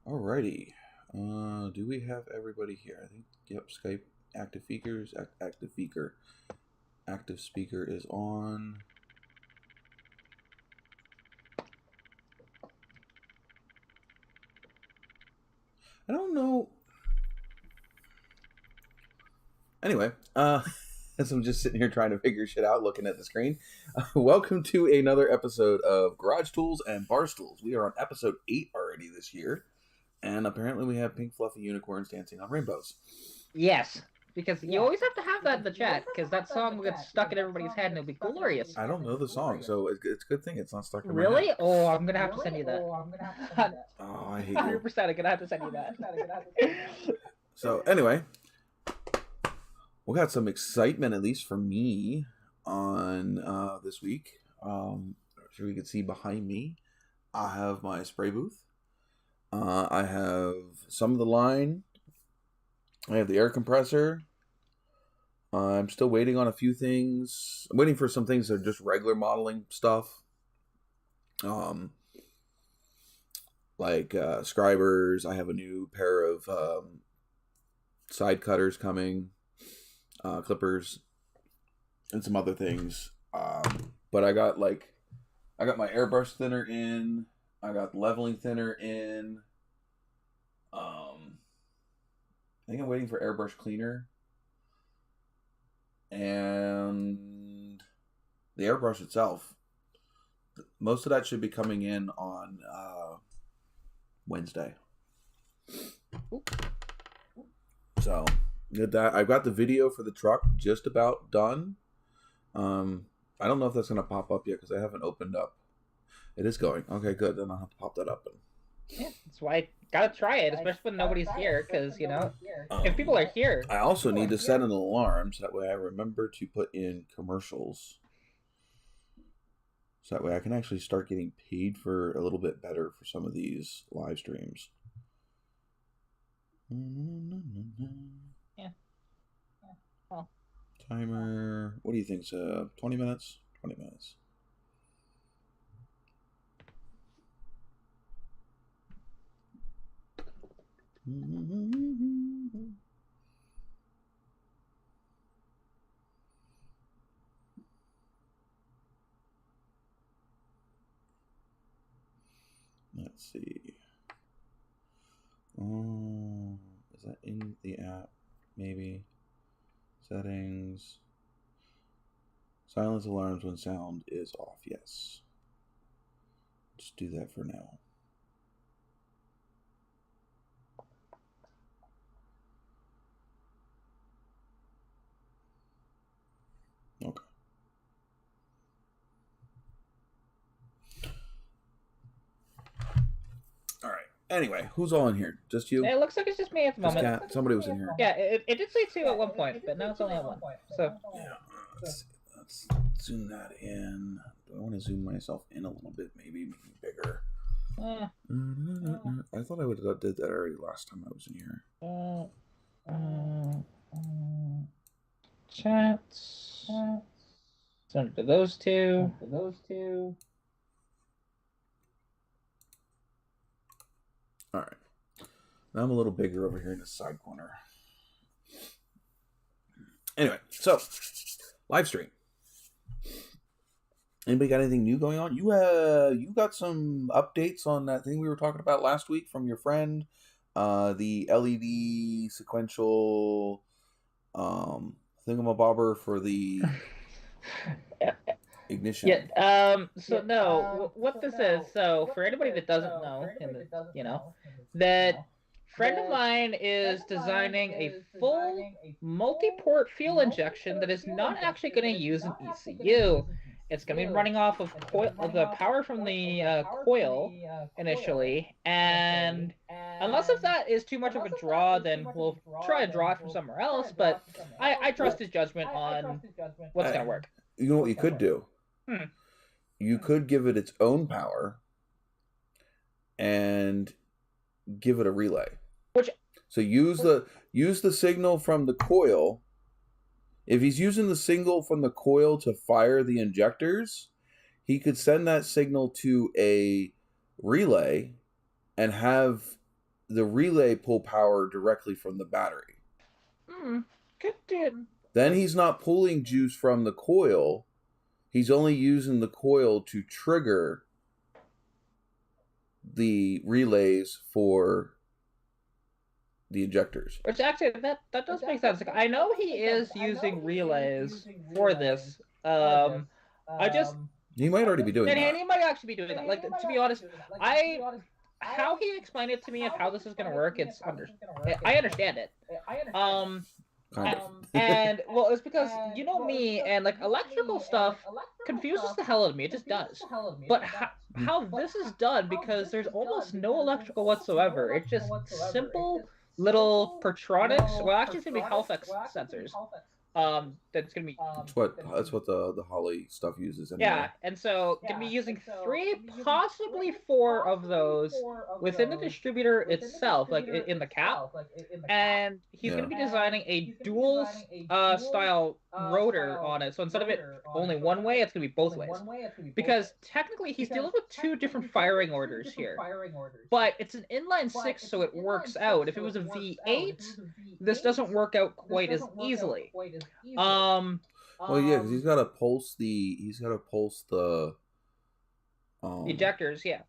Alrighty. Do we have everybody here? I think, yep, Skype active speaker is on. I don't know. Anyway, as I'm just sitting here trying to figure shit out, looking at the screen, welcome to another episode of Garage Tools and Bar Stools. We are on episode 8 already this year, and apparently we have pink fluffy unicorns dancing on rainbows. Yes, because you always have to have that in the chat, because that song will get stuck in everybody's head and it'll be glorious. I don't know the song, so it's a good thing it's not stuck in my Really? head. Oh, I'm going to have to send you that. Oh, I hate you. 100% I'm going to have to send you that. So, anyway, we got some excitement, at least for me, on this week. Sure you can see behind me, I have my spray booth. I have some of the line. I have the air compressor. I'm still waiting on a few things. I'm waiting for some things that are just regular modeling stuff. Like scribers. I have a new pair of side cutters coming. Clippers. And some other things. But I got my airbrush thinner in. I got leveling thinner in. I think I'm waiting for airbrush cleaner. And the airbrush itself. Most of that should be coming in on Wednesday. So, did that. I've got the video for the truck just about done. I don't know if that's going to pop up yet because I haven't opened up. It is going. Okay, good. Then I'll have to pop that up. Yeah, that's why I gotta try it, especially when nobody's here, because, if people are here... I also need to set an alarm, so that way I remember to put in commercials. So that way I can actually start getting paid for a little bit better for some of these live streams. Yeah. Well. Timer. What do you think? 20 minutes? 20 minutes. Let's see. Oh, is that in the app? Maybe. Settings. Silence alarms when sound is off. Yes. Just do that for now. Okay. All right. Anyway, who's all in here? Just you? It looks like it's just me at the moment. Cat? Somebody was in here. Yeah, it did say 2 at one point, but now it's only at 1. So yeah, let's zoom that in. Do I want to zoom myself in a little bit? Maybe make it bigger. I thought I would have did that already last time I was in here. Chats. Send to those two. All right. Now I'm a little bigger over here in the side corner. Anyway, so live stream. Anybody got anything new going on? You got some updates on that thing we were talking about last week from your friend, the LED sequential thingamabobber for the ignition. Yeah. What this is. So for anybody that doesn't know, that friend of mine is designing a full multi-port fuel injection that is not actually going to use an ECU. It's going to be running off of the power from the coil initially, and unless if that is too much of a draw, then we'll try to draw it from somewhere else, but I trust his judgment on what's going to work. You know what you could do? You could give it its own power and give it a relay. So use the signal from the coil. If he's using the signal from the coil to fire the injectors, he could send that signal to a relay and have the relay pull power directly from the battery. Good dude. Then he's not pulling juice from the coil. He's only using the coil to trigger the relays for the injectors. Which actually, that does make sense. Like, I know he is using relays for this. He might already be doing that. And he might actually be doing that. Like, to be honest, how he explained it to me and how this is going to work, I understand it. And well, it's because you know me, and like electrical stuff confuses the hell out of me. It just does. But how this is done, because there's almost no electrical whatsoever. It's just simple little Pertronics. Well, actually, it's gonna be Halifax sensors. That's gonna be. That's what the Holly stuff uses. Anyway. Yeah, and so gonna be using 3, possibly 4 of those within the distributor itself, like in the cap. And he's gonna be designing a dual style rotor on it. So instead of it only one way, it's gonna be both ways. Because technically, he's dealing with 2 different firing orders here. But it's an inline 6, so it works out. If it was a V8, this doesn't work out quite as easily. Well, yeah, because he's got to pulse the ejectors, yeah.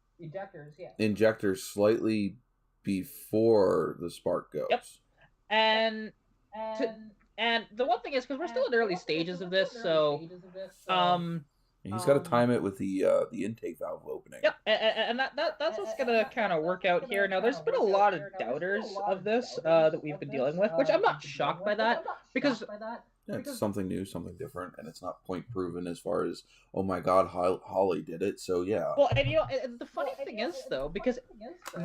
Injectors slightly before the spark goes. Yep. And the one thing is, because we're still in the early stages of this, so he's got to time it with the intake valve opening. Yep, and that's what's gonna kind of work out here. Now, there's been a lot of doubters of this that we've been dealing with, which I'm not shocked by that, because yeah, it's something new, something different, and it's not point proven as far as, oh my god, Holly did it, so yeah. Well, and the funny thing is, though, because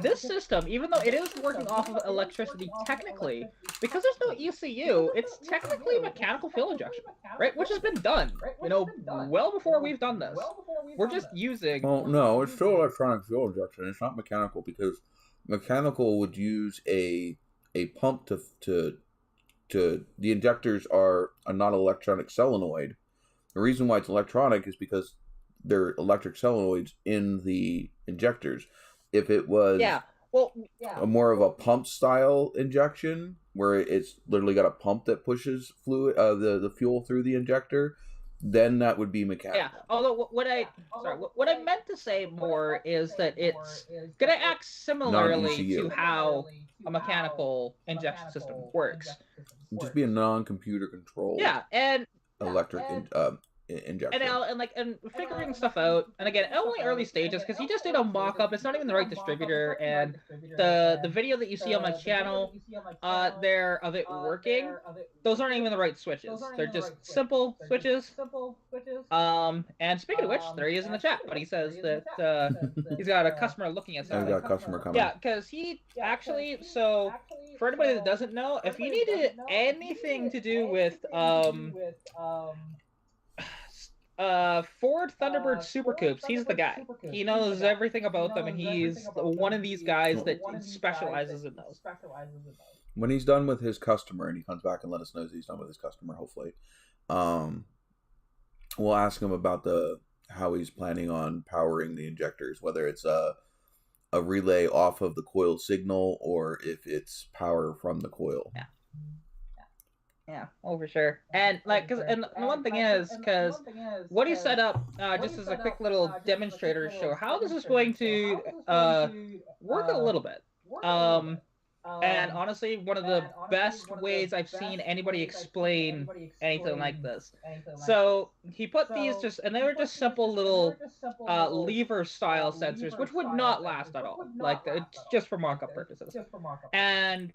this system, even though it is working off of electricity technically, because there's no ECU, it's technically mechanical fuel injection, right? Which has been done, well before we've done this. We're just using... Well, no, it's still electronic fuel injection. It's not mechanical, because mechanical would use a pump to the injectors are a non-electronic solenoid. The reason why it's electronic is because they're electric solenoids in the injectors. If it was more of a pump style injection, where it's literally got a pump that pushes fluid, the fuel through the injector, then that would be mechanical. Yeah. Although what I meant to say more is that it's gonna act similarly to how a mechanical injection system works. Just be a non-computer controlled. Yeah, and electric injection. And figuring stuff out. And again, only early stages, because he just did a mock-up. It's not even the right distributor. And the video that you see on my channel, there of it working, those aren't even the right switches. They're just simple switches. And speaking of which, there he is in the chat. But he says that he's got a customer looking at something. He's got a customer coming. Yeah, because he actually, so for anybody that doesn't know, if you needed anything to do with Ford Thunderbird Super Coupes, he's the guy. He knows everything about them, and he's one of these guys that specializes in those. When he's done with his customer, and he comes back and let us know that he's done with his customer, hopefully, we'll ask him about how he's planning on powering the injectors, whether it's a relay off of the coil signal or if it's power from the coil. Yeah, for sure. And the one thing is, because what he set up, just as a quick little demonstrator to show how this is going to work a little bit. And honestly, one of the best ways I've seen anybody explain anything like this. So he put these and they were just simple little lever style sensors, which would not last at all. It's just for mock-up purposes. And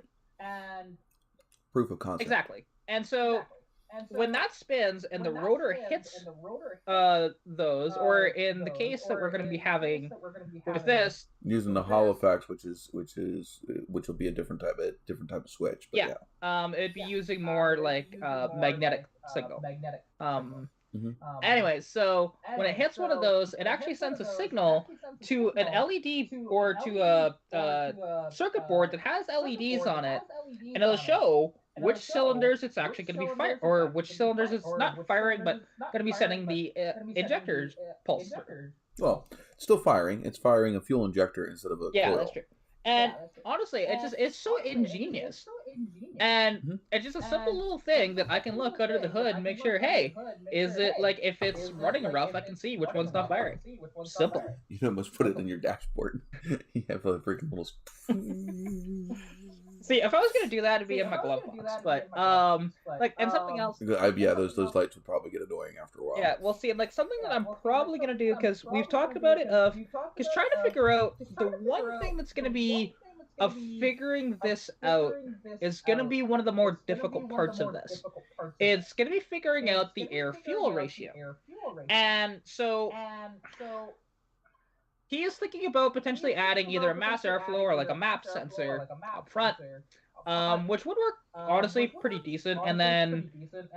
proof of concept. Exactly. And so when that spins and the rotor hits those, or in the case that we're going to be having with this, using the Halifax, which will be a different type of switch. But it'd be using more like magnetic signal. Anyway, so when it hits one of those, it actually sends a signal to an LED or to a circuit board that has LEDs on it, and it'll show which cylinders it's actually going to be firing, or which cylinders it's not firing, but going to be sending the injectors pulse through. Well, it's still firing. It's firing a fuel injector instead of a coil. That's true. And honestly, it's so ingenious. And it's just a simple little thing that I can look under the hood and make sure, hey, is it like, if it's running rough, I can see which one's not firing. Simple. You almost put it in your dashboard. You have a freaking little... See, if I was gonna do that, it'd be in my glove box. But like, and something else. Yeah, those lights would probably get annoying after a while. Yeah, well, see, like something that I'm probably gonna do, because we've talked about it, because trying to figure out the one thing that's gonna be of figuring this out is gonna be one of the more difficult parts of this. It's gonna be figuring out the air-fuel ratio, and so he is thinking about potentially adding either a mass airflow or like a MAP sensor up front, which would work honestly pretty decent. And then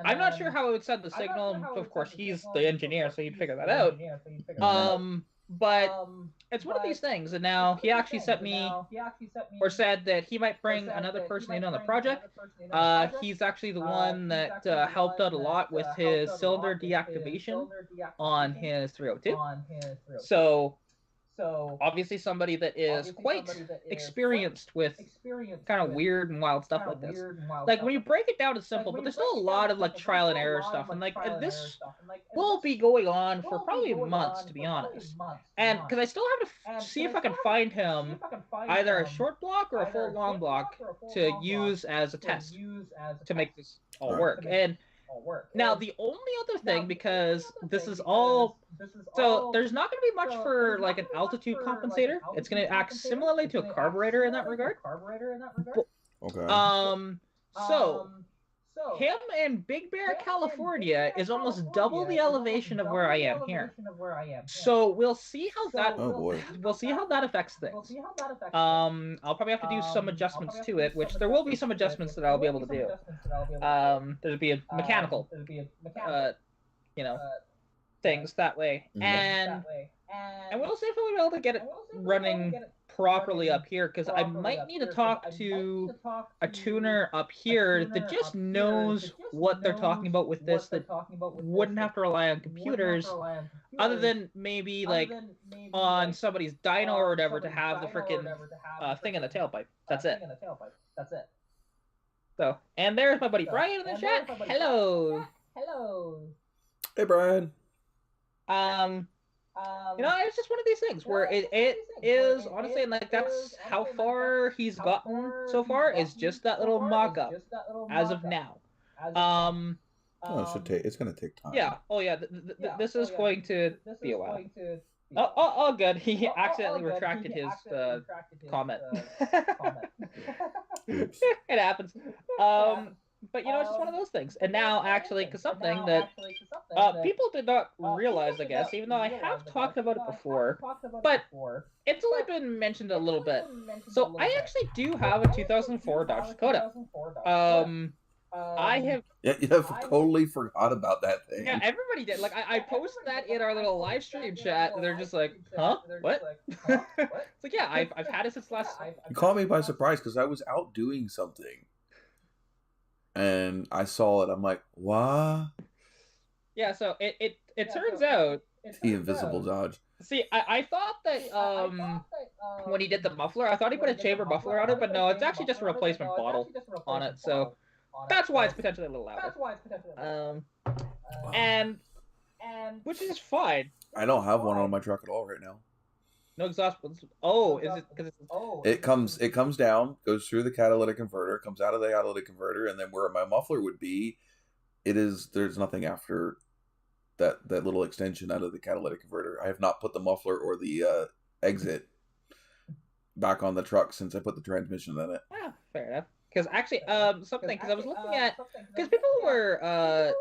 I'm not sure how it would send the signal. Of course, he's the engineer, so he'd figure that out. But it's one of these things. And now he actually sent me, or said that he might bring another person in on the project. He's actually the one that helped out a lot with his cylinder deactivation on his 302. So obviously somebody that is quite experienced with kind of weird and wild stuff like this. Like when you break it down, it's simple, but there's still a lot of like trial and error stuff, and like this will be going on for probably months, to be honest. And because I still have to see if I can find him either a short block or a full long block to use as a test to make this all work. And now the only other thing, because this is all, so there's not going to be much for like an altitude compensator. It's going to act similarly to a carburetor in that regard. Okay. So him in Big Bear, California is almost double the elevation of where I am here. So we'll see how that we'll see how that affects things. I'll probably have to do some adjustments to it, which there will be some adjustments that I'll be able to do. There'll be a mechanical things that way. And we'll see if we'll be able to get it running properly up here, because I might need to talk to a tuner up here that just knows what they're talking about with this, that wouldn't have to rely on computers, other than maybe like on somebody's dyno or whatever to have the freaking thing in the tailpipe. That's it. So, and there's my buddy Brian in the chat. Hello. Hey, Brian. It's just one of these things where it is honestly, like, that's how far he's gotten so far, is just that little mock-up as of now. It's gonna take time. Yeah. Oh yeah. This is going to be a while. Oh, good. He accidentally retracted his comment. Oops. It happens. But it's just one of those things. And now, actually, because something that people did not realize, I guess, even though I have talked about it before, but it's only been mentioned a little bit. So I actually do have a 2004 Dodge Dakota. I have. Yeah, you have totally forgot about that thing. Yeah, everybody did. Like, I posted that in our little live stream chat, and they're just like, huh? What? It's like, yeah, I've had it since last. You caught me by surprise because I was out doing something. And I saw it. I'm like, what? Yeah, so it turns out the invisible Dodge. See, I thought that when he did the muffler, I thought he put a chamber muffler on it, but no, it's actually just a replacement bottle on it. So that's why it's potentially a little louder. And which is fine. I don't have one on my truck at all right now. No exhaust. Oh, is it because it comes down, goes through the catalytic converter, comes out of the catalytic converter, and then where my muffler would be, there's nothing after that little extension out of the catalytic converter. I have not put the muffler or the exit back on the truck since I put the transmission in it. Yeah, fair enough. Because actually, because I was looking at, because people were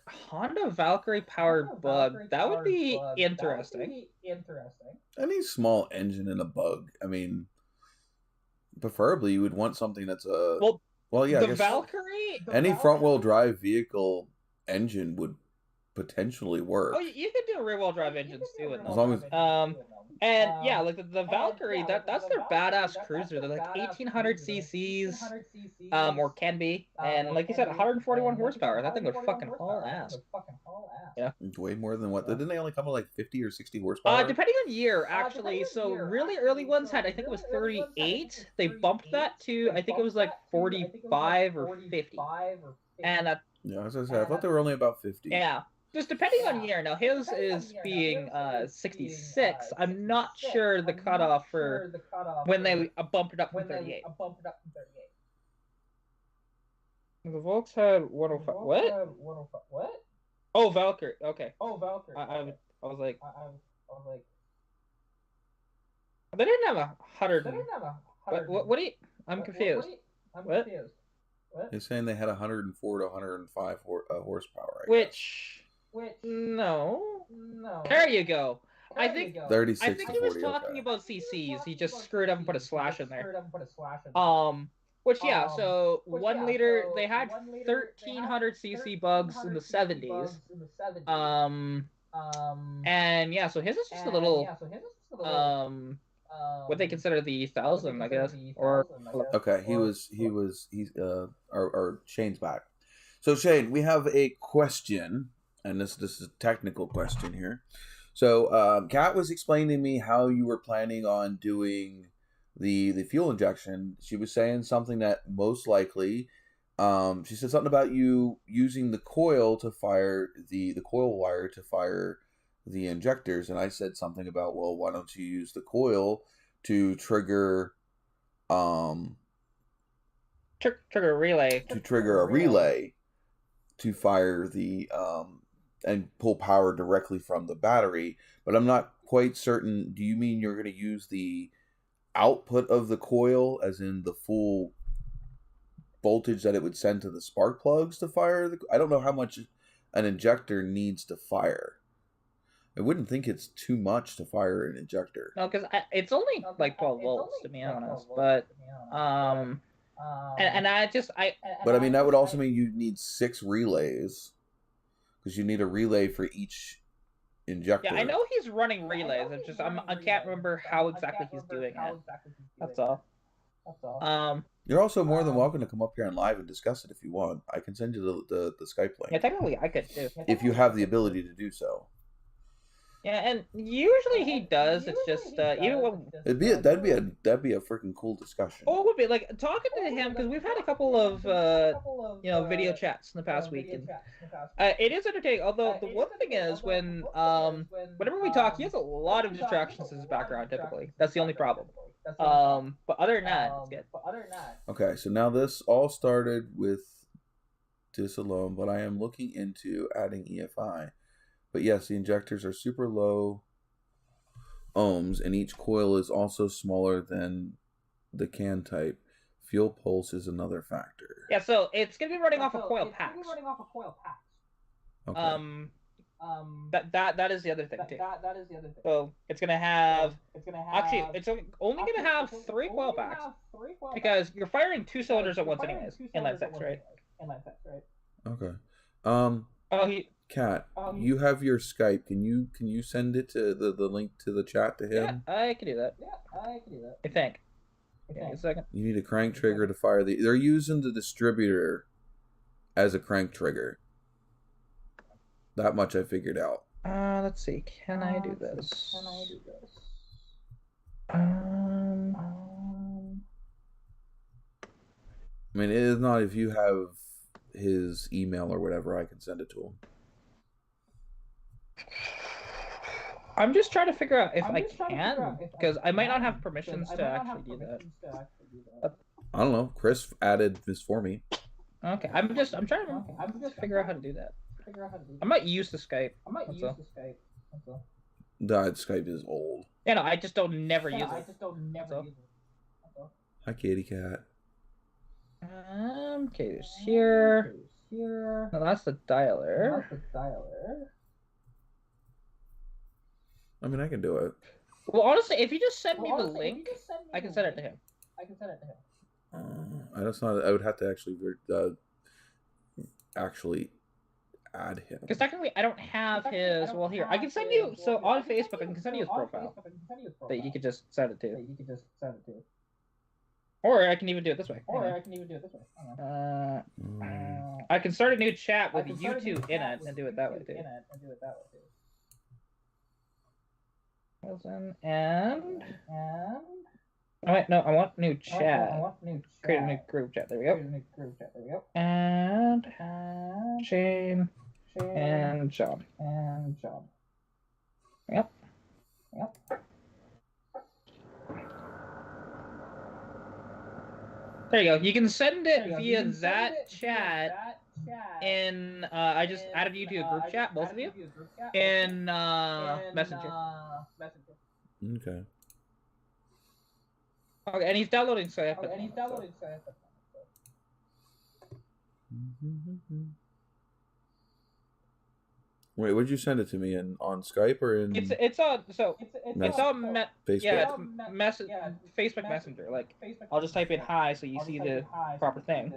Honda Valkyrie powered Bug. That would be interesting. Any small engine in a Bug. I mean, preferably you would want something that's a yeah. The Valkyrie. Any front wheel drive vehicle engine would potentially work. Oh, you could do rear wheel drive engines too. As long as and yeah, like the Valkyrie, that's their badass cruiser. They're like 1800 cc's, or can be, and like you said, 141 horsepower. That thing would fucking haul ass. Yeah, way more than what? Didn't they only come with like 50 or 60 horsepower? Depending on year, actually. So really early ones had, I think it was 38. They bumped that to, I think it was like 45 or 50. And yeah, as I said, I thought they were only about 50. Yeah. just depending on year. Now his is being 66. I'm not sure the cutoff for when they bumped it up from 38. The Volks had 105. What? Oh, Valkyrie. Okay. I was like, they didn't have 100. What do you? I'm confused. What? They're saying they had 104 to 105 horsepower. Which no. There you go. I think 36 I think he was talking about CCs. He just screwed up and put a slash in there. Which yeah, so 1 liter they had 1,300 cc bugs in the 70s. And yeah, so his is just a little what they consider the 1,000, I guess. Or okay, he's our Shane's back. So Shane, we have a question, and this is a technical question here. So Kat was explaining to me how you were planning on doing the fuel injection. She was saying something that most likely, she said something about you using the coil to fire the coil wire to fire the injectors, and I said something about, well, why don't you use the coil to trigger trigger a relay to fire the and pull power directly from the battery. But I'm not quite certain. Do you mean you're going to use the output of the coil, as in the full voltage that it would send to the spark plugs to fire the? I don't know how much an injector needs to fire. I wouldn't think it's too much to fire an injector. No, because it's only like 12 volts to be honest. But and I just But I mean that would also mean you need 6 relays, because you need a relay for each injector. Yeah, I know he's running relays. It's just I can't remember how exactly he's doing it. That's all. You're also more than welcome to come up here and live and discuss it if you want. I can send you the Skype link. Yeah, technically I could too. If you have the ability to do so. Yeah, and usually he does. It's just even when that'd be a freaking cool discussion. Oh, it would be like talking to him, because we've had a couple of video chats in the past week, and it is entertaining. Although the one thing is when whenever we talk, he has a lot of distractions in his background. Typically, that's the only problem. But other than that, it's good. Okay, so now this all started with this alone, but I am looking into adding EFI. But yes, the injectors are super low ohms, and each coil is also smaller than the can type. Fuel pulse is another factor. Yeah, so it's going to be running off of coil packs. Okay. That is the other thing too. So it's going to have actually it's only going to have 3 coil packs, because you're firing 2 cylinders at once anyways. Inline 6, right? Okay. Kat, you have your Skype. Can you send it to the link to the chat to him? Yeah, I can do that. I think. Give me a second. You need a crank trigger to fire the. They're using the distributor as a crank trigger. That much I figured out. Let's see. Can I do this? I mean, it is not. If you have his email or whatever, I can send it to him. I'm just trying to figure out if I can, because I might not have permissions to actually do that. I don't know. Chris added this for me. Okay, I'm trying to figure out how to do that. I might use the Skype. That Skype is old. Yeah, no, I just don't never use it. Hi, Kitty Cat. Okay, there's here. No, that's the dialer. I mean, I can do it. Well, honestly, if you just send me the link, I can send it to him. I would have to actually add him. Because technically, I don't have his. Well, here I can send you. So on Facebook, I can send you his profile that you could just send it to. Or I can even do it this way. I can start a new chat with you two in it and do it that way too. And oh wait, no, I want new chat. Create a new group chat. There we go. And Shane and John. Yep. There you go. You can send it via that chat. In I just added you to a group chat, both of you, in Messenger. Okay. Okay, and he's downloading Skype. Wait, would you send it to me on Skype or in? It's on Facebook. Yeah, it's Facebook Messenger. Like, I'll just type in hi so you see the proper thing.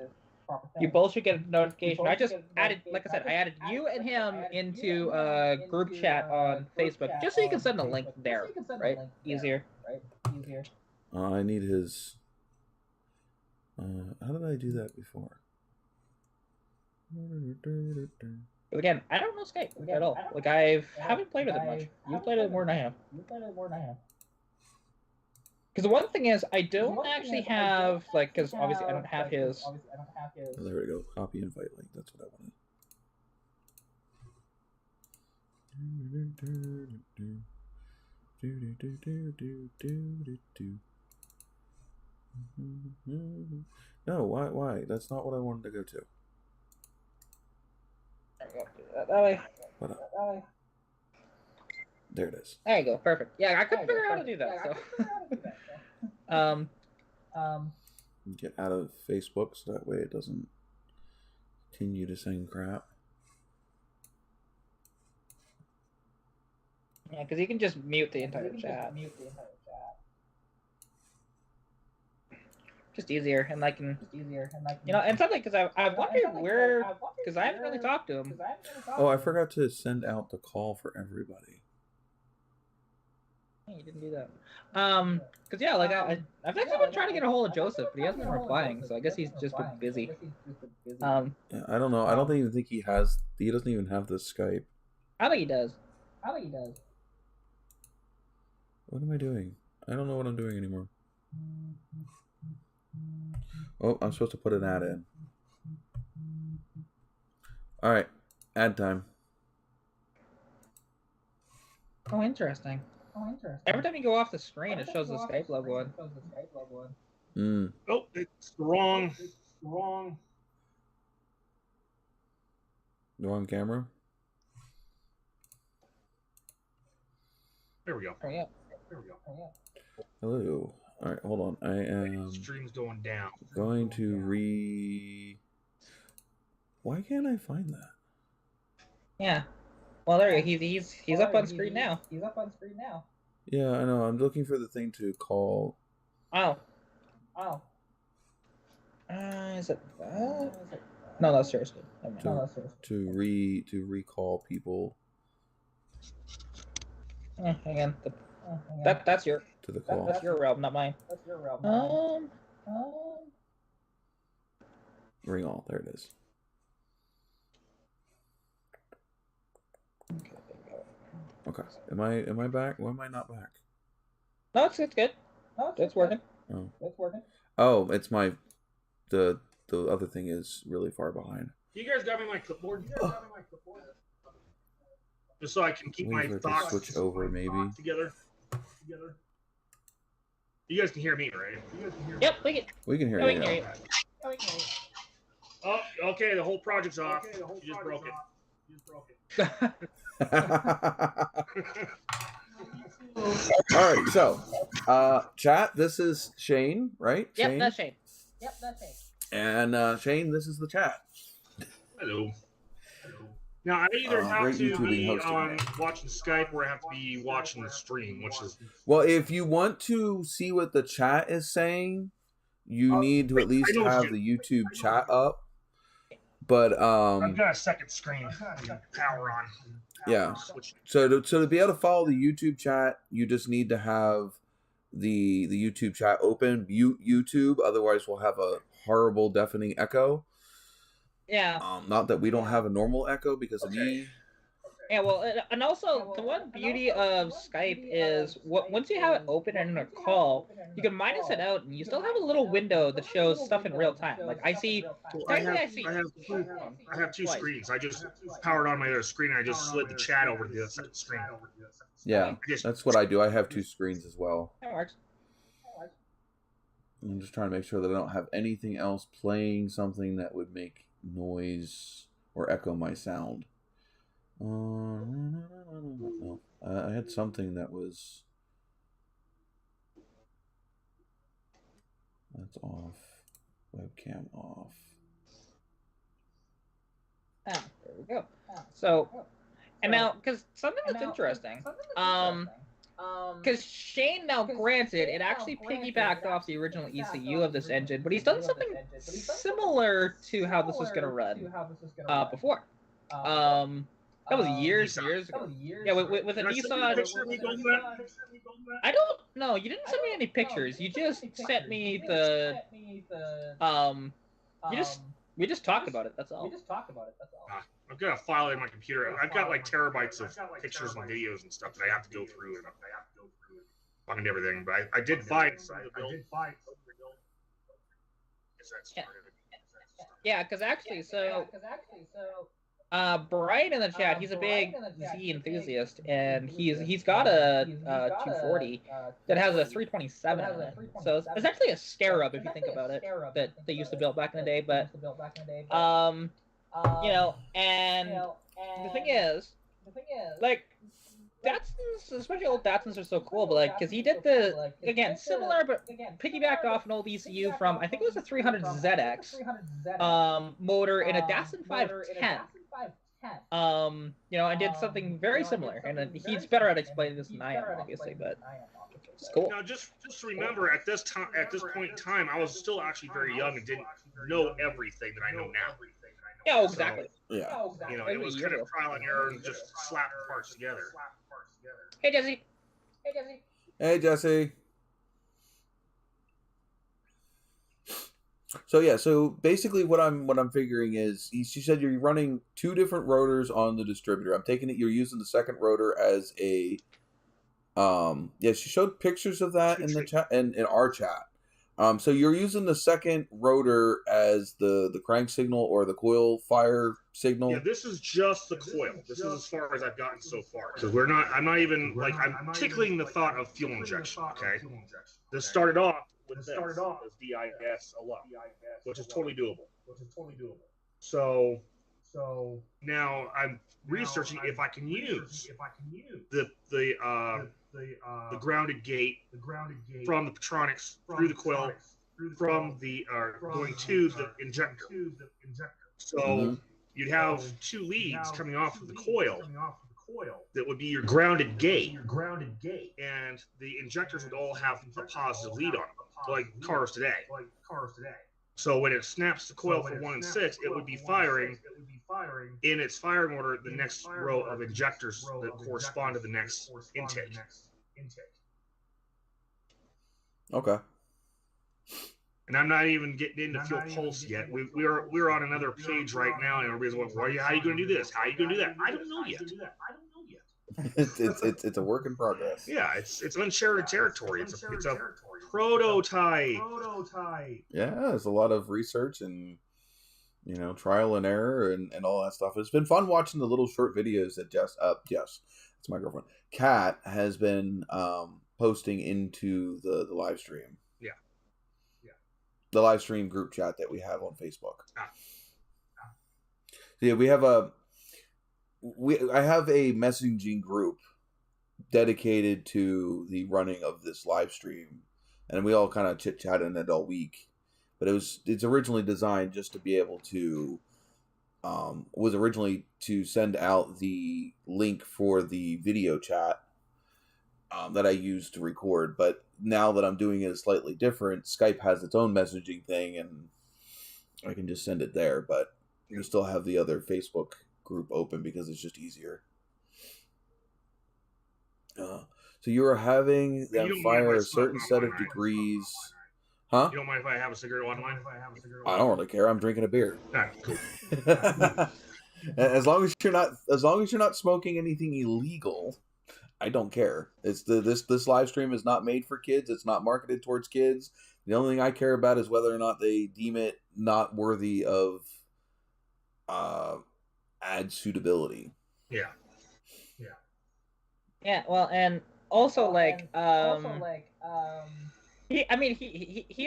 You both should get a notification. I just added, like I said, I added you and him into a group chat on Facebook just so you can send a link there, right? Easier. I need his. How did I do that before? Again, I don't know Skype at all. Like, I haven't played with it much. You've played it more than I have. Because the one thing is, I don't actually have, like, because obviously I don't have his. Oh, there we go. Copy invite link. That's what I wanted. No, why? That's not what I wanted to go to. That way. There it is. There you go. Perfect. Yeah, I couldn't figure out how to do that. So, Get out of Facebook so that way it doesn't continue to send crap. Yeah, because you can just mute the entire chat. Just easier, and I can, and something, because I wondered where, because I haven't really talked to him. Oh, I forgot to send out the call for everybody. Yeah, you didn't do that. Because yeah, like I've actually been trying to get a hold of Joseph, but he hasn't been replying, so I guess he's just been busy. Yeah, I don't know. I don't even think he has. He doesn't even have the Skype. I think he does. What am I doing? I don't know what I'm doing anymore. Oh, I'm supposed to put an ad in. All right, ad time. Oh, interesting. Every time you go off the screen, it shows the Skype logo on. Oh, it's wrong. No on camera. There we go. Oh, yeah. Hello. All right, hold on. I am. Stream's going down. Going to Why can't I find that? Yeah. Well, there you go. He's up on screen now. Yeah, I know. I'm looking for the thing to call. Oh. Is it that? No, that's seriously. To recall people Again, that's your to the call. That's your realm, not mine. Ring all. There it is. Okay. Am I back? Why am I not back? No, it's good. It's working. Oh, it's my the other thing is really far behind. You guys got me my clipboard? Just so I can keep my thoughts switch over maybe together. You guys can hear me, right? Yep, we can hear you. You. Oh, okay. The whole project's off. You just broke it. All right, so chat, this is Shane, right? Yep, Shane? that's Shane. And Shane, this is the chat. Hello. Now, I either have to be hosting. watching Skype or I have to be watching the stream, which is... Well, if you want to see what the chat is saying, you need to at least have the YouTube chat up. But I've got a second screen. Power on. Yeah. So to be able to follow the YouTube chat, you just need to have the YouTube chat open. YouTube, otherwise we'll have a horrible deafening echo. Yeah. Not that we don't have a normal echo because of me. Yeah, well, and also the one beauty of Skype is once you have it open and in a call, you can minus it out, and you still have a little window that shows stuff in real time. Like I see, technically I have two screens. I just powered on my other screen, and I just slid the chat over to the second screen. Yeah, that's what I do. I have two screens as well. That works. I'm just trying to make sure that I don't have anything else playing something that would make noise or echo my sound. No. I had something that was... That's off. Webcam off. Ah, there we go. So, and now, because something that's interesting, because Shane, now granted, it actually piggybacked off the original ECU of this engine, but he's done something similar to how this was going to run before. That was years ago. Yeah, with a Nissan. I don't know. You didn't send me any pictures. You just sent me the. We just talked about it. That's all. I've got a file in my computer. I've got like terabytes of pictures and videos and stuff that I have to go through and find everything. But I did find some of the build. Yeah, because actually, Brian in the chat, he's a big Z enthusiast, and he's got a 240 that has a 327 in it. So it's actually a Scarab if you think about it, that they used to build back in the day. But and the thing is, like, Datsuns, especially old Datsuns, are so cool, but like, because he did the, again, similar, but piggybacked off an old ECU from, I think it was a 300ZX motor in a Datsun 510. I did something very similar, and he's better at explaining this than I am, obviously, but it's cool. Now, just remember, at this point in time, I was still actually very young and didn't know everything that I know now. Yeah, exactly. So, yeah. It was kind of trial and error and just slap the parts together. Hey, Jesse. Hey, Jesse. So basically what I'm figuring is, she said you're running two different rotors on the distributor. I'm taking it you're using the second rotor as a she showed pictures of that in the chat and in our chat. So you're using the second rotor as the crank signal or the coil fire signal? Yeah, this is just the coil. This is as far as I've gotten so far. Because I'm not even, I'm tickling the thought of fuel injection, okay? This started off with this DIS alone, which is totally doable. So now I'm researching if I can use the grounded gate from the Petronics through the coil from the going to the injector. So you'd have two leads coming off of the coil that would be your grounded gate, and the injectors would all have a positive lead on them, like cars today. So when it snaps the coil for 1 and 6, it would be firing in its firing order the next row of injectors that correspond to the next intake. Okay. And I'm not even getting into fuel pulse yet. We're on another page right now, and everybody's going, "How are you going to do this? How are you going to do that?" I don't know yet. It's a work in progress. Yeah, it's uncharted territory. It's a prototype. Yeah, there's a lot of research and trial and error and all that stuff. It's been fun watching the little short videos that Jess, it's my girlfriend, Kat, has been posting into the live stream. Yeah. The live stream group chat that we have on Facebook. So yeah, I have a messaging group dedicated to the running of this live stream, and we all kind of chit-chatted in it all week. But it's originally designed just to be able to was originally to send out the link for the video chat that I used to record. But now that I'm doing it slightly different, Skype has its own messaging thing, and I can just send it there. But you still have the other Facebook group open because it's just easier. So you are having them fire a certain set of degrees. Huh? You don't mind if I have a cigarette online? I don't really care. I'm drinking a beer. All right, cool. As long as you're not smoking anything illegal, I don't care. It's this live stream is not made for kids. It's not marketed towards kids. The only thing I care about is whether or not they deem it not worthy of ad suitability. Yeah. Yeah, well, and also he's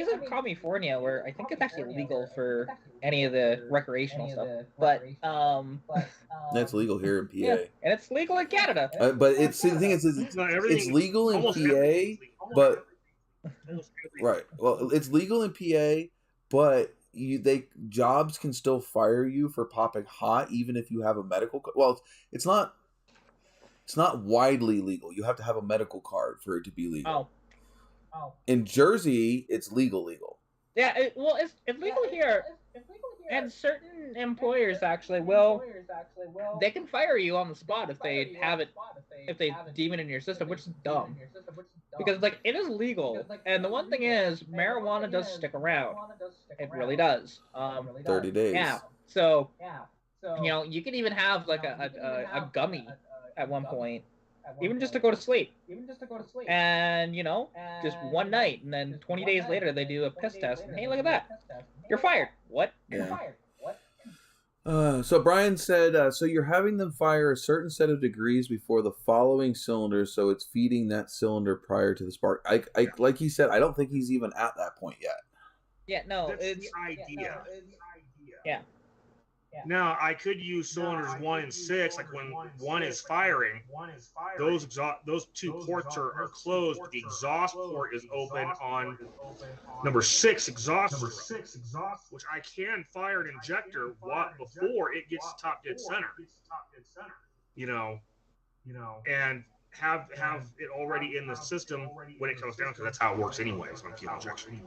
in California where I think it's actually illegal for any of the recreational stuff, but That's legal here in PA. Yeah, and it's legal in Canada. But the thing is, it's legal in PA, but right. Well, it's legal in PA, but jobs can still fire you for popping hot even if you have a medical. Well, it's not widely legal. You have to have a medical card for it to be legal. Oh. In Jersey, it's legal. Yeah, it's legal here. And certain employers actually will. They can fire you on the spot if they deem it in your system, which is dumb. Because it is legal, and the one thing is, marijuana does stick around. It really does. 30 days. Yeah. So you can even have a gummy at one point, even just to go to sleep. And just one night, and then 20 days later they do a piss test, and hey, look at that, you're fired. What? Yeah. So Brian said, so you're having them fire a certain set of degrees before the following cylinder, so it's feeding that cylinder prior to the spark. Like he said, I don't think he's even at that point yet. Yeah, no, that's it's the idea. Yeah. Now, I could use cylinders 1 and 6, like when one is firing, those two ports are closed, but the exhaust port is open on number 6 exhaust room, which I can fire an injector before it gets to top dead center. And have it already in the system when it comes down, because that's how it works anyways on fuel injection.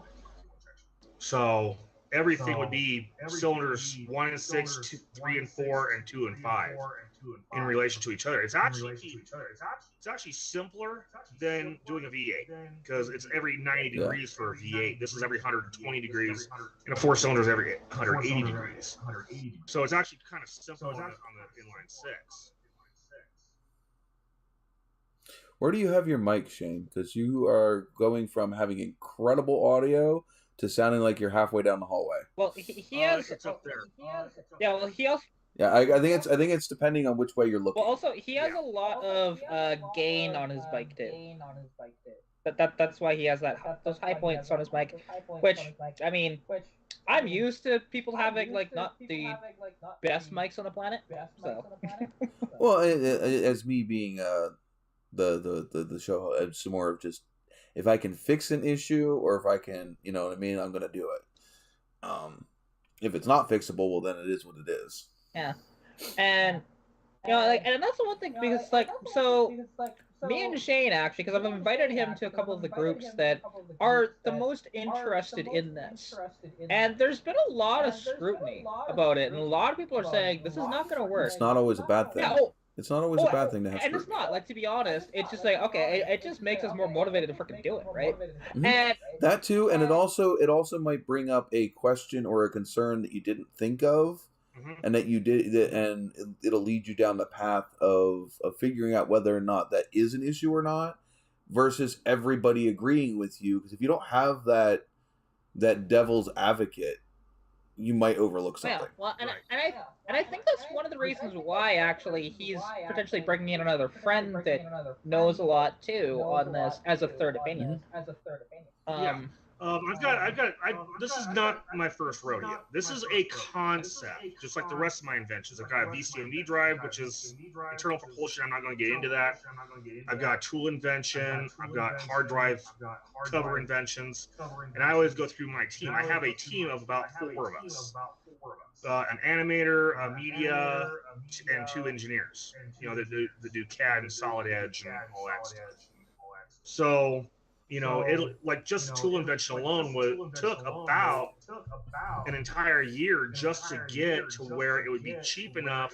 So everything would be cylinders 1 and 6, 2, 3 and 4, and 2 and 5 in relation to each other. It's actually simpler than doing a V8, because it's every 90 degrees for a V8. This is every 120 degrees, and a 4-cylinder is every 180 degrees. So it's actually kind of simple on the inline 6. Where do you have your mic, Shane? Because you are going from having incredible audio to sounding like you're halfway down the hallway. Well, he has. It's up there. Yeah, well, he also. Yeah, I think it's depending on which way you're looking. Well, also he has a lot of gain on his bike too. That's why he has those high points on his mic. Which I mean, I'm used to people having not the best mics on the planet. So. Well, as me being the show, it's more of just, if I can fix an issue, or if I can, you know what I mean, I'm going to do it. If it's not fixable, well, then it is what it is. Yeah. And, and that's the one thing, because, me and Shane, actually, because I've invited him to a couple of the groups that are the most interested in this. And there's been a lot of scrutiny about it, and a lot of people are saying, this is not going to work. It's not always a bad thing. Yeah, it's not always a bad thing to have. And it's not, to be honest, it's just okay, it just makes us more motivated to freaking do it, right? Mm-hmm. And that too, and it also might bring up a question or a concern that you didn't think of, and that you did, and it'll lead you down the path of figuring out whether or not that is an issue or not, versus everybody agreeing with you. Because if you don't have that devil's advocate, you might overlook something. Yeah, well, and I think that's one of the reasons why actually he's potentially bringing in another friend that knows a lot too on this as a third opinion. This is not my first rodeo. This is a concept, just like the rest of my inventions. I've got a VCMD drive, which is internal propulsion. I'm not going to get into that. I've got a tool invention. I've got hard drive cover inventions. And I always go through my team. I have a team of about 4 of us. An animator, a media, and 2 engineers. That do CAD and Solid Edge and all that stuff. So, just the tool invention alone took about an entire year just to get to where it would be cheap enough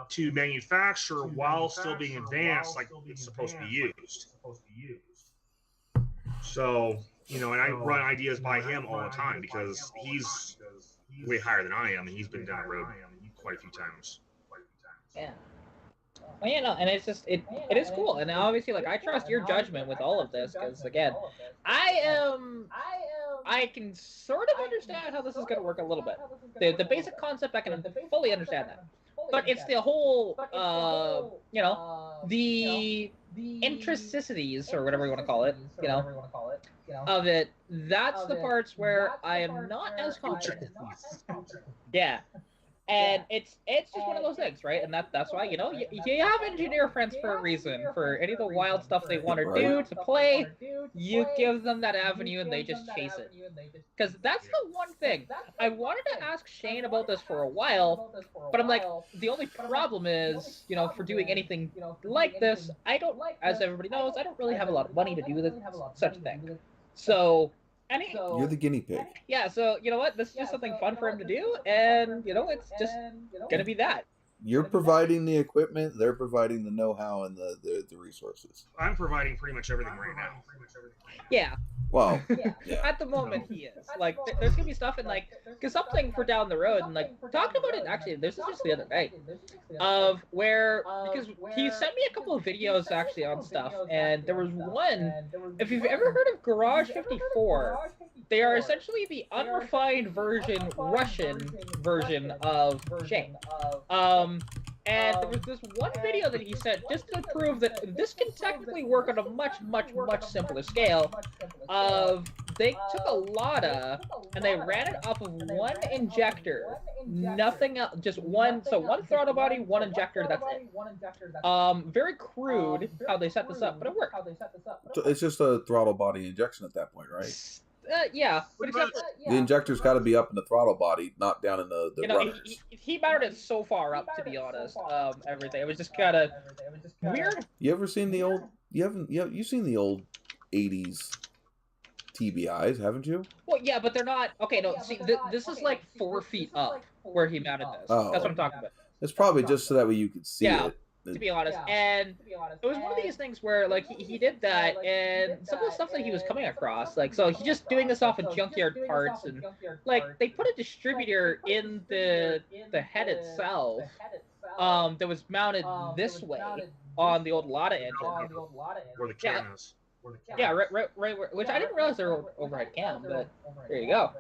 to manufacture while still being advanced like it's supposed to be used. So, and I run ideas by him all the time, because he's way higher than I am, and he's been down the road quite a few times. Yeah. Well, yeah, no, and it's just it is cool, and obviously, like, I trust your judgment with all of this, because again, I can sort of understand how this is going to work a little bit. The basic concept, I can fully understand that, but it's the whole, the intricacies, or whatever you want to call it, of it. That's the parts where I am not as confident. Yeah. And it's just one of those things, right? And that's why, you have engineer friends for a reason. For any of the wild stuff they want to do to play, you give them that avenue and they just chase it. Because that's the one thing. I wanted to ask Shane about this for a while, but I'm like, the only problem is, for doing anything like this, I don't, as everybody knows, I don't really have a lot of money to do this, such a thing. So... You're the guinea pig. Yeah, so you know what? This is just something fun for him to do, and it's just gonna be that. You're providing the equipment, they're providing the know-how and the resources. I'm providing pretty much everything right now. Yeah. Well, yeah. At the moment, he is. Like, there's gonna be stuff in, like, because something for down the road, and, like, talking about it, actually, this is just the other night, of where, because he sent me a couple of videos, actually, on stuff, and there was one, if you've ever heard of Garage 54, they are essentially the unrefined Russian version of Shane. And there was this one video that he sent just to prove that this can technically work on a much, much, much simpler scale. They took a Lada and they ran it off of one injector, nothing else, just one. So one throttle body, one injector. That's it. Very crude how they set this up, but it worked. So it's just a throttle body injection at that point, right? Yeah, but except the injector's got to be up in the throttle body, not down in the runners. He mounted it so far up, to be honest. Everything, it was just kind of weird. You ever seen the old? You've seen the old '80s TBIs, haven't you? Well, yeah, but they're not. Okay, no. See, this is like 4 feet up where he mounted this. Oh. That's what I'm talking about. It's probably just so that way you could see it. To be honest, and it was one of these things where, like, he did that, and some of the stuff that he was coming across, like, so he's just doing this off of junkyard parts, and, like, they put a distributor in the head itself, that was mounted this way on the old Lada engine. Where the cam is. Yeah, right, which I didn't realize they were overhead cam, but there you go.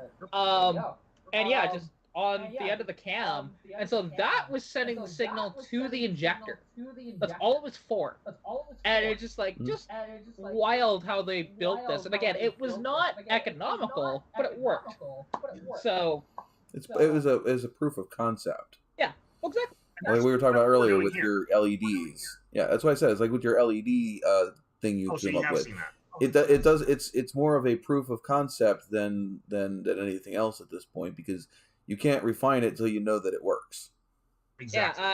And yeah, just on the end of the cam, and so that was sending the signal to the injector. That's all it was for. And it's just wild how they built this. And again, it was not economical, but it worked. So it was a proof of concept. Yeah, exactly. Like we were talking about earlier with your LEDs. Yeah, that's what I said. It's like with your LED thing you came up with. It's more of a proof of concept than anything else at this point, because you can't refine it until you know that it works. Exactly.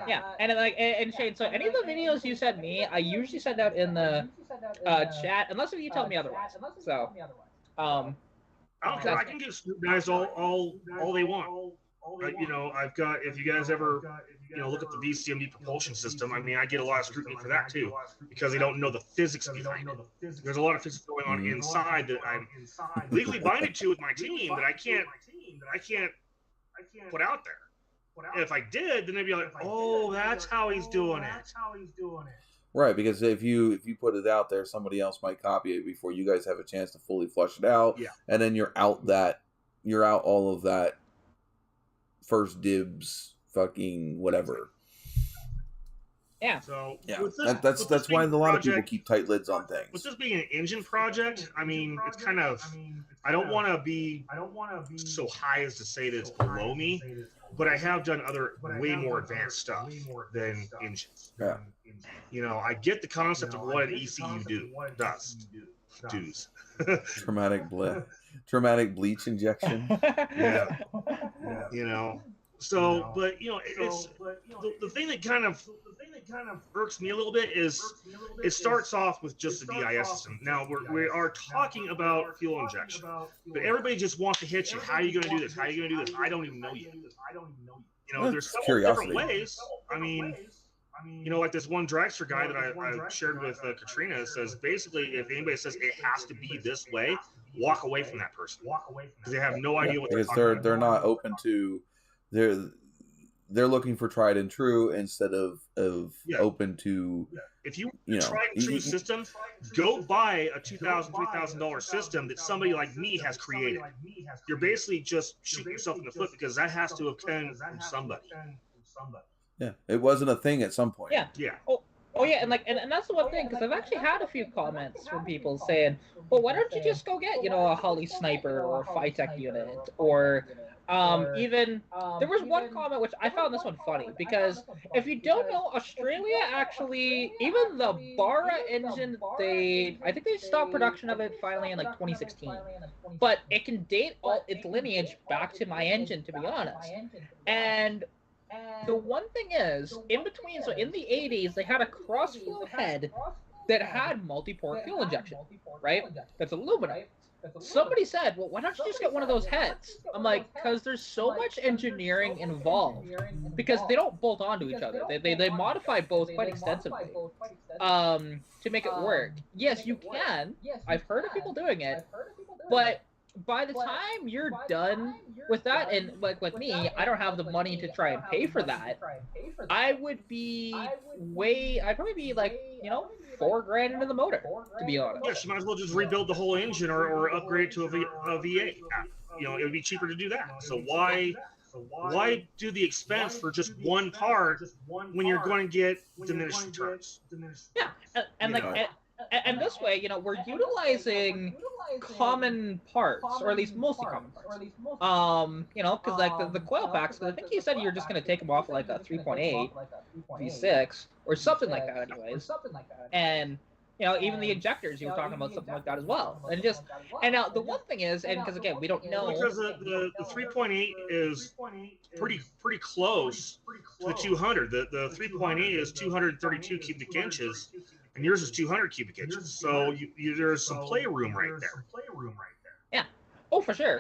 Yeah, and Shane, so any of the videos you send me, I usually send out in the chat, unless you tell me otherwise. So, I don't care. I can give Snoop guys all they want. I've got, if you guys ever, look at the VCMD propulsion system, I mean, I get a lot of scrutiny for that too, because they don't know the physics behind it. There's a lot of physics going on inside that I'm legally binded to with my team that I can't put out there. And if I did, then they'd be like, oh, that's how he's doing it. Right, because if you put it out there, somebody else might copy it before you guys have a chance to fully flush it out. Yeah. And then you're out all of that first dibs fucking whatever. Yeah. So yeah, that's why a lot of people keep tight lids on things. With this being an engine project, I mean, it's kind of, I don't want to be so high as to say that it's below me, but I have done other way more advanced stuff than engines. Yeah. I get the concept of what an ECU does. Traumatic bleach injection. Yeah. So, but it's the thing that kind of irks me a little bit is it starts off with just the DIS system. Now we are talking about fuel injection, but everybody just wants to hit you. How are you going to do this? How are you going to do this? I don't even know yet. There's several different ways. I mean, like this one dragster guy that I shared with Katrina says, basically, if anybody says it has to be this way, walk away from that person because they have no idea what they're talking about. They're not open to they're looking for tried and true instead of open to. Yeah. If you want a tried and true system, go buy a $2,000, $3,000 system that somebody like me has created. You're basically just shooting yourself in the foot because that has to have come from somebody. Yeah, it wasn't a thing at some point. Yeah. Oh yeah, and that's the one thing, because I've actually had a few comments from people saying, well, why don't you just go get, a Holly Sniper or a Phytech unit, or even, there was one comment which I found this one funny, because if you don't know, Australia actually, even the Barra engine, I think they stopped production of it finally in like 2016, but it can date all its lineage back to my engine, to be honest. And the one thing is, in between, so in the 80s, they had a crossflow head that had multi-port fuel injection, right? That's aluminum. Somebody said, well, why don't you just get one of those heads? I'm like, because there's so much engineering involved, because they don't bolt onto each other. They modify both quite extensively to make it work. Yes, you can. I've heard of people doing it, but by the time you're done with that, and like with me, I don't have the money to try and pay for that. I'd probably be like, $4,000 into the motor, to be honest. Yes, you might as well just rebuild the whole engine or upgrade to a V8. It would be cheaper to do that. So why do the expense for just one part when you're going to get diminished returns? Yeah, and this way, we're utilizing common parts, or at least mostly common parts. Because like the coil packs, I think you said you're just going to take them off like a 3.8 V6 or something like that, anyways. And even the injectors, you were talking about something like that as well. And now the one thing is, and because again, we don't know, because the 3.8 is pretty close to the 200. The 3.8 is 232 cubic inches. And yours is 200 cubic inches, so there's some playroom right there. Yeah. Oh, for sure.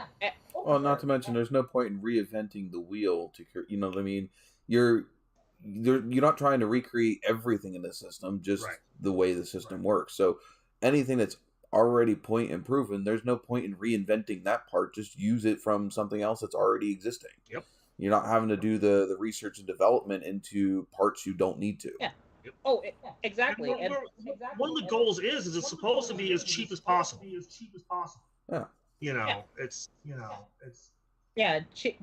Well, not to mention, there's no point in reinventing the wheel to, what I mean? You're not trying to recreate everything in the system, just the way the system works. So anything that's already point and proven, there's no point in reinventing that part. Just use it from something else that's already existing. Yep. You're not having to do the research and development into parts you don't need to. Yeah. Oh, exactly. And one of the goals is it's supposed to be as cheap as possible. Yeah. It's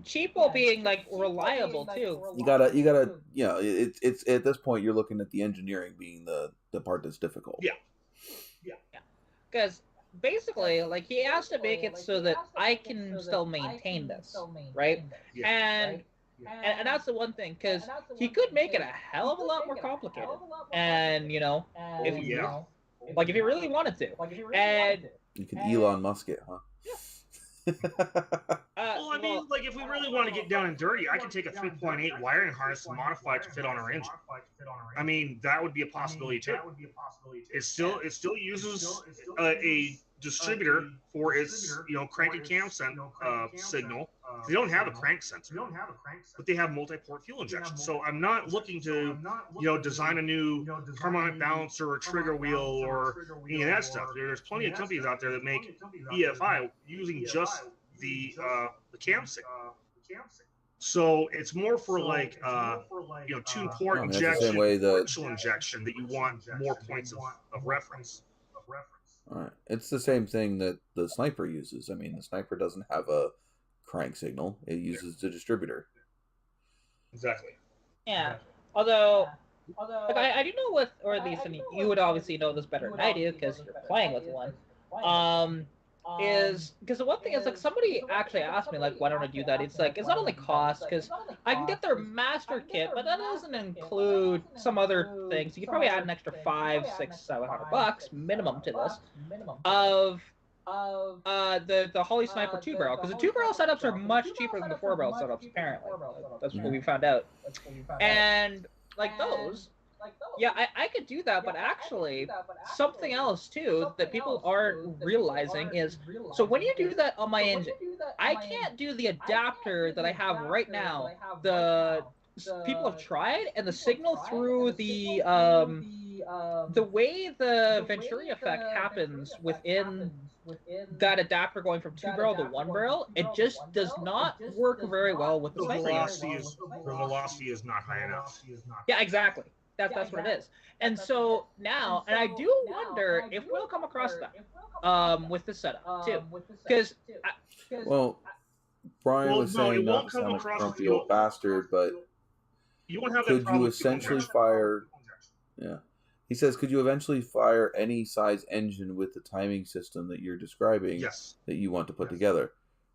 cheap while being like reliable too. You gotta, it's at this point you're looking at the engineering being the part that's difficult. Yeah. Because basically, like, he has to make it so that I can still maintain this, right? Yeah. And that's the one thing, because he could make it a hell of a lot more complicated. And, if he really wanted to. And you can Elon Musk it, huh? Well, I mean, like, if we really want to get down and dirty, I could take a 3.8 wiring harness and modify it to fit on our engine. I mean, that would be a possibility too. It still uses a distributor for its crank and cam signal. They don't have a crank sensor, but they have multi-port fuel injection. So I'm not looking to design a new harmonic balancer or trigger wheel or any of that stuff. There's plenty of companies out there that make EFI using just the cam signal. So it's more for like tune port injection, partial injection that you want more points of reference. All right. It's the same thing that the Sniper uses. I mean, the Sniper doesn't have a crank signal. It uses the distributor. Exactly. Yeah. Although like, I do know with, or at least, I mean, you would obviously know this better than I do because you're playing with one. Is because the one thing is, like, somebody actually asked me, like, why don't I do that? It's like, it's not only cost, because I can get their master kit, but that doesn't include some other things. You could probably add an extra $500, $600, $700 minimum to this of the Holly Sniper 2-barrel, because the 2-barrel setups are much cheaper than the 4-barrel setups, apparently. That's what we found out. And like those, yeah, I could do that, but actually, something else too that people aren't realizing is, so when you do that on my engine, I can't do the adapter that I have right now. People have tried, and the signal through the way the Venturi effect happens within that adapter going from 2-barrel to 1-barrel, it just does not work very well with the velocity. The velocity is not high enough. Yeah, exactly. That's what it is. And so now, and I do wonder if we'll come across that with the setup too, because Brian was saying not to sound like a grumpy old bastard, but you won't have could you essentially fire? Yeah, he says, could you eventually fire any size engine with the timing system that you're describing? Yes. That you want to put together.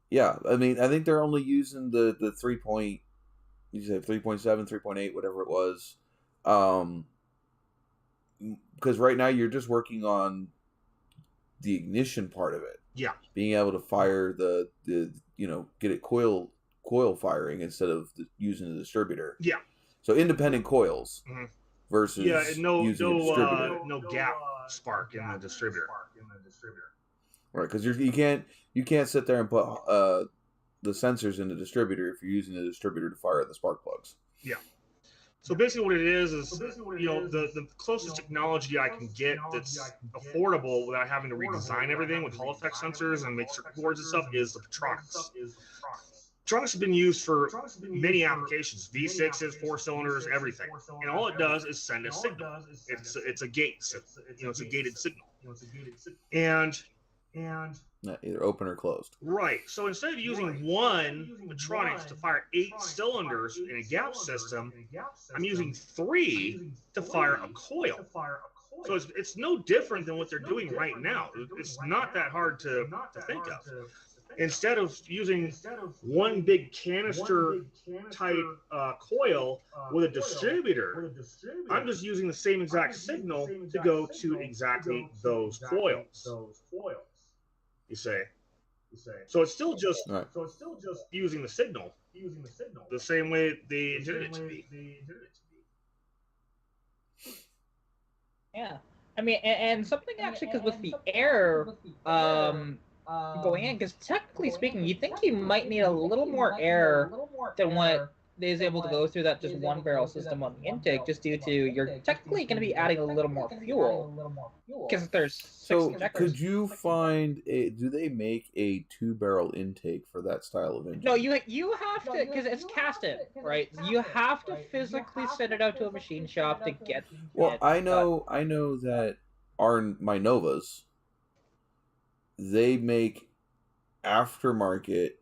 Yeah, I mean, I think they're only using the 3.7, 3.8, whatever it was. Because right now you're just working on the ignition part of it. Yeah. Being able to fire the get it coil firing instead of using the distributor. Yeah. So independent coils versus using a distributor. No gap spark in the distributor. Right, because you can't sit there and put the sensors in the distributor if you're using the distributor to fire the spark plugs. Yeah. So basically what it is the closest technology I can get that's affordable without having to redesign everything with Hall effect sensors and make circuit boards and stuff is the Petronix. Petronix has been used for many applications, V6s, 4 cylinders, everything. And all it does is send a signal. It's a gate. It's a gated signal. And either open or closed. Right. So instead of using one Petronix to fire 8 cylinders in a gap system, I'm using 3 to fire a coil. So it's no different than what they're doing right now. It's not that hard to think of. Instead of using one big canister type coil with a distributor, I'm just using the same exact signal to go to exactly those coils. You say. So it's still just using the signal, the same way they intended it to be. Yeah, I mean, and something actually, because with the air going in, because technically speaking, you think you might need a little more air than what is able to go through that just 1-barrel system on the intake, just due to you're technically going to be adding a little more fuel because there's 6 injectors. Could you find do they make a 2-barrel intake for that style of engine? No, you have to, because it's casted, right? You have to physically send it out to a machine shop to get. Well, I know that my Novas, they make aftermarket.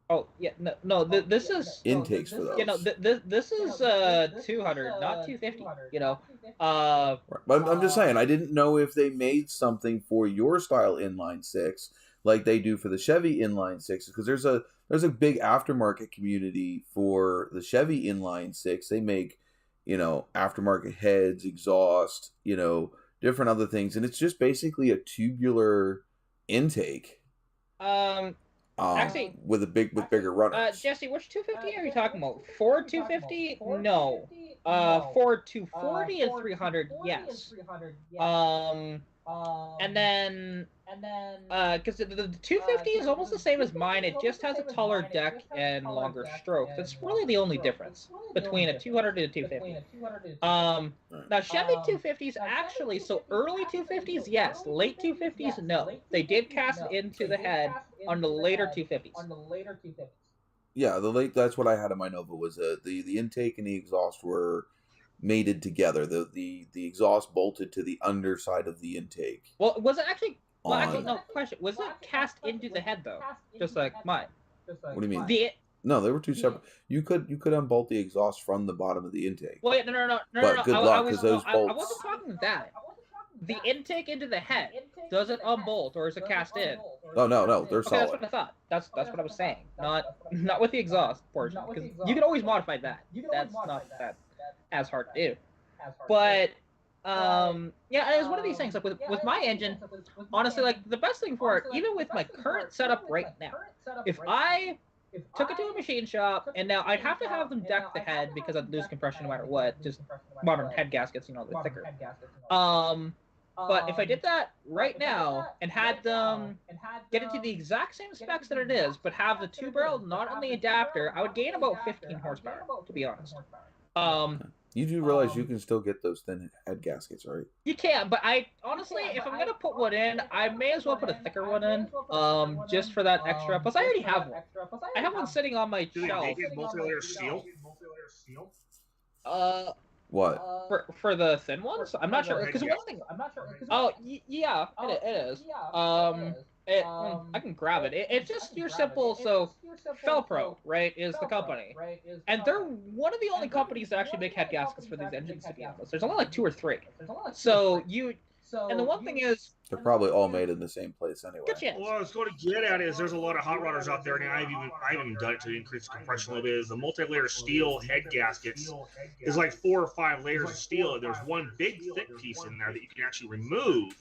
Oh yeah, no. This is intakes for those. This is 200, not 250. Right. But I'm just saying, I didn't know if they made something for your style inline 6 like they do for the Chevy inline 6, because there's a big aftermarket community for the Chevy inline 6. They make aftermarket heads, exhaust, different other things, and it's just basically a tubular intake. Actually, with bigger runners. Jesse, which 250 are you talking about? Ford 250? No. Ford 240 and 300, yes. And then because the 250 is almost the same as mine. It just has a taller deck and longer strokes. That's really the only difference between a 200 and a 250. Now Chevy 250s actually, so early 250s, yes. Late 250s, no. They did cast into the head on the later 250s. Yeah, that's what I had in my Nova, was the intake and the exhaust were mated together. The exhaust bolted to the underside of the intake. Well, was it actually? Well, actually, no. Question: was it cast into the head though, just like mine? What do you mean? No, they were two separate. You could unbolt the exhaust from the bottom of the intake. Well, yeah, no. But good luck, because those bolts. I wasn't talking that. The intake into the head, does it unbolt or is it cast in? Oh no, they're solid. That's what I thought. That's what I was saying. Not with the exhaust portion, because you can always modify that. That's not that as hard to do. But yeah, it was one of these things. Like with my engine, honestly, like the best thing for it, even with my current setup right now, if I took it to a machine shop, and now I'd have to have them deck the head because I'd lose compression no matter what. Just modern head gaskets, they're thicker. But if I did that right now and had them get it to the exact same specs that it is, but have the 2-barrel not on the adapter, I would gain about 15 horsepower, to be honest. You do realize you can still get those thin head gaskets, right? You can, but I honestly, if I'm gonna put one in, I may as well put a thicker one in, just for that extra. Plus, I already have one. I have one sitting on my shelf. Do they make multi-layer steel? What? For the thin ones? I'm not sure because one thing. Oh yeah, it is. I can grab it. It's just your simple. So, Felpro, right, is the company, and they're one of the only companies that actually make head gaskets for these engines. To be honest, there's only like 2 or 3. So and the one thing is, they're probably all made in the same place anyway. good chance. Well, I was going to get at is there's a lot of hot rodders out there, and I've even done it to increase the compression a little bit. Is the multi-layer steel head gaskets is like 4 or 5 layers of steel, and there's one big thick piece in there that you can actually remove,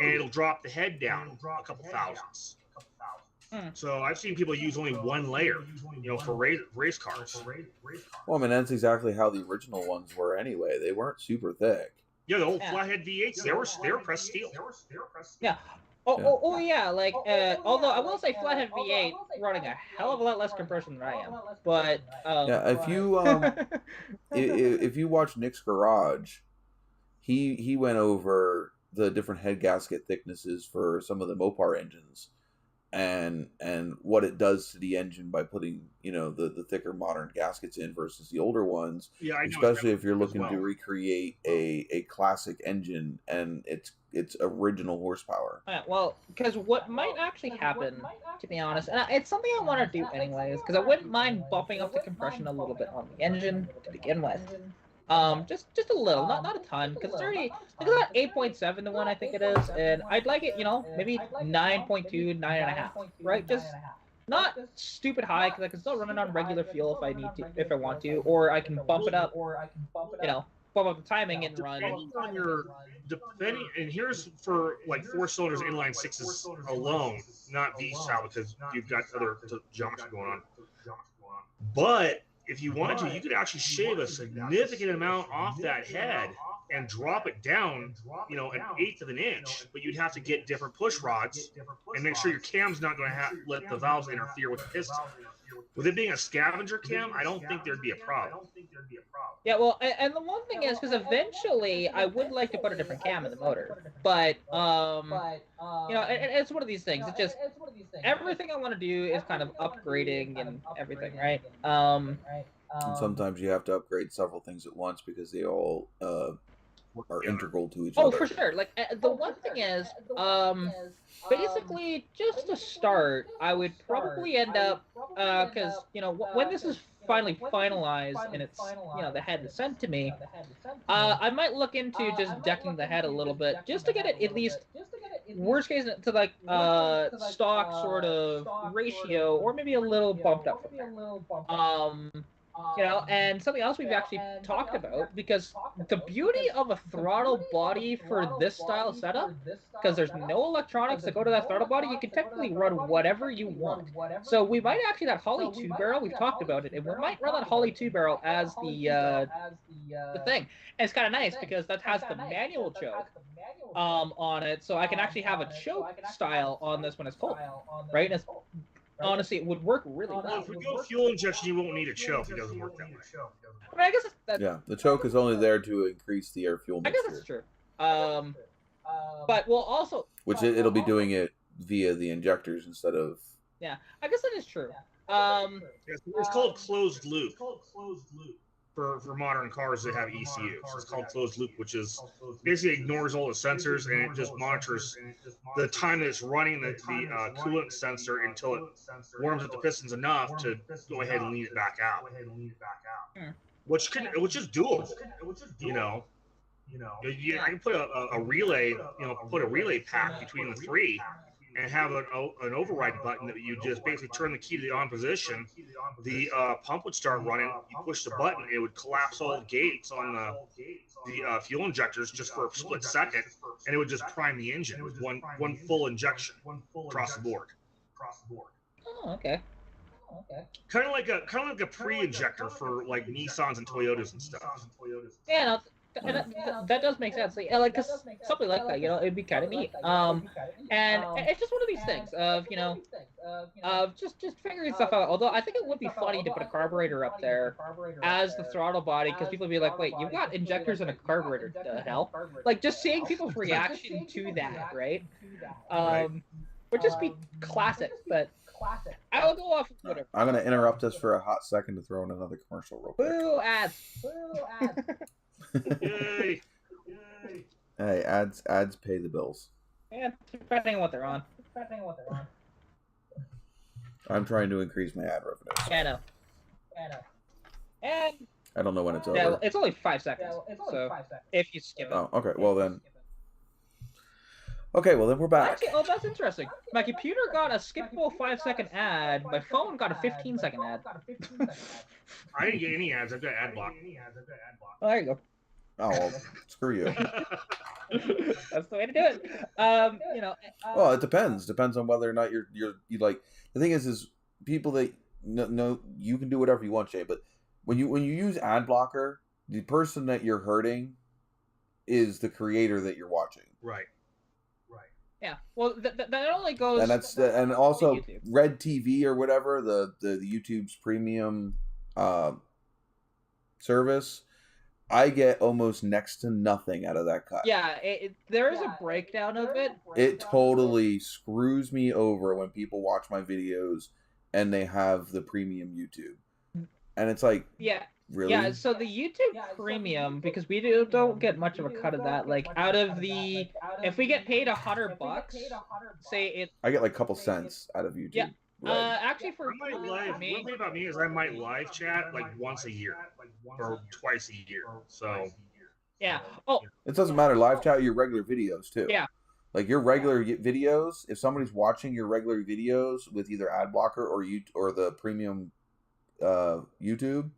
and it'll drop the head down a couple thousands. So I've seen people use only 1 layer, for race cars. Well, I mean, that's exactly how the original ones were anyway. They weren't super thick. Yeah, the old flathead V8s, they were pressed steel. Yeah. Oh yeah, like, although I will say Flathead V8 running a hell of a lot less compression than I am, but, yeah, if you watch Nick's Garage, he went over the different head gasket thicknesses for some of the Mopar engines, and what it does to the engine by putting the thicker modern gaskets in versus the older ones. Yeah, I know, especially if you're looking to recreate a classic engine and its original horsepower. Yeah, well, because what might actually happen, to be honest, and it's something I want to do anyways, because I wouldn't mind bumping up the compression a little bit on the engine to begin with. Just a little, not a ton, because it's already, look at that 8.7 to 1, I think it is, and I'd like it, maybe 9.2, 9.5, right? Just not stupid high, because I can still run it on regular fuel if I want to, or I can bump it up, bump up the timing and run. Depending, and here's for like 4 cylinders inline 6s alone, not V style, because you've got other geometry going on. But if you wanted to, you could actually shave a significant amount off that head and drop it down, an 1/8 of an inch. But you'd have to get different push rods and make sure your cam's not going to let the valves interfere with the piston. With it being a scavenger cam, I don't think there'd be a problem. Yeah, well, and the one thing is, because eventually I would like to put a different cam in the motor, but it's one of these things. It's just everything I want to do is kind of upgrading and everything, right? And sometimes you have to upgrade several things at once because they all are integral to each other. Oh, for sure. Like, the one thing is, basically, just to start, I would probably end up, because, when this is finally finalized and it's, the head is sent to me, I might look into just decking the head a little bit, just to get it at least, worst case, to like, stock sort of ratio, or maybe a little bumped up from there. And something else we've actually talked about, because the beauty of a throttle body for this style setup, because there's no electronics that go to that throttle body, you can technically run whatever you want. So we might actually, that Holley 2-barrel, we've talked about it, and we might run that Holley 2-barrel as the thing. And it's kind of nice because that has the manual choke on it, so I can actually have a choke style on this when it's cold, right? And it's, honestly, it would work really well. If we go fuel injection, you won't need a choke. It doesn't work that way. I mean, I guess that's... Yeah, the choke is only there to increase the air-fuel mixture. I guess that's true. But we'll also... Which it'll be doing it via the injectors instead of... Yeah, I guess that is true. It's called closed loop. For modern cars that have ECUs. It's called closed loop, which is basically ignores all the sensors and it just monitors the time that it's running the coolant sensor until it warms up the pistons enough to go ahead and lead it back out. Which is doable. I can put a relay, put a relay pack between the 3. And have an override button that you just basically turn the key to the on position. The pump would start running. You push the button, it would collapse all the gates on the fuel injectors just for a split second, and it would just prime the engine with one full injection across the board. Oh, okay. Kind of like a pre-injector for like Nissans and Toyotas and stuff. Yeah. No, that does make sense. Like, something like that, it'd be kind of neat. And it's just one of these things of, just figuring stuff out. Although I think it would be funny to put a carburetor up there as the throttle body, because people would be like, "Wait, you've got injectors and a carburetor? The hell?" Like just seeing people's reaction to that, right? Would just be classic. But I will go off with whatever. I'm gonna interrupt us for a hot second to throw in another commercial real quick. Boo ads! Yay! Hey, ads pay the bills. Yeah, depending on what they're on. I'm trying to increase my ad revenue. Yeah, I know. And I don't know when it's over. yeah, it's only 5 seconds. So if you skip it. Oh, okay. Well then. Okay, well then we're back. Actually, that's interesting. My computer got a skippable 5-second ad. My phone got a 15-second ad. I didn't get any ads. I've got ad block. Oh, there you go. Oh, well, screw you. That's the way to do it. You know. Well, it depends. Depends on whether or not you like. The thing is people that know you can do whatever you want, Jay. But when you use ad blocker, the person that you're hurting is the creator that you're watching. Right. Yeah. Well, that only goes. And that's and also YouTube. Red TV or whatever the YouTube's premium service. I get almost next to nothing out of that cut. Yeah, there is a breakdown of it. It totally screws me over when people watch my videos and they have the premium YouTube. And it's like, yeah. Really? Yeah, so the YouTube Premium, because we don't get much of a cut of that. Like out of the, if we get paid $100, say it. I get like a couple cents out of YouTube. Yeah. Right. Actually, for me, one thing about me is I might live chat like once a year or twice a year. So. Yeah. Oh. It doesn't matter. Live chat your regular videos too. Yeah. Like your regular videos, if somebody's watching your regular videos with either ad blocker or the premium YouTube,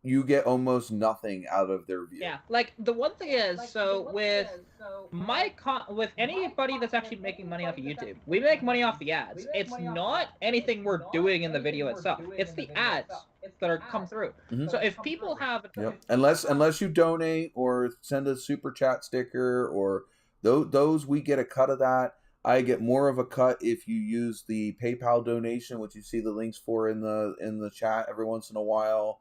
you get almost nothing out of their view. Yeah, like the one thing is, so with with anybody that's actually making money off of YouTube, we make money off the ads. It's not anything we're doing in the video itself. It's the ads that are come through. Mm-hmm. So if people have, unless you donate or send a super chat sticker or those, we get a cut of that. I get more of a cut if you use the PayPal donation, which you see the links for in the chat every once in a while.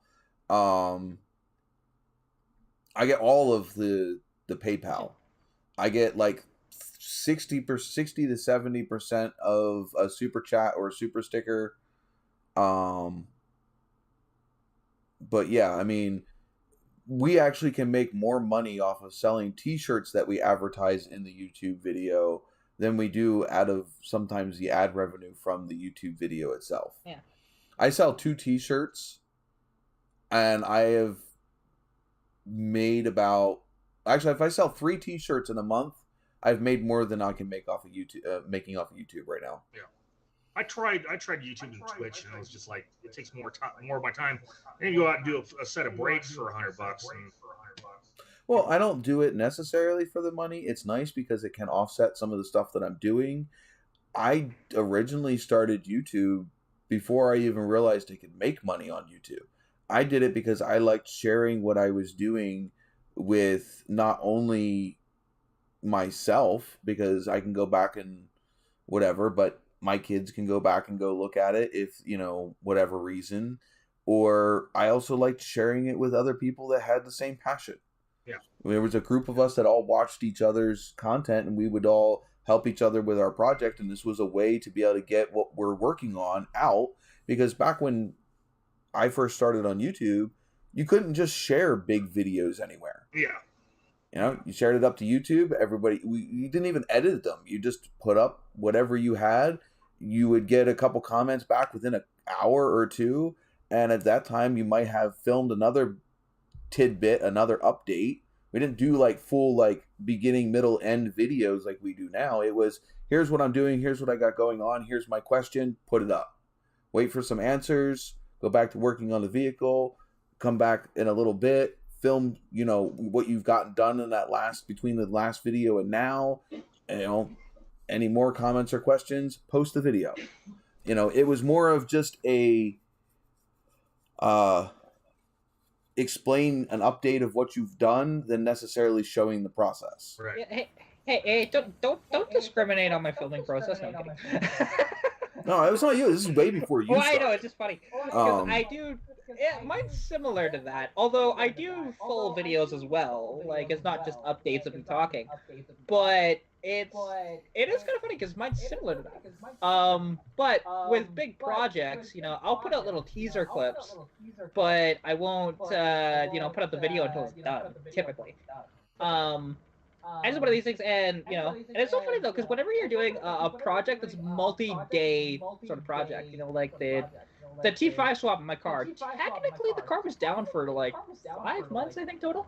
I get all of the PayPal. I get like 60 to 70% of a super chat or a super sticker. But yeah, I mean, we actually can make more money off of selling t-shirts that we advertise in the YouTube video than we do out of sometimes the ad revenue from the YouTube video itself. Yeah. I sell 2 t-shirts. And I have made about, actually, if I sell 3 t-shirts in a month, I've made more than I can make off of YouTube, making off of YouTube right now. Yeah, I tried YouTube and Twitch, and it was just like it takes more of my time. And you go out and do a set of breaks for $100. Well, I don't do it necessarily for the money. It's nice because it can offset some of the stuff that I'm doing. I originally started YouTube before I even realized I could make money on YouTube. I did it because I liked sharing what I was doing with not only myself, because I can go back and whatever, but my kids can go back and go look at it if, whatever reason. Or I also liked sharing it with other people that had the same passion. Yeah. There was a group of us that all watched each other's content and we would all help each other with our project. And this was a way to be able to get what we're working on out, because back when I first started on YouTube, you couldn't just share big videos anywhere. Yeah. You shared it up to YouTube. You didn't even edit them. You just put up whatever you had. You would get a couple comments back within an hour or two. And at that time, you might have filmed another tidbit, another update. We didn't do like full beginning, middle, end videos like we do now. It was, here's what I'm doing. Here's what I got going on. Here's my question. Put it up. Wait for some answers. Go back to working on the vehicle, come back in a little bit, film, what you've gotten done in between the last video and now, any more comments or questions, post the video. It was more of just a, explain an update of what you've done than necessarily showing the process. Right. Hey, don't discriminate on my filming process. No, I'm kidding. No, it was not you. This is way before you. I know, it's just funny. Because I do. Mine's similar to that. Although I do full videos as well. Like, it's not just updates of me talking. But it is kind of funny because mine's similar to that. But with big projects, I'll put out little teaser clips, but I won't, put out the video until it's done, typically. And it's one of these things, and it's so funny though, because whenever you're doing a project that's multi-day sort of project, like the T5 swap in my car, technically the car was down for like 5 months, I think, total,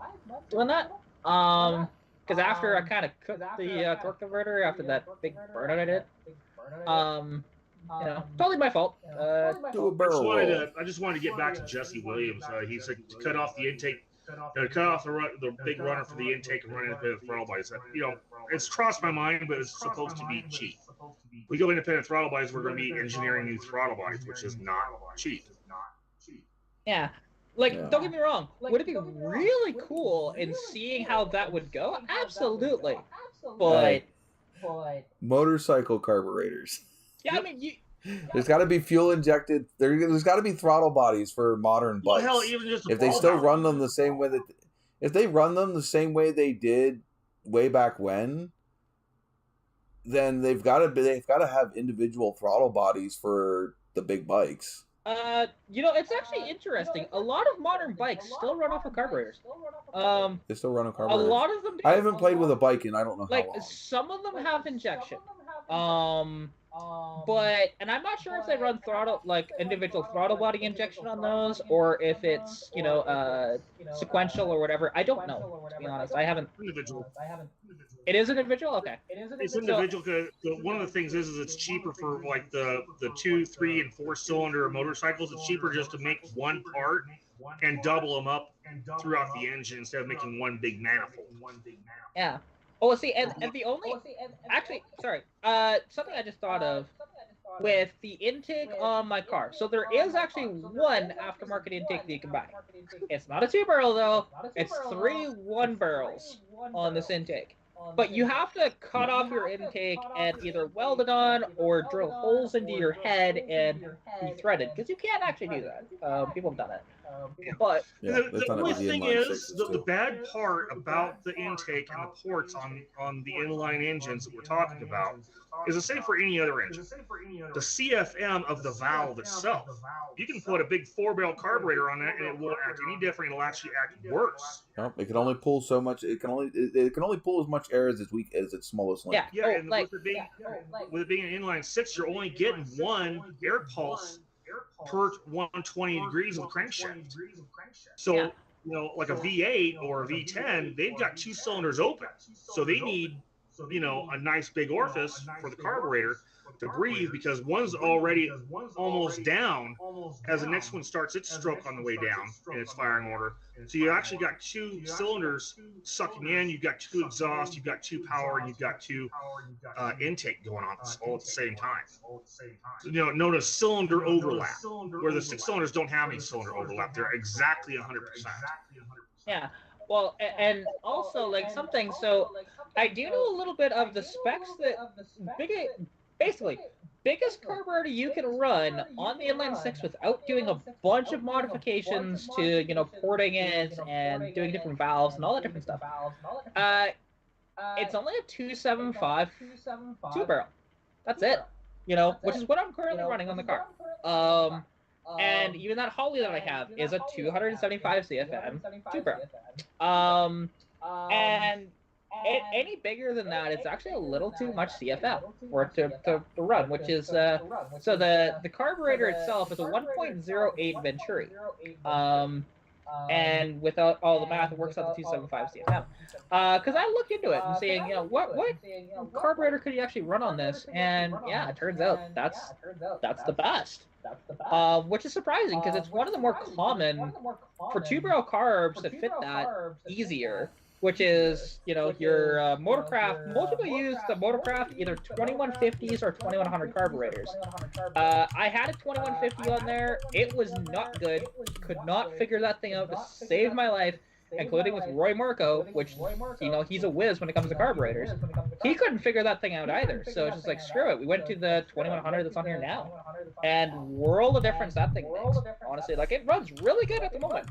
doing that. Because after I kind of cooked the torque converter after that big burnout I did, totally my fault. Do a barrel roll. I just wanted to get back to Jesse Williams. He said to cut off the intake. Cut off the big runner for the intake and run independent throttle bodies. It's crossed my mind, but it's supposed to be cheap. We go independent throttle bodies, we're going to be engineering new throttle bodies, which is not cheap. Yeah. Don't get me wrong. Would it be really cool in seeing how that would go? Absolutely. But motorcycle carburetors. Yeah, I mean, there's got to be fuel injected. There's got to be throttle bodies for modern bikes. Well, hell, even just if they still run them the same way if they run them the same way they did way back when, then they've got to have individual throttle bodies for the big bikes. It's actually interesting. A lot of modern bikes still run off of carburetors. They still run on carburetors. A lot of them do. I haven't played with a bike and I don't know how long. Some of them have injection. And I'm not sure if they run individual throttle body injection on those, or if it's sequential or whatever. I don't know, to be honest. I haven't. Individual. It is individual. Okay. It's individual because one of the things is it's cheaper for like the 2, 3, and 4 cylinder motorcycles. It's cheaper just to make one part and double them up throughout the engine instead of making one big manifold. Yeah. Oh, see, and the only, actually, sorry, something I just thought of with the intake on my car. So there is actually one aftermarket intake that you can buy. It's not a 2-barrel though. It's 3 1-barrels on this intake. But you have to cut off your intake and either weld it on or drill holes into your head and re-thread it, because you can't actually do that. People have done it. But the only thing is, the bad part about the intake and the ports on the inline engines that we're talking about is the same for any other engine. The CFM of the valve itself, you can put a big 4-barrel carburetor on that and it won't act any different. It'll actually act worse. Well, it can only pull so much. It can only pull as much air as its smallest link. Yeah, and with it being an inline 6, you're only getting one air pulse per 120 degrees of crankshaft. So, like a V8 or a V10, they've got 2 cylinders open. So they need, a nice big orifice for the carburetor to breathe, because one's already almost down as the next one starts its stroke on the way down in its firing order. So you actually got 2 cylinders sucking in, you've got 2 exhaust, you've got 2 power, and you've got 2 intake going on all at the same time. Known as cylinder overlap, where the 6 cylinders don't have any cylinder overlap. They're exactly 100%. Yeah. Well, and also so I do know a little bit of the specs that biggest carburetor you can run on the inline 6 without doing a bunch of modifications to, porting it and doing different valves and all that different stuff. It's only a 275 2-barrel. That's it. Which is what I'm currently running on the car. And even that Holly that I have is a 275 CFM 2-barrel. And any bigger than that, it's actually a little too much CFM for it to run, which is so the carburetor itself is a 1.08 Venturi, and without all the math, it works out to 275 CFM. Because I looked into it and saying, what carburetor could you actually run on this? And yeah, it turns out that's the best. Which is surprising because it's one of the more common for 2-barrel carbs that fit that easier. Which is, your Motorcraft. Most people use the Motorcraft either 2150s or 2100 carburetors. I had a 2150 on there. It was not good. Could not figure that thing out to save my life. including with Roy Marco, which, you know, he's a whiz when it comes to carburetors. He couldn't figure that thing out either. So it's just like, screw it. We went to the 2100 that's on here now. And world of difference that thing makes. Honestly, like, it runs really good at the moment.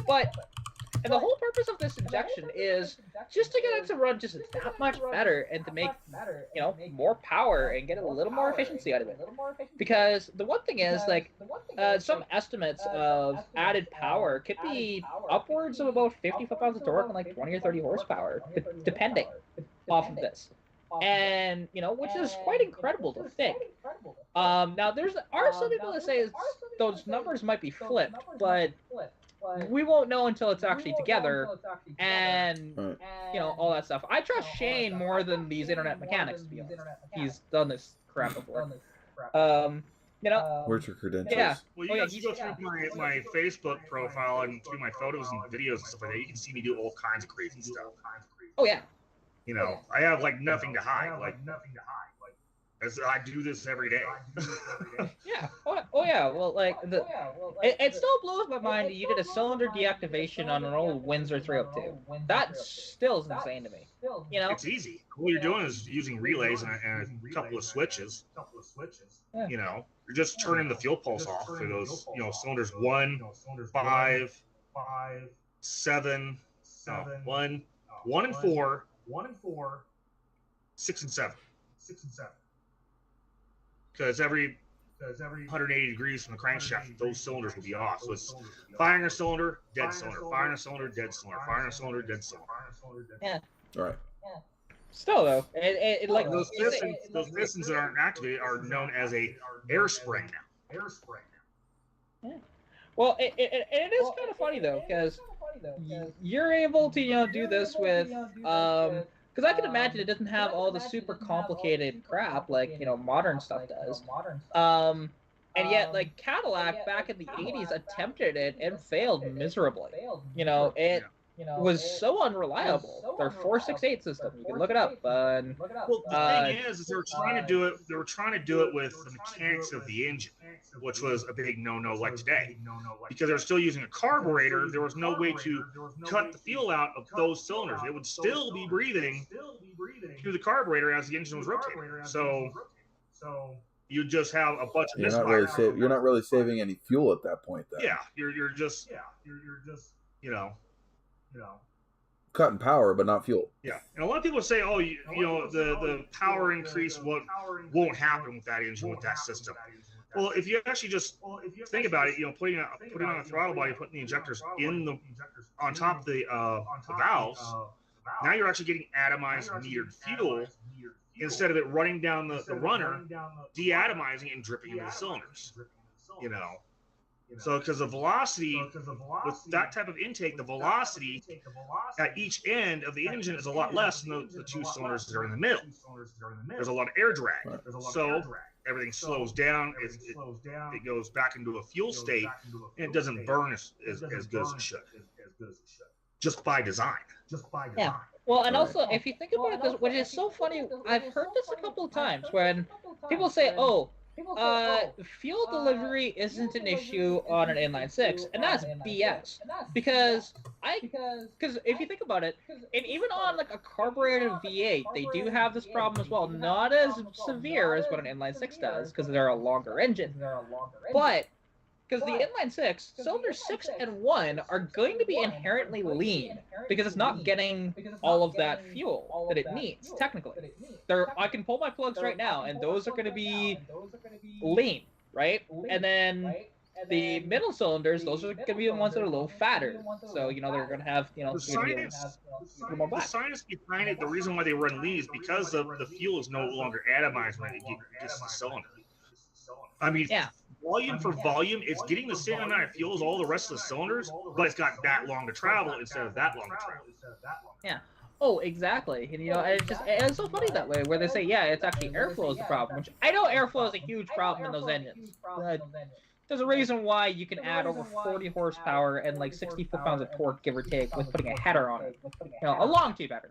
But, and the whole purpose of this injection is just to get it to run just that much better and to make, you know, more power and get a little more efficiency out of it. Because the one thing is, like, some estimates of added power could be upwards of about 50 foot-pounds of torque and like 20 or 30 horsepower, depending off of this. And, you know, which is quite incredible to think. Now, there are some people that say those numbers might be flipped, but we won't know until it's actually together, and, you know, all that stuff. I trust Shane more than these internet mechanics, to be honest. He's done this crap before. You know, where's your credentials? Yeah. Well, you guys go through my Facebook profile and through my photos and videos and stuff like that. You can see me do all kinds of crazy stuff. Oh yeah. You know, I have like nothing to hide. Like, as I do this every day. Yeah. Oh yeah. Well, like it still blows my mind that you did a cylinder deactivation on an old Windsor 302. That still is insane to me. You know, it's easy. All you're doing is using relays and a couple of switches. Yeah. You know, you're just turning the fuel pulse off for those, you know, cylinders 1, 5, 7, 1 and 4, 6 and 7. Because every 180 degrees from the crankshaft, those cylinders will be off. So it's firing a cylinder, dead cylinder, firing a cylinder, dead cylinder, firing a cylinder, dead cylinder. Yeah. All right. Still though, it like those pistons that aren't activated are known as a air spring now. Yeah. Well, it is kind of funny though, because you're able to, you know, do this with because I can imagine it doesn't have all the super complicated crap like, you know, modern stuff does. And yet, like, Cadillac back in the 80s attempted it and failed miserably. You know, it was so unreliable. Their 468 system, you can look it up. Well, the thing is they were trying to do it. They were trying to do it with the mechanics of the engine, which was a big no-no like today, because they're still using a carburetor. There was no way to cut the fuel out of those cylinders. It would still be breathing through the carburetor as the engine was rotating. So you just have a bunch of misfires. You're not really saving any fuel at that point, then. Yeah, you're just you know. Cutting power, but not fuel. Yeah, and a lot of people say, "Oh, you know, the power increase won't happen with that engine, with that system." Well, if you actually just think about it, you know, putting on a throttle body, putting the injectors on top of the valves, now you're actually getting atomized metered fuel instead of it running down the runner, deatomizing and dripping into the cylinders. You know. So, because the velocity, with that type of intake, the velocity at each end of the engine is a lot less than the two cylinders that are in the middle. There's a lot of air drag. Right. So, everything slows down. It goes back into a fuel state, and it doesn't burn as good as it should. Just by design. Yeah. Well, and also, if you think about it, this, which is so funny, I've heard this a couple of times when people say, oh, fuel delivery isn't an issue on an inline six, and that's BS. Because if you think about it, and even on like a carbureted V8, they do have this problem as well. Not as severe as what an inline six does, because they're a longer engine. But because the inline six, cylinders 6 and 1 are going to be inherently lean because it's not getting all of that fuel that it needs, technically. I can pull my plugs right now, and those are going to be lean, right? And then the middle cylinders, those are going to be the ones that are a little fatter. So, you know, they're going to have, you know, the science behind it, the reason why they run lean is because the fuel is no longer atomized when it gets to the cylinder. I mean, volume for volume, it's getting the same amount of fuel as all the rest of the cylinders, but it's got that long to travel instead of that long to travel. Yeah. Oh, exactly. And, you know, it's so funny that way, where they say, yeah, it's actually airflow is the problem, which I know airflow is a huge problem in those engines. There's a reason why you can add over 40 horsepower and like 60 foot-pounds of torque, give or take, with putting a header on it. You know, a long T header.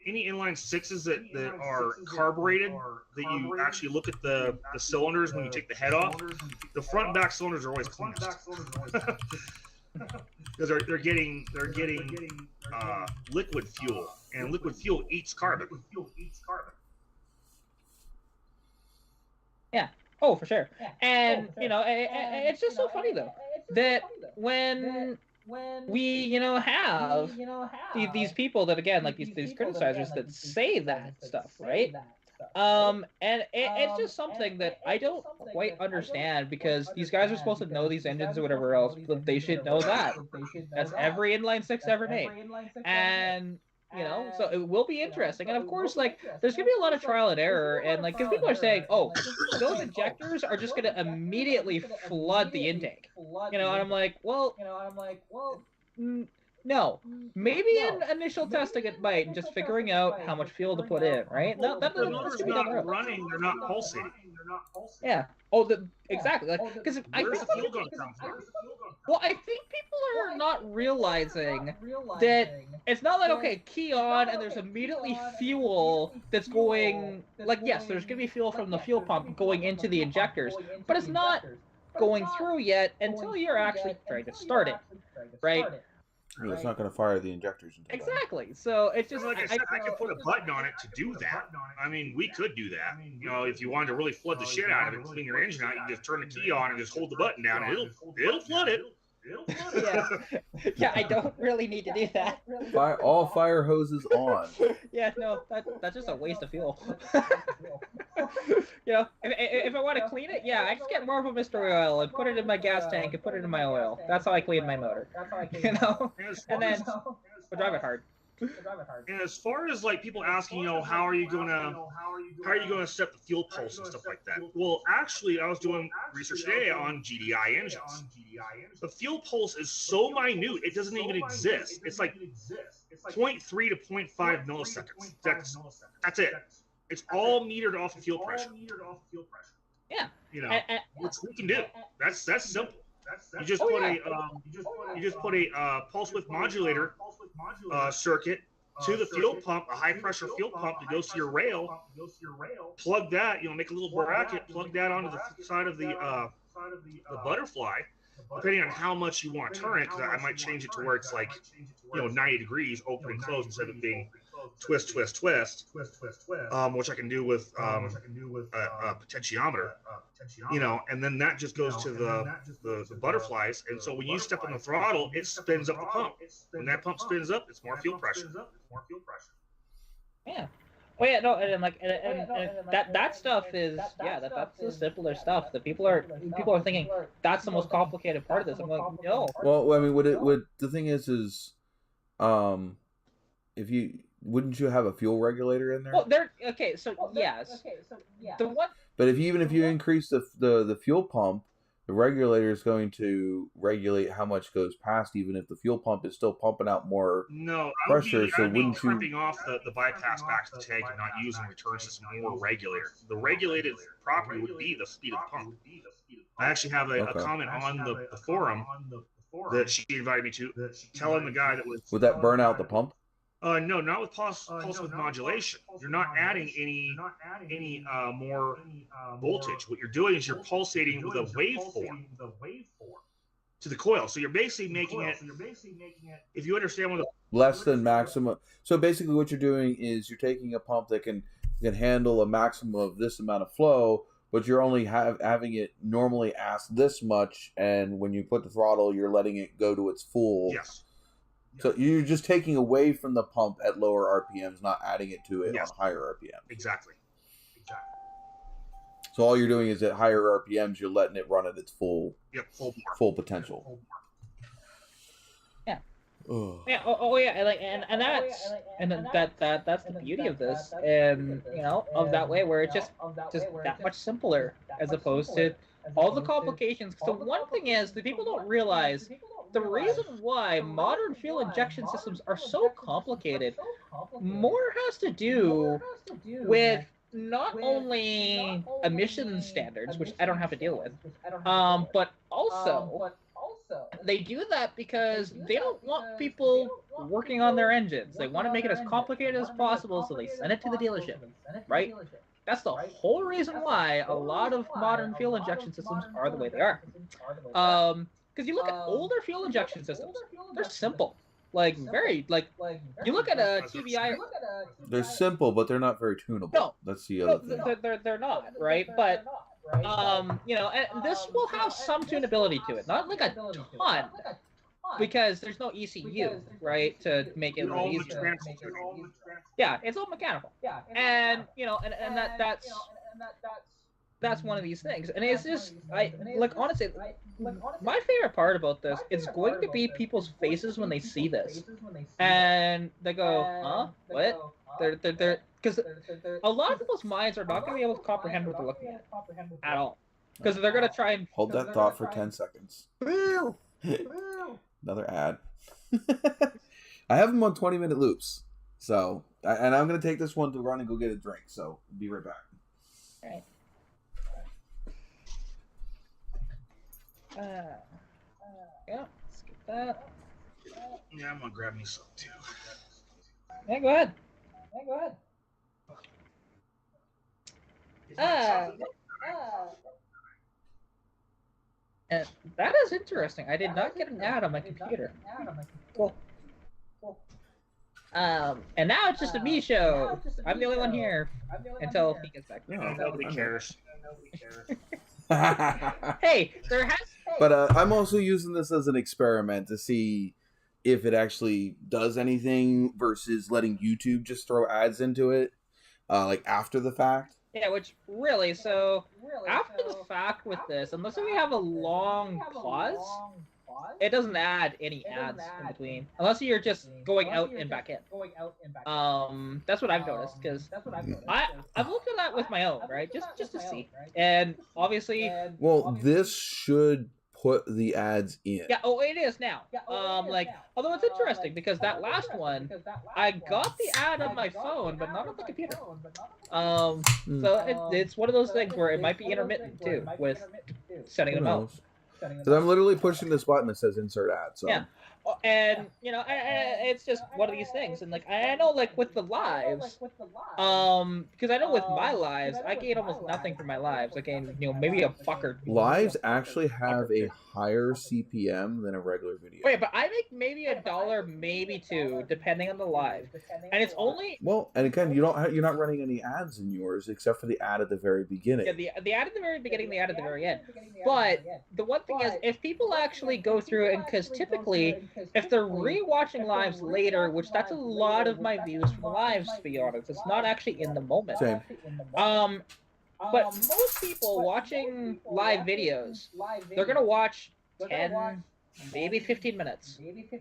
Any inline sixes that are carbureted, that you actually look at the cylinders when you take the head off, the front and back cylinders are always cleanest. because they're getting liquid fuel, and liquid fuel eats carbon. Yeah. Oh, for sure. And it's just so funny though that when we have these people that again like these criticizers that say that stuff, right? And it's just something that I don't quite understand, because these guys are supposed to know these engines or whatever else, but they should know that. That's every inline six ever made. And so it will be interesting. And of course, like, there's gonna be a lot of trial and error, and like, because people are saying, oh, those injectors are just gonna immediately flood the intake, and I'm like, well, no, maybe in initial testing it might, and just figuring out how much fuel to put in, right? No, that's they're not running, they're not pulsating. Yeah. Oh, exactly. Like, because I think the fuel going to come from? Well, I think people are not realizing that it's not like, okay, key on and there's immediately fuel that's going, like, yes, there's going to be fuel from the fuel pump going into the injectors, but it's not going through yet until you're actually trying to start it, right? It's not going to fire the injectors. Exactly. So it's just like I said, I could put a button on it to do that. I mean, we could do that. If you wanted to really flood the shit out of it, clean your engine out, you can just turn the key on and just hold the button down, and it'll flood it. Yeah, I don't really need to do that. All fire hoses on. Yeah, no, that's just a waste of fuel. If I want to clean it, yeah, I just get more of a mystery oil and put it in my gas tank and put it in my oil. That's how I clean my motor. And then we'll drive it hard. And as far as like people asking, how are you gonna set the fuel pulse and stuff like that? Well, actually, I was doing research today on GDI engines. The fuel pulse is so minute, it doesn't even exist. It's like 0.3 to 0.5 milliseconds. That's it. It's all metered off of fuel pressure. Yeah. Which we can do. That's simple. You just put a pulse width modulator circuit to the fuel pump, a high pressure fuel pump that goes to your rail. Plug that, make a little bracket, plug that onto the side of the butterfly. Depending on how much you want to turn it, because I might change it to where it's like 90 degrees open and close instead of being twist, which I can do with a potentiometer, and then that just goes to the butterflies. And so when you step on the throttle, it spins up the pump. When that pump spins up, it's more fuel pressure. Yeah. Oh yeah, no, and that stuff is that's the simpler stuff. That people are thinking that's the most complicated part of this. I'm like, no. Well, I mean, the thing is, if you wouldn't you have a fuel regulator in there? Well, yes. The one. But if you increase the fuel pump, the regulator is going to regulate how much goes past, even if the fuel pump is still pumping out more pressure. So wouldn't you crimping off the bypass back to the tank and not using return system or regulator? The regulated property would be the speed of the pump. I actually have a comment on the forum that she invited me to, telling the guy that would that burn out the pump? No, not with pulse width modulation. You're not adding any more voltage. What you're doing is you're pulsating with a waveform to the coil. So you're basically making it. If you understand what less than maximum. So basically, what you're doing is you're taking a pump that can handle a maximum of this amount of flow, but you're only having it normally ask this much, and when you put the throttle, you're letting it go to its full. Yes. So you're just taking away from the pump at lower RPMs, not adding it to it on higher RPMs. Exactly. So all you're doing is at higher RPMs, you're letting it run at its full potential. Yeah. Yeah. Oh yeah. That's the beauty of this, and of that way where it's just that much simpler as opposed to all the complications. So one thing is that people don't realize. The reason why modern fuel injection systems are so complicated more has to do with not only emissions standards, which I don't have to deal with, but also they do that because they don't want people working on their engines. They want to make it as complicated as possible, so they send it to the dealership, right? That's the whole reason why a lot of modern fuel injection systems are the way they are. because you look at older fuel injection systems, they're simple. Like, very, like, you look at a TBI... They're simple, but they're not very tunable. No. That's the other thing. They're not, right? But, you know, and this will have some tunability to it. Not like a ton, because there's no ECU, right, to make it really easy. Yeah, it's all mechanical. And, you know, and that's one of these things. And it's just, honestly, my favorite part about this is going to be people's faces when they see this. And they go, huh? What? They're, because a lot of people's minds are not going to be able to comprehend what they're looking at all. Because they're going to try and... Hold that thought for 10 seconds. Another ad. I have them on 20-minute loops. So, and I'm going to take this one to run and go get a drink. So, be right back. All right. Yeah, skip that. Yeah, I'm gonna grab me some too. Yeah, go ahead. And that is interesting. I did not get an ad on my computer. Cool. And now it's just a me show. I'm the only one here until he gets back. Nobody cares. Hey, there has. But I'm also using this as an experiment to see if it actually does anything versus letting YouTube just throw ads into it, like after the fact. Yeah, which really, so after the fact with this, unless we have a long pause, it doesn't add any ads in between, unless you're just going out and back in. That's what I've noticed, because I've looked at that with my own, right, just to see, and obviously. Well, this should put the ads in. Yeah, oh, it is now. Although it's interesting because that last one, I got the ad on my phone, but not on the computer. So it's one of those things where it might be intermittent too with setting them out. Because I'm literally pushing this button that says insert ad. So. Yeah. And, you know, it's just one of these things. And, like, I know, like, with the lives, because I know with my lives, I gain almost nothing from my lives. I gain, you know, maybe a fucker. Lives actually have a higher CPM than a regular video. Wait, but I make maybe $1, maybe $2, depending on the live. And it's only... Well, and again, you're not running any ads in yours except for the ad at the very beginning. Yeah, the ad at the very beginning, the ad at the very end. But the one thing is, if people actually go through, and because typically... if they're re-watching lives later, which that's a lot of my views from lives, to be honest, it's not actually in the moment. Same. But most people watching live videos, they're gonna watch 10, maybe 15 minutes.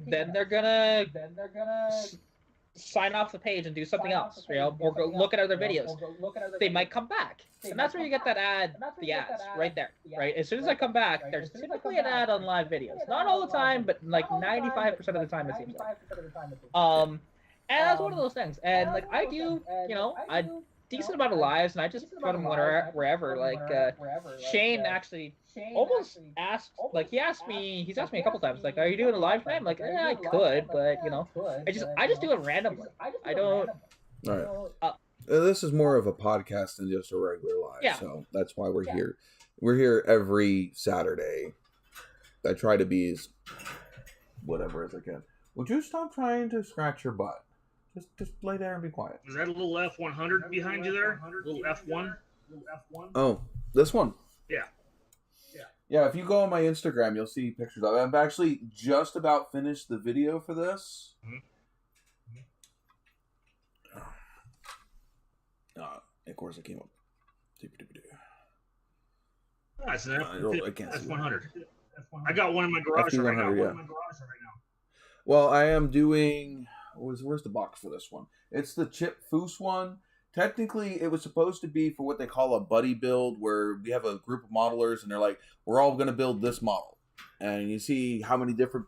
Then they're gonna sign off the page and do something else, you know, or go look at other videos. They might come back, and that's where you get that ad, the ads, right there, right? As soon as I come back, there's typically an ad on live videos. Not all the time, but like 95% of the time it seems like. And that's one of those things. And like I do, you know, a decent amount of lives, and I just put them wherever. Like Shane actually almost asked, like he's asked me a couple times, like, are you doing a live tonight? I'm like, yeah, I could, but you know, I just do it randomly. I don't. All right. This is more of a podcast than just a regular live, yeah. So that's why we're here. We're here every Saturday. I try to be as whatever as I can. Would you stop trying to scratch your butt? Just lay there and be quiet. Is that a little F100 behind you there? Little F1? Oh, this one? Yeah. Yeah, if you go on my Instagram, you'll see pictures of it. I've actually just about finished the video for this. Of course, it came up. That's an F100. I got one in my garage right now. Yeah. Well, I am doing... Where's the box for this one? It's the Chip Foose one. Technically, it was supposed to be for what they call a buddy build, where we have a group of modelers, and they're like, we're all going to build this model. And you see how many different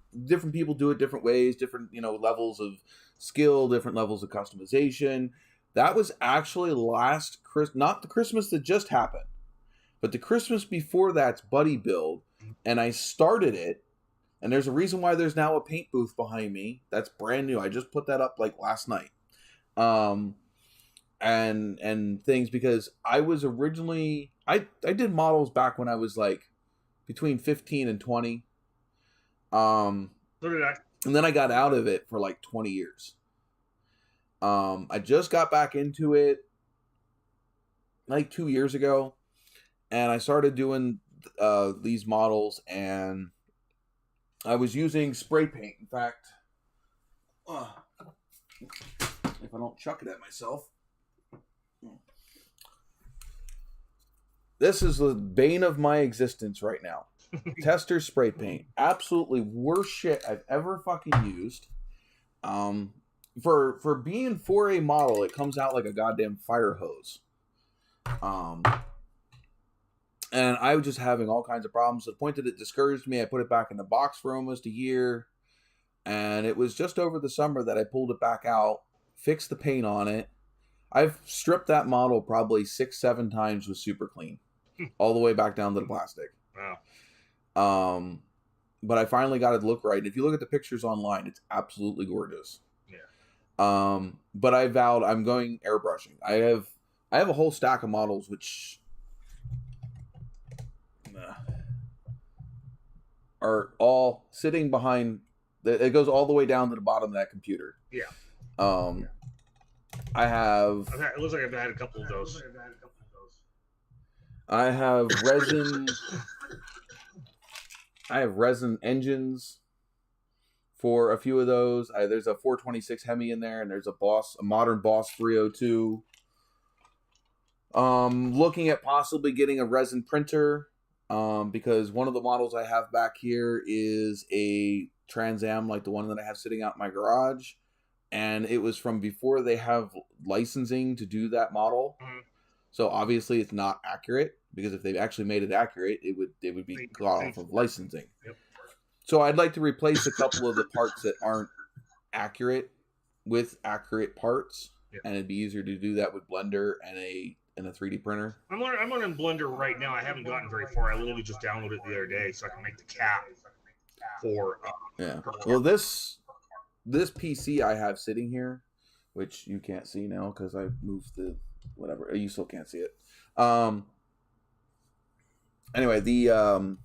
people do it different ways, different, you know, levels of skill, different levels of customization. That was actually not the Christmas that just happened, but the Christmas before that's buddy build, and I started it. And there's a reason why there's now a paint booth behind me. That's brand new. I just put that up like last night. And things, because I was originally I did models back when I was like between 15 and 20. So did I. And then I got out of it for like 20 years. I just got back into it like 2 years ago, and I started doing these models, and I was using spray paint. In fact, if I don't chuck it at myself, this is the bane of my existence right now. Tester spray paint, absolutely worst shit I've ever fucking used. For being for a model, it comes out like a goddamn fire hose. And I was just having all kinds of problems to the point that it discouraged me. I put it back in the box for almost a year, and it was just over the summer that I pulled it back out, fixed the paint on it. I've stripped that model probably 6-7 times with super clean, all the way back down to the plastic. Wow. But I finally got it to look right. If you look at the pictures online, it's absolutely gorgeous. Yeah. But I vowed I'm going airbrushing. I have a whole stack of models which are all sitting behind. It goes all the way down to the bottom of that computer. Yeah. I have. It looks like I've had a couple of those. I have resin. I have resin engines for a few of those. There's a 426 Hemi in there, and there's a modern Boss 302. Looking at possibly getting a resin printer, because one of the models I have back here is a Trans Am, like the one that I have sitting out in my garage, and it was from before they have licensing to do that model. Mm-hmm. So obviously it's not accurate, because if they actually made it accurate, it would be got off of licensing. Yep. So I'd like to replace a couple of the parts that aren't accurate with accurate parts, yep. And it'd be easier to do that with Blender and a 3D printer. I'm running Blender right now. I haven't gotten very far. I literally just downloaded it the other day so I can make the cap for. Yeah. Well, this PC I have sitting here, which you can't see now because I moved the whatever. You still can't see it. Anyway, the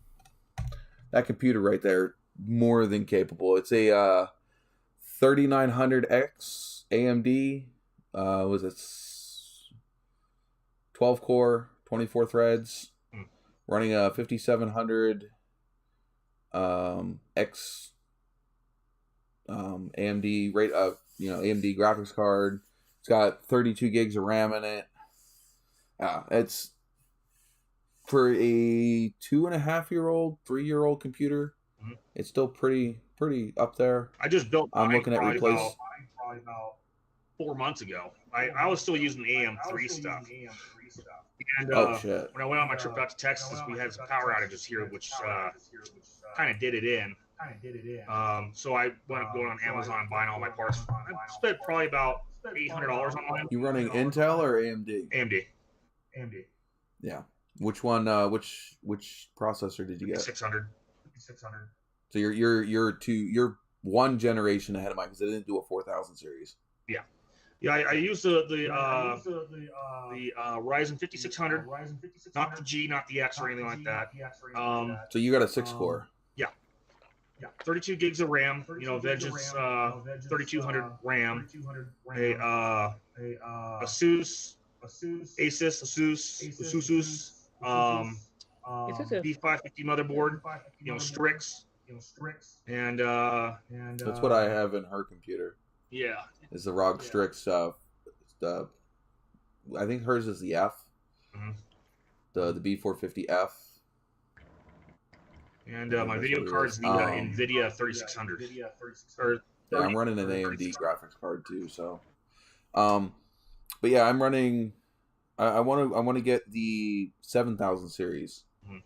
that computer right there, more than capable. It's a 3900X AMD. Was it 12 core, 24 threads, running a 5700 X AMD rate of AMD graphics card. It's got 32 gigs of RAM in it. It's for a 2.5-year-old, 3-year-old computer. Mm-hmm. It's still pretty up there. I just built. I'm looking at replace. Probably about 4 months ago. I was still using the AM3 stuff. And shit. When I went on my trip out to Texas, we had some power outages here, which kind of did it in. So I went up going on Amazon buying all my parts. I spent probably about $800 on mine. You running Intel or AMD? AMD. Yeah. Which one? Which processor did you get? 600. So you're one generation ahead of mine because they didn't do a 4000 series. Yeah. Yeah, I used the Ryzen 5600, not the G, not the X or anything like that. So you got a 6-core. Yeah. 32 gigs of RAM. Beverages 3200 RAM. Asus B550 motherboard. Strix. And that's what I have in her computer. Yeah. Is the ROG Strix I think hers is the F. Mm-hmm. The B450F. And my video card's the NVIDIA 3600. Yeah, I'm running an AMD graphics card too, so but yeah, I'm running I want to get the 7000 series. Mm-hmm.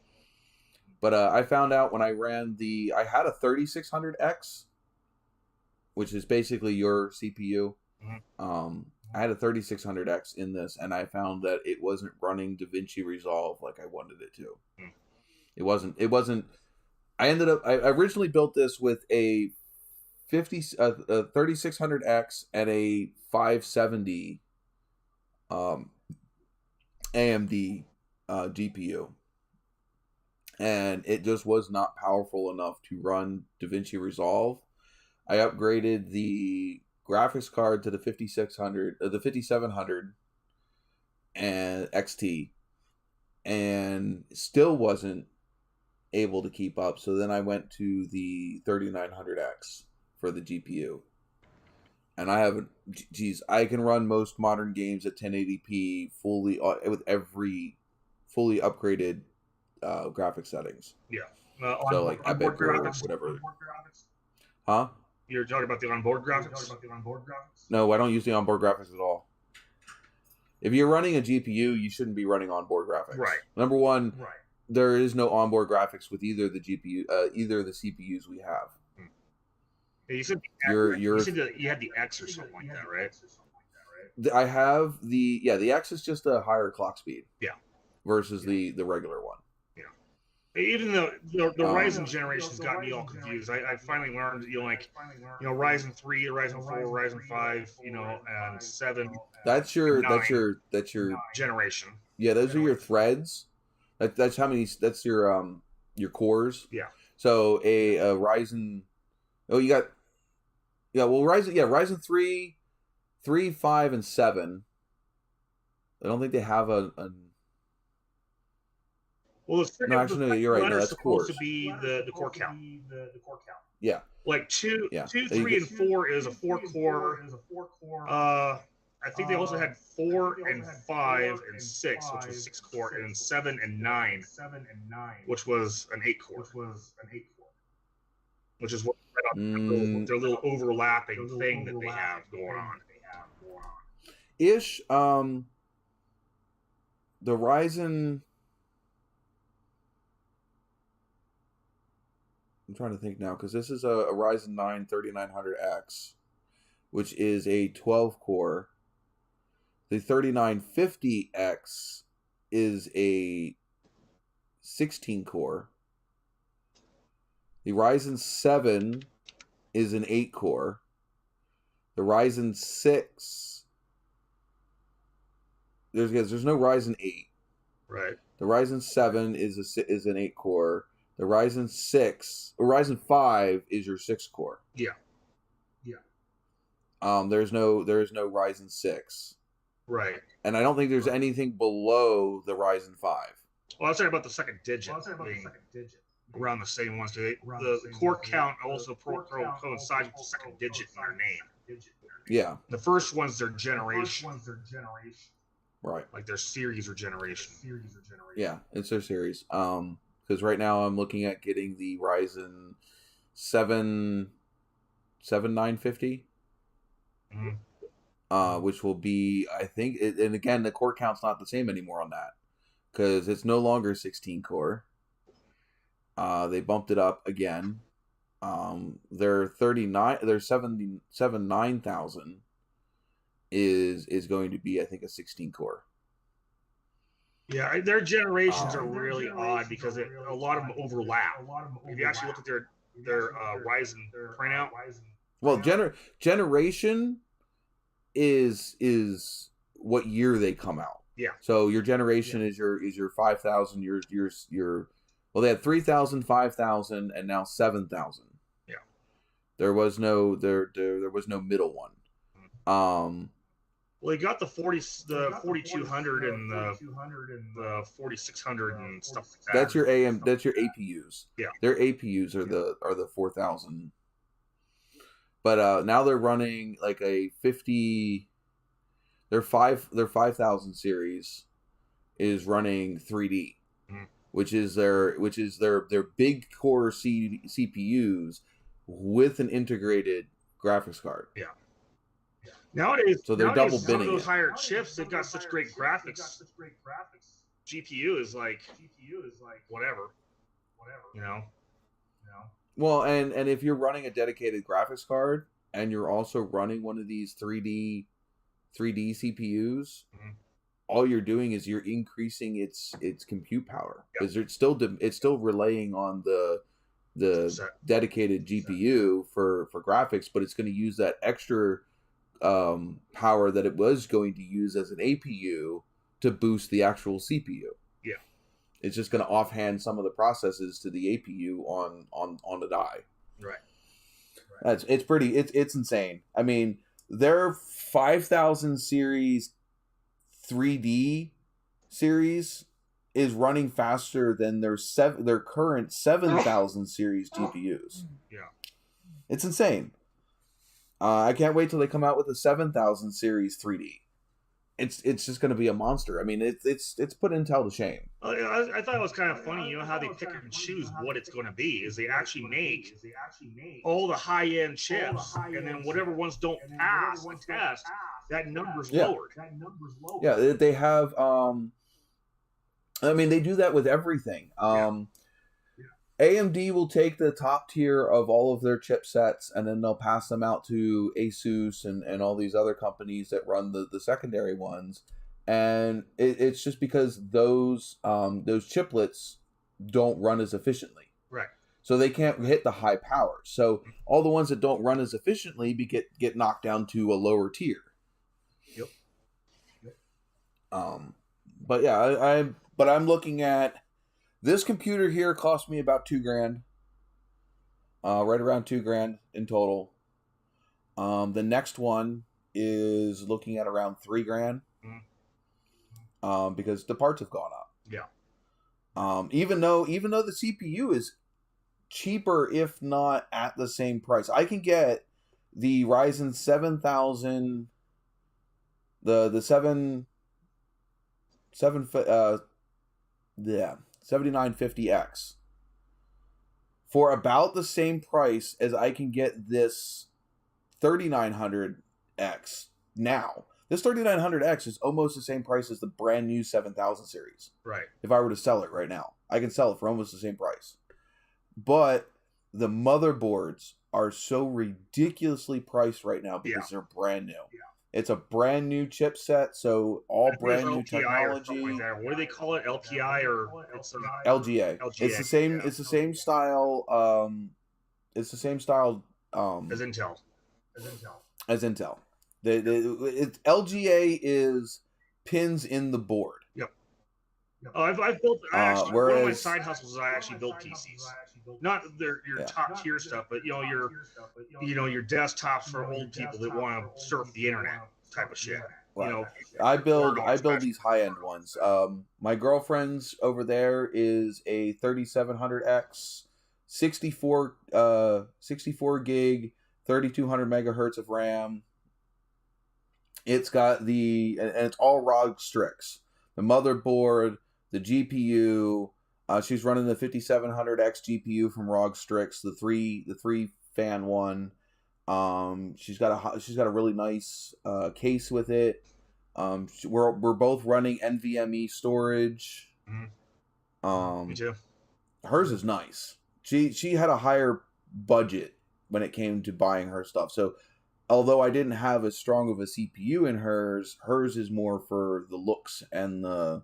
But I found out when I ran I had a 3600X, which is basically your CPU. Mm-hmm. I had a 3600X in this, and I found that it wasn't running DaVinci Resolve like I wanted it to. Mm-hmm. It wasn't. I originally built this with a 3600X and a 570 AMD GPU. and it just was not powerful enough to run DaVinci Resolve. I upgraded the graphics card to the 5600, the 5700 and XT, and still wasn't able to keep up. So then I went to the 3900X for the GPU. And I haven't, I can run most modern games at 1080p fully with every fully upgraded graphic settings. Yeah. So like Epic or whatever. Huh? You're talking about the onboard graphics? No, I don't use the onboard graphics at all. If you're running a GPU, you shouldn't be running onboard graphics. Right. Number one, there is no onboard graphics with either the GPU, either of the CPUs we have. You said you had the X or something like that, right? I have the X is just a higher clock speed. Yeah. Versus the regular one. Yeah. Even though the Ryzen generations got me all confused, I finally learned, Ryzen 3, Ryzen 4, Ryzen 5, and 7. That's your generation. Yeah, those are your threads. That's how many. That's your cores. Yeah. So a Ryzen. Oh, you got. Yeah, well, Ryzen 3, 5, and 7. I don't think they have a well, no, actually, no, you're right. No, that's supposed cores. to be the core count. Yeah. Like 2, 3, and 4 is a 4-core. I think they also had 4 and 5 and 6, which was 6-core, and then 7 and 9, which was an 8-core. Which is what their little overlapping thing that they have going on. Ish. The Ryzen. I'm trying to think now because this is a Ryzen 9 3900X, which is a 12-core. The 3950X is a 16-core. The Ryzen 7 is an 8-core. The Ryzen 6, there's no Ryzen 8. Right. The Ryzen 7 is an 8-core. The Ryzen 6 or Ryzen 5 is your 6-core. Yeah. There's no Ryzen 6. Right. And I don't think there's anything below the Ryzen 5. Well, I was talking about the second digit. Around the same ones. The core count also coincides with the second digit in their name. Yeah. The first one's their generation. Right. Like their series or generation. Yeah, it's their series. Because right now I'm looking at getting the Ryzen 7950. Mm-hmm. Which will be, I think, and again, the core count's not the same anymore on that. Because it's no longer 16-core. They bumped it up again. Their 9000 is going to be, I think, a 16-core. Yeah, their generations are really odd because a lot of them overlap. If you actually look at their Ryzen printout. Well, generation is what year they come out. Yeah. So your generation is your 5000. Your well, they had 3000, 5000, and now 7000. Yeah. There was no middle one. Well, they got the 4200 and the 4600 and stuff like that. That's your That's your APUs. Yeah. Their APUs are the 4000. But now they're running like a 50. Their 5000 series is running 3D, which is their big core CPUs with an integrated graphics card. Yeah. Nowadays, so they're double some of binning those higher chips, they've got such great graphics. GPU is like whatever. Well, and if you're running a dedicated graphics card and you're also running one of these 3D CPUs, all you're doing is you're increasing its compute power because it's still relaying on the dedicated GPU for graphics, but it's going to use that extra power that it was going to use as an APU to boost the actual CPU. Yeah, It's just going to offhand some of the processes to the APU on the die. Right. It's insane. I mean, their 5000 series 3D series is running faster than their current 7000 series GPUs. Yeah. It's insane. I can't wait till they come out with the 7000 series 3D. It's just going to be a monster. I mean, it's put Intel to shame. I thought it was kind of funny, how they pick and choose what it's going to be. Is they actually make all the high-end chips, and then whatever ones don't pass the test, that number's lowered. Yeah, they have. I mean, they do that with everything. AMD will take the top tier of all of their chipsets, and then they'll pass them out to Asus and all these other companies that run the secondary ones. And it's just because those chiplets don't run as efficiently. Right. So they can't hit the high power. So all the ones that don't run as efficiently get knocked down to a lower tier. Yep. But yeah, I'm looking at this computer here cost me about $2,000. Right around $2,000 in total. The next one is looking at around $3,000. Because the parts have gone up. Yeah. Even though the CPU is cheaper, if not at the same price, I can get the Ryzen 7000, the 7950X for about the same price as I can get this 3900X now. This 3900X is almost the same price as the brand new 7000 series. Right. If I were to sell it right now, I can sell it for almost the same price. But the motherboards are so ridiculously priced right now because they're brand new. Yeah. It's a brand new chipset, so all brand new technology. Like what do they call it? LPI or it's LGA. It's the same. Yeah. It's the same style. It's the same style. As Intel. As Intel. LGA is pins in the board. Yep. Oh, I've built. One of my side hustles is I actually build PCs. Not your top tier stuff, but your desktops for old people that want to surf the internet type of shit. Right. I build these high end ones. My girlfriend's over there is a 3700X, 64 gig, 3200 megahertz of RAM. It's got and it's all ROG Strix. The motherboard, the GPU. She's running the 5700X GPU from ROG Strix, the three fan one. She's got a really nice case with it. We're both running NVMe storage. Me too. Hers is nice. She had a higher budget when it came to buying her stuff. So although I didn't have as strong of a CPU in hers is more for the looks and the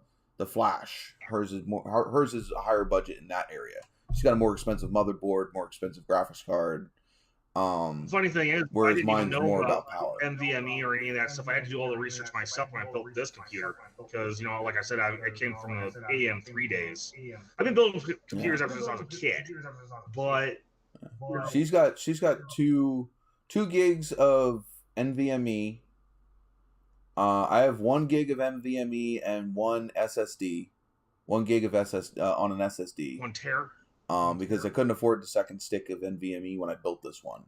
flash. Hers is a higher budget in that area. She's got a more expensive motherboard, more expensive graphics card. Funny thing is, whereas I didn't mine's even know more about power. NVMe or any of that stuff. I had to do all the research myself when I built this computer because, like I said, I came from the AM3 days. I've been building computers ever since I was a kid, but she's got 2 gigs of NVMe. I have 1 gig of NVMe and 1 SSD. 1 gig of on an SSD. 1 tera. Because I couldn't afford the second stick of NVMe when I built this one.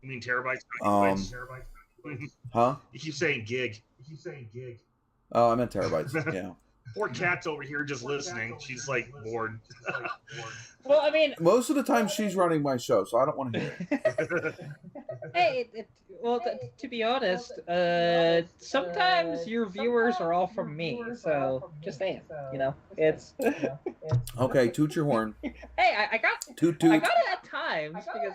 You mean terabytes? Huh? You keep saying gig. Oh, I meant terabytes. Yeah. Poor Kat's over here just listening. She's like bored. Well, I mean, most of the time she's running my show, so I don't want to hear it. Hey, to be honest, sometimes your viewers are all from me, so just saying, it's okay. Toot your horn. Hey, I got toot. I got it at times because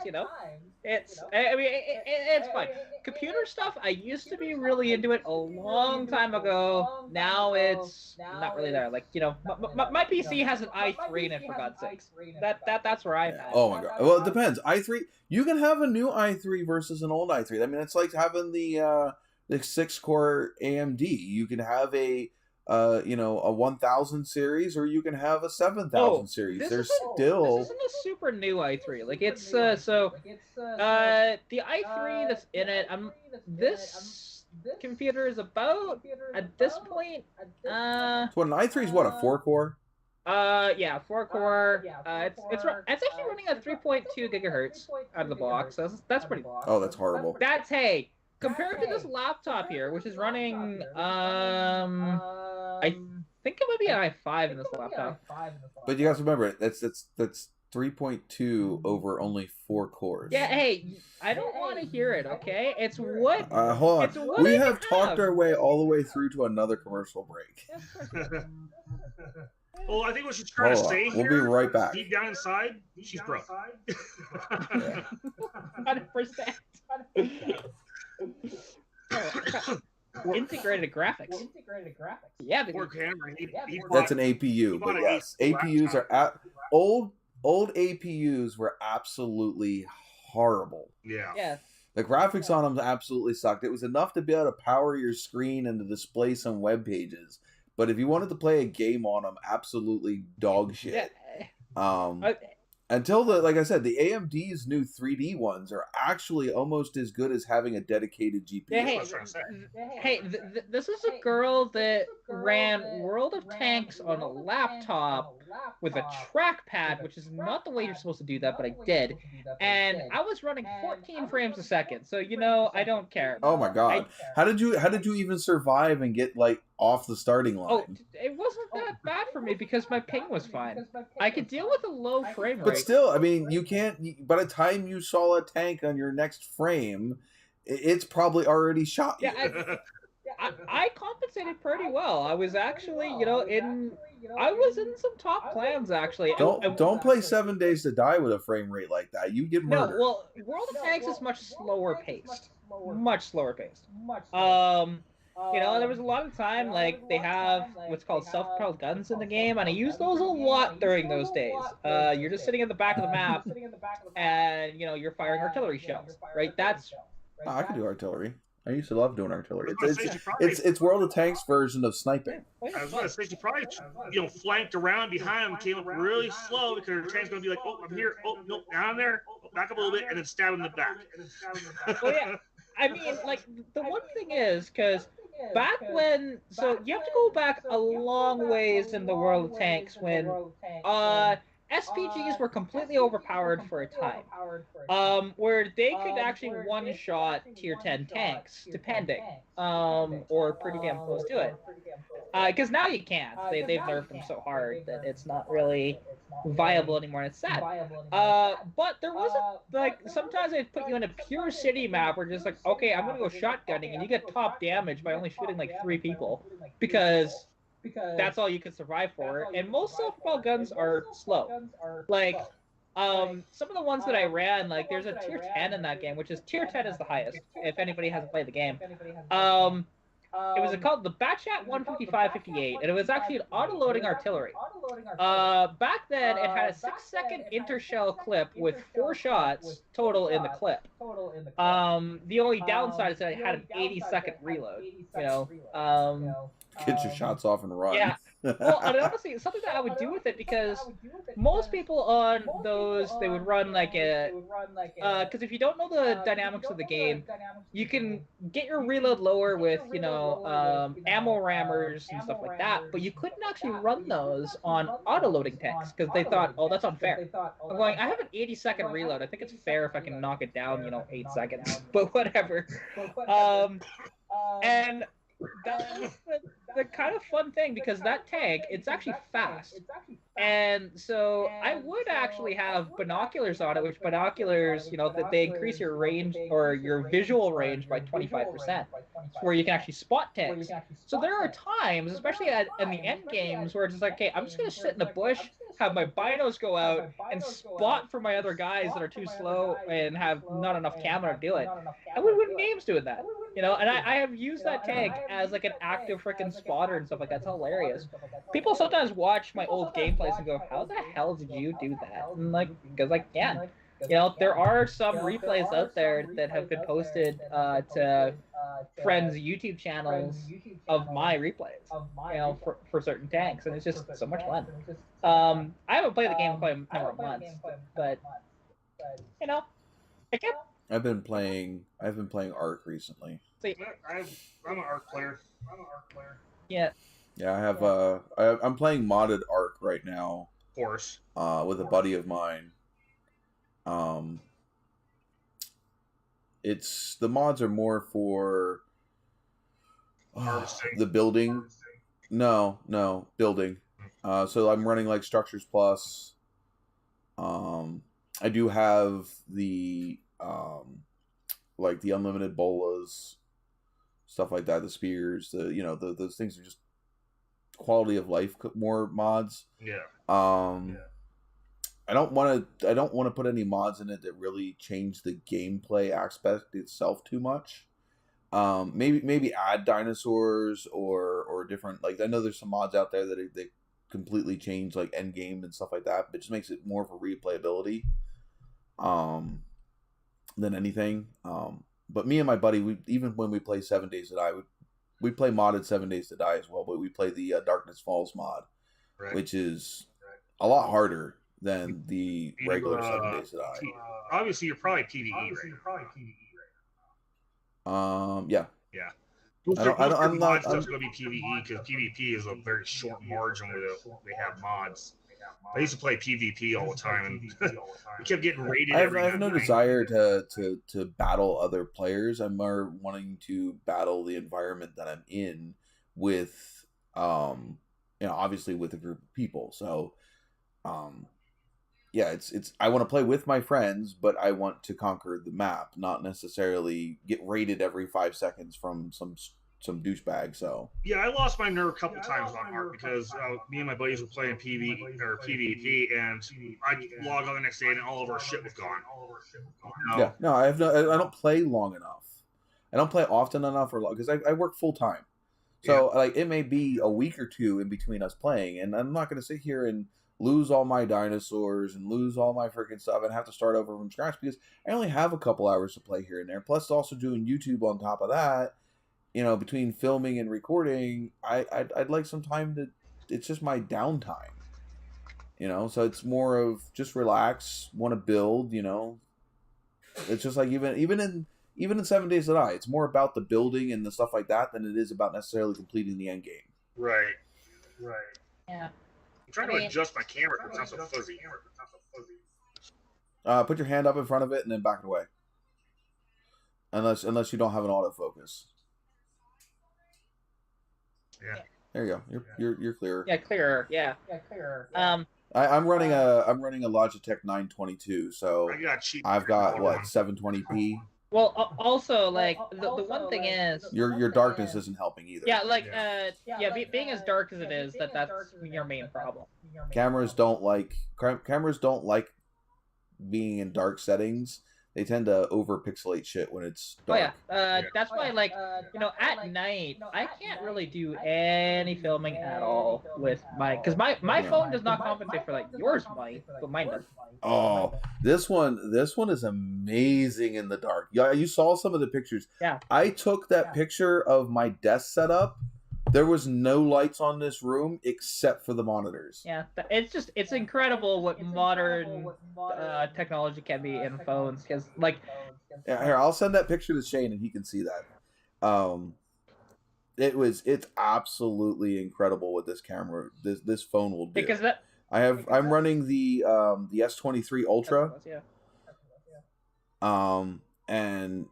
it's. I mean, it's fine. Computer stuff. I used to be really into it a long time ago. Now it's not really there. Like my PC has an i3 in it, for God's sakes. That's where I'm at. Oh my god. Well, it depends. i3. You can have a new i3 versus an old i3. I mean, it's like having the 6-core AMD. You can have a a 1000 series, or you can have a 7000 series. There's this still isn't a super new i3. Like it's the i3 that's in it. This computer is about at this point. So an i3 is what, a 4-core? Yeah, 4-core. It's actually running at 3.2 gigahertz out of the box. So that's pretty. Oh, that's horrible. That's compared to this laptop here, which is running I think it might be an i5 in this laptop. But you guys remember, that's 3.2 over only 4 cores. Yeah, hey, I don't want to hear it, okay? It's what... hold on. We have talked our way all the way through to another commercial break. Well, I think what she's trying to say here, we'll be right back. Deep down inside, she's broke. 100%. Integrated graphics. Yeah, that's an APU, but yes, APUs are old APUs were absolutely horrible. Yeah. The graphics on them absolutely sucked. It was enough to be able to power your screen and to display some web pages, but if you wanted to play a game on them, absolutely dog shit. Until like I said, the AMD's new 3D ones are actually almost as good as having a dedicated GPU. Yeah, this is a girl that ran World of Tanks on a laptop with a trackpad, which is not the way you're supposed to do that, but I did. And I was running 14 frames a second, so I don't care. Oh my god. How did you even survive and get off the starting line? Oh, it wasn't that bad for me because my ping was fine. I could deal with a low frame rate. But still, I mean, you can't. By the time you saw a tank on your next frame, it's probably already shot you. Yeah, I compensated pretty well. I was actually, I was in some top plans actually. Don't play 7 Days to Die with a frame rate like that. You get murdered. No, well, World of Tanks is much slower paced. Much slower paced. There was a lot of time, they have what's called self-propelled guns in the game, and I used those a lot during those days. You're just sitting in the back of the map, and, you're firing artillery shells, right? I can do artillery. I used to love doing artillery. It's World of Tanks version of sniping. I was going to say, she probably, flanked around behind him, came up really slow because her tank's going to be like, oh, I'm here, oh, no, down there, oh, back up a little bit, and then stab in the back. Well, yeah. I mean, the one thing is, because back when, so you have to go back a long ways in the World of Tanks when SPGs were completely overpowered for a time, where they could actually one-shot tier 10 tanks, depending, or pretty damn close to it. Because now you can't. They've nerfed them so hard that it's not really viable anymore, and it's sad. But there wasn't, sometimes they'd put you in a pure city map where just okay, I'm going to go shotgunning, and you get top damage by only shooting 3 people, because that's all you can survive for. And most self-propelled guns are slow. Some of the ones that I ran, there's a tier 10 in that game, which is tier 10 is the highest, if anybody hasn't played the game. It was called the Batchat 155-58, and it was actually an auto-loading artillery. Back then, it had a 6-second intershell clip with 4 shots total in the clip. The only downside is that it had an 80-second reload. Get your shots off and run. Yeah. Well, and honestly, it's something that I would do with it, because most people on those, they would run because if you don't know the dynamics of the game, you can get your reload lower with, ammo rammers and stuff like that, but you couldn't actually run those on auto-loading tanks, because they thought, oh, that's unfair. I'm going, I have an 80-second reload. I think it's fair if I can knock it down, 8 seconds, but whatever. And that's the kind of fun thing, because that tank, it's actually fast. And so I would actually have binoculars on it, which binoculars, that they increase your range or your visual range by 25%, where you can actually spot tanks. So there are times, especially in the end games, where it's just okay, I'm just going to sit in the bush, have my binos go out, and spot for my other guys that are too slow and have not enough camera to do it. And we win games doing that. And I have used that tank as an active freaking spotter and stuff like that. It's hilarious. People sometimes watch my old gameplays and go, how the hell did you do that? And because I can. There are some replays out there that have been posted to friends' YouTube channels of my replays, for certain tanks, and it's just so much fun. I haven't played the game in quite a number of months, but I kept. I've been playing Ark recently. I'm an Ark player. Yeah. Yeah, I have. I'm playing modded Ark right now. Of course. With a buddy of mine. The mods are more for the building. No, building. So I'm running like Structures Plus. I do have the like the unlimited bolas, stuff like that. The spears, those things are just quality of life more mods. Yeah. I don't want to put any mods in it that really change the gameplay aspect itself too much. Maybe add dinosaurs or different, like I know there's some mods out there that they completely change like end game and stuff like that, but it just makes it more for replayability than anything. But me and my buddy, even when we play 7 Days to Die, we play modded 7 Days to Die as well, but we play the Darkness Falls mod, which is a lot harder than the regular 7 Days to Die. Obviously, you're probably PvE right now. Yeah. I'm not going to be PvE because PvP is a very short margin where they have mods. I used to play PvP all the time, and we kept getting raided. I have no desire to battle other players. I'm more wanting to battle the environment that I'm in with, obviously with a group of people. So, yeah, it's I want to play with my friends, but I want to conquer the map, not necessarily get raided every 5 seconds from some douchebag. So yeah, I lost my nerve a couple times on Ark because me and my buddies were playing PvP, and I log on the next day and all of our shit was gone. Yeah, no, I don't play long enough. I don't play often enough or long because I work full time. So like it may be a week or two in between us playing, and I'm not going to sit here and lose all my dinosaurs and lose all my freaking stuff and have to start over from scratch because I only have a couple hours to play here and there. Plus, also doing YouTube on top of that. Between filming and recording, I'd like some time to. It's just my downtime. So it's more of just relax, want to build. It's just like even in 7 Days to Die, it's more about the building and the stuff like that than it is about necessarily completing the end game. Right. Yeah. I'm trying to adjust my camera because it's not so fuzzy. Put your hand up in front of it and then back it away. Unless you don't have an autofocus. Yeah. There you go. You're clearer. Yeah, clearer. Yeah. I'm running a Logitech 922, so I've got what 720p. Well, also like the one thing is your darkness isn't helping either. Yeah, like being as dark as it is, that's your main problem. Cameras don't like being in dark settings. They tend to over pixelate shit when it's dark. Oh yeah, that's why like at night I can't really do any filming at all with because my phone does not compensate for like yours might, but mine does. Oh, this one is amazing in the dark. Yeah, you saw some of the pictures. Yeah, I took that picture of my desk setup. There was no lights on this room except for the monitors. Yeah, it's incredible what modern technology can be in phones. Because here, I'll send that picture to Shane and he can see that. It's absolutely incredible what this camera, this phone will do. Because I'm running the S23 Ultra. And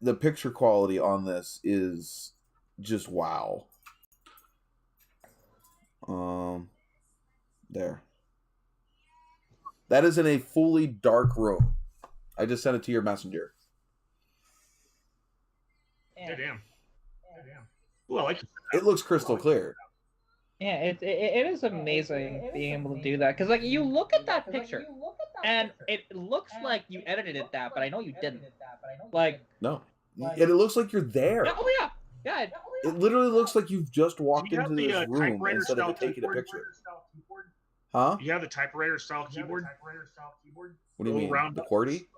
the picture quality on this is just wow. There. That is in a fully dark room. I just sent it to your messenger. Yeah, damn. Well, it looks crystal clear. Yeah, it is amazing being able to do that because like you look at that picture and it looks like you edited it but I know you didn't. Like no, and it looks like you're there. Oh yeah. Yeah, it literally looks like you've just walked into this room instead of taking a picture. Huh? You have the typewriter style keyboard? What do you mean? The QWERTY?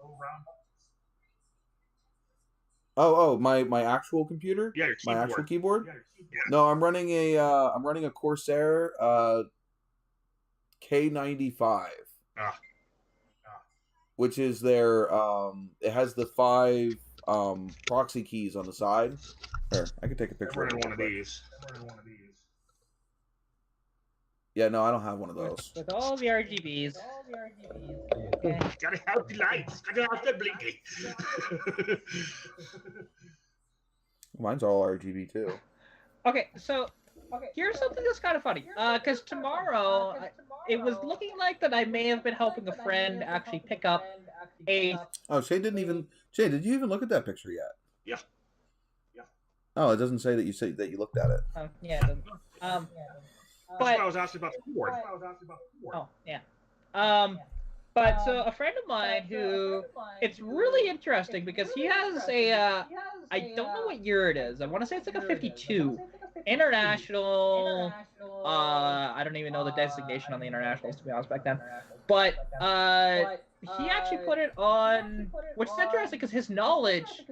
My actual computer. Yeah, your keyboard. My actual keyboard. Yeah. No, I'm running a Corsair K95. Which is their it has the 5 proxy keys on the side. Here, I can take a picture of one of these. Yeah, no, I don't have one of those. With all the RGBs. Okay. Gotta have the lights. Gotta have the blinking. Mine's all RGB too. Okay, so here's something that's kind of funny. Because tomorrow, it was looking like that I may have been helping a friend actually pick up a... Oh, Shane, did you even look at that picture yet? Yeah. Oh, it doesn't say that you looked at it. Yeah. It doesn't. But I was asking about the board. Oh, yeah. But so a friend of mine who, it's really interesting because he has a, I don't know what year it is. I want to say it's like a 52 international. I don't even know the designation on the internationals, to be honest, back then. But he actually put it on, which is interesting because his knowledge,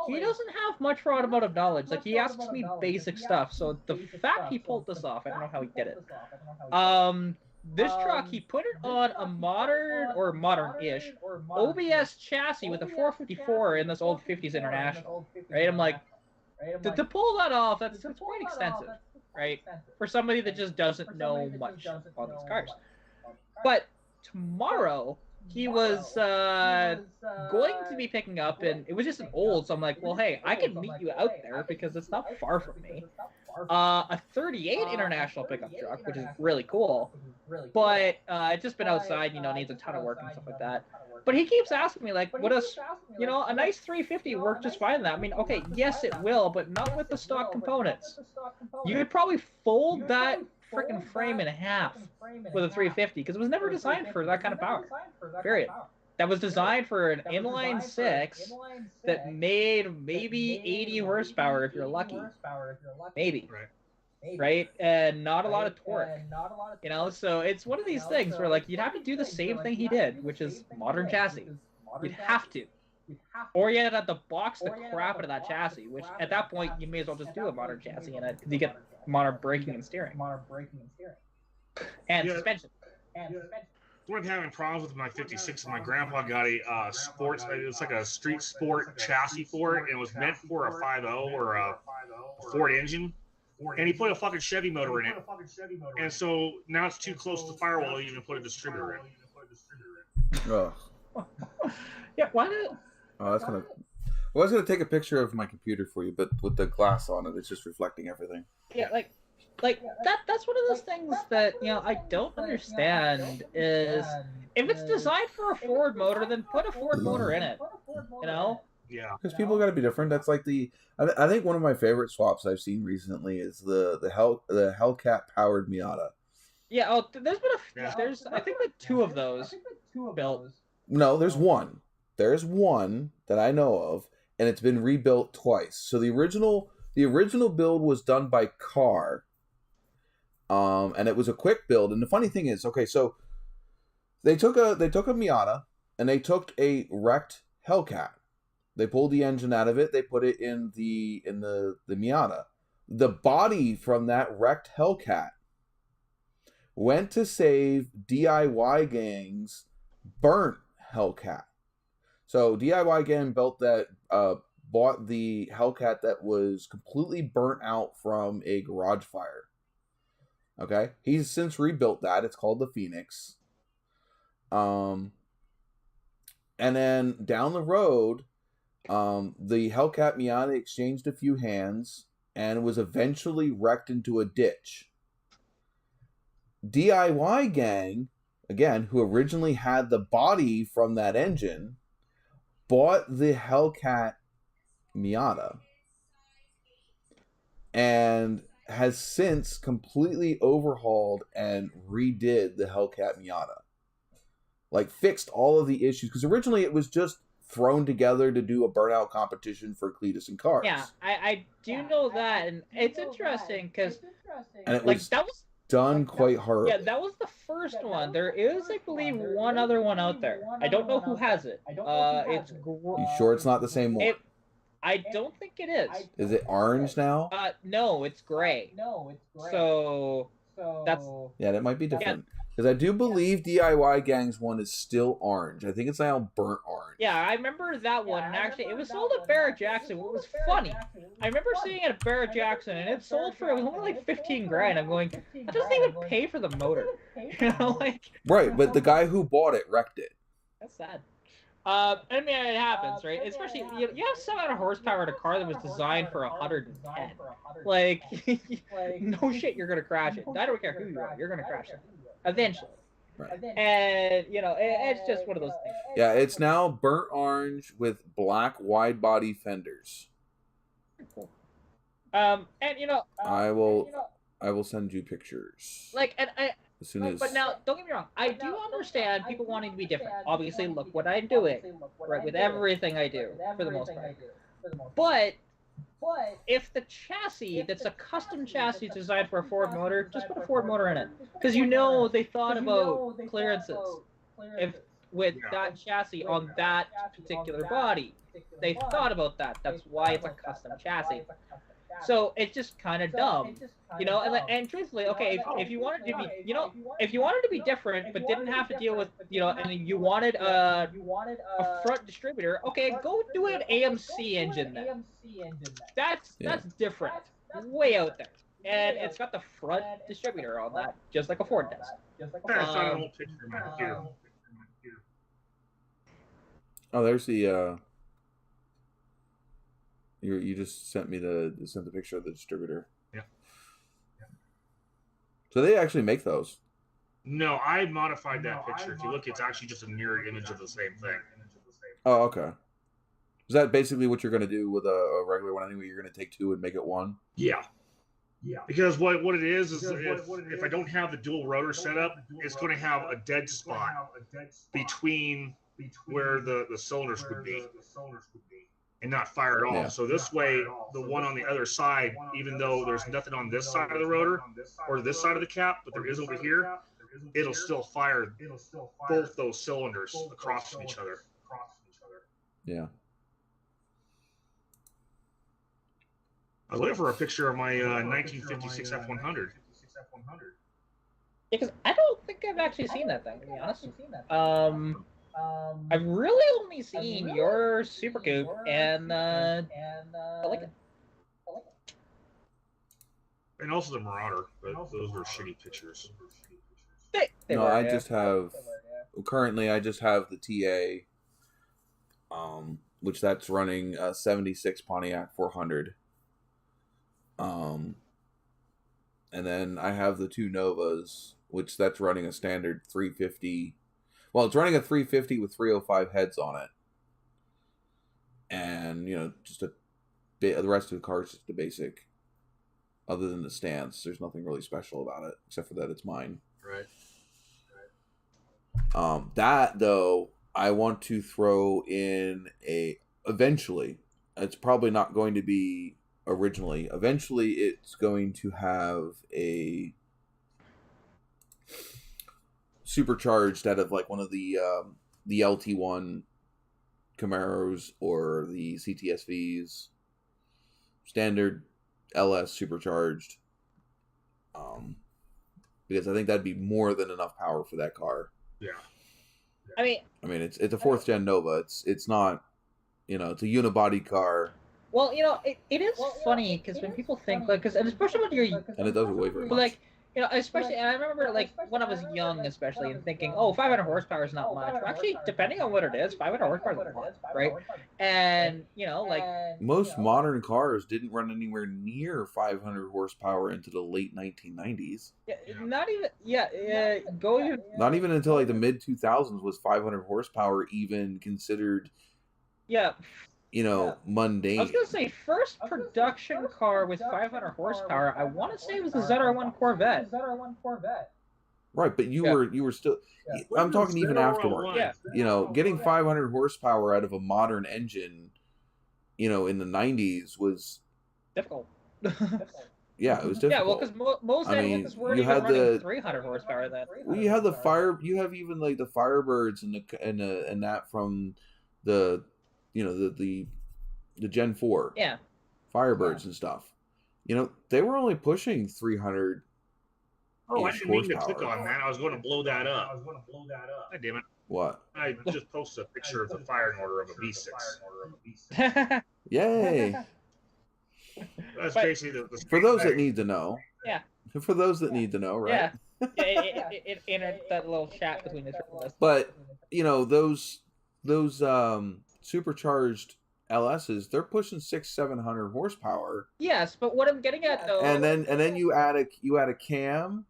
he doesn't have much for automotive knowledge. Like, he asks me basic stuff. So the fact he pulled this off, I don't know how he did it. This truck, he put it on a modern-ish OBS chassis with a 454 in this old 50s International, right? I'm like, to pull that off, that's quite extensive, right? For somebody that just doesn't know much on these cars. But tomorrow, he was going to be picking up, and it was just an old, so I'm like, well, hey, I can meet you out there because it's not far from me. A 38 International pickup truck, which is really cool, but it's just been outside, needs a ton of work and stuff like that. But he keeps asking me, like, would a nice 350 work just fine with that? I mean, okay, yes, it will, but not with the stock components. You could probably fold that freaking frame in half with a 350 because it was never designed for that kind of power. Period. That was designed for an inline 6 that made maybe 80 horsepower if you're lucky. Maybe. Right? And not a lot of torque. So it's one of these things where, like, you'd have to do the same thing he did, which is modern chassis. You'd have to. Or you'd have to box the crap out of that chassis, which at that point you may as well just do a modern chassis in it because you get modern braking and steering. And suspension. One of having problems with my 56, and my grandpa got a sports. It was like a street sport chassis for it, and it was meant for a 5.0 or a Ford engine. And he put a fucking Chevy motor in it, and so now it's too close to the firewall to even put a distributor in. Oh. Yeah, why did? Oh, that's gonna. Well, I was gonna take a picture of my computer for you, but with the glass on it, it's just reflecting everything. Yeah, like that's one of those things that I don't understand is if it's designed for a Ford motor, then put a Ford motor in it. Yeah, because people got to be different. That's like I think one of my favorite swaps I've seen recently is the Hellcat powered Miata. Yeah. Oh, there's been there's I think like 2 of those built. No, there's one. There's one that I know of, and it's been rebuilt twice. So the original build was done by Carr, and it was a quick build. And the funny thing is, okay, so they took a Miata and they took a wrecked Hellcat. They pulled the engine out of it. They put it in the Miata. The body from that wrecked Hellcat went to save DIY Gang's burnt Hellcat. So DIY Gang bought the Hellcat that was completely burnt out from a garage fire. Okay, he's since rebuilt that. It's called the Phoenix. And then down the road, the Hellcat Miata exchanged a few hands and was eventually wrecked into a ditch. DIY Gang, again, who originally had the body from that engine, bought the Hellcat Miata and has since completely overhauled and redid the Hellcat Miata. Like, fixed all of the issues, because originally it was just thrown together to do a burnout competition for Cletus and Cars. Yeah, I do know that, and it's interesting because that was done quite hard. Yeah, that was the first one. There is, I believe, one other one out there. I don't know who has it. You sure it's not the same one? I don't think it is. Is it orange now? No, it's gray. So that's that might be different. Because I do believe DIY Gangs 1 is still orange. I think it's now burnt orange. Yeah, I remember that one. And actually, it was sold at Barrett Jackson. What was funny, I remember seeing it at Barrett Jackson, and it sold for, it was only like 15 grand. I'm going, that doesn't even pay for the motor. Right, but the guy who bought it wrecked it. That's sad. I mean, it happens, right? Especially, you have 700 horsepower in a car that was designed for 110. Like, no shit, you're going to crash it. I don't care who you are, you're going to crash it. Eventually. Right. And, it's just one of those things. Yeah, it's now burnt orange with black wide body fenders. Cool. And, I will send you pictures. Like, and as soon as... But now, don't get me wrong. I do understand people wanting to be different. Obviously, look what I'm doing, right? With everything I do, for the most part. But if the chassis, that's a custom chassis designed for a Ford motor, just put a Ford motor in it, because they thought about clearances. If with that chassis on that particular body, they thought about that. That's why it's a custom chassis. So it's just kind of dumb, and truthfully, okay, if you wanted to be, if you wanted to be different, but didn't have to deal with, and you wanted a front distributor, okay, go do an AMC engine then. That's different, way out there, and it's got the front distributor on that, just like a Ford does. Oh, there's the. You just sent me the picture of the distributor. Yeah. So they actually make those. No, I modified that picture. If you look, it's actually just a mirror image of the same thing. Oh, okay. Is that basically what you're going to do with a regular one anyway? You're going to take two and make it one? Yeah. Because what it is if I don't have the dual rotor set up, it's going to have a dead spot between where the cylinders would be. And not fire at all. Yeah. So this way, the one on the other side, even though there's nothing on this side of the rotor or this side of the cap, but there is over here, it'll still fire both those cylinders across from each other. Yeah. I was looking for a picture of my 1956 F100. Because I don't think I've actually seen that thing, to be honest. I've really only seen your Super Coupe and I like it. And also the Marauder, but those were shitty pictures. Currently I just have the TA, which that's running a 76 Pontiac 400. And then I have the two Novas, which that's running a standard 350. Well, it's running a 350 with 305 heads on it. And, just the rest of the car is just a basic. Other than the stance, there's nothing really special about it, except for that it's mine. Right. That, though, I want to throw in eventually, it's probably not going to be originally. Eventually, it's going to have a supercharged out of like one of the LT1 Camaros or the CTSVs, standard LS supercharged, because I think that'd be more than enough power for that car. Yeah. I mean, it's a 4th gen Nova. It's not, it's a unibody car. Well, it is funny because when people think, like, and especially when you're, and it doesn't weigh very much. Like, especially, and I remember, like, when I was young, especially, and thinking, 500 horsepower is not much. Well, actually, depending on what it is, 500 horsepower is a lot, right? And, like... Most modern cars didn't run anywhere near 500 horsepower into the late 1990s. Yeah, not even... Not even until, like, the mid-2000s was 500 horsepower even considered... Yeah. Mundane. I was going to say, first production car with 500 horsepower, I want to say it was the ZR1 Corvette. Right, but you were still... Yeah. I'm talking even afterward. Yeah. Getting 500 horsepower out of a modern engine, in the 90s was... difficult. Yeah, it was difficult. Yeah, well, because most engines were even running 300 horsepower then. Well, you have you have even, like, the Firebirds and that from the... the the Gen 4. Yeah. Firebirds and stuff. You know, they were only pushing 300. Oh, I didn't mean to click on that. I was going to blow that up. God damn it. What? I just posted a picture of the firing order of a V6. Yay. That's basically the for those that need to know. Yeah. For those that need to know, right? Yeah. It entered that little chat between the two of us. But, you know, those supercharged LSs, they're pushing 600-700 horsepower. Yes, but what I'm getting at though, and then you add a cam,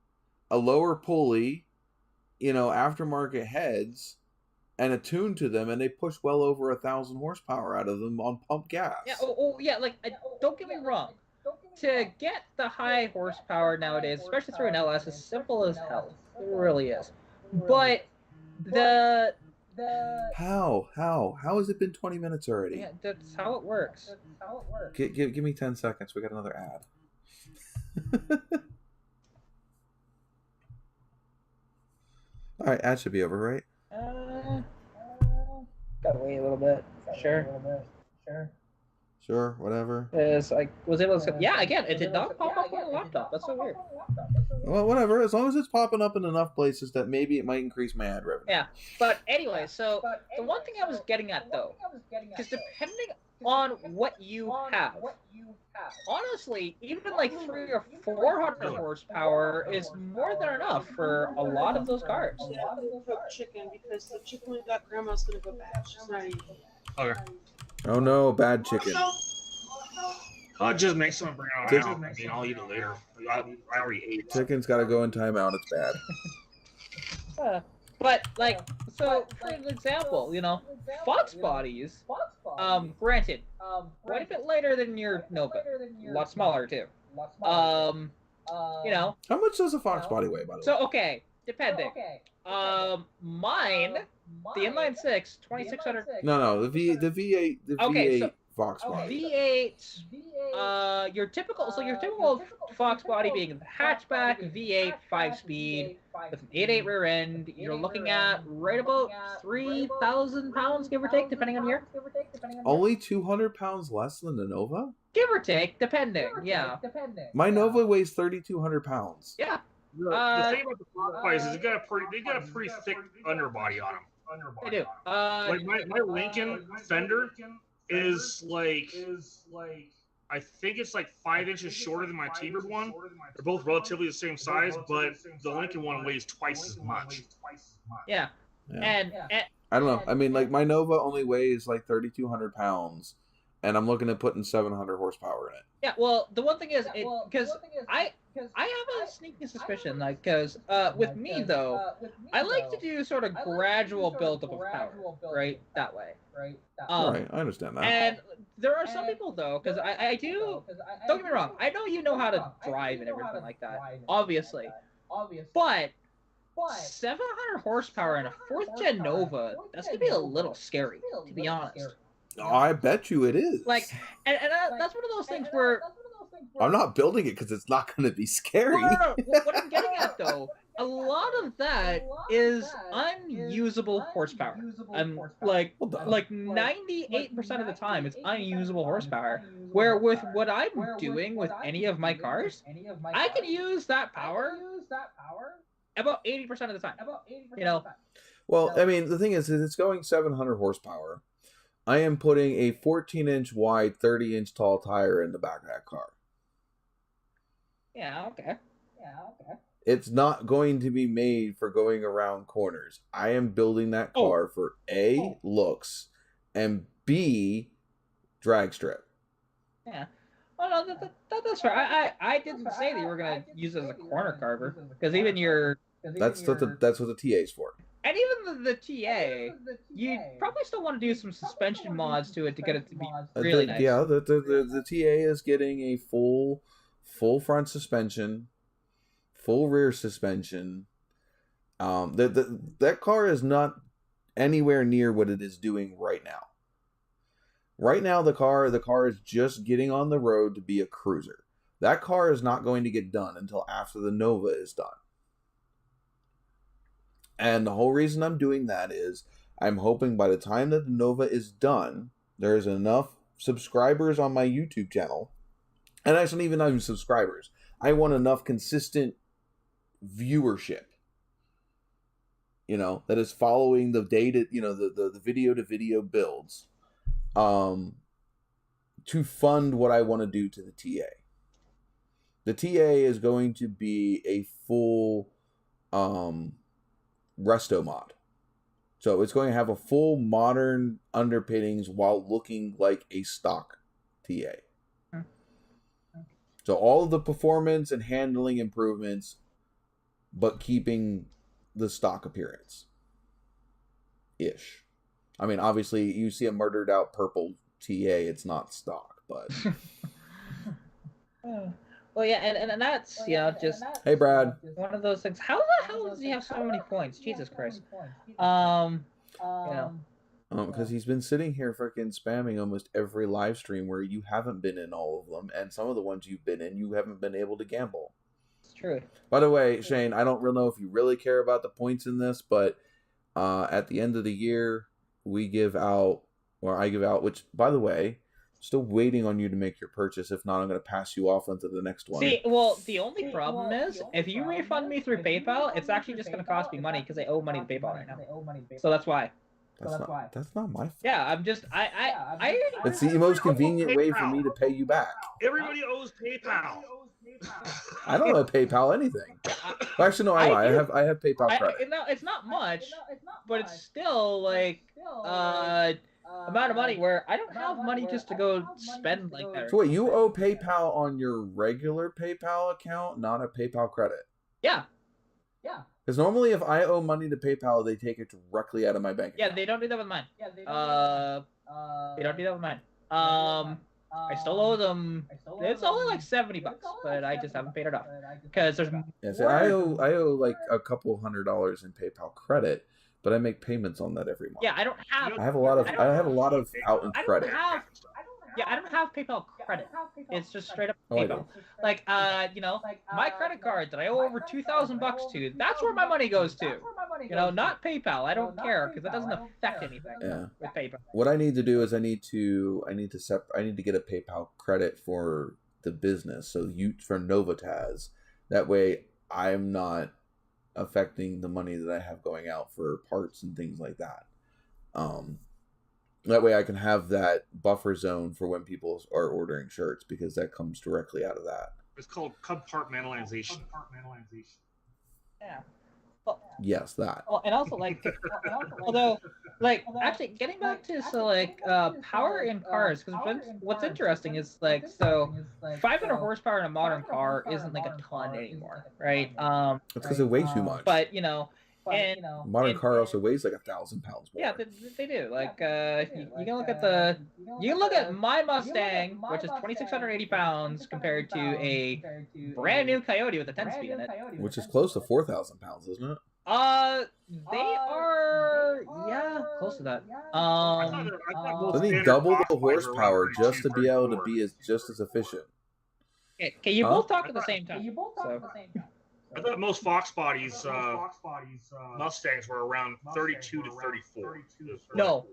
a lower pulley, you know, aftermarket heads, and a tune to them, and they push well over 1,000 horsepower out of them on pump gas. Yeah, yeah. Like, don't get me wrong. To get the high horsepower nowadays, especially through an LS, is simple as hell. It really is. But How has it been 20 minutes already? Yeah, that's how it works. Give me 10 seconds. We got another ad. All right, ad should be over, right? Gotta wait a little bit. Sure. Sure, whatever. I was able to. Yeah, again, it did not pop up on the laptop. That's so weird. Well, whatever. As long as it's popping up in enough places that maybe it might increase my ad revenue. Yeah, but anyway, so the one thing I was getting at though, because depending on what you have, honestly, even like 300 or 400 horsepower is more than enough for a lot of those cars. Yeah, I'm gonna cook chicken because the chicken we got, Grandma's gonna go bad. She's not eating. Okay. Oh no, bad chicken. I'll just make some and bring it out. I mean, I'll eat it later. I already ate. Chicken's got to go in timeout. It's bad. But like, so for an example, you know, Fox bodies, granted, quite a bit later than your Nova, a lot smaller too. You know. How much does a Fox body weigh, by the way? So okay, depending. Mine, the inline 6, 2600. No, the V8, Okay, V8 Fox body. V8. Your typical Fox body being the hatchback V8 5-speed with an 8.8 rear end. You're looking at right about 3,000 pounds, give or take, depending on year. Only 200 pounds less than the Nova? Give or take, depending. Yeah. My Nova weighs 3,200 pounds. Yeah. The thing about the Fox bodies is they got a pretty thick underbody on them. They do. Like my Lincoln fender is like I think it's like 5 inches shorter than my T-Bird one. They're both relatively the same size, but the Lincoln one weighs twice as much. Yeah. And I don't know. I mean, like my Nova only weighs like 3,200 pounds, and I'm looking at putting 700 horsepower in it. Yeah. Well, the one thing is, because I have a sneaking suspicion, like, because with me though, I like to do sort of gradual buildup of power, right? That way. Right, I understand that. And there are some people though, because I do. Don't get me wrong. I know you know how to drive and everything like that, obviously. But 700 horsepower in a 4th gen Nova, that's gonna be a little scary, to be honest. Oh, I bet you it is. Like, and that's one of those things where I'm not building it because it's not going to be scary. No. What I'm getting at though, a lot of that is unusable horsepower. Like 98% of the time, it's unusable horsepower. Where with what I'm doing with any of my cars, I can use that power about 80% of the time. You know. Well, I mean, the thing is it's going 700 horsepower. I am putting a 14-inch wide, 30-inch tall tire in the back of that car. Yeah, okay. It's not going to be made for going around corners. I am building that car for A, looks, and B, drag strip. Yeah. Oh, no, that's fair. I didn't say that you were going to use it as a corner carver, because even your... That's what the TA is for. And even the TA, you probably still want to do some suspension mods to it to get it to be really nice. Yeah, the TA is getting a full front suspension, full rear suspension. That car is not anywhere near what it is doing right now. Right now, the car is just getting on the road to be a cruiser. That car is not going to get done until after the Nova is done. And the whole reason I'm doing that is I'm hoping by the time that the Nova is done, there's enough subscribers on my YouTube channel, and actually not even subscribers. I want enough consistent viewership, that is following the data, the video to video builds, to fund what I want to do to the TA. The TA is going to be a full resto mod. So it's going to have a full modern underpinnings while looking like a stock TA. So all of the performance and handling improvements, but keeping the stock appearance. Ish. I mean, obviously, you see a murdered out purple TA, it's not stock, but... Well, yeah, and that's, just... Hey, Brad. One of those things. How the hell does he have so many points? Jesus Christ. Because he's been sitting here freaking spamming almost every live stream where you haven't been in all of them, and some of the ones you've been in, you haven't been able to gamble. It's true. By the way, Shane, I don't really know if you really care about the points in this, but at the end of the year, I give out, which, by the way, still waiting on you to make your purchase. If not, I'm going to pass you off onto the next one. See, well, the only problem is, if you refund me through PayPal, it's actually just going to cost me money because I owe money to PayPal right now. So that's why. That's not my fault. Yeah, I'm just, It's the most convenient way for me to pay you back. Everybody owes PayPal. I don't owe PayPal anything. Actually, no, I lie. I have PayPal credit. No, it's not much, but it's still like amount of money where I don't have money just to go spend like that. So wait, you owe PayPal on your regular PayPal account, not a PayPal credit? Yeah. Because normally if I owe money to PayPal, they take it directly out of my bank account. Yeah, they don't do that with mine. They don't do that with mine. I still owe them. It's only like $70, but I just haven't paid it off because there's. Yeah, so I owe like a couple $100 in PayPal credit, but I make payments on that every month. Yeah, I don't have. I have a lot of out in credit. I don't have PayPal credit. It's just straight up Oh, PayPal. Like, my credit card that I owe over $2,000 to, that's where my money goes to. Not PayPal. I don't care because that doesn't affect anything with PayPal. What I need to do is I need to get a PayPal credit for the business. So for NOVAtazz. That way I'm not affecting the money that I have going out for parts and things like that. That way I can have that buffer zone for when people are ordering shirts because that comes directly out of that. It's called compartmentalization. Yeah. Well, yes, that. Well, and also actually getting back to power in cars, because what's interesting is 500 horsepower in a modern car isn't like a ton anymore, right? That's because it weighs too much. But modern car also weighs like 1,000 pounds more. Yeah, they do. Like you can look at my Mustang, which is 2,680 pounds, compared to a brand new Coyote with a 10-speed in it, which is close to 4,000 pounds, isn't it? They are close to that. They need double the horsepower just to be able to be just as efficient. Okay, you both talk at the same time. I thought most Fox Bodies Mustangs were around 32 to 34. No.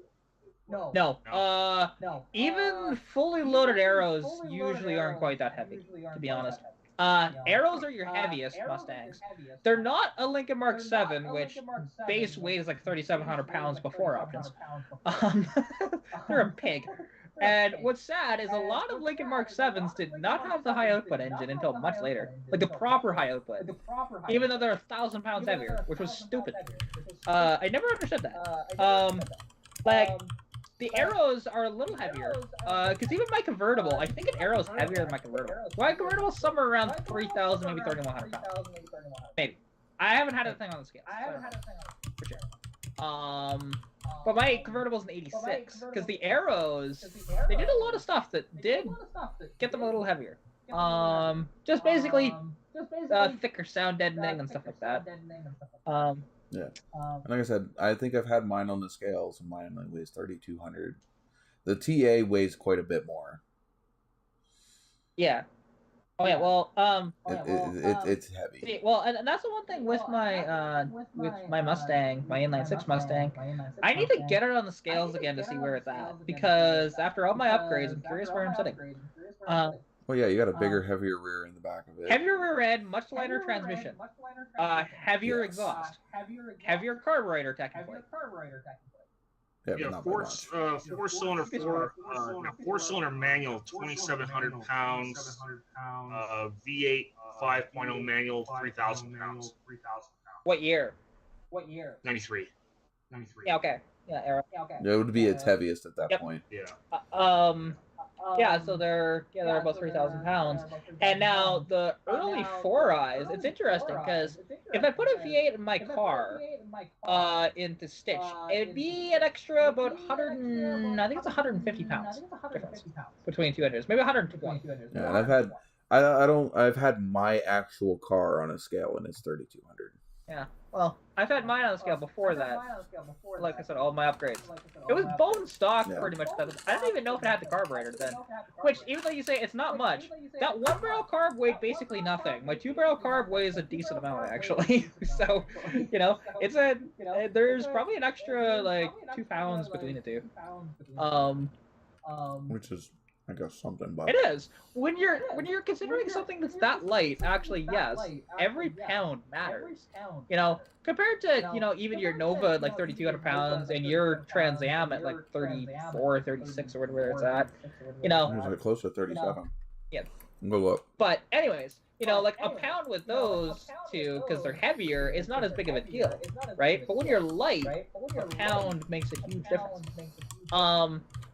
Even fully loaded Arrows usually aren't quite that heavy, to be honest. Arrows are your heaviest Mustangs. They're not a Lincoln Mark 7, which base weight is like 3,700 pounds before options. They're a pig. And what's sad is a lot of Lincoln Mark 7s did not have the high output engine until much later. Like the proper high output. Even though they're 1,000 pounds heavier, which was stupid. I never understood that. The Arrows are a little heavier. Because even my convertible, I think an Arrow's heavier than my convertible. My convertible's somewhere around 3,000, maybe 3,100 pounds. Maybe. I haven't had a thing on the scale. For sure. But my convertible's an 86, because the Arrows, they did a lot of stuff that did get them a little heavier. Just basically thicker sound deadening and stuff like that. Yeah. And like I said, I think I've had mine on the scales, and mine only weighs 3,200. The TA weighs quite a bit more. Yeah. Oh yeah, well, it's heavy. see, well, and that's the one thing with my Mustang, my inline-six Mustang. I need to get it on the scales again to see where it's at, because after all my upgrades, I'm curious where I'm sitting. Well, yeah, you got a bigger, heavier rear in the back of it. Heavier rear end, much lighter transmission, heavier exhaust, heavier carburetor technically. Yeah, four-cylinder manual, 2,700 pounds. V8 5.0 manual, 3,000 pounds. What year? 93. Yeah, okay. Yeah, era. Yeah, it would be its heaviest at that point. Yeah. Yeah, so they're about 3,000 pounds. And now the early 4Is, it's interesting because if I put a V8 in my car into stitch, it'd be an extra about 150 pounds difference between two engines, maybe 120. Yeah, and I've had my actual car on a scale and it's 3,200. Yeah, well, I've had mine on the scale before that. Like I said, all my upgrades. It was bone stock pretty much. I didn't even know if it had the carburetor then. Which, even though you say it's not much, that 1-barrel carb weighed basically nothing. My 2-barrel carb weighs a decent amount, actually. So, there's probably an extra, 2 pounds between the two. Which is, I guess, something, but it is. When you're considering something that's that light, actually, yes, every pound matters. Compared to, even your Nova at 3,200 pounds and your Trans Am at 34, 36 or whatever it's at, it was close to 37. Yeah. Go look. But anyways, a pound with those two, because they're heavier, is not as big of a deal, right? But when you're light, a pound makes a huge difference.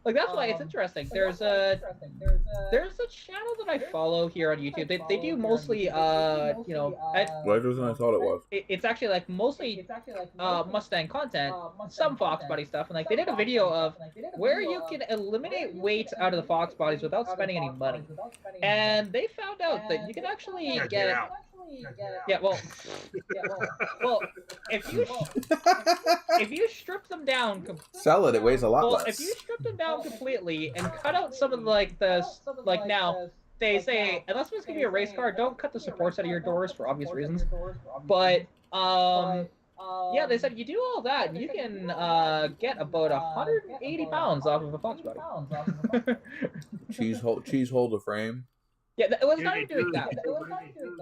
That's why it's interesting. There's a channel that I follow here on YouTube. They do mostly lighter than I thought it was. It's actually mostly Mustang content, some Fox body stuff, and they did a video of where you can eliminate weight out of the Fox bodies without spending any money, and they found out that you can actually get. Yeah, well, if you strip them down, sell it. It weighs a lot less. If you strip them down completely and cut out some of now they say unless it's gonna be a race car, don't cut the supports out of your doors for obvious reasons. But they said you do all that and you can get about 180 pounds off of a Fox body. cheese holder frame. Yeah, it was not even doing that.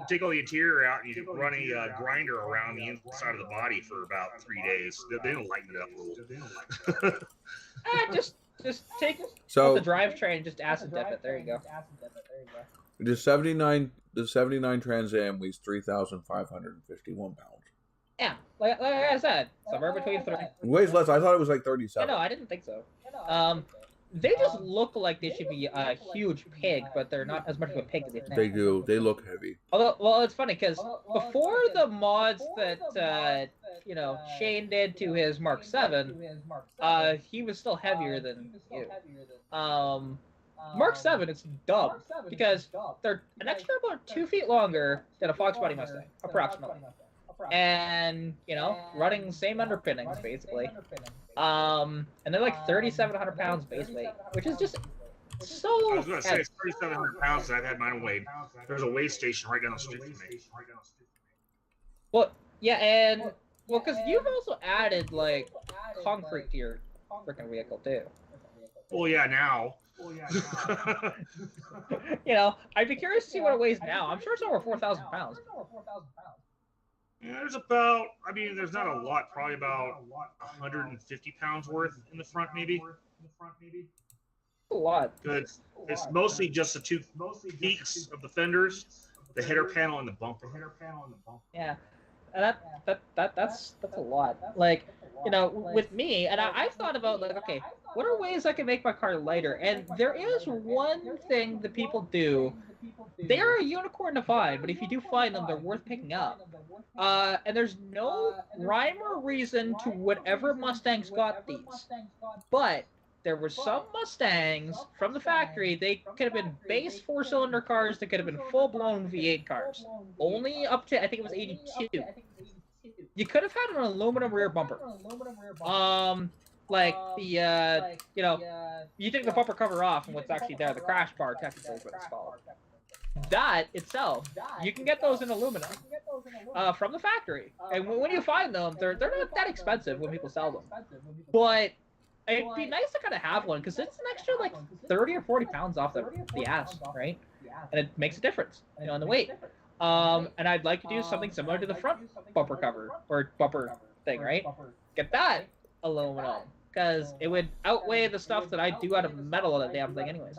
Take all the interior out and you run a grinder around the inside of the body for about 3 days. They don't lighten it up a little. Just take the drivetrain and just acid dip it. There you go. The 79 Trans Am weighs 3,551 pounds. Yeah, like I said, somewhere between 30. It weighs less. I thought it was 37. No, I didn't think so. They just look like they should be a huge pig, but they're not as much of a pig as they think. They do. They look heavy. Although, well, it's funny because before the mods that Shane did to his Mark 7, he was still heavier than you. Mark 7 is dumb because they're an extra about 2 feet longer than a Fox body Mustang, approximately. And running same underpinnings basically. And they're 3,700 pounds base weight, which is just so. I was going to say it's 3,700 pounds. I've had mine weighed. There's a weigh station right down the street from me. Well, yeah, and because you've also added concrete to your freaking vehicle too. Well, yeah, now. I'd be curious to see what it weighs now. I'm sure it's over 4,000 pounds. Yeah, there's not a lot, probably about 150 pounds worth in the front, maybe. A lot. It's mostly just the two peaks of the fenders, the header panel, and the bumper. Yeah, and that's a lot. With me, and I've thought about okay, what are ways I can make my car lighter? And there is one thing that people do. They are a unicorn to find, but if you do find them, they're worth picking up. And there's no rhyme or reason to whatever Mustangs got these. But there were some Mustangs from the factory, they could have been base 4-cylinder cars, they could have been full-blown V8 cars. Only up to, I think it was 82. You could have had an aluminum rear bumper. You take the bumper cover off and what's actually there, the crash bar technically is what it's called. that itself, you can get those in aluminum from the factory. And when you find them, they're not that expensive when people sell them. But it'd be nice to kind of have one because it's an extra like 30 or 40 pounds off the ass, right? And it makes a difference, in the weight. And I'd like to do something similar to the front bumper cover or bumper thing, right? Get that aluminum because it would outweigh the stuff that I do out of metal of the damn thing, anyways.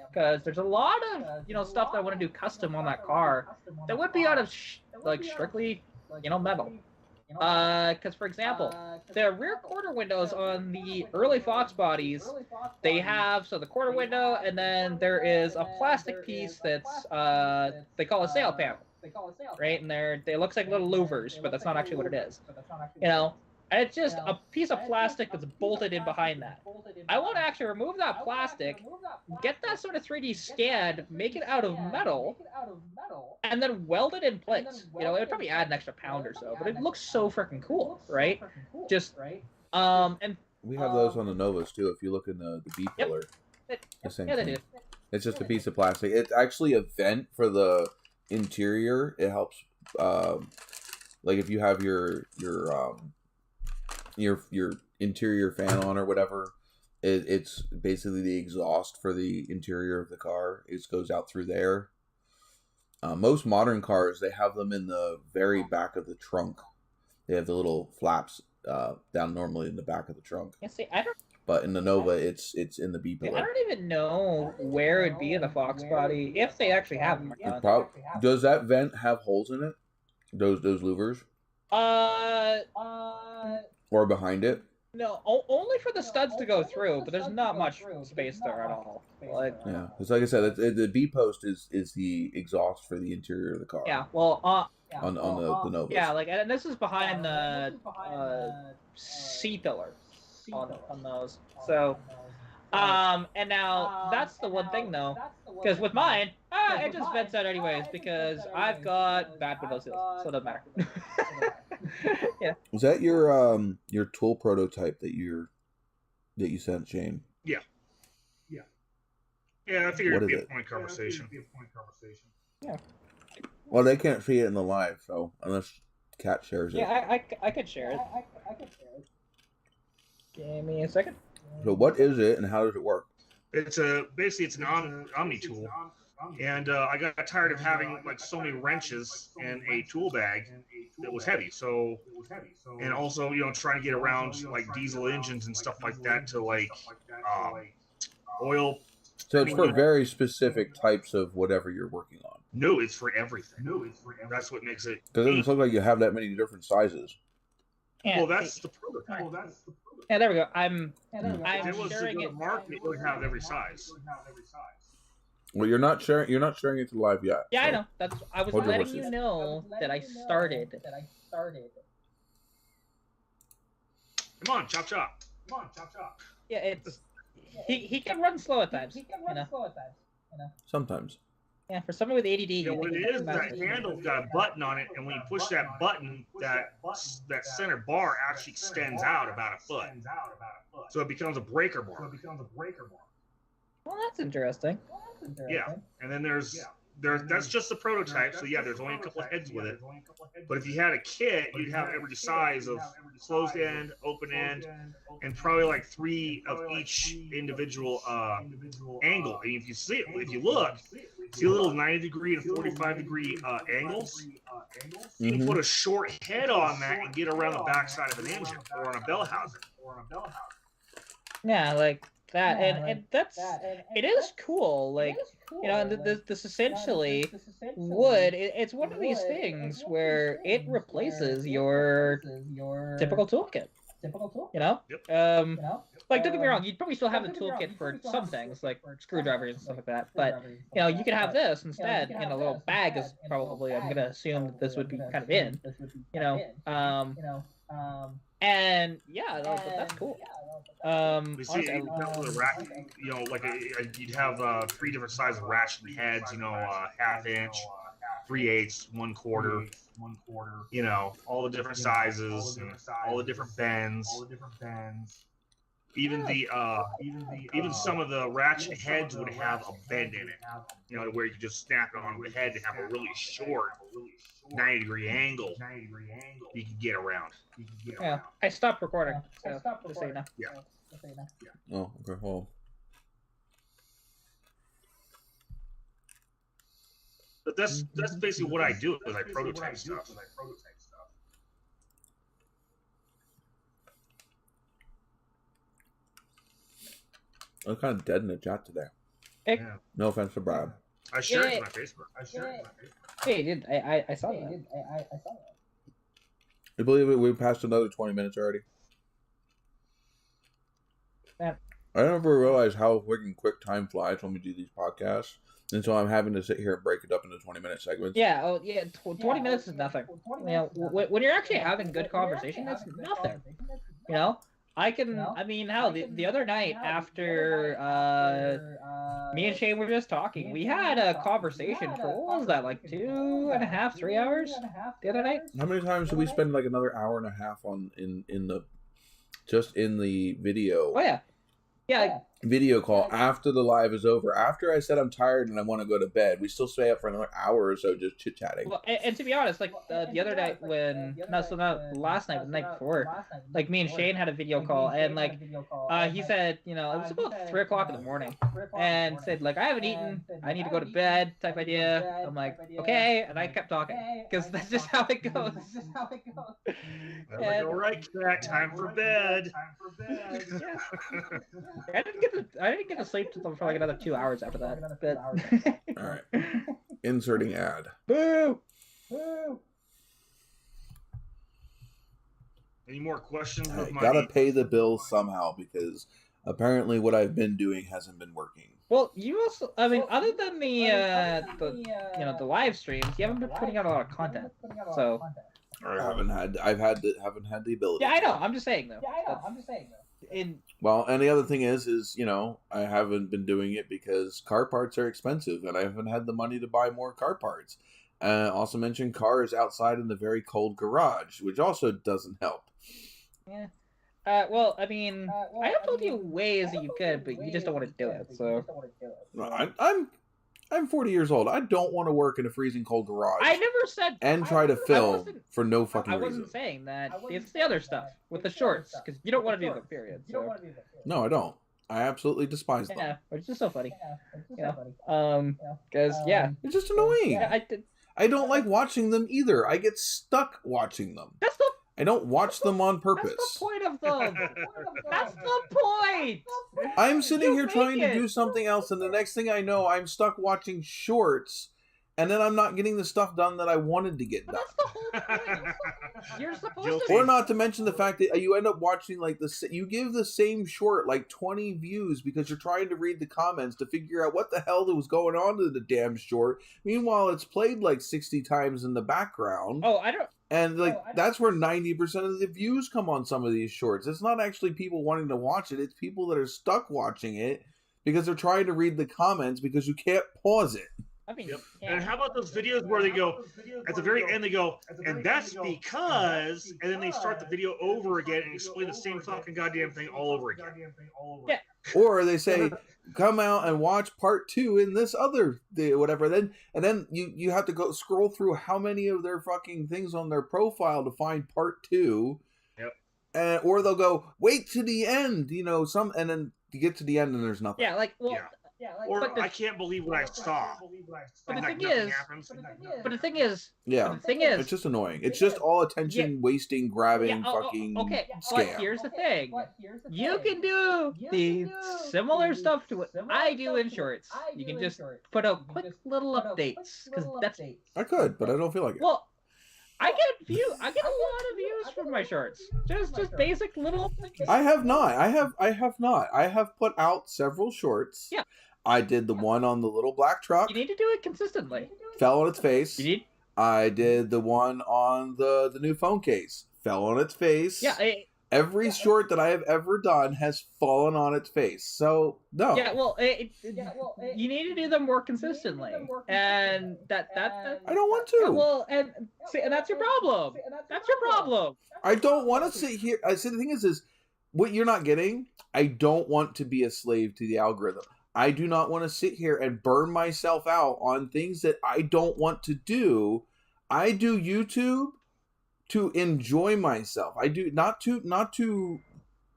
Because there's a lot of stuff that I want to do custom on that car that would be out of strictly metal. Because for example, the rear quarter windows on the early Fox bodies, they have the quarter window, and then there is a plastic piece that's they call a sail panel, right? And they looks like little louvers, but that's not actually what it is, And it's just a piece of plastic that's bolted in behind that. I want to actually remove that plastic, get that sort of 3D scanned, make it out of metal, and then weld it in place. It would probably add an extra pound or so, but it looks so freaking cool, right? And we have those on the Novas too. If you look in the B pillar, the same thing. They do. It's just a piece of plastic. It's actually a vent for the interior. It helps, like if you have your interior fan on or whatever, it's basically the exhaust for the interior of the car. It goes out through there. Most modern cars, they have them in the very back of the trunk. They have the little flaps down normally in the back of the trunk. Yeah, see, I don't. But in the Nova, it's in the B pillar. I don't even know where it'd be in the Fox body if they actually have them. Does that vent have holes in it? Those louvers? Or behind it? No, only for the studs to go through, but there's not much space there at all. Yeah, it's like I said, the B post is the exhaust for the interior of the car. Yeah, well, on the Nova. Yeah, and this is behind the C pillar on those. So, and now that's the one thing though, because with mine, it just vents out anyways because I've got bad window seals, so it doesn't matter. Yeah. Was that your tool prototype that you sent, Shane? Yeah. I figured it'd be a point conversation. Yeah. Well, they can't see it in the live, so unless Kat shares it. Yeah, I could share it. Give me a second. So what is it and how does it work? It's basically it's an Omni tool, and I got tired of having like so many wrenches in a tool bag that was heavy. So, and also trying to get around like diesel engines and stuff like that to like oil. So it's for very specific types of whatever you're working on. No, it's for everything. That's what makes it. Because it doesn't look like you have that many different sizes. Yeah, that's the prototype. Yeah, there we go. I'm if it was sharing it. Market, it would have every size. Well, you're not sharing it to live yet. Yeah, so. I know. I was letting you know that I started. Come on, chop chop. Yeah, it's he can run slow at times. Sometimes. Yeah, for someone with ADD. Yeah, what it is, that handle's got a button on it, and when you push that button, that center bar actually extends out about a foot. So it becomes a breaker bar. Well, that's interesting. Yeah, and then that's just the prototype. So yeah, there's only a couple of heads with it. But if you had a kit, you'd have every size of closed end, open end, and probably like 3 of each individual angle. And if you look, see a little 90-degree to 45-degree angles. You can put a short head on that and get around the backside of an engine or on a bell housing. Yeah, like that, and that's it is cool. Like and this essentially would it's one of these things where it replaces your typical toolkit. Yep. Like don't get me wrong, you'd probably still have the toolkit for some things like screwdrivers and stuff like that. But you could have this instead in a little bag. Is probably I'm gonna assume that this would be kind of in. And yeah, that's cool. We see it with a rack, you'd have 3 different sizes of ratchet heads, half inch, 3/8, 1/4, all the different sizes, and all the different bends. Even even some of the ratchet heads would have a bend in it, to where you could just snap it onto the head to have a really short 90-degree angle you can get around. Yeah, I stopped recording. So just so you know. Yeah. Oh, okay. Well. But that's basically what I do is I prototype stuff. I'm kind of dead in the chat today. Yeah. No offense to Brad. I shared it to my Facebook. Hey, dude, I saw that. I believe it. We passed another 20 minutes already. Yeah. I never realized how quick time flies when we do these podcasts. And so I'm having to sit here and break it up into 20-minute segments. Yeah, 20 minutes is nothing. When you're actually having good conversation, that's nothing. I mean, hell, the other night after me and Shane were just talking, we had a conversation for, what was that, like 2.5, 3 hours the other night? How many times did we spend like another hour and a half on in the video? Oh, yeah. Yeah. Video call after the live is over. After I said I'm tired and I want to go to bed, we still stay up for another hour or so just chit chatting. Well, and to be honest, like the other night not last night, but the night before, like me and Shane had a video call, and like he said, it was about 3 o'clock in the morning, and said like I haven't eaten, I need to go to bed, type idea. I'm like, okay, and I kept talking because that's just how it goes. I'm like, all right, cat, time for bed. I didn't get to sleep for like another 2 hours after that. But... All right. Inserting ad. Boo! Any more questions? I gotta pay the bills somehow because apparently what I've been doing hasn't been working. Well, you also, I mean, other than the live streams, you haven't been putting out a lot of content. So I haven't had the ability. Yeah, I know. I'm just saying though. And the other thing is I haven't been doing it because car parts are expensive and I haven't had the money to buy more car parts. Also mentioned cars outside in the very cold garage, which also doesn't help. Yeah. Well, I mean, I have told you ways that you could, but you just don't want to do it. So I'm 40 years old. I don't want to work in a freezing cold garage. I never said and try to film for no fucking reason. I wasn't saying that. It's the other stuff with the shorts because you don't want to do them. Period. So. No, I don't. I absolutely despise them. Yeah, but it's just so funny. Because it's just annoying. Yeah, I don't like watching them either. I get stuck watching them. I don't watch them on purpose. That's the point of them. That's the point. I'm sitting here trying to do something else, and the next thing I know, I'm stuck watching shorts, and then I'm not getting the stuff done that I wanted to get done. That's the whole point. You're supposed to. Or not to mention the fact that you end up watching you give the same short like 20 views because you're trying to read the comments to figure out what the hell was going on to the damn short. Meanwhile, it's played like 60 times in the background. Oh, I don't. And that's where 90% of the views come on some of these shorts. It's not actually people wanting to watch it. It's people that are stuck watching it because they're trying to read the comments because you can't pause it. I mean, And how about those videos where they go, at the very end, they go, and that's because, and then they start the video over again and explain the same fucking goddamn thing all over again. Yeah. Or they say, come out and watch part 2 in this other whatever. And then you have to go scroll through how many of their fucking things on their profile to find part 2. Yep. Or they'll go, wait to the end, and then you get to the end and there's nothing. Yeah, I can't believe what I saw. But the thing is, it's just annoying. It's just all attention wasting, grabbing, fucking okay. scam. But here's the thing: you can do the similar stuff to what I do in shorts. You can just put out quick little updates because that's. I could, but I don't feel like it. Well, I get a lot of views from my shorts. Just basic little. I have not. I have put out several shorts. Yeah. I did the one on the little black truck. You need to do it consistently. Fell on its face. You need. I did the one on the new phone case. Fell on its face. Yeah. Every short that I have ever done has fallen on its face. So no. Yeah. Well, you need to do them more consistently, and that. I don't want to. Well, and that's your problem. That's your problem. I don't want to sit here. I see. The thing is what you're not getting, I don't want to be a slave to the algorithm. I do not want to sit here and burn myself out on things that I don't want to do. I do YouTube to enjoy myself. I do not to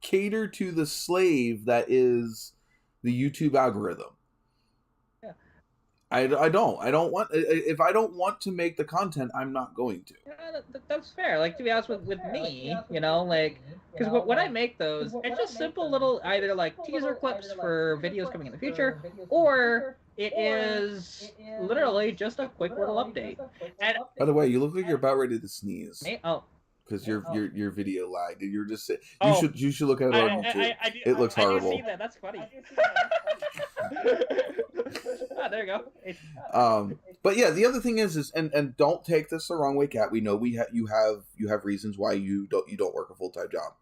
cater to the slave that is the YouTube algorithm. I don't want, if I don't want to make the content, I'm not going to. Yeah, that's fair. Like, to be honest with me, you know, like, because when I make those, it's just simple little either like teaser clips for videos coming in the future, or it is literally just a quick little update. And by the way, you look like you're about ready to sneeze. Oh. Because your video lagged, and you're just you should look at it on YouTube. It looks horrible. I do see that. That's funny. There you go. But yeah, the other thing is and don't take this the wrong way, Kat. We know you have reasons why you don't work a full-time job.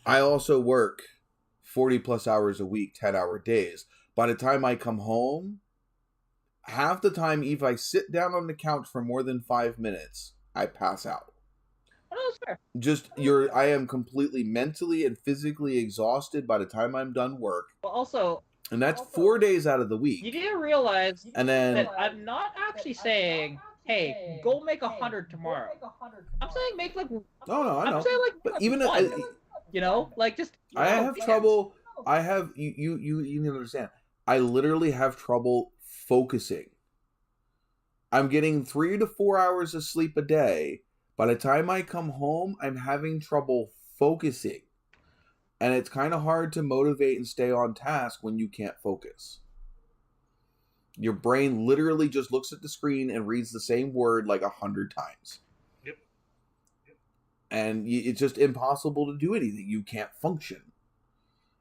I also work 40+ hours a week, 10-hour days. By the time I come home, half the time, if I sit down on the couch for more than 5 minutes, I pass out. I am completely mentally and physically exhausted by the time I'm done work. Well, and that's 4 days out of the week. You do realize and then, that I'm not actually saying, hey, go make 100 tomorrow. I'm saying make like... No, I know. I'm saying like... But even... you know? Like just... I have trouble... I have... You need to understand. I literally have trouble focusing. I'm getting 3 to 4 hours of sleep a day. By the time I come home, I'm having trouble focusing. And it's kind of hard to motivate and stay on task when you can't focus. Your brain literally just looks at the screen and reads the same word like 100 times. Yep. And it's just impossible to do anything. You can't function.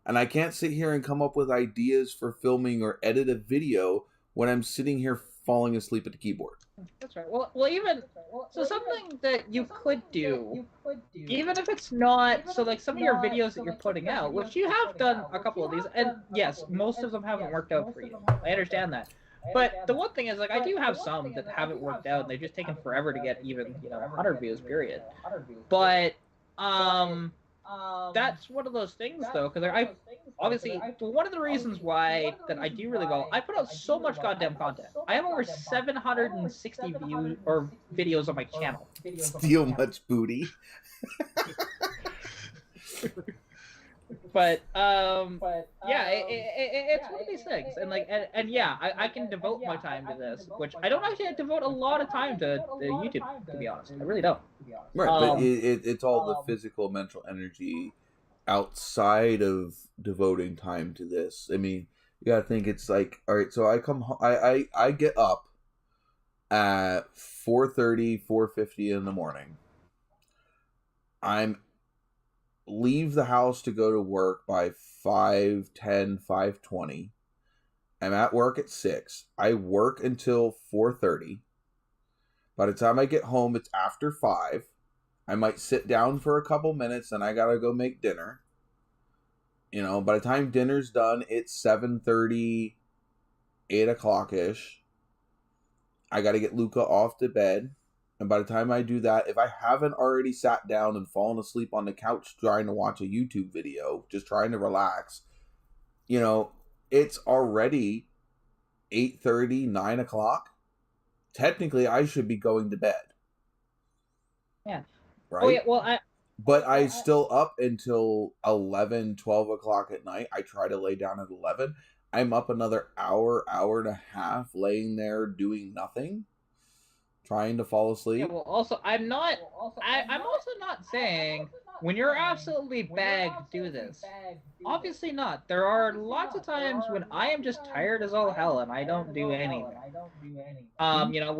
And I can't sit here and come up with ideas for filming or edit a video when I'm sitting here falling asleep at the keyboard. That's right. Well, even so, something that you could do, even if it's not so, like some of your videos that you're putting out, which you have done a couple of these, and yes, most of them haven't worked out for you. I understand that, but the one thing is, like, I do have some that haven't worked out, and they've just taken forever to get even, 100 views, period. But that's one of those things, though, because I obviously one of the reasons why that I do really well, I put out so much goddamn content. I have over 760 views or videos on my channel. Steal much booty. But yeah, it's one of these things, and like, and yeah, I can devote my time to this, which I don't actually devote a lot of time to YouTube, to be honest. I really don't. Right, but it's all the physical, mental energy outside of devoting time to this. I mean, you gotta think it's like, all right, so I get up at 4:30, 4:50 in the morning. Leave the house to go to work by 5:10, 5:20. I'm at work at 6. I work until 4:30. By the time I get home, it's after 5. I might sit down for a couple minutes, and I gotta go make dinner. By the time dinner's done, it's 7:30, 8 o'clock-ish. I gotta get Luca off to bed. And by the time I do that, if I haven't already sat down and fallen asleep on the couch trying to watch a YouTube video, just trying to relax, it's already 8:30, 9 o'clock. Technically, I should be going to bed. Yeah. Right? Oh, yeah, well, But I'm still up until 11, 12 o'clock at night. I try to lay down at 11. I'm up another hour and a half laying there doing nothing. Trying to fall asleep. Yeah, well, also, I'm also not saying when you're absolutely bagged, do this. Obviously not. There are lots of times when I am just tired as all hell and I don't do anything.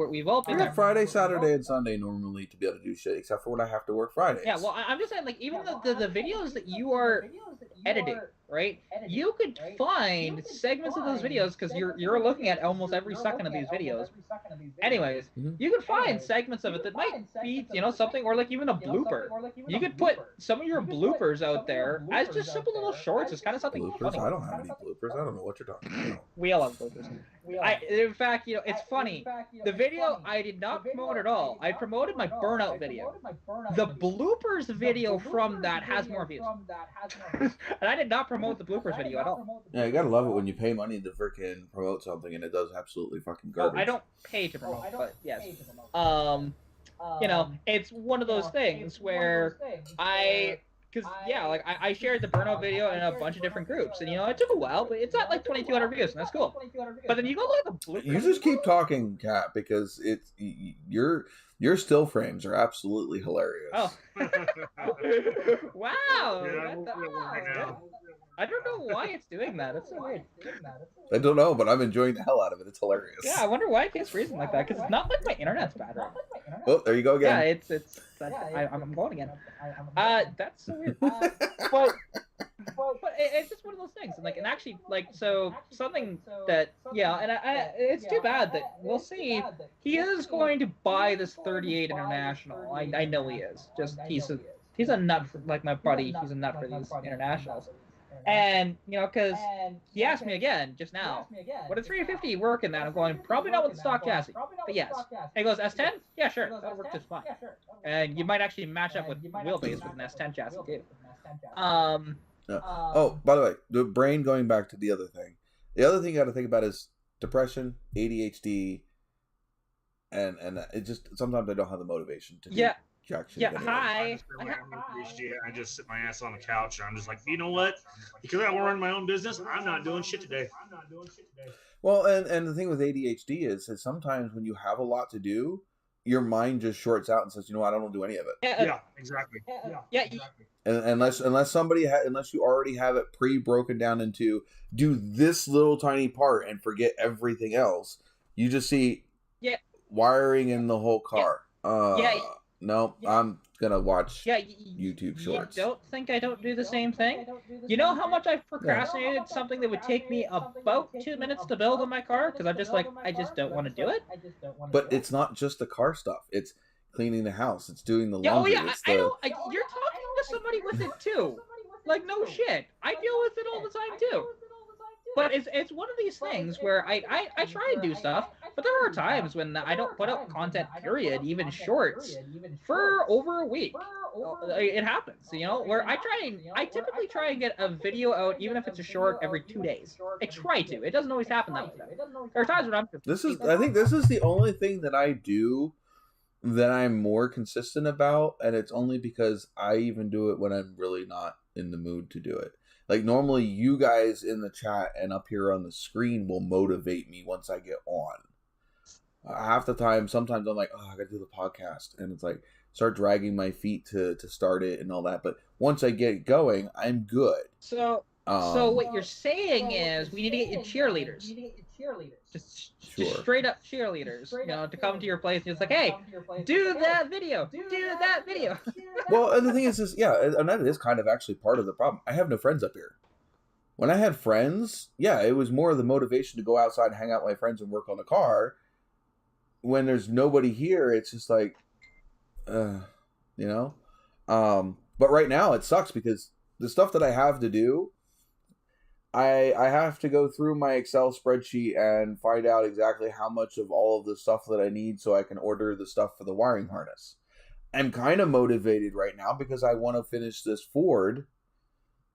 We've all been there. Friday, Saturday, and Sunday normally to be able to do shit, except for when I have to work Fridays. Yeah, well, I'm just saying, like, even the videos that you are editing, right? You could find segments of those videos, because you're looking at almost every second of these videos. Anyways, you could find segments of it that might be, something, or like even a blooper. You could put some of your bloopers out there as just simple little shorts. It's kind of something bloopers? funny. I don't have any bloopers. I don't know what you're talking about. We all have bloopers. In fact, it's funny. The video I did not promote at all. I promoted my burnout video. The bloopers video from that has more views. And I did not promote the bloopers video at all. Yeah, you gotta love it when you pay money to frickin' promote something and it does absolutely fucking garbage. I don't pay to promote, but yes. It's one of those things where I shared the burnout video in a bunch of different groups, and it took a while, but it's at like 2,200 views, and that's cool. But then you go look at the bloopers. You just keep talking, Kat, because your still frames are absolutely hilarious. Oh, wow! I don't know why it's doing that. It's so weird. I don't know, but I'm enjoying the hell out of it. It's hilarious. Yeah, I wonder why it keeps freezing like that, because it's not like my internet's bad right now. Oh, there you go again. Yeah, I'm going again. That's so weird. But it's just one of those things, and actually, so something that, it's too bad that we'll see. He is going to buy this 38 International. I know he is. Just he's a nut for, like my buddy. He's a nut for these internationals. And, because he asked me again just now, would a 350 work in that? I'm going, probably not with the stock chassis, but yes. And he goes, S10? Yeah, sure, that'll work just fine. And you might actually match up with wheelbase with an S10 chassis, too. Oh, by the way, the brain going back to the other thing. The other thing you got to think about is depression, ADHD, and it just, sometimes I don't have the motivation to do jack shit. Hi. I just sit my ass on the couch and I'm just like, you know what? Because I want to run my own business, I'm not doing shit today. Well, and the thing with ADHD is sometimes when you have a lot to do, your mind just shorts out and says, I don't want to do any of it. Yeah, exactly. And unless you already have it pre-broken down into do this little tiny part and forget everything else, you just see wiring in the whole car. No, I'm gonna watch YouTube shorts. You don't think I don't do the same thing? You know how much I've procrastinated something that would take me about 2 minutes to build on my car? Because I'm just like, I just don't want to do it. But it's not just the car stuff. It's cleaning the house. It's doing the laundry. I know. You're talking to somebody with it too. Like, no shit. I deal with it all the time too. But it's one of these things where I try and do stuff, but there are times when I don't put out content, period, even shorts, for over a week. It happins, where I typically try and get a video out, even if it's a short, every 2 days. I try to. It doesn't always happen that way. There are times when I think this is the only thing that I do that I'm more consistent about, and it's only because I even do it when I'm really not in the mood to do it. Like, normally you guys in the chat and up here on the screen will motivate me once I get on. Half the time, sometimes I'm like, I gotta do the podcast. And it's like, start dragging my feet to start it and all that. But once I get going, I'm good. So what you're saying is we need to get you cheerleaders. Just straight up cheerleaders, to come to your place and it's like, hey, do that video. Do that video. Well, and the thing is, and that is kind of actually part of the problem. I have no friends up here. When I had friends, it was more of the motivation to go outside and hang out with my friends and work on the car. When there's nobody here, it's just like, But right now it sucks because the stuff that I have to do, I have to go through my Excel spreadsheet and find out exactly how much of all of the stuff that I need so I can order the stuff for the wiring harness. I'm kind of motivated right now because I want to finish this Ford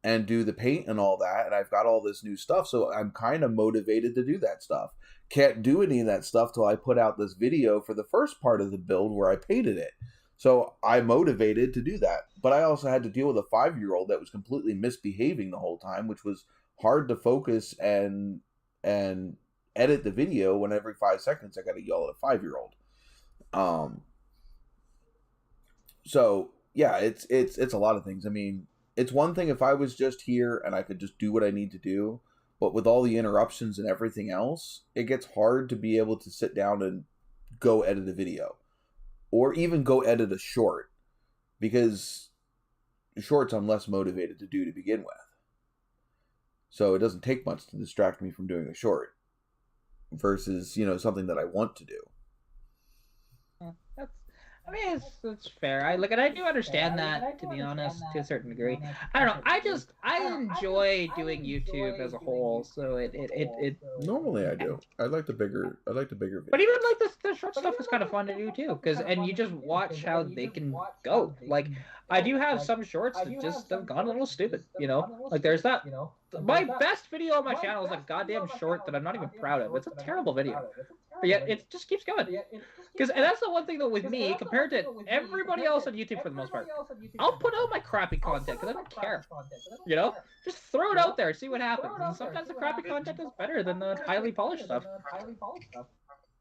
and do the paint and all that, and I've got all this new stuff, so I'm kind of motivated to do that stuff. Can't do any of that stuff till I put out this video for the first part of the build where I painted it. So I'm motivated to do that. But I also had to deal with a 5-year-old that was completely misbehaving the whole time, which was hard to focus and edit the video when every 5 seconds I got to yell at a 5-year-old. So yeah, it's a lot of things. I mean, it's one thing if I was just here and I could just do what I need to do, but with all the interruptions and everything else, it gets hard to be able to sit down and go edit a video or even go edit a short, because shorts I'm less motivated to do to begin with. So it doesn't take much to distract me from doing a short versus, something that I want to do. I mean, it's fair. And I do understand that, to be honest, to a certain degree. I don't know. I enjoy doing YouTube as a whole, so it. Normally I do. I like the bigger videos. But even like the short stuff is kind of fun to do too, and you just watch how they can go. Like I do have some shorts that just have gone a little stupid, Like there's that. My best video on my channel is a goddamn short that I'm not even proud of. It's a terrible video, but yet it just keeps going. And that's the one thing though with me compared to everybody else on YouTube for the most part. I'll put out my crappy content because I don't care. Just throw it out there, see what happens. And sometimes the crappy content is better than the highly polished stuff.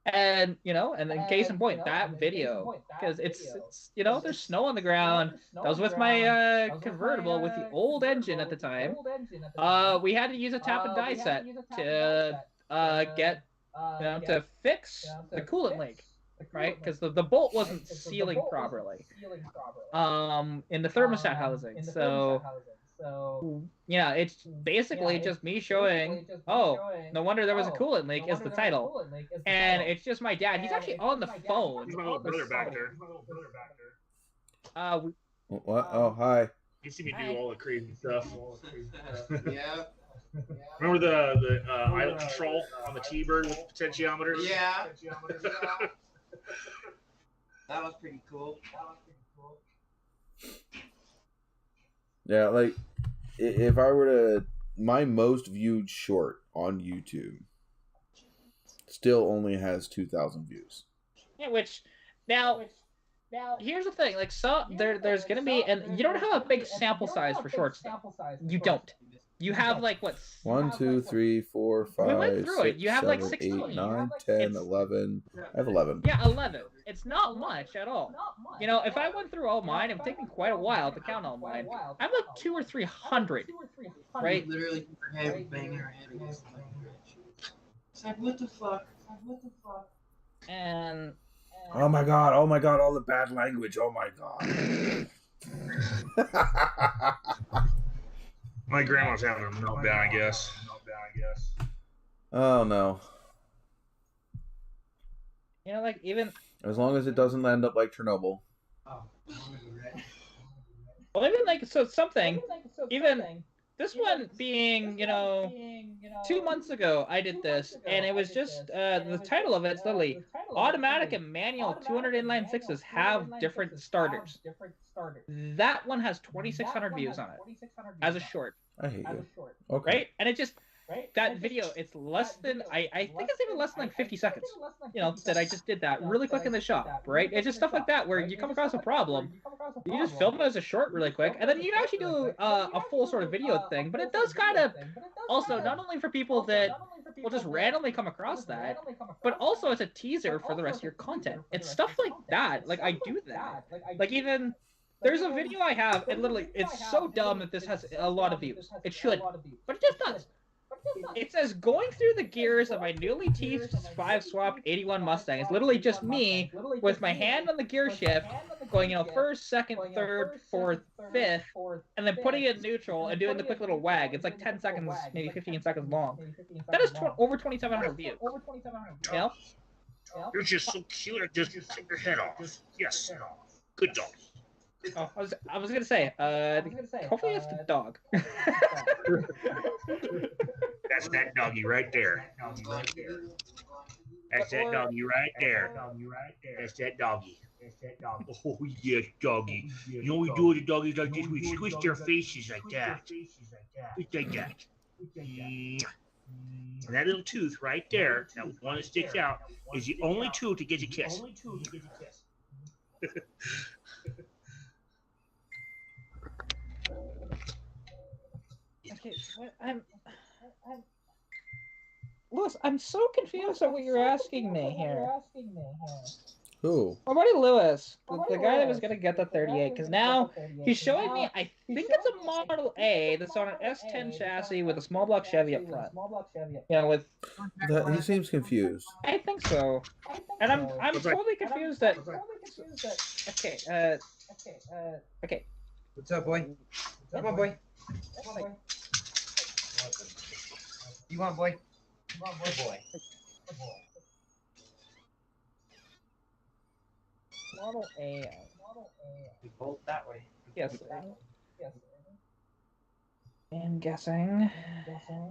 And and then case in point, that video, because it's there's snow on the ground. That was with my convertible with the old engine at the time. We had to use a tap and die set to get to fix the coolant leak, right? Because the bolt wasn't sealing properly in the thermostat housing. So yeah, it's basically just me showing, no wonder there was a coolant leak is the title. And it's just my dad. He's actually on the phone. He's my little brother back there. What? Oh, hi. You see me do all the crazy stuff. Yeah. Remember the idle control on the T-Bird with the potentiometer? Yeah. That was pretty cool. Yeah, like if I were to, my most viewed short on YouTube still only has 2,000 views. Yeah, which now here's the thing, like there's gonna be, and you don't have a big sample size for shorts. You don't. You have like what? 1, 2, 3, 4, 5. We went through 6, it. You have 7, like 16. 8, 9, 10, 11. I have 11. Yeah, 11. It's not much at all. If I went through all mine, it would take me quite a while to count all mine. I'm like 200 or 300, right? Literally her head banging her head against the bridge. It's like, what the fuck? And oh my god, all the bad language. Oh my god. My grandma's having a meltdown, I guess. Oh no. Like even as long as it doesn't end up like Chernobyl. Well, even like something. Even this one being 2 months ago, I did this, and it was just the title of it's literally automatic and manual 200 inline sixes have different starters. That one has 2,600 views on it as a short. I hate you. Okay. Right, and it just. That video, it's less than, I think it's even less than like 50 seconds, that I just did that really quick in the shop, right? It's just stuff like that where you come across a problem, you just film it as a short really quick, and then you can actually do a full sort of video thing, but it does kind of, also, not only for people that will just randomly come across that, but also as a teaser for the rest of your content. It's stuff like that, like I do that. Like even, there's a video I have, and literally, it's so dumb that this has a lot of views. It should, but it just does. It says going through the gears of my newly T5 swapped 81 Mustang. It's literally just me with my hand on the gear shift, going first, second, third, fourth, fifth, and then putting it in neutral and doing the quick little wag. It's like 10 seconds, maybe 15 seconds long. That is over 2,700 views. You're just so cute. I just take your head off. Yes. Good dog. Oh, I was gonna say, hopefully it's the dog. That's that doggy right there. That's that doggy right there. That's that doggy. Oh yes, doggy. You know what we do with the doggies like this? We squish their faces like that. Just like that. And that little tooth right there, that one that sticks out, is the only tooth that gets a kiss. Okay, Lewis, I'm so confused on what you're asking me here. Who? My buddy Lewis, the guy that was going to get the 38, because now he's showing me, I think it's a Model A that's on an S10 chassis with a small block Chevy up front. With... He seems confused. I think so. And I'm totally confused that... Okay. What's up, boy? Come on, boy. You want, boy? Good boy. Model A. We both that way. Yes. I'm guessing.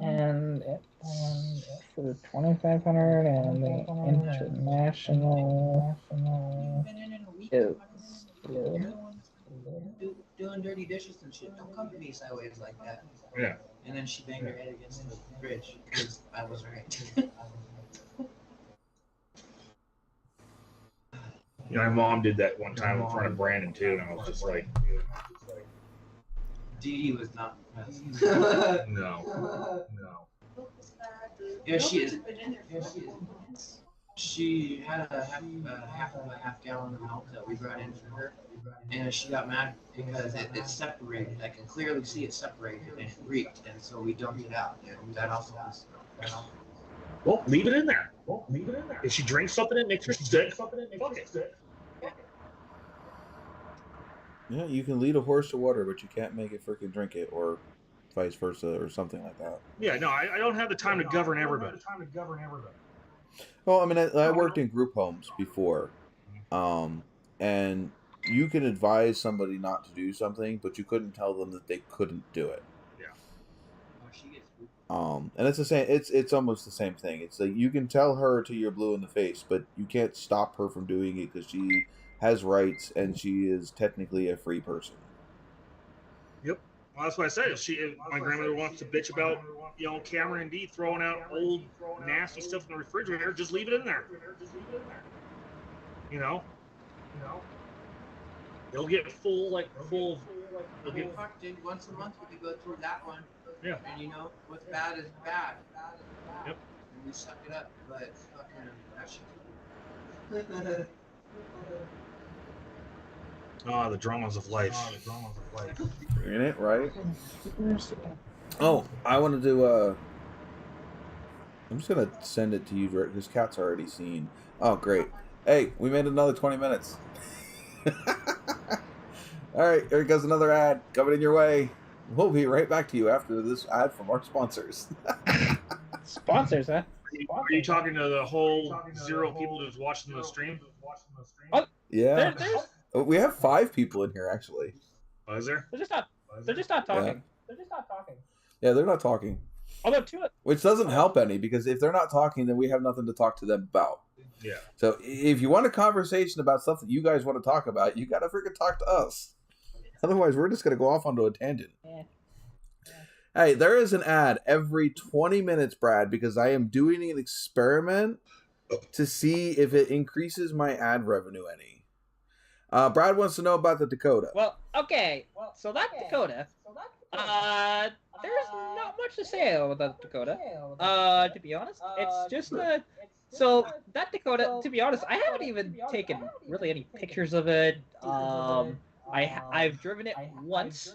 And it's for 2,500 and the international is doing dirty dishes and shit. Don't come to me sideways like that. Yeah. And then she banged her head against the fridge because I was right. You know, my mom did that one time in front of Brandon too, and I was just like, Dee was not impressed. no. Yeah, she is. She had a half of a half gallon of milk that we brought in for her, and she got mad because it separated. I can clearly see it separated and it reeked, and so we dumped it out. And that also was. Well, leave it in there. If she drinks something that makes her sick, fuck it. Yeah, you can lead a horse to water, but you can't make it freaking drink it, or vice versa, or something like that. Yeah, no, I don't have the time to govern everybody. Well, I mean, I worked in group homes before, and you can advise somebody not to do something, but you couldn't tell them that they couldn't do it. And it's the same. It's almost the same thing. It's like you can tell her till you're blue in the face, but you can't stop her from doing it because she has rights and she is technically a free person. Yep. Well, that's what I said. If my grandmother wants to bitch about, Cameron and Dee throwing out old nasty stuff in the refrigerator, just leave it in there. It'll get full. It'll get Fuck, dude. Once a month we could go through that one. Yeah. And what's bad is bad. Yep. And we suck it up, but fucking that shit. the dramas of life. In it, right? Oh, I wanted to. I'm just gonna send it to you because Kat's already seen. Oh, great! Hey, we made another 20 minutes. All right, here goes another ad coming in your way. We'll be right back to you after this ad from our sponsors. Sponsors, huh? Are you talking to the whole 0 people who's watching the stream? Oh, yeah. We have 5 people in here actually. Oh, is there? They're just not talking. Yeah, they're not talking. Although Which doesn't help any because if they're not talking, then we have nothing to talk to them about. Yeah. So if you want a conversation about stuff that you guys want to talk about, you got to freaking talk to us. Otherwise, we're just going to go off onto a tangent. Yeah. Hey, there is an ad every 20 minutes, Brad, because I am doing an experiment to see if it increases my ad revenue any. Brad wants to know about the Dakota. Well, okay. So that Dakota, there's not much to say about that Dakota. To be honest, it's just so that Dakota, to be honest, I haven't even taken really any pictures of it. I've driven it once.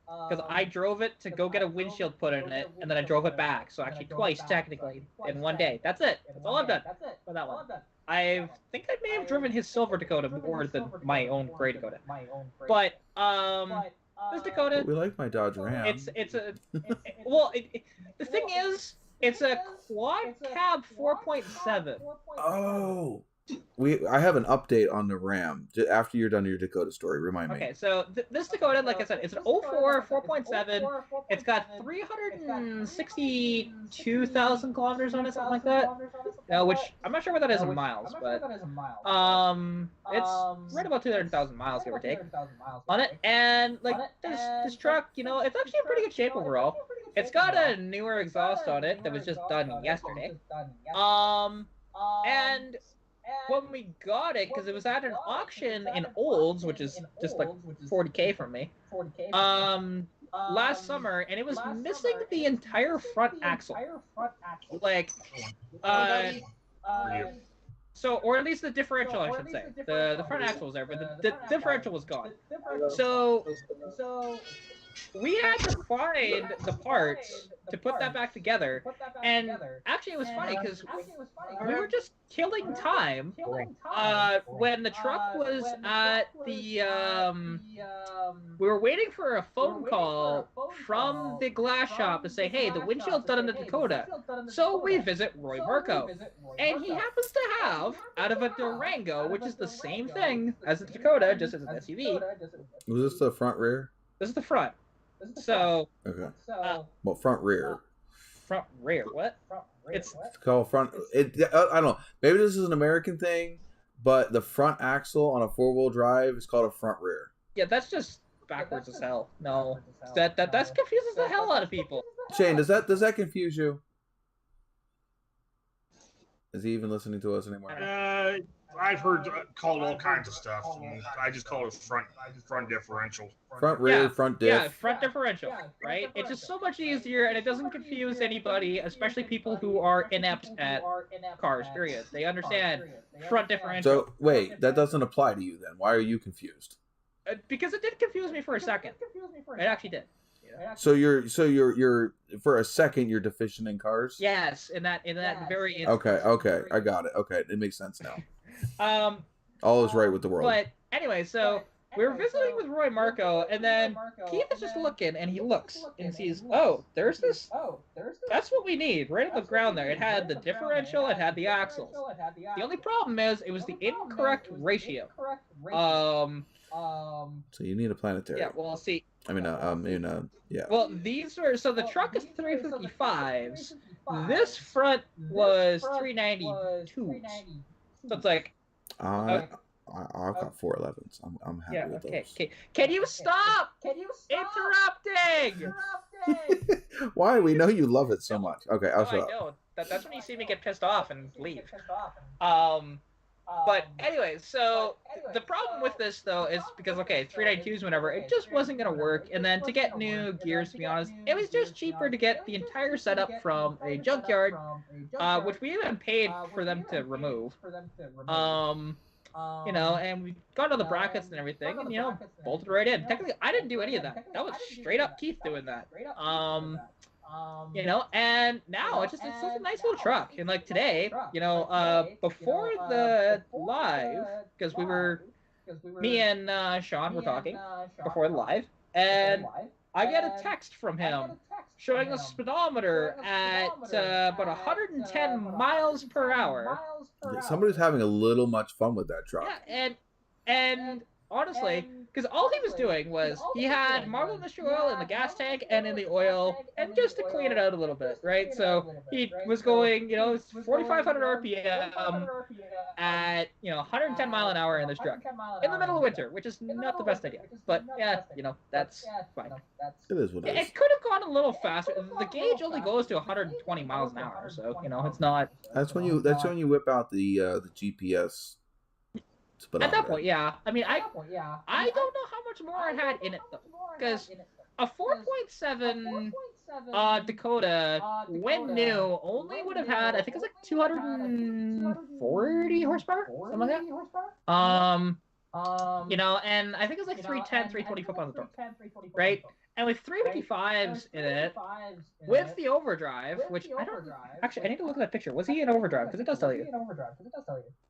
Because I drove it to go get a windshield put in it, and then I drove it back. So actually twice, technically, in one day. That's it. That's all I've done for that one. I think I may have driven his silver Dakota more than my own gray Dakota. But this Dakota, we like my Dodge Ram. The thing is, it's a quad cab 4.7. Oh. I have an update on the Ram. After you're done your Dakota story, remind me. Okay, so this Dakota, like I said, it's an 04 4.7. It's got 362,000 kilometers on it, something like that. Which I'm not sure what that is in miles, but it's right about 200,000 miles, give or take, on it. And like this truck, it's actually in pretty good shape overall. It's got a newer exhaust on it that was just done yesterday. And when we got it, because it was at an auction in Olds, which is just like 40K from me, last summer, and it was missing the entire front axle. So, or at least the differential, I should say. The front axle was there, but the differential was gone. So we had to find the parts to put that back together. And actually, it was funny because we were just killing time when the truck was at the. We were waiting for a phone call from the glass shop to say, "Hey, the windshield's done in the Dakota." So we visit Roy Marco, and he happens to have out of a Durango, which is the same thing as a Dakota, just as an SUV. Was this the front rear? This is the front. So okay. Well, front rear. Front rear. What? It's called front. I don't know. Maybe this is an American thing, but the front axle on a 4-wheel drive is called a front rear. Yeah, that's just backwards as hell. No, that confuses the hell out of people. Shane, does that confuse you? Is he even listening to us anymore? I've heard called all kinds of stuff. I just call it front differential. Front rear, front diff. Yeah, front differential, right? It's just so much easier, and it doesn't confuse anybody, especially people who are inept at cars, period. They understand front differential. So, wait, that doesn't apply to you then. Why are you confused? Because it did confuse me for a second. It actually did. So you're for a second you're deficient in cars? Yes, in that very instance. Okay, I got it. Okay, it makes sense now. All is right with the world. But anyway, so we were visiting with Roy Marco, and then Keith is just looking, and he looks and sees, oh, there's this. That's what we need, right at the ground there. It had the differential, it had the axles. The only problem is it was the incorrect ratio. So you need a planetary. Yeah, well, see. I mean, yeah. Well, these were so the truck is 355s. This front was 392s. So it's like. I've got 411s. I'm happy with those. Okay. Can you stop? Interrupting? Why? We know you love it so much. Okay, I'll shut up. I know. That's when you see me get pissed off and leave. But anyway, so the problem with this though is because 392s whenever it just wasn't gonna work, and then to get new gears, to be honest, it was just cheaper to get the entire setup from a junkyard, which we even paid for them to remove. And we got all the brackets and everything, and bolted right in. Technically, I didn't do any of that. That was straight up Keith doing that. And now it's such a nice little truck. And like today, before the live, because me and Sean were talking before the live, and I get a text from him showing a speedometer at about 110 miles per hour. Somebody's having a little much fun with that truck. Yeah, and honestly, because all he was doing was he had marble mystery oil in the gas tank and in the oil, and just to clean it out a little bit, right? So he was going, 4,500 RPM at 110 mile an hour in this truck in the middle of winter, which is not the best idea. But yeah, that's fine. It is what it is. It could have gone a little faster. The gauge only goes to 120 miles an hour, so it's not. That's when you whip out the GPS. At that point, yeah. I mean, I don't know how much more I had in it though, because a 4.7 Dakota, when new, only would have had, I think it was like 240 horsepower, something like that. And I think it was like 310, 320 foot-pounds of torque, right? And with 355s in it, with the overdrive, which I don't actually, I need to look at that picture. Was he in overdrive? Because it does tell you.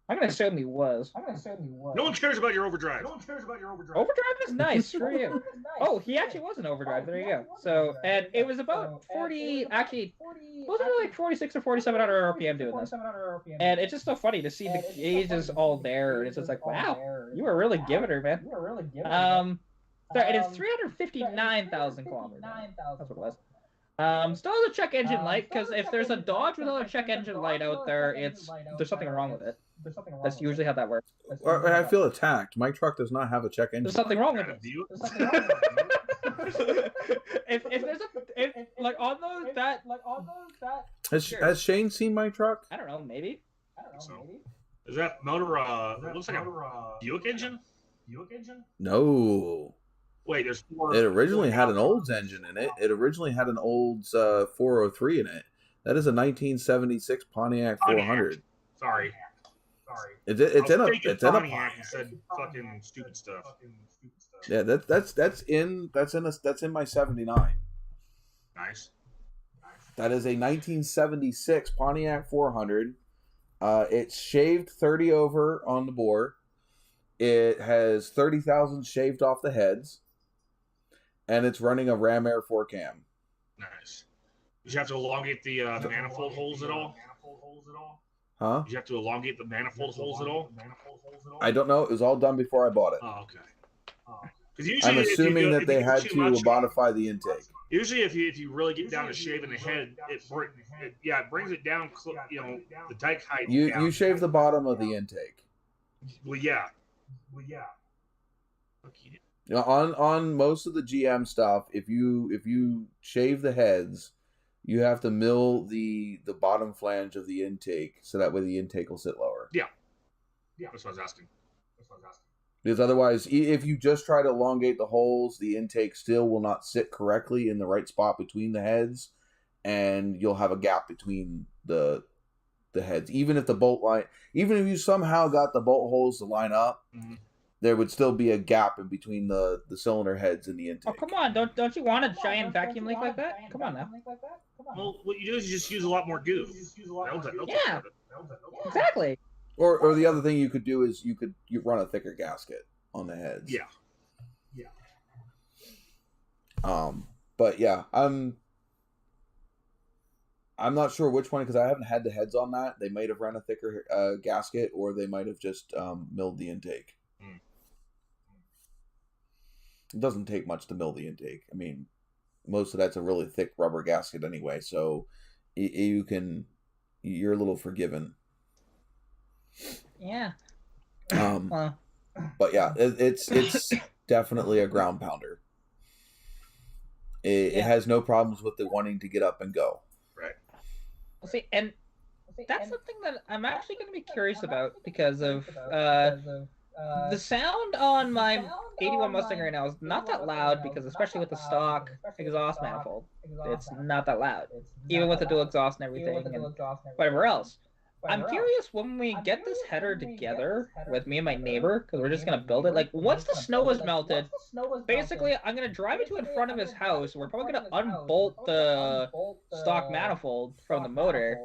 I'm gonna assume he was. No one cares about your overdrive. Overdrive is nice. Screw you. Oh, he actually was in overdrive. There you go. So, and it was about 40. Actually, wasn't it like 46 or 4,700 RPM doing this? And it's just so funny to see the gauges all there, and it's just like, wow, you were really giving her, man. Sorry, it is 359,000 kilometers. That's what it was. Still has a check engine light, because if there's a Dodge without a check engine light out there, there's something wrong with it. That's usually how that works. I feel attacked. My truck does not have a check engine. There's something wrong with it. if on those that has Shane seen my truck? I don't know, maybe. Is that motor? It looks like a Buick engine. No. Wait, there's four. It originally had an Olds engine in it. It originally had an Olds 403 in it. That is a 1976 Pontiac 400. Sorry. It's in a Pontiac. Said fucking stupid stuff. Yeah, that's in my 79. Nice. That is a 1976 Pontiac 400. It's shaved 30 over on the bore. It has 30,000 shaved off the heads, and it's running a Ram Air 4 cam. Nice. Did you have to elongate the manifold holes at all? Huh? Did you have to elongate the manifold holes at all? I don't know. It was all done before I bought it. Oh, okay. I'm assuming that they had to modify the intake. Usually, if you really get down to shaving the head, it brings it down. The dike height. You shave the bottom of the intake. Well, yeah. You know, on most of the GM stuff, if you shave the heads, you have to mill the bottom flange of the intake so that way the intake will sit lower. Yeah. That's what I was asking. Because otherwise, if you just try to elongate the holes, the intake still will not sit correctly in the right spot between the heads, and you'll have a gap between the heads. Even if you somehow got the bolt holes to line up, there would still be a gap in between the cylinder heads and the intake. Oh, come on. Don't you want a giant vacuum leak like that? Come on now. Well, what you do is you just use a lot more goo. Yeah, exactly. Or the other thing you could do is you run a thicker gasket on the heads. Yeah. But yeah, I'm not sure which one because I haven't had the heads on that. They might have run a thicker gasket, or they might have just milled the intake. It doesn't take much to mill the intake. I mean, most of that's a really thick rubber gasket anyway, so you're a little forgiven. Yeah. But yeah, it's definitely a ground pounder. It has no problems with the wanting to get up and go. Right. See, and that's something that I'm actually going to be curious about because of the sound on my 81 Mustang right now is not that loud because especially with the stock exhaust manifold, it's not that loud. Even with the dual exhaust and everything and whatever else. I'm curious when we get this header together with me and my neighbor, because we're just going to build it. Like, once the snow is melted, basically, I'm going to drive it to in front of his house. We're probably going to unbolt the stock manifold from the motor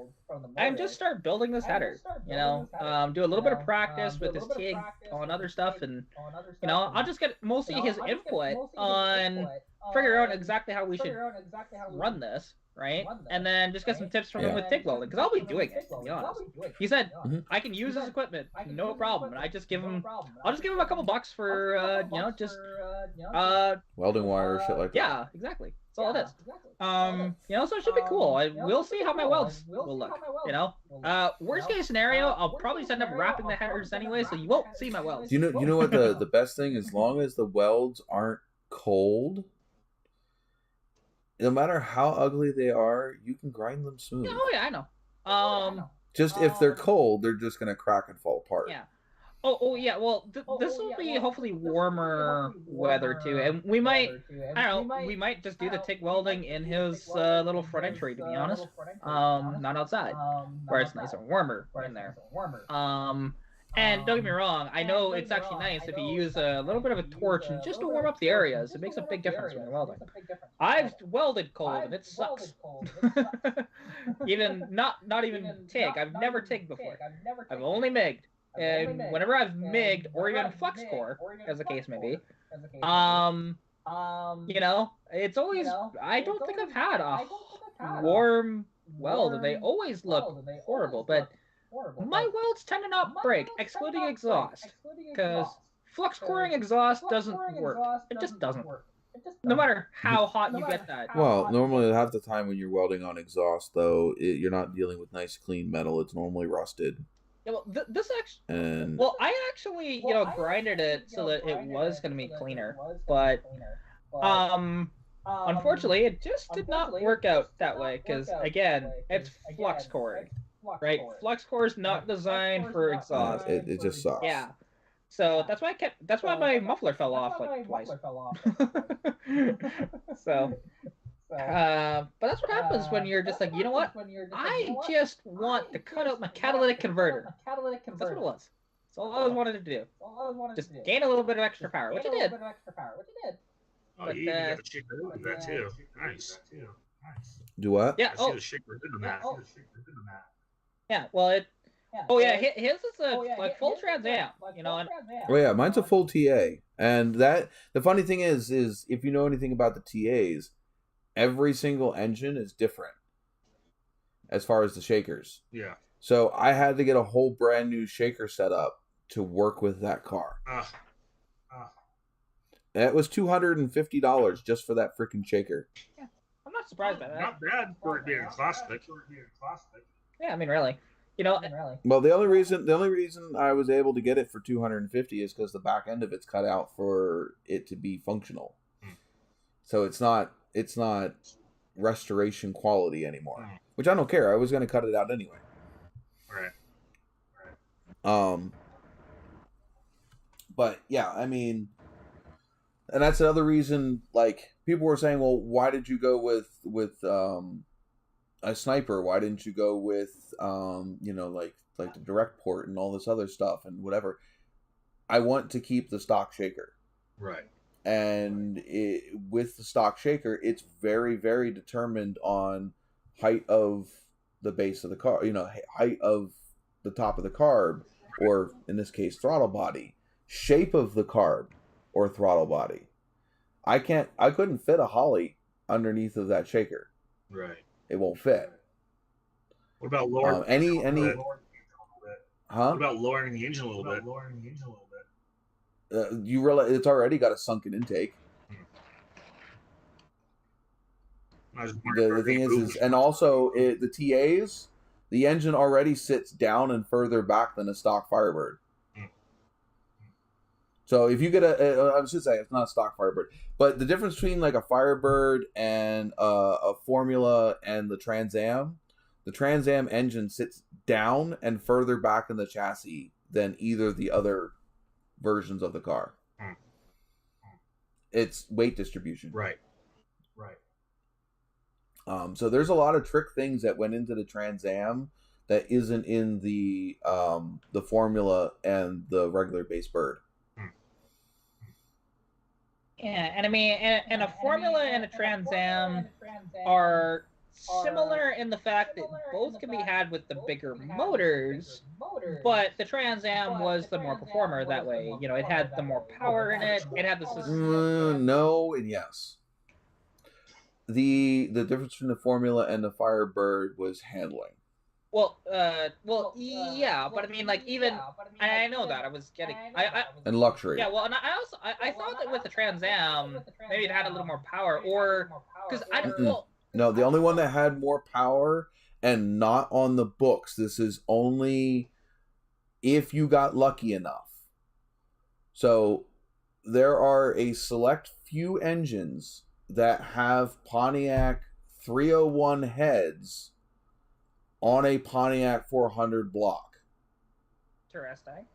and just start building this header. You know, do a little bit of practice with his TIG on other stuff. And, you know, I'll just get mostly his input on figure out exactly how we should run this. Right, and then just get some tips from him with TIG welding, because I'll be doing it. To be honest, he said I can use his equipment, no problem, and I'll just give him a couple bucks for welding wire, shit like that. Yeah, exactly. That's all it is. So it should be cool. We'll see how my welds will look. You know, worst case scenario, I'll probably end up wrapping the headers anyway, so you won't see my welds. You know what the best thing? As long as the welds aren't cold. No matter how ugly they are, you can grind them smooth. Oh yeah, I know. Just if they're cold, they're just gonna crack and fall apart. Yeah. Oh yeah. Well, this will be hopefully warmer weather too, and we might. I don't know. We might just do the TIG welding in his little front entry. To be honest, not outside, where it's nice and warmer in there. And don't get me wrong, I know it's actually nice if you use a little bit of a torch and just to warm up the areas. It makes a big difference when you're welding. I've welded cold and it sucks. Even not even TIG. I've never TIG before. I've only MIG'd. And whenever I've MIG'd or even flux core, as the case may be, you know, it's always I don't think I've had a warm weld, and they always look horrible, but my welds tend to not break, excluding exhaust, because flux coring exhaust doesn't work. It just doesn't work. No matter how hot you get that. Well, normally half the time when you're welding on exhaust, though, you're not dealing with nice clean metal. It's normally rusted. Yeah, well, this actually. Well, I actually, grinded it so that it was going to be cleaner, but unfortunately, it just did not work out that way because again, it's flux coring. Right, flux core is not designed for exhaust. It just sucks. Yeah, so that's why my muffler fell off like twice. So, but that's what happens when you're just like, you know what? I just want to cut out my catalytic converter. That's what it was. That's all I always wanted to do. Just gain a little bit of extra power, which it did. Oh, But, you even got the shaker hood on that too. Nice. Do what? Yeah. I see the shaker hood on that. Yeah. Well, it. Oh yeah, his is a like full Trans Am. You know. And, Oh yeah, mine's a full TA, and that the funny thing is if you know anything about the TAs, every single engine is different as far as the shakers. Yeah. So I had to get a whole brand new shaker set up to work with that car. That was $250 just for that freaking shaker. yeah, I'm not surprised by that. Not bad for it being classic. Yeah, I mean, really. You know. Well, the only reason I was able to get it for $250 is because the back end of it's cut out for it to be functional. So it's not restoration quality anymore, which I don't care. I was going to cut it out anyway. Right. But yeah, I mean, and that's another reason. Like people were saying, well, why did you go with a sniper? Why didn't you go with like the direct port and all this other stuff and whatever? I want to keep the stock shaker. Right. And with the stock shaker, it's very, very determined on height of the base of the car, height of the top of the carb, or in this case, throttle body, shape of the carb or throttle body. I couldn't fit a Holly underneath of that shaker. Right. It won't fit. What about lowering? Huh? What about lowering the engine a little bit? You realize it's already got a sunken intake. The thing is, and also the TAs, the engine already sits down and further back than a stock Firebird. So if you get I should say it's not a stock Firebird, but the difference between like a Firebird and a Formula and the Trans Am engine sits down and further back in the chassis than either the other versions of the car. It's weight distribution. Right. So there's a lot of trick things that went into the Trans Am that isn't in the Formula and the regular base bird. Yeah, and I mean, and a Formula and a Trans Am are similar in the fact that both can be had with the bigger motors, but the Trans Am was the more performer that way. It had the more power in it. It had the system. No and yes. The difference between the Formula and the Firebird was handling. Yeah, but I mean, like, even I know that I was getting and luxury. Yeah, well, and I thought that with the Trans Am, maybe it had a little more power, or because I don't. Well, no, the only one that had more power and not on the books. This is only if you got lucky enough. So there are a select few engines that have Pontiac 301 heads on a Pontiac 400 block. Interesting.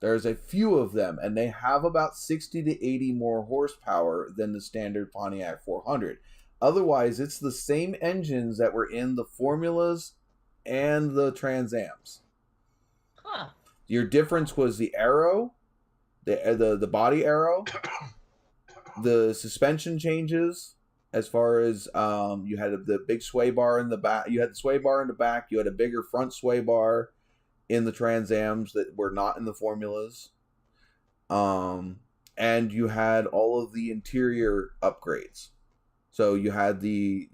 There's a few of them, and they have about 60 to 80 more horsepower than the standard Pontiac 400. Otherwise, it's the same engines that were in the Formulas and the Trans Ams. Huh. Your difference was the aero, the body aero, the suspension changes. As far as you had the big sway bar in the back, you had the sway bar in the back. You had a bigger front sway bar in the Trans Ams that were not in the Formulas, and you had all of the interior upgrades. So you had the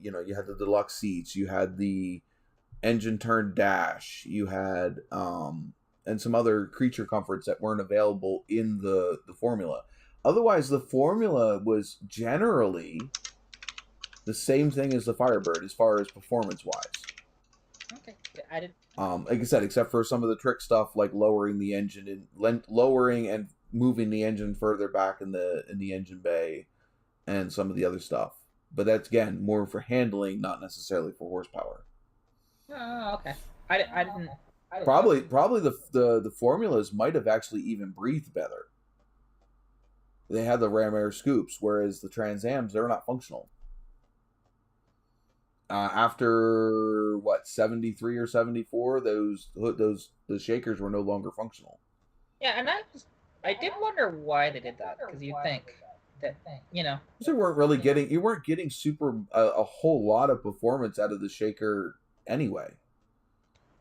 deluxe seats, you had the engine turned dash, you had and some other creature comforts that weren't available in the Formula. Otherwise, the Formula was generally the same thing as the Firebird as far as performance-wise. Okay, I didn't. Like I said, except for some of the trick stuff like lowering the engine and lowering and moving the engine further back in the engine bay, and some of the other stuff. But that's again more for handling, not necessarily for horsepower. Oh, okay. I didn't. Probably the Formulas might have actually even breathed better. They had the ram air scoops, whereas the Trans Ams, they're not functional. After 73 or 74, the shakers were no longer functional. Yeah, and I did wonder why they did that, because you'd think that, you know. You weren't getting super a whole lot of performance out of the shaker anyway.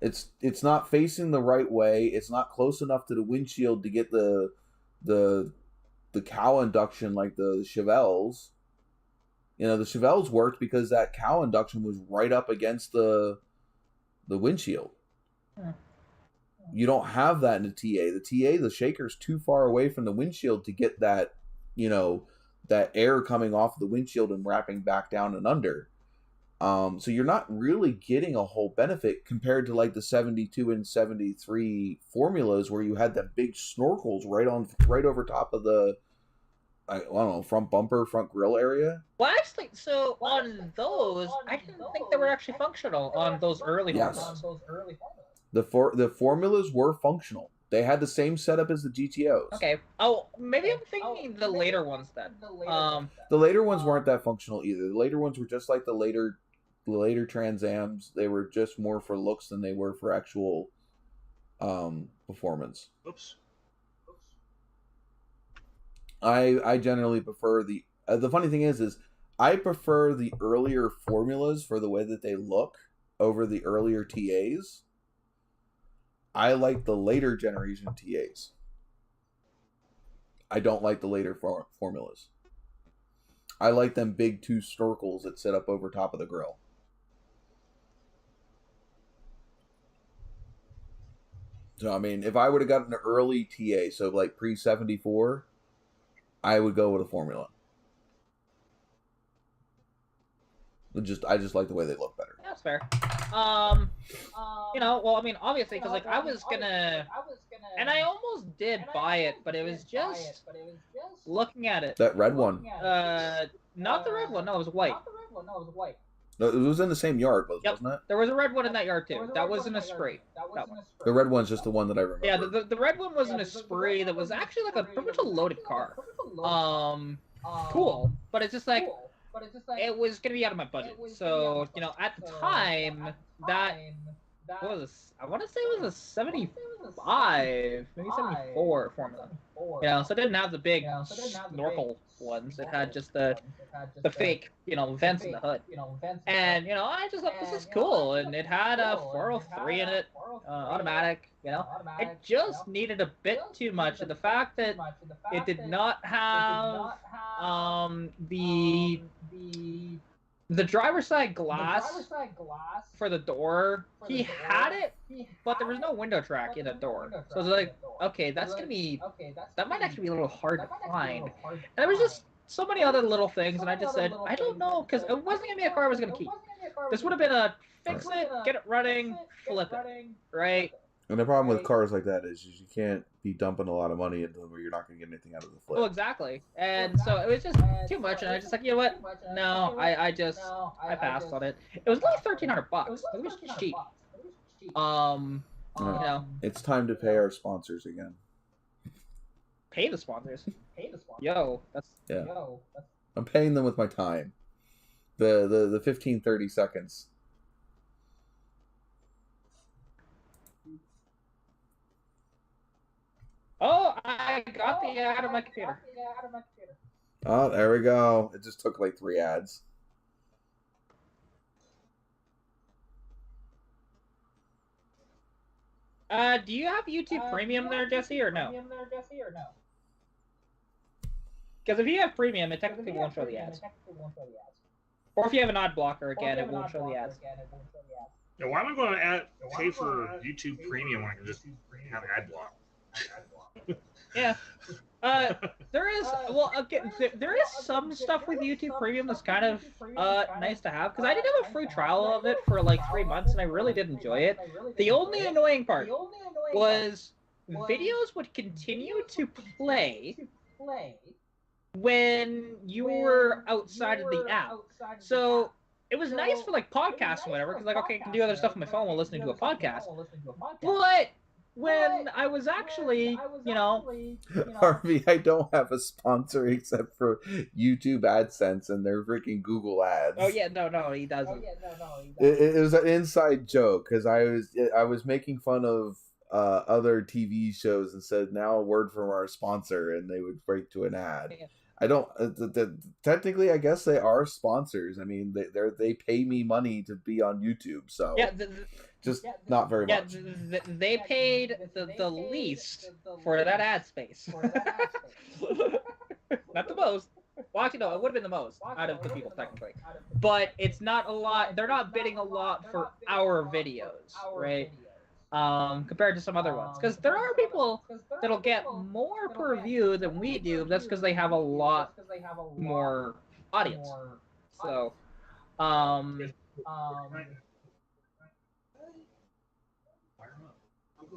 It's not facing the right way. It's not close enough to the windshield to get the cow induction like the Chevelles. You know, the Chevelles worked because that cow induction was right up against the windshield. You don't have that in the TA. The shaker's too far away from the windshield to get that, you know, that air coming off the windshield and wrapping back down and under. So you're not really getting a whole benefit compared to like the 72 and 73 formulas where you had that big snorkels right over top of the, I don't know, front bumper, front grill area. Well, actually, so on those, I didn't think they were actually functional on those early formulas. The formulas were functional. They had the same setup as the GTOs. Okay. Oh, maybe I'm thinking the later ones then. The later ones weren't that functional either. The later ones were just like the later Trans Ams. They were just more for looks than they were for actual performance. Oops. I generally prefer the funny thing is I prefer the earlier formulas for the way that they look over the earlier TAs. I like the later generation TAs. I don't like the later formulas. I like them big two snorkels that sit up over top of the grill. So, I mean, if I would have gotten an early TA, so like pre-74, I would go with a formula. I just like the way they look better. That's fair. You know, well, I mean, obviously, because like I was gonna, and I almost did buy it, but it was just looking at it. That red one. Not the red one. No, it was white. No, it was in the same yard, wasn't it? There was a red one in that yard too. That wasn't a Esprit. That one. The red one's just the one that I remember. Yeah, the red one was an Esprit that was actually like a pretty much a loaded car. Cool, but it's just like. It was going to be out of my budget. So, you know, at the time, that was, I want to say it was a 75, maybe 74 formula. You know, so it didn't have the big snorkel ones. It had just the fake, you know, vents in the hood. And, you know, I just thought this is cool. And it had a 403 in it, automatic, you know. It just needed a bit too much. And the fact that it did not have the driver's side glass for the door, he had it, but there was no window track in the door. So it's like, okay, that might actually be a little hard to find. And there was just so many other little things, and I just said, I don't know, because it wasn't going to be a car I was going to keep. This would have been a fix it, get it running, flip it, right? And the problem with cars like that is you can't be dumping a lot of money into them where you're not going to get anything out of the flip. Well, exactly. And so it was just too much, and I just like, you know what? No, I passed on it. It was only $1,300. It was cheap. You know. It's time to pay our sponsors again. Pay the sponsors. Yo, that's. I'm paying them with my time. The 15-30 seconds. Oh, I got the ad on my computer. Oh, there we go. It just took like 3 ads. Do you have YouTube Premium there, Jesse, or no? Because if you have Premium, it technically won't show the ads. Or if you have an ad blocker, again, it won't show the ads. Yeah, why am I going to pay for YouTube Premium when I can just have ad block? Yeah. There is there is some stuff with YouTube Premium that's kind of nice to have, because I did have a free trial of it for like 3 months and I really did enjoy it. The only annoying part was videos would continue to play when you were outside of the app. So it was nice for like podcasts or whatever, because like, okay, I can do other stuff on my phone while listening to a podcast. But when I was actually, you know... Harvey, I don't have a sponsor except for YouTube AdSense and their freaking Google ads. Oh, yeah, no, he doesn't. It was an inside joke, because I was making fun of other TV shows and said, "Now a word from our sponsor," and they would break to an ad. Yeah. I don't. Technically, I guess they are sponsors. I mean, they pay me money to be on YouTube, so Yeah, not very much. They paid the least for that ad space. Not the most. Well, actually, no, it would have been the most out of the people technically, but it's not a lot. They're not bidding a lot for our videos, right? Compared to some other ones, because there are people that'll get more per view than we do. That's because they have a lot more audience. So,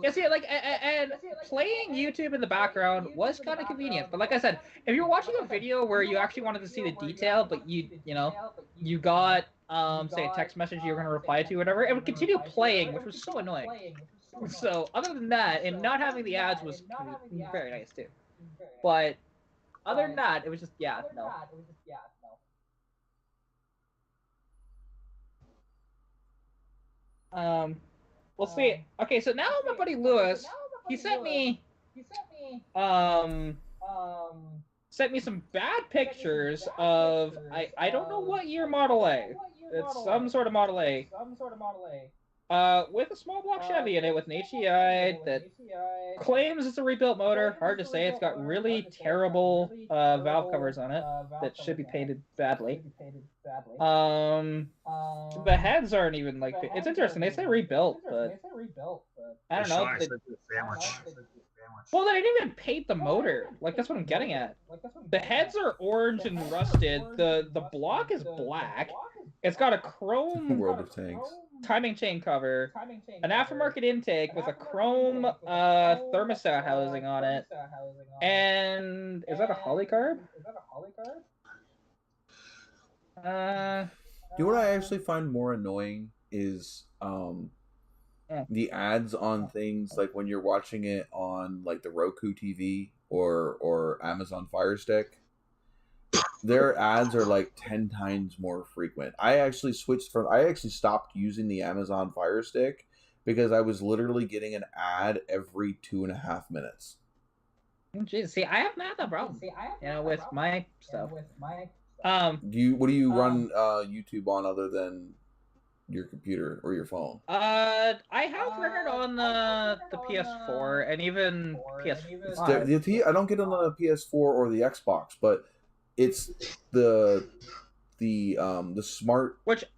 yeah, see, like, and playing YouTube in the background was kind of convenient. But like I said, if you're watching a video where you actually wanted to see the detail, but you got say a text message you're going to reply to, or whatever, it would continue playing, which was so annoying. So other than that, and not having the ads was very nice too. But other than that, it was just no. We'll see. Okay, so now my buddy Lewis, he sent me some bad pictures of I don't know what year Model A. It's some sort of Model A. With a small block Chevy in it with an HEI that claims it's a rebuilt motor. Hard to say. It's got really terrible valve covers on it that should be painted badly. The heads aren't even like. It's interesting. They say rebuilt, but I don't know. Well, they didn't even paint the motor. Like, that's what I'm getting at. The heads are orange and rusted. The block is black. It's got a chrome World of Tanks timing chain cover, an aftermarket intake with a chrome thermostat housing on it, and is that a Polycarb? You know what I actually find more annoying is the ads on things like when you're watching it on like the Roku TV or Amazon Fire Stick. Their ads are like 10 times more frequent. I actually stopped using the Amazon Fire Stick because I was literally getting an ad every 2.5 minutes. Jeez, see, I haven't had that problem. With my stuff. What do you run YouTube on other than your computer or your phone? I have rendered on the PS4 and even PS5. I don't get it on the PS4 or the Xbox, but it's the smart like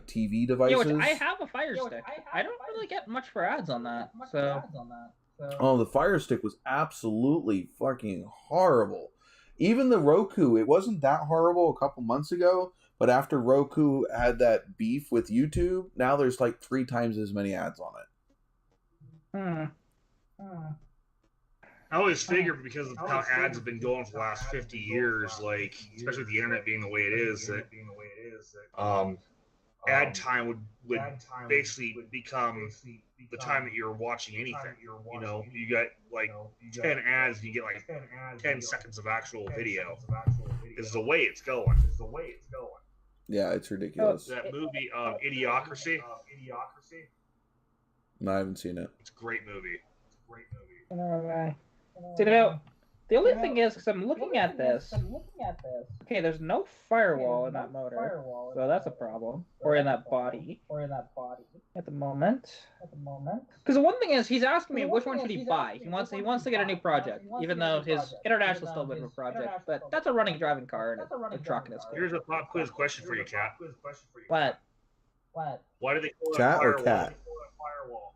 TV devices. Yeah, which I have a Fire Stick. I don't really get much for ads on that. So. Oh, the Fire Stick was absolutely fucking horrible. Even the Roku, it wasn't that horrible a couple months ago, but after Roku had that beef with YouTube, now there's like 3 times as many ads on it. I always figured because of how ads have been going for the last 50 years, like especially with the internet being the way it is, that ad time would basically become the time that you're watching anything. You know, you got like 10 ads, and you get like 10 seconds of actual video. Is the way it's going. Yeah, it's ridiculous. That movie, Idiocracy. No, I haven't seen it. It's a great movie. See, the only thing is, because I'm looking at this. Okay, there's no firewall in that motor, so that's a problem. Or in that body. At the moment. Because the one thing is, he's asking me which one should he buy. He wants to get a new project, even though his international still a bit of a project. But that's a running driving car and a truck and it's cool. Here's a pop quiz question for you, Kat. What? Why do they call it Chat a firewall? or cat?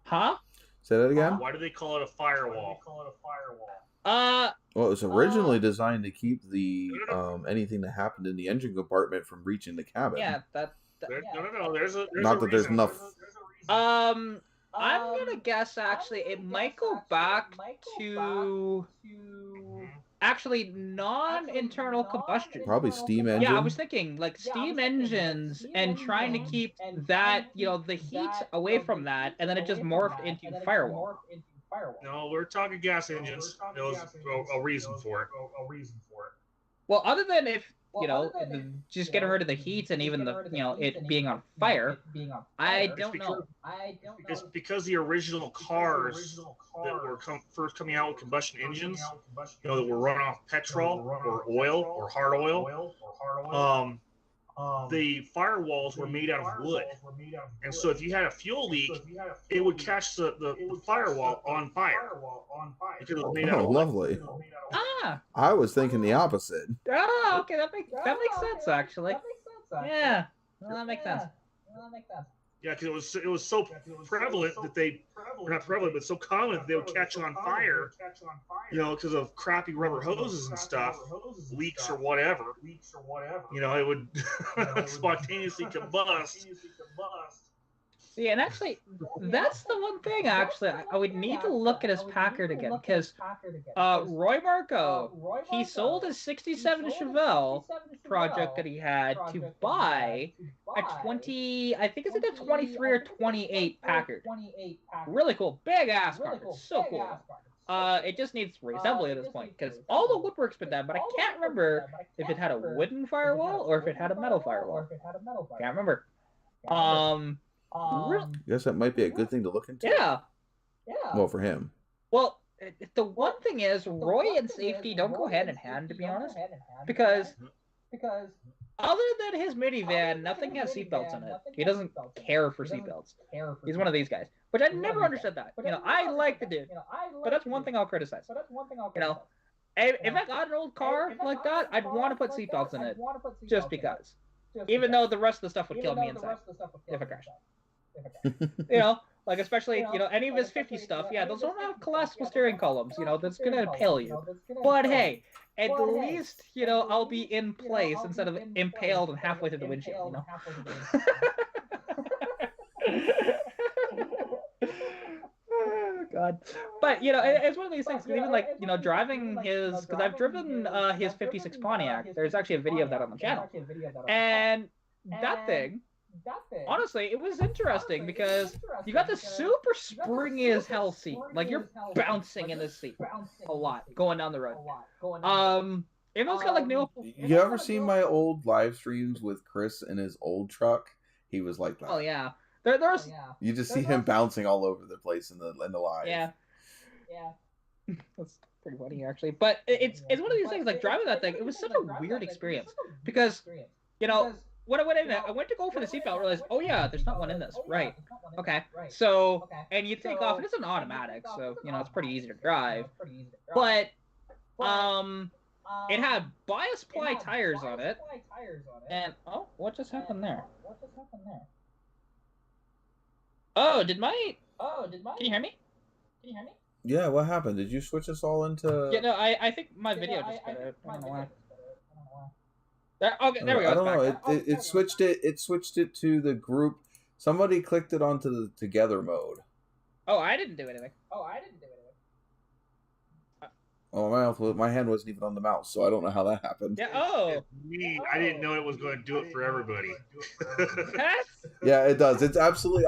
Huh? Say that again? Why do they call it a firewall? Well, it was originally designed to keep the anything that happened in the engine compartment from reaching the cabin. Yeah, No. There's not that there's enough. I'm gonna guess actually it might go back to actually non-internal combustion. Probably steam engine. Yeah, I was thinking like steam engines and trying to keep that, the heat away from that, and then it just morphed into firewall. No, we're talking gas engines. There was a reason for it. Well, other than if just getting rid of the heat and even the it being on fire, I don't know. It's because the original cars that were first coming out with combustion engines, that were run off petrol or oil or hard oil. The firewalls were made out of wood, and so if you had a fuel leak, it would catch the firewall on fire because it was made out of wood. Lovely. Ah, I was thinking the opposite. oh, okay, that makes sense actually. Yeah, well, that makes sense. Yeah, because it was so prevalent that not prevalent, but so common that they would catch on fire, because of crappy rubber hoses and stuff, leaks or whatever. It would spontaneously combust. See, and actually, that's the one thing, actually, I would need to look at his Packard again, because Roy Marco, he sold his 67 Chevelle project that he had to buy a 20, I think it's either 23 or 28 Packard. Really cool. Big ass car. It's so cool. It just needs reassembly at this point, because all the woodwork's been done, but I can't remember if it had a wooden firewall or if it had a metal firewall. Can't remember. I guess that might be a good thing to look into. Yeah. Well, for him. Well, the one thing is, Roy and safety don't go hand in hand, to be honest, because other than his minivan, nothing has seatbelts in it. He doesn't care for seatbelts. He's one of these guys, which I never understood that. I like the dude, but that's one thing I'll criticize. If I got an old car like that, I'd want to put seatbelts in it, just because. Even though the rest of the stuff would kill me inside if I crashed. Like especially, any of his 50 stuff, those don't have collapsible steering columns, that's gonna impale you. But hey, at least, I'll be in place instead of impaled and halfway through the windshield, Oh, God. But, it's one of these things, even like, driving his, because I've driven his 56 Pontiac, there's actually a video of that on the channel. And that thing, honestly, it was interesting because you got this super springy as hell seat. Like, you're bouncing in this seat a lot going down the road. It was kind of like new. You ever seen my old live streams with Chris in his old truck? He was like that. Oh, yeah. There's you just see him bouncing all over the place in the live. Yeah. That's pretty funny, actually. But it's one of these things, like driving that thing, it was such a weird experience because, when I went to go for the seatbelt, I realized, oh yeah, there's not one in this. Right. Okay. So, and you take off, and it's an automatic, so, it's pretty easy to drive. But, it had bias ply tires on it. And, oh, what just happened there? Oh, can you hear me? Yeah, what happened? Did you switch us all into... Yeah, no, I think my video just cut out. I don't know why. Okay, there we go. I don't know. It switched it to the group. Somebody clicked it onto the together mode. Oh, I didn't do anything. Oh, my hand wasn't even on the mouse, so I don't know how that happened. Yeah. Oh. I didn't know it was going to do it for everybody. Yeah, it does. It's absolutely.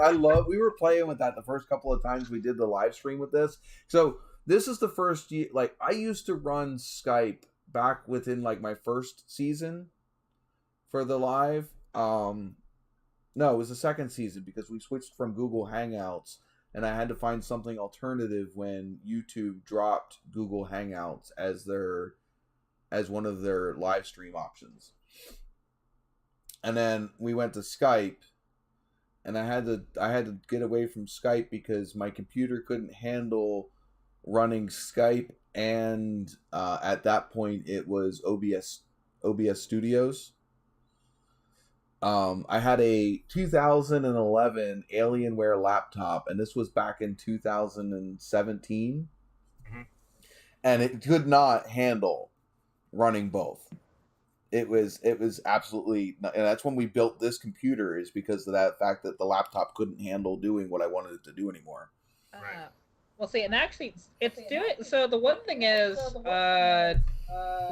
We were playing with that the first couple of times we did the live stream with this. So this is the first year. Like, I used to run Skype back within like my first season for the live. No, it was the second season because we switched from Google Hangouts. And I had to find something alternative when YouTube dropped Google Hangouts as one of their live stream options. And then we went to Skype, and I had to get away from Skype because my computer couldn't handle running Skype, and at that point it was OBS Studios. I had a 2011 Alienware laptop, and this was back in 2017, and it could not handle running both. It was absolutely, and that's when we built this computer, is because of that fact that the laptop couldn't handle doing what I wanted it to do anymore. Right. Well, see, and actually, it's doing. So the one thing is,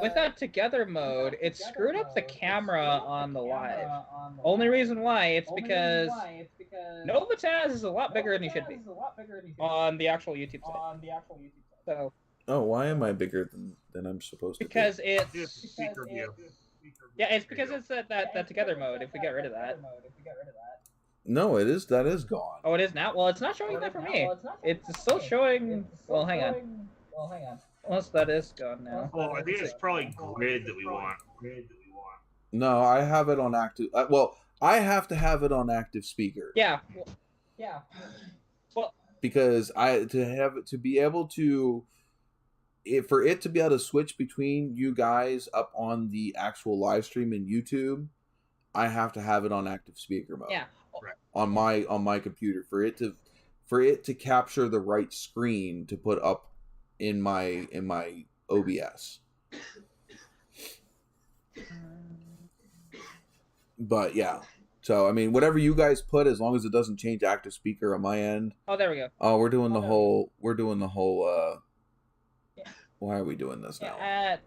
with that together mode, it screwed up the camera on the live. Only reason why, it's because NOVAtazz is a lot bigger than he should be on the actual YouTube site. So. Oh, why am I bigger than and I'm supposed to because be. it's speaker view. Yeah, it's because it's that together mode. If we get rid of that. No, that is gone. Oh, it is now? Well, it's not showing that for me. It's still showing... Well, hang on. Unless that is gone now. Well, I think it's probably grid that we want. No, I have it on active... I have to have it on active speaker. Yeah. Well, because to be able to switch between you guys up on the actual live stream in YouTube, I have to have it on active speaker mode. Yeah. On my computer for it to capture the right screen to put up in my OBS. But yeah. So I mean, whatever you guys put, as long as it doesn't change active speaker on my end. Oh, there we go. Oh, we're doing the whole. Why are we doing this now? I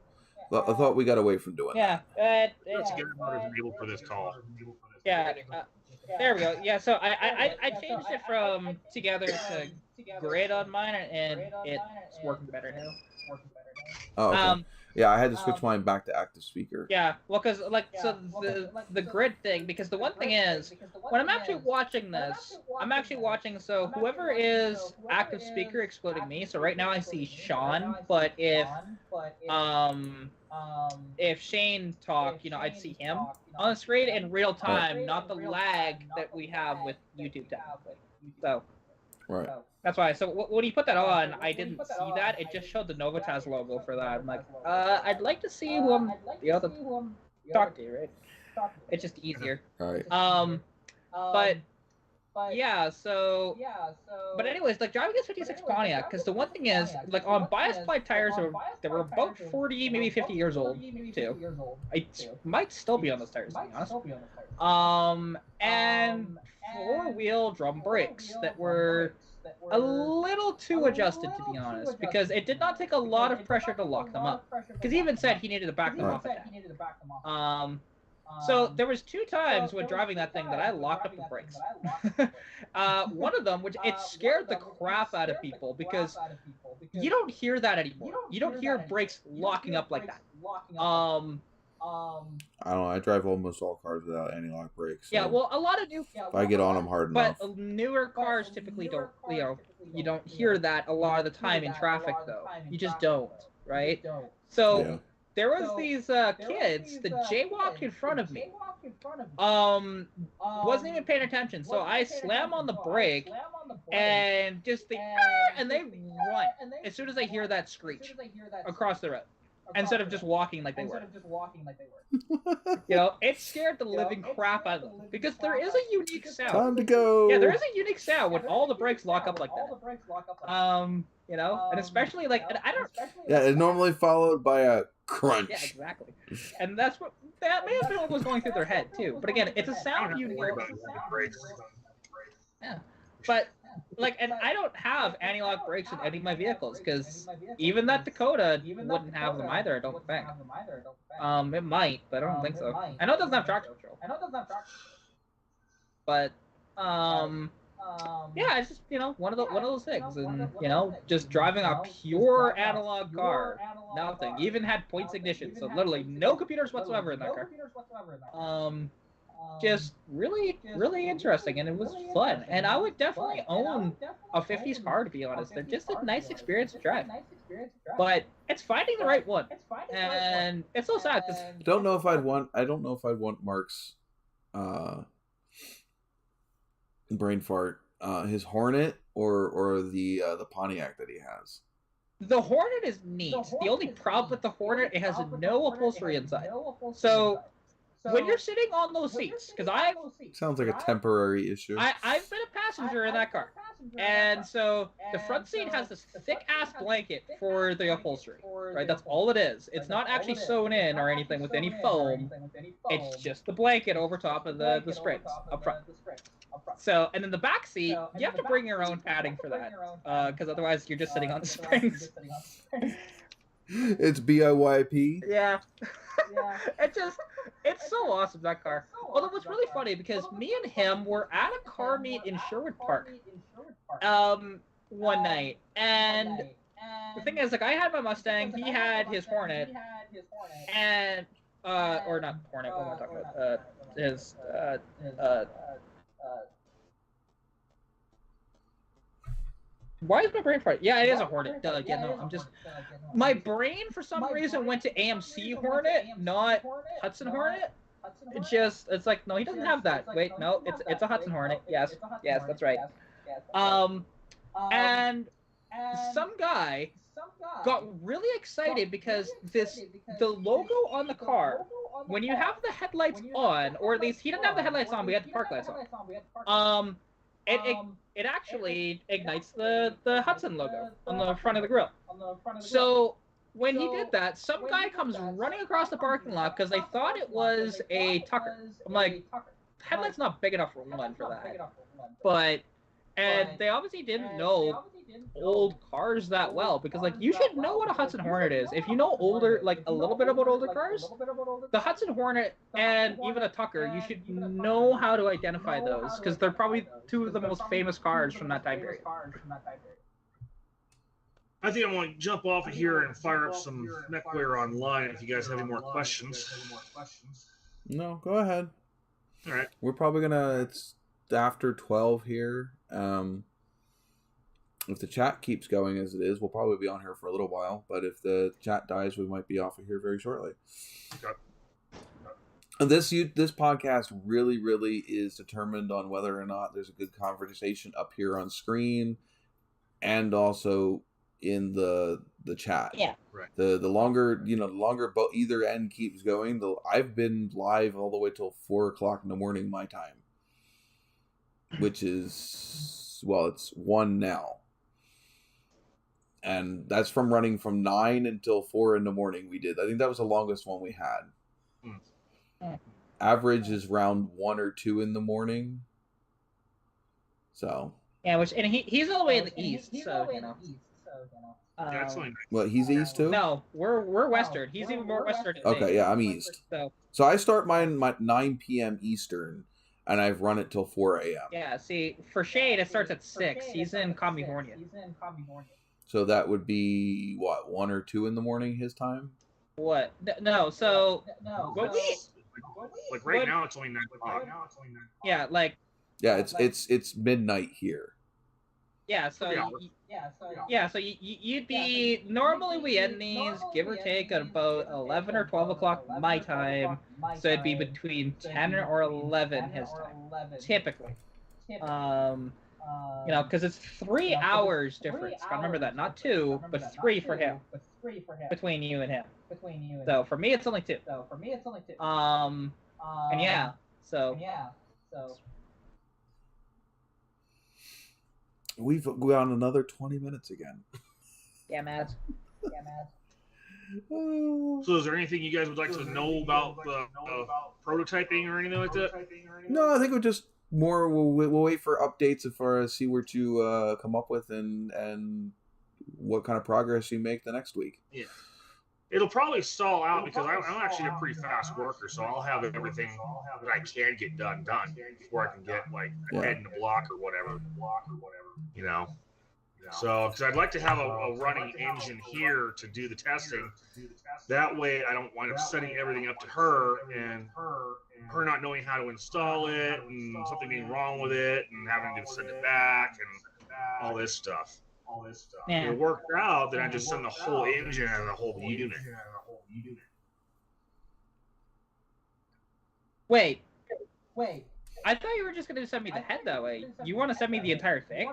thought we got away from doing that. Let's get able for this call. Yeah. There we go. Yeah, so I changed it from together to grid on mine, and it's working better now. Oh, okay. Yeah, I had to switch mine back to active speaker. Yeah, well, because the grid thing, because the one thing is, when I'm actually watching this, so whoever is active speaker excluding me, so right now I see Sean, but if Shane talked, I'd see him on the screen in real time, not the lag that we have with YouTube technically. So, right. That's why. So when you put that on, I didn't see that. It just showed the NOVAtazz logo for that. I'm like, I'd like to see who I'm talk to, right? It's just easier. All right. But anyways, like driving this 56 Pontiac, because the one thing is, like on bias ply tires, they were about 40, maybe 50 years old too. I might still be on those tires, to be honest. And four-wheel drum brakes that were a little too adjusted, to be honest, because it did not take a lot of pressure to lock them up. Because he even said he needed to back them off at that. So there was 2 times when driving that thing that I locked up the brakes. One of them, which it scared the crap out of people, because you don't hear that anymore. You don't hear brakes locking up like that. I don't know. I drive almost all cars without anti-lock brakes. So yeah, well, a lot of new. If I get on them hard enough. But newer cars typically don't. You don't hear that a lot of the time in traffic, though. You just don't, right? So. Yeah. There was these kids that jaywalked in front of me. Wasn't even paying attention. So I slam on the brake and just and they run as soon as they hear that screech across the road. Instead of just walking like they were. It scared the living crap out of them. Because there is a unique sound. Time to go. Yeah, there is a unique sound when all the brakes lock up like that. And especially like, and I don't. Yeah, it's normally followed by a crunch. Yeah, exactly. And that's what that may have been what was going through their head too. But again, it's a sound you hear. Yeah, but like, and I don't have anti-lock brakes in any of my vehicles, because even that Dakota wouldn't have them either. I don't think. It might, but I don't think so. I know it doesn't have traction control. But yeah, it's just one of those things, and just driving a pure analog car, nothing. Even had points ignition, so literally no computers whatsoever in that car. Just really, really interesting, and it was fun. And I would definitely own a 50s car, to be honest. They're just a nice experience to drive. But it's finding the right one, and it's so sad. I don't know if I'd want Mark's brain fart, his Hornet or the Pontiac that he has. The Hornet is neat. The only problem with the Hornet, it has no upholstery inside. So when you're sitting on those seats, because sounds like a temporary issue. I've been a passenger in that car, and so the front seat has this thick ass blanket for the upholstery, right? That's all it is. It's not actually sewn in or anything with any foam. It's just the blanket over top of the springs up front. So, and then the back seat, you have to bring your own padding for that, because otherwise you're just sitting on the springs. It's BIYP. Yeah. It's so awesome, that car. Although it was really funny, because me and him were at a car meet in Sherwood Park one night, and the thing is, like, I had my Mustang, he had his Hornet, and or not Hornet. What am I talking about? His Why is my brain fried? Yeah, it is a Hornet. Yeah, no, I'm just... My brain, for some reason, went to AMC Hornet, not Hudson Hornet. It's like, no, he doesn't have that. Wait, no, it's a Hudson Hornet. Yes, that's right. And some guy got really excited because the logo on the car, when you have the headlights on, or at least he didn't have the headlights on, we had the park lights on. It actually ignites the Hudson logo on the front of the grill. So when he did that, some guy comes running across the parking lot because they thought it was a Tucker. I'm like, headlight's not big enough for one for that. And they obviously didn't know old cars that well, because like, you should know what a Hudson Hornet is. If you know older, like a little bit about older cars, the Hudson Hornet and even a Tucker, you should know how to identify those, because they're probably two of the most famous cars from that time period. I think I want to jump off of here and fire up some MechWare online if you guys have any more questions. No, go ahead. All right. We're probably it's after 12 here. If the chat keeps going as it is, we'll probably be on here for a little while. But if the chat dies, we might be off of here very shortly. Okay. And this podcast really is determined on whether or not there's a good conversation up here on screen, and also in the chat. Yeah. Right. The longer either end keeps going. I've been live all the way till 4:00 in the morning my time, which is, well, it's 1 now. And that's from running from 9 until 4 in the morning. We did. I think that was the longest one we had. Average is around 1 or 2 in the morning. So. Yeah, and he's all the way in the east, so you know. What, he's east too? No, we're western. He's even more western than me. Okay, yeah, I'm east. So I start mine at 9 p.m. Eastern, and I've run it till 4 a.m. Yeah, see, for Shade, it starts at 6. He's in California. So that would be, what, 1 or 2 in the morning his time? What? No, so... Like right now, it's only 9 o'clock. Yeah, like... Yeah, it's midnight here. Yeah, so... So you'd be... Normally we end these, give or take, at about 11 or 12 o'clock my time. So it'd be between 10 or 11 his time. Typically. You know, because it's 3 hours difference. I remember that. Not 2, but 3 for him. Between you and him. So for me, it's only 2. And yeah, so... We've gone another 20 minutes again. Yeah, Matt. So is there anything you guys would like to know about the prototyping or anything like that? No, I think we'll wait for updates as far as see where to come up with and what kind of progress you make the next week. Yeah. It'll probably stall out because I'm actually a pretty fast worker, so I'll have everything that I can get done before I can get like ahead in the block or whatever. You know. So, because I'd like to have a running engine here to do the testing. That way, I don't wind up setting everything up to her and her not knowing how to install it and something being wrong with it and having to send it back and all this stuff. Yeah. It worked out that I just send the whole engine and the whole unit. Wait. I thought you were just going to send me the head that way. You want to send me the entire thing?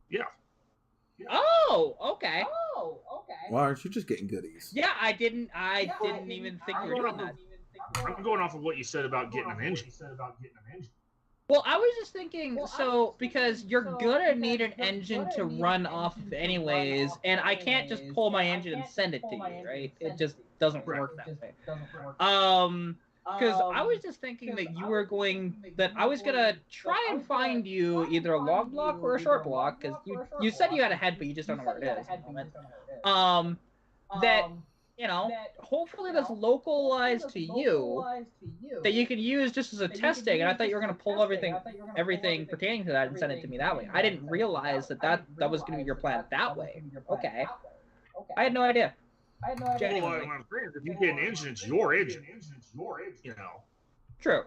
Yeah. Oh, okay. Why aren't you just getting goodies? Yeah, I didn't even think you were doing that. I'm going off of what you said about getting an engine. Well, I was just thinking, so, because you're gonna need an engine to run off of anyways, and I can't just pull my engine and send it to you, right? It just doesn't work that way. Because I was just thinking that I was gonna try and find you either a long block or a short block, because you said you had a head, but you just don't know where it is at the moment. hopefully that's localized to you that you can use just as a testing. And I thought you were going to pull everything pertaining to that and send it to me that way. I didn't realize that was going to be your plan that way. Okay. I had no idea. Genuinely. Well, if you get an engine, it's your engine. True.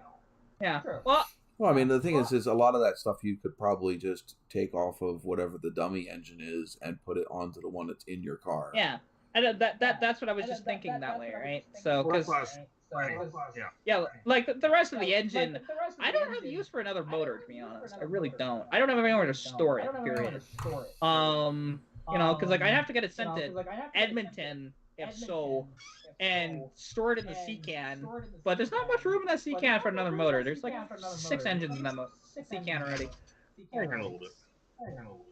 Yeah. Well, I mean, the thing is a lot of that stuff you could probably just take off of whatever the dummy engine is and put it onto the one that's in your car. Yeah. And that's what I was just thinking that way, right? So, because like the rest of the engine, I don't have use for another motor, to be honest. I really don't. I don't have anywhere to store it. Period. Because like I have to get it sent to Edmonton, if so, and store it in the C-can. But there's not much room in that C-can for another motor. There's like 6 engines in that C-can already.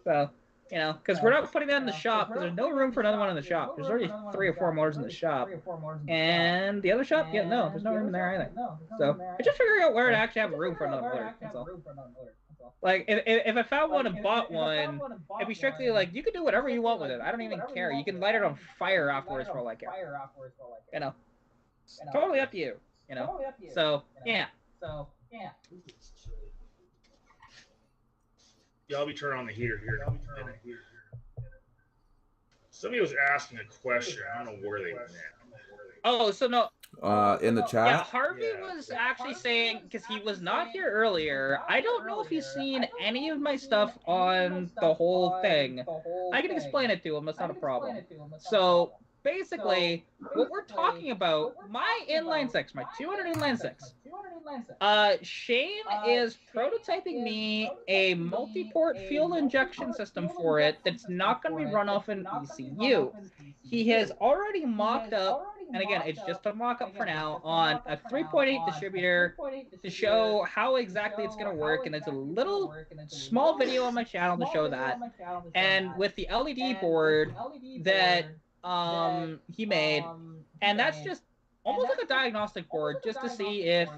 So. Because we're not putting that in the shop, because there's no room for another one in the shop. There's already 3 or 4 motors in the shop. And the other shop? Yeah, no, there's no room in there either. So, it's just figuring out where to actually have room for another motor, that's all. Like, if I found one and bought one, it'd be strictly like, you can do whatever you want with it. I don't even care. You can light it on fire afterwards for all I care. Totally up to you, So, yeah. Yeah, I'll be turning on the heater here. Somebody was asking a question. I don't know where they went. Oh, so no. In the chat? Yeah, Harvey was actually saying, because he was not here earlier, I don't know if he's seen any of my stuff on the whole thing. I can explain it to him. That's not a problem. So, basically, what we're talking about, my inline six, my 200 inline six, Shane is prototyping me a multi-port fuel injection system for it that's not going to be run off an ECU. He has already mocked up, and again, it's just a mock-up for now, on a 3.8 distributor to show how exactly it's going to work, and it's a little small video on my channel to show that, and with the LED board that he made, and that's just almost like a diagnostic board just to see if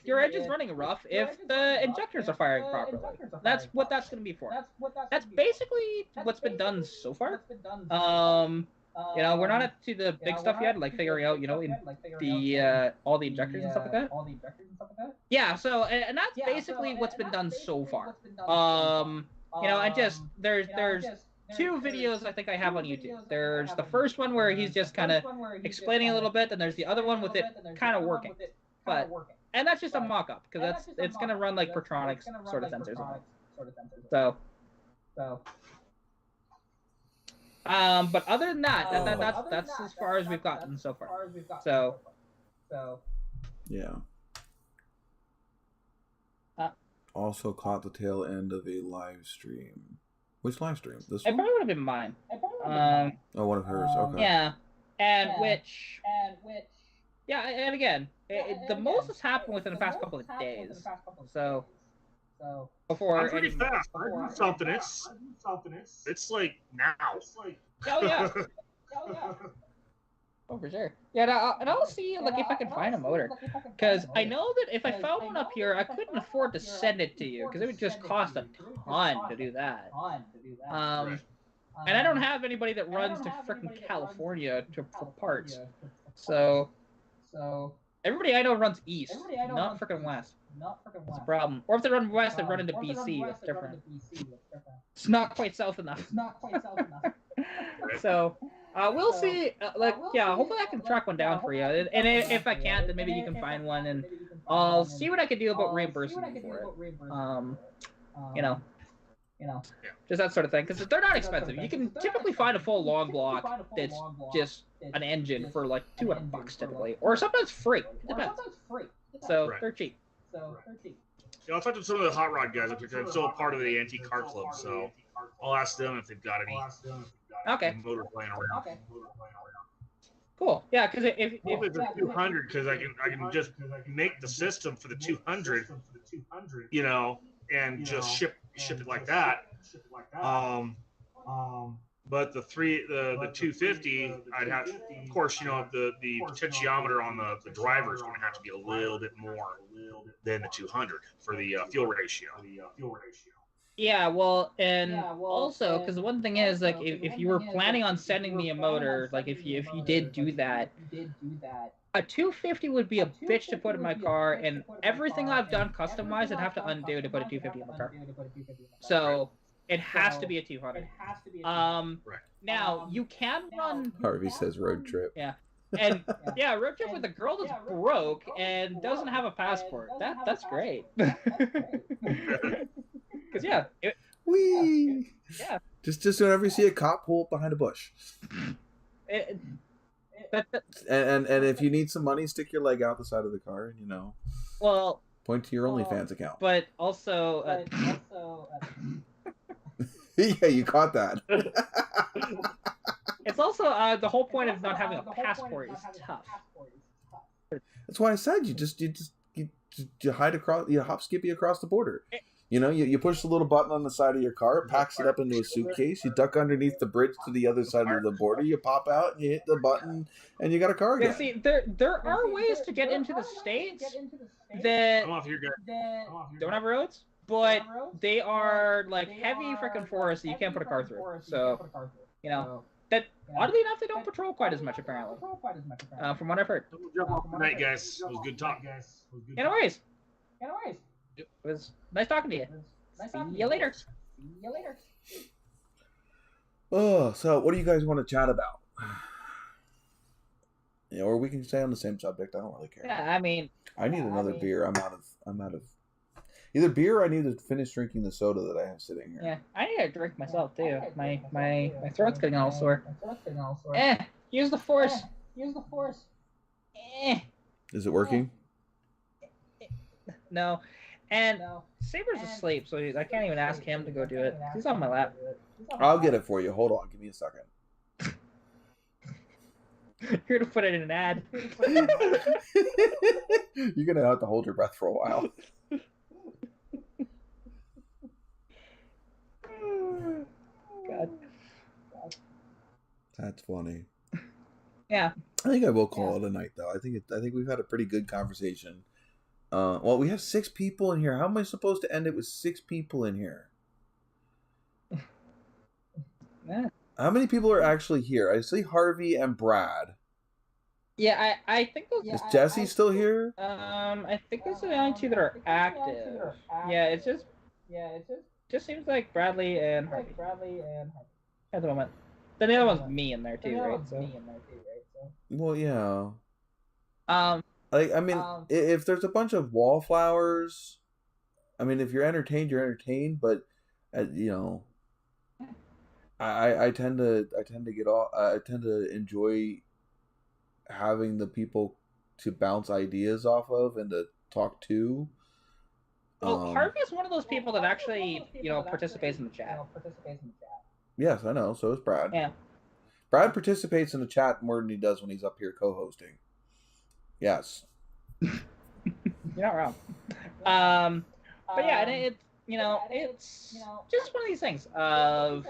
your engine's running rough, if the injectors are firing properly. That's what that's going to be for. That's basically what's been done so far. We're not up to the big stuff yet, like figuring out, the all the injectors and stuff like that. Yeah, so and that's basically what's been done so far. And just there's 2 videos I think I have on YouTube. There's the first one where he's just kind of explaining a little bit, and there's the other one with it kind of working. And that's just a mock-up, because it's going to run like Pertronics sort of sensors on it. So. But other than that, that's as far as we've gotten so far. So. Yeah. Also caught the tail end of a live stream. Which live stream? This one? It probably would have been mine. One of hers. Okay. Yeah, and which. Yeah, and again, the most has happened within the past couple of days. So. Before. I'm pretty fast. I do something. It's like now. Oh yeah. Oh, for sure. Yeah, and I'll see like if I can find a motor, because I know that if I found one up here, I couldn't afford to send it to you, because it would just cost a ton to do that. And I don't have anybody that runs to frickin' California for parts. So everybody I know runs east, not frickin' west. That's a problem. Or if they run west, they run into BC. That's different. It's not quite south enough. So. We'll see. Hopefully I can track one down for you. And if I can't, then maybe you can find one, and I'll see what I can do about reimbursing you for it. Just that sort of thing, because they're not expensive. You can typically find a full long block that's just an engine for like $200 typically, or sometimes free. It depends. So they're cheap. Yeah, I'll talk to some of the hot rod guys because I'm still a part of the antique car club, so I'll ask them if they've got any. Okay. Motor playing around. Cool. Yeah, because if it's a 200, because I can just make the system for the 200, and just ship it like that. But the 250, I'd have, of course, the potentiometer on the driver is going to have to be a little bit more than the 200 for the fuel ratio. Yeah, well, and also because the one thing is like if you were planning on sending me a motor, like if you did do that, a 250 would be a bitch to put in my car, and everything I've done customized, I'd have to undo to put a 250 in my car. So it has to be a 200. Now you can run. Harvey says road trip. Yeah. And yeah, road trip with a girl that's broke and doesn't have a passport. That's great. Because yeah, Whee! Yeah. Just whenever you see a cop, pull up behind a bush. And if you need some money, stick your leg out the side of the car and well, point to your OnlyFans account. But also, yeah, you caught that. It's also the whole point of not having a passport is tough. That's why I said you hide across, you hop skippy across the border. You push the little button on the side of your car, it packs it up into a suitcase, you duck underneath the bridge to the other side of the border, you pop out, and you hit the button, and you got a car again. Yeah, see, there are ways to get into the States that don't have roads, but they are like heavy freaking forests that you can't put a car through. So, that oddly enough, they don't patrol quite as much apparently. From what I've heard. Jump off tonight, guys. It was good talk. No worries. It was nice talking to you. See you later. Oh, so what do you guys want to chat about? Or we can stay on the same subject. I don't really care. Yeah, I mean, I need another beer. I'm out of either beer or I need to finish drinking the soda that I have sitting here. Yeah, I need to drink myself too. My throat's getting all sore. Use the force. Is it working? No. And Saber's asleep, so I can't even ask him to go do it. He's on my lap. I'll get it for you. Hold on. Give me a second. You're going to put it in an ad. You're going to have to hold your breath for a while. God. That's funny. Yeah. I think I will call it a night, though. I think we've had a pretty good conversation. Well, we have 6 people in here. How am I supposed to end it with 6 people in here? Yeah. How many people are actually here? I see Harvey and Brad. Yeah, I think those. Is Jesse still here? I think those are the only 2 that are active. Yeah, it just seems like Bradley and Harvey. At the moment. Then the other one's me in there too, right? So. Well, yeah. I mean, if there's a bunch of wallflowers, I mean, if you're entertained, you're entertained. But I tend to enjoy having the people to bounce ideas off of and to talk to. Well, Harvey is one of those people that actually, participates in the chat. Yes, I know. So is Brad. Yeah. Brad participates in the chat more than he does when he's up here co-hosting. Yes. You're not wrong. But yeah, and it's just one of these things of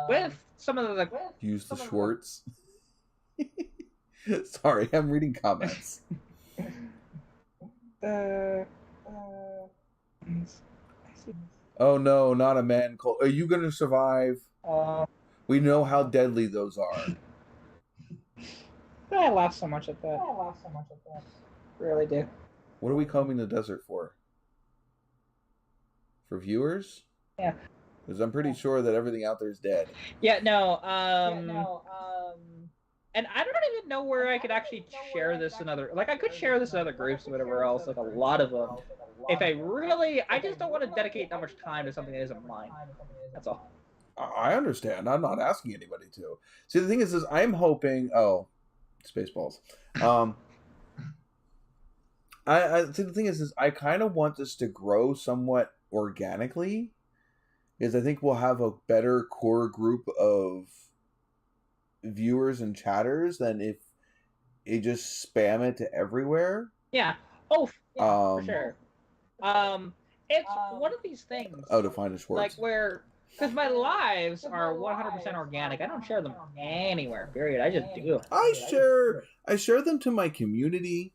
with some of the use the Schwartz. Sorry, I'm reading comments. Oh no, not a man cold. Are you gonna survive? We know how deadly those are. I laugh so much at that. Really do. What are we combing the desert for? For viewers? Yeah. Because I'm pretty sure that everything out there is dead. Yeah, no. And I don't even know where I could actually share this in other. Like, I could share this in other groups or whatever else. Like a lot of them. If I just don't want to dedicate that much time to something that isn't mine. That's all. I understand. I'm not asking anybody to. See, the thing is I'm hoping. Oh, Spaceballs. I see. The thing is I kind of want this to grow somewhat organically, because I think we'll have a better core group of viewers and chatters than if you just spam it to everywhere. Yeah. Oh, yeah, for sure. It's one of these things. Oh, to find a Schwartz. Like where. Because my lives are 100% organic. I don't share them anywhere, period. I just do. I share them to my community.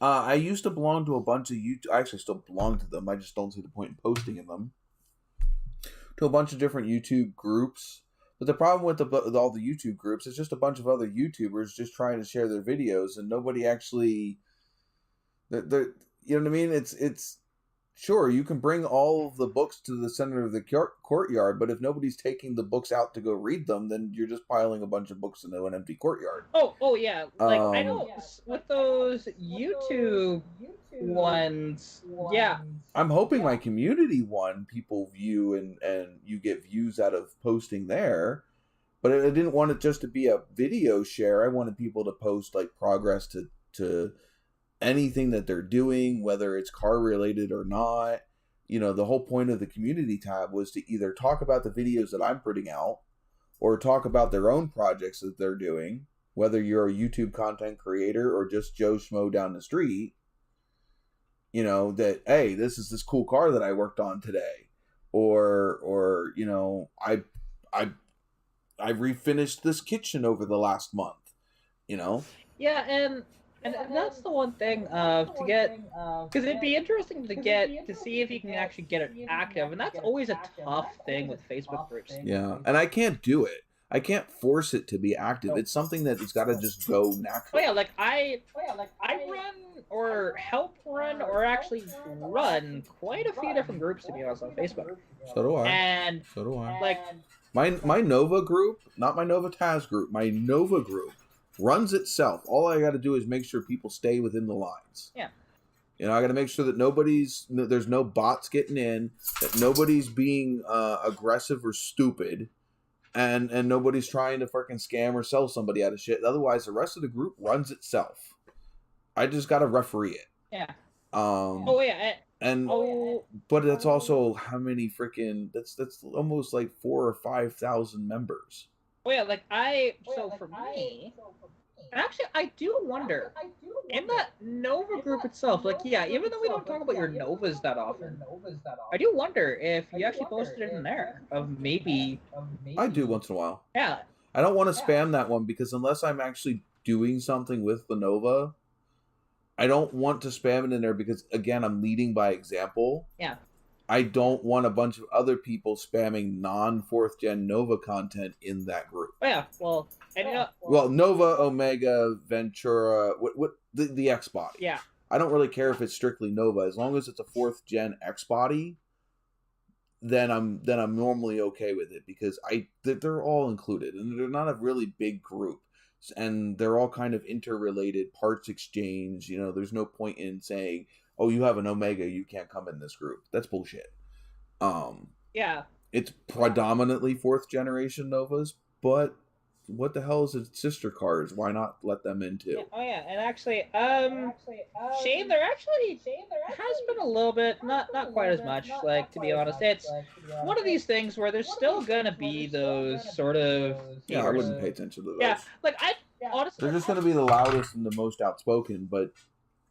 I used to belong to a bunch of YouTube. I actually still belong to them. I just don't see the point in posting in them. to a bunch of different YouTube groups. But the problem with all the YouTube groups is just a bunch of other YouTubers just trying to share their videos, and nobody actually. You know what I mean? It's sure you can bring all of the books to the center of the courtyard, but if nobody's taking the books out to go read them, then you're just piling a bunch of books into an empty courtyard. Oh yeah. Like I know with those YouTube ones, yeah. I'm hoping my community one people view and you get views out of posting there, but I didn't want it just to be a video share. I wanted people to post like progress to anything that they're doing, whether it's car related or not. You know, the whole point of the community tab was to either talk about the videos that I'm putting out or talk about their own projects that they're doing, whether you're a YouTube content creator or just Joe Schmo down the street. You know, that, hey, this is this cool car that I worked on today. Or you know, I refinished this kitchen over the last month, you know? Yeah, and that's the one thing to get, because it'd be interesting to see if you can actually get it active, and that's always a tough thing with Facebook groups. Yeah, and I can't do it. I can't force it to be active. It's something that it's got to just go naturally. Oh yeah, like I run or help run or actually run quite a few different groups, to be honest, on Facebook. So do I. And so do I. Like my Nova group, not my NOVAtazz group, my Nova group runs itself. All I got to do is make sure people stay within the lines. Yeah. You know, I got to make sure that there's no bots getting in, that nobody's being aggressive or stupid. And nobody's trying to freaking scam or sell somebody out of shit. Otherwise, the rest of the group runs itself. I just got to referee it. Yeah. But that's also how many freaking... That's almost like 4,000 or 5,000 members. Oh yeah, for me... And actually, I do wonder, in that Nova group itself, like, yeah, even though we don't talk about your Novas that often, I do wonder if you actually posted it in there, of maybe... I do once in a while. Yeah. I don't want to spam that one, because unless I'm actually doing something with the Nova, I don't want to spam it in there, because, again, I'm leading by example. Yeah. I don't want a bunch of other people spamming non-4th gen Nova content in that group. Oh yeah, well, and well, Nova, Omega, Ventura, the X body. Yeah. I don't really care if it's strictly Nova, as long as it's a 4th gen X body. Then I'm normally okay with it, because they're all included, and they're not a really big group, and they're all kind of interrelated, parts exchange. You know, there's no point in saying, oh, you have an Omega, you can't come in this group. That's bullshit. Yeah. It's predominantly 4th generation Novas, but what the hell is it? Sister cars? Why not let them in too? Yeah, oh yeah, and actually, Shane, there has been a little bit, not quite as much. Like, to be honest, it's one of these things where there's still gonna be those sort of. Yeah, I wouldn't pay attention to those. Yeah, like honestly, they're just gonna be the loudest and the most outspoken, but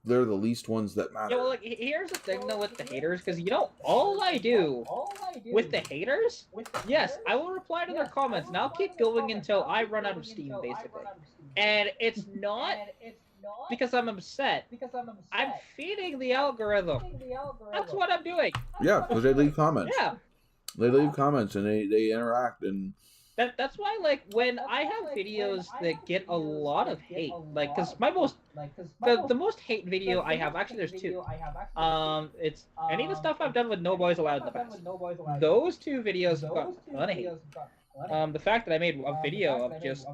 they're the least ones that matter. Yeah, well, like, here's the thing though with the haters, because all I do with the haters, yes, I will reply to their comments, and I'll keep going until I run out of steam, basically. And it's not because I'm upset. I'm feeding the algorithm. That's what I'm doing. Yeah, because they leave comments. Yeah. They leave comments and they interact, and that's why, like, when I have videos that get a lot of hate, like, because the most hate video I have, actually there's two. It's any of the stuff I've done with No Boys Allowed in the past. Those two videos have got a ton of hate. The fact that I made a video of just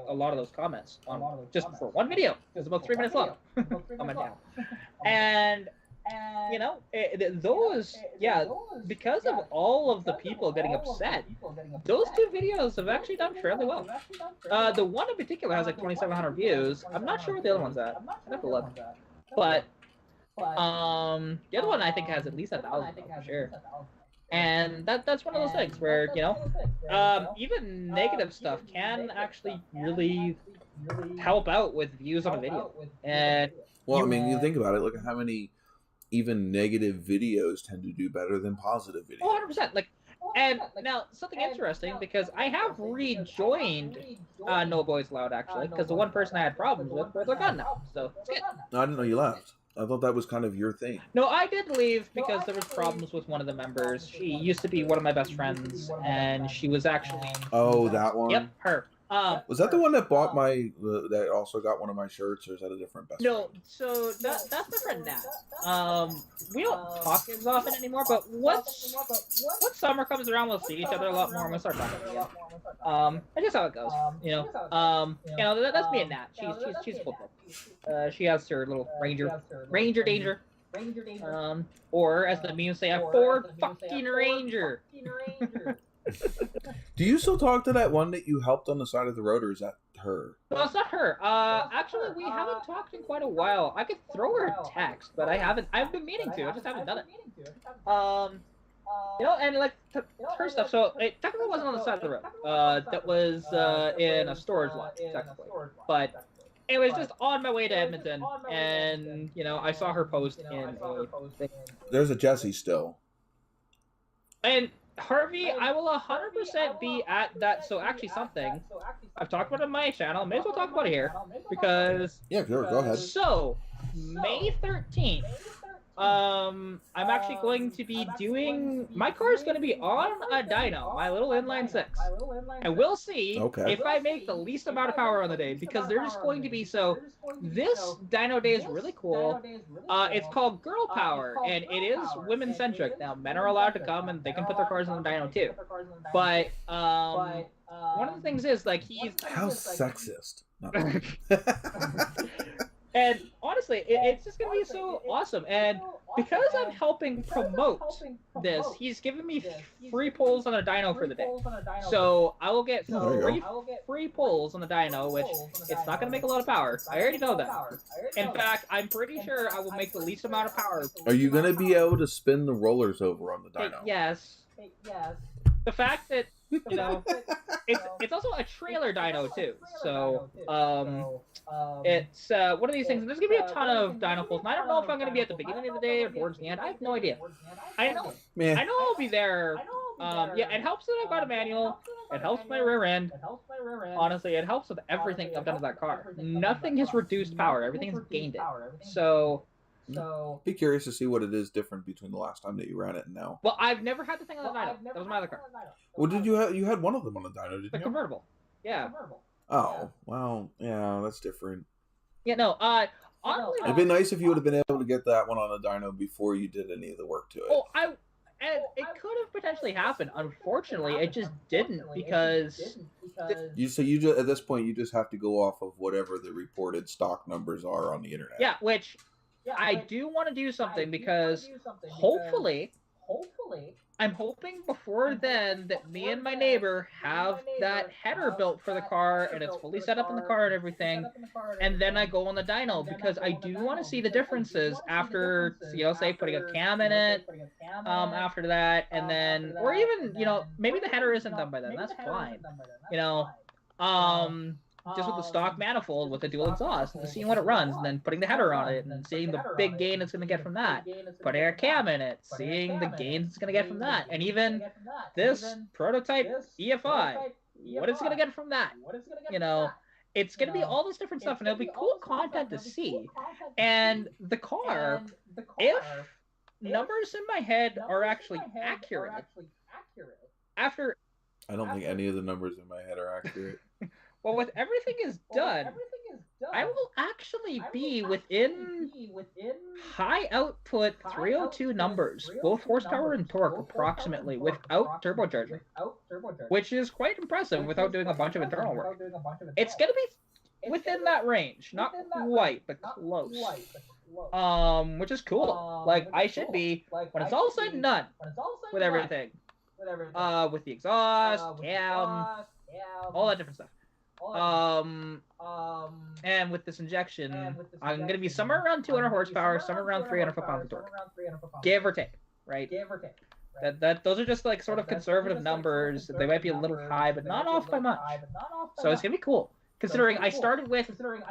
a lot of those comments on just for one video, it was about 3 minutes long on my channel, and you know, those, yeah, because of all of the people getting upset, those two videos have actually done fairly well. The one in particular has like 2,700 views. I'm not sure what the other one's at. I have to look. But the other one I think has at least 1,000 for sure. And that's one of those things where, you know, even negative stuff can actually really help out with views on a video. And well, I mean, you think about it. Look at how many even negative videos tend to do better than positive videos. 100%. Like, and now something interesting, because I have rejoined No Boys Allowed, actually, because the one person I had problems with, they're gone now. So it's good. No, I didn't know you left. I thought that was kind of your thing. No, I did leave because there was problems with one of the members. She used to be one of my best friends, and she was actually... Oh, that one? Yep, her. Was that the one that bought that also got one of my shirts, or is that a different best friend? No, so that's my friend Nat. We don't talk as often anymore, but once summer comes around, we'll see each other a lot more, and we'll start talking again. That's just how it goes, that's me and Nat. She's a cool girl. She has her little Ranger Danger. Or as the memes say, a Ford fucking Ranger. Do you still talk to that one that you helped on the side of the road, or is that her? No, it's not her. Actually, we haven't talked in quite a while. I could throw her a text, but I haven't. I've been meaning to. I just haven't done it. And like her stuff. So it technically wasn't on the side of the road. That was in a storage lot, technically. But it was just on my way to Edmonton, and I saw her post in a thing. There's a Jessie still. And Harvey, I will 100% be at that. So actually, something I've talked about on my channel. May as well talk about it here because sure, go ahead. So May 13th, I'm actually going to be doing. My car is going to be on a dyno, my little inline six, and we'll see if I make the least amount of power on the day because there's going to be This dyno day is really cool. It's called Girl Power, and it is women centric. Now, men are allowed to come and they can put their cars on the dyno too. But one of the things is he's how sexist. And honestly, it's just going to be so awesome. And because I'm helping promote this, he's giving me free pulls on a dyno for the day. So I will get free pulls on the dyno, which it's not going to make a lot of power. I already know that. In fact, I'm pretty sure I will make the least amount of power. Are you going to be able to spin the rollers over on the dyno? Yes. The fact that it's also a trailer dyno too. So it's one of these things. There's gonna be a ton of dyno pulls, and I don't know if I'm gonna be at the beginning of the day or towards the end. I have no idea. I know I'll be there. It helps that I've got a manual. It helps my rear end. Honestly, it helps with everything I've done to that car. Nothing has reduced power. Everything has gained it. So be curious to see what it is different between the last time that you ran it and now. Well, I've never had the thing on the dyno. That was my other car. Well, did you have? You had one of them on the dyno, didn't you? The convertible. Yeah. Oh, well, yeah, that's different. Yeah, no. Honestly, it'd been nice if you would have been able to get that one on a dyno before you did any of the work to it. Oh, and it could have potentially happened. Unfortunately, it just didn't because you just at this point you just have to go off of whatever the reported stock numbers are on the internet. Yeah, which I do want to do something because hopefully I'm hoping before then that me and my neighbor have that header built for the car and it's fully set up in the car and everything, and then I go on the dyno because I do want to see the differences after, say putting a cam in it, after that, and then, or even, maybe the header isn't done by then, that's fine, just with the stock manifold with the dual exhaust and seeing what it runs and then putting the header on it and seeing the big gain it's going to get from that, putting a cam in it, seeing the gains it's going to get from that, and even this prototype EFI, what it's going to get from that, it's going to be all this different stuff, and it'll be cool content to see. And the car, if numbers in my head are actually accurate, after I don't think any of the numbers in my head are accurate. Well, with everything is done, I will actually be within high output 302 numbers, both horsepower and torque approximately, without turbocharging, which is quite impressive without doing a bunch of internal work. It's going to be within that range, not quite, but close. Which is cool. I should be, when it's all said and done, with everything. With the exhaust, cam, all that different stuff. And with this injection, I'm going to be somewhere around 200 horsepower, somewhere around 300 foot-pounds of torque. Give or take, right? Those are just sort of conservative numbers. They might be a little high, but not off by much. So it's going to be cool. Considering I started with, if you want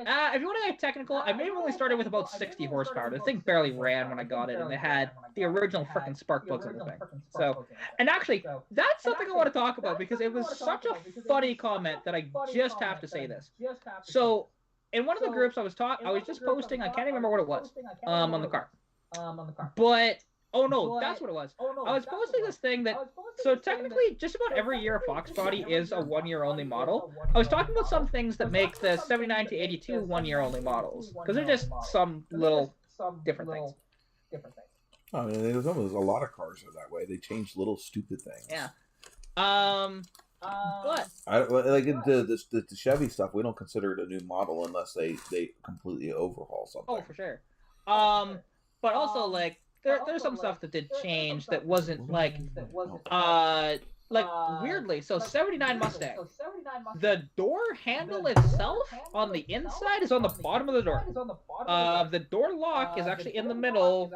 to get technical, I may have only started with about 60 horsepower. The thing barely ran when I got it, and it had the original freaking spark plugs on the thing. So, and actually, that's something I want to talk about because it was such a funny comment that I just have to say this. So, in one of the groups I was just posting, I can't even remember what it was, on the car. But, oh no, that's what it was. I was posting this thing that, so technically, just about every year a Fox body is a 1-year only model. I was talking about some things that make the 79 to 82 1-year only models, because they're just some little different things. I mean, there's a lot of cars are that way. They change little stupid things. Yeah. But like the Chevy stuff, we don't consider it a new model unless they completely overhaul something. Oh, for sure. But also like there's some stuff that did change that wasn't like weirdly. So 79 Mustang, the door handle itself on the inside is on the bottom of the door. The door lock is actually in the middle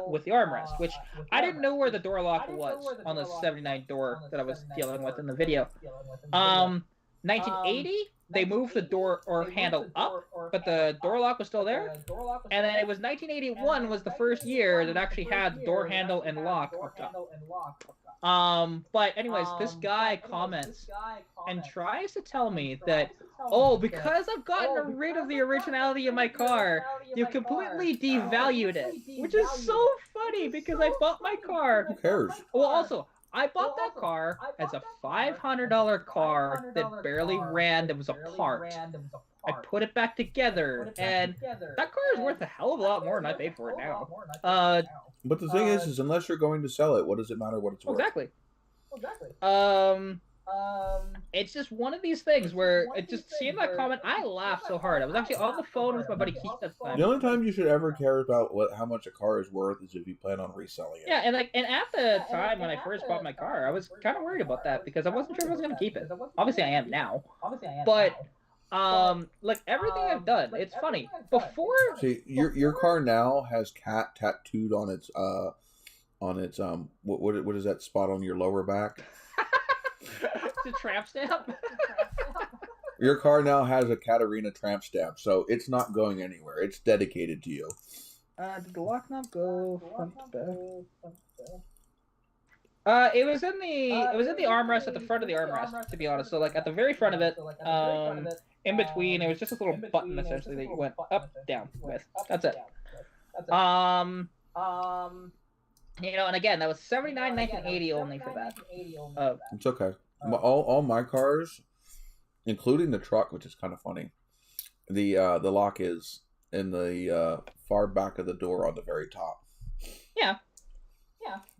with the armrest, which I didn't know where the door lock was on the 79 door that I was dealing with in the video. 1980, they moved the door or handle up, but the door lock was still there. And then it was 1981 was the first year that actually had the door handle and lock up top. But anyways, this guy comments and tries to tell me that, oh, because I've gotten rid of the originality of my car, you completely devalued it. Which is so funny because I bought my car. Who cares? Well, also, I bought that car as a $500 car that barely ran, that was a part. I put it back together, and that car is worth a hell of a lot more than I paid for it now. But the thing is unless you're going to sell it, what does it matter what it's worth? Exactly. It's just one of these things where it just seeing that comment, I laughed so hard. I was actually on the phone with my buddy Keith at the time. The only time you should ever care about how much a car is worth is if you plan on reselling it. Yeah, and at the time when I first bought my car, I was kind of worried about that because I wasn't sure if I was going to keep it. Obviously, I am now. But like everything I've done, it's funny. Before, see, your car now has cat tattooed on its what is that spot on your lower back? It's a tramp stamp. Your car now has a Catarina tramp stamp, so it's not going anywhere. It's dedicated to you. Did the lock knob go front to back? It was in the armrest at the front of the armrest, to be honest. So like at the very front of it, in between, it was just a little button essentially that you went up, down with. That's it. You know, and again, that was 79, 1980 only for that. It's okay. All my cars, including the truck, which is kind of funny, the lock is in the far back of the door on the very top. Yeah.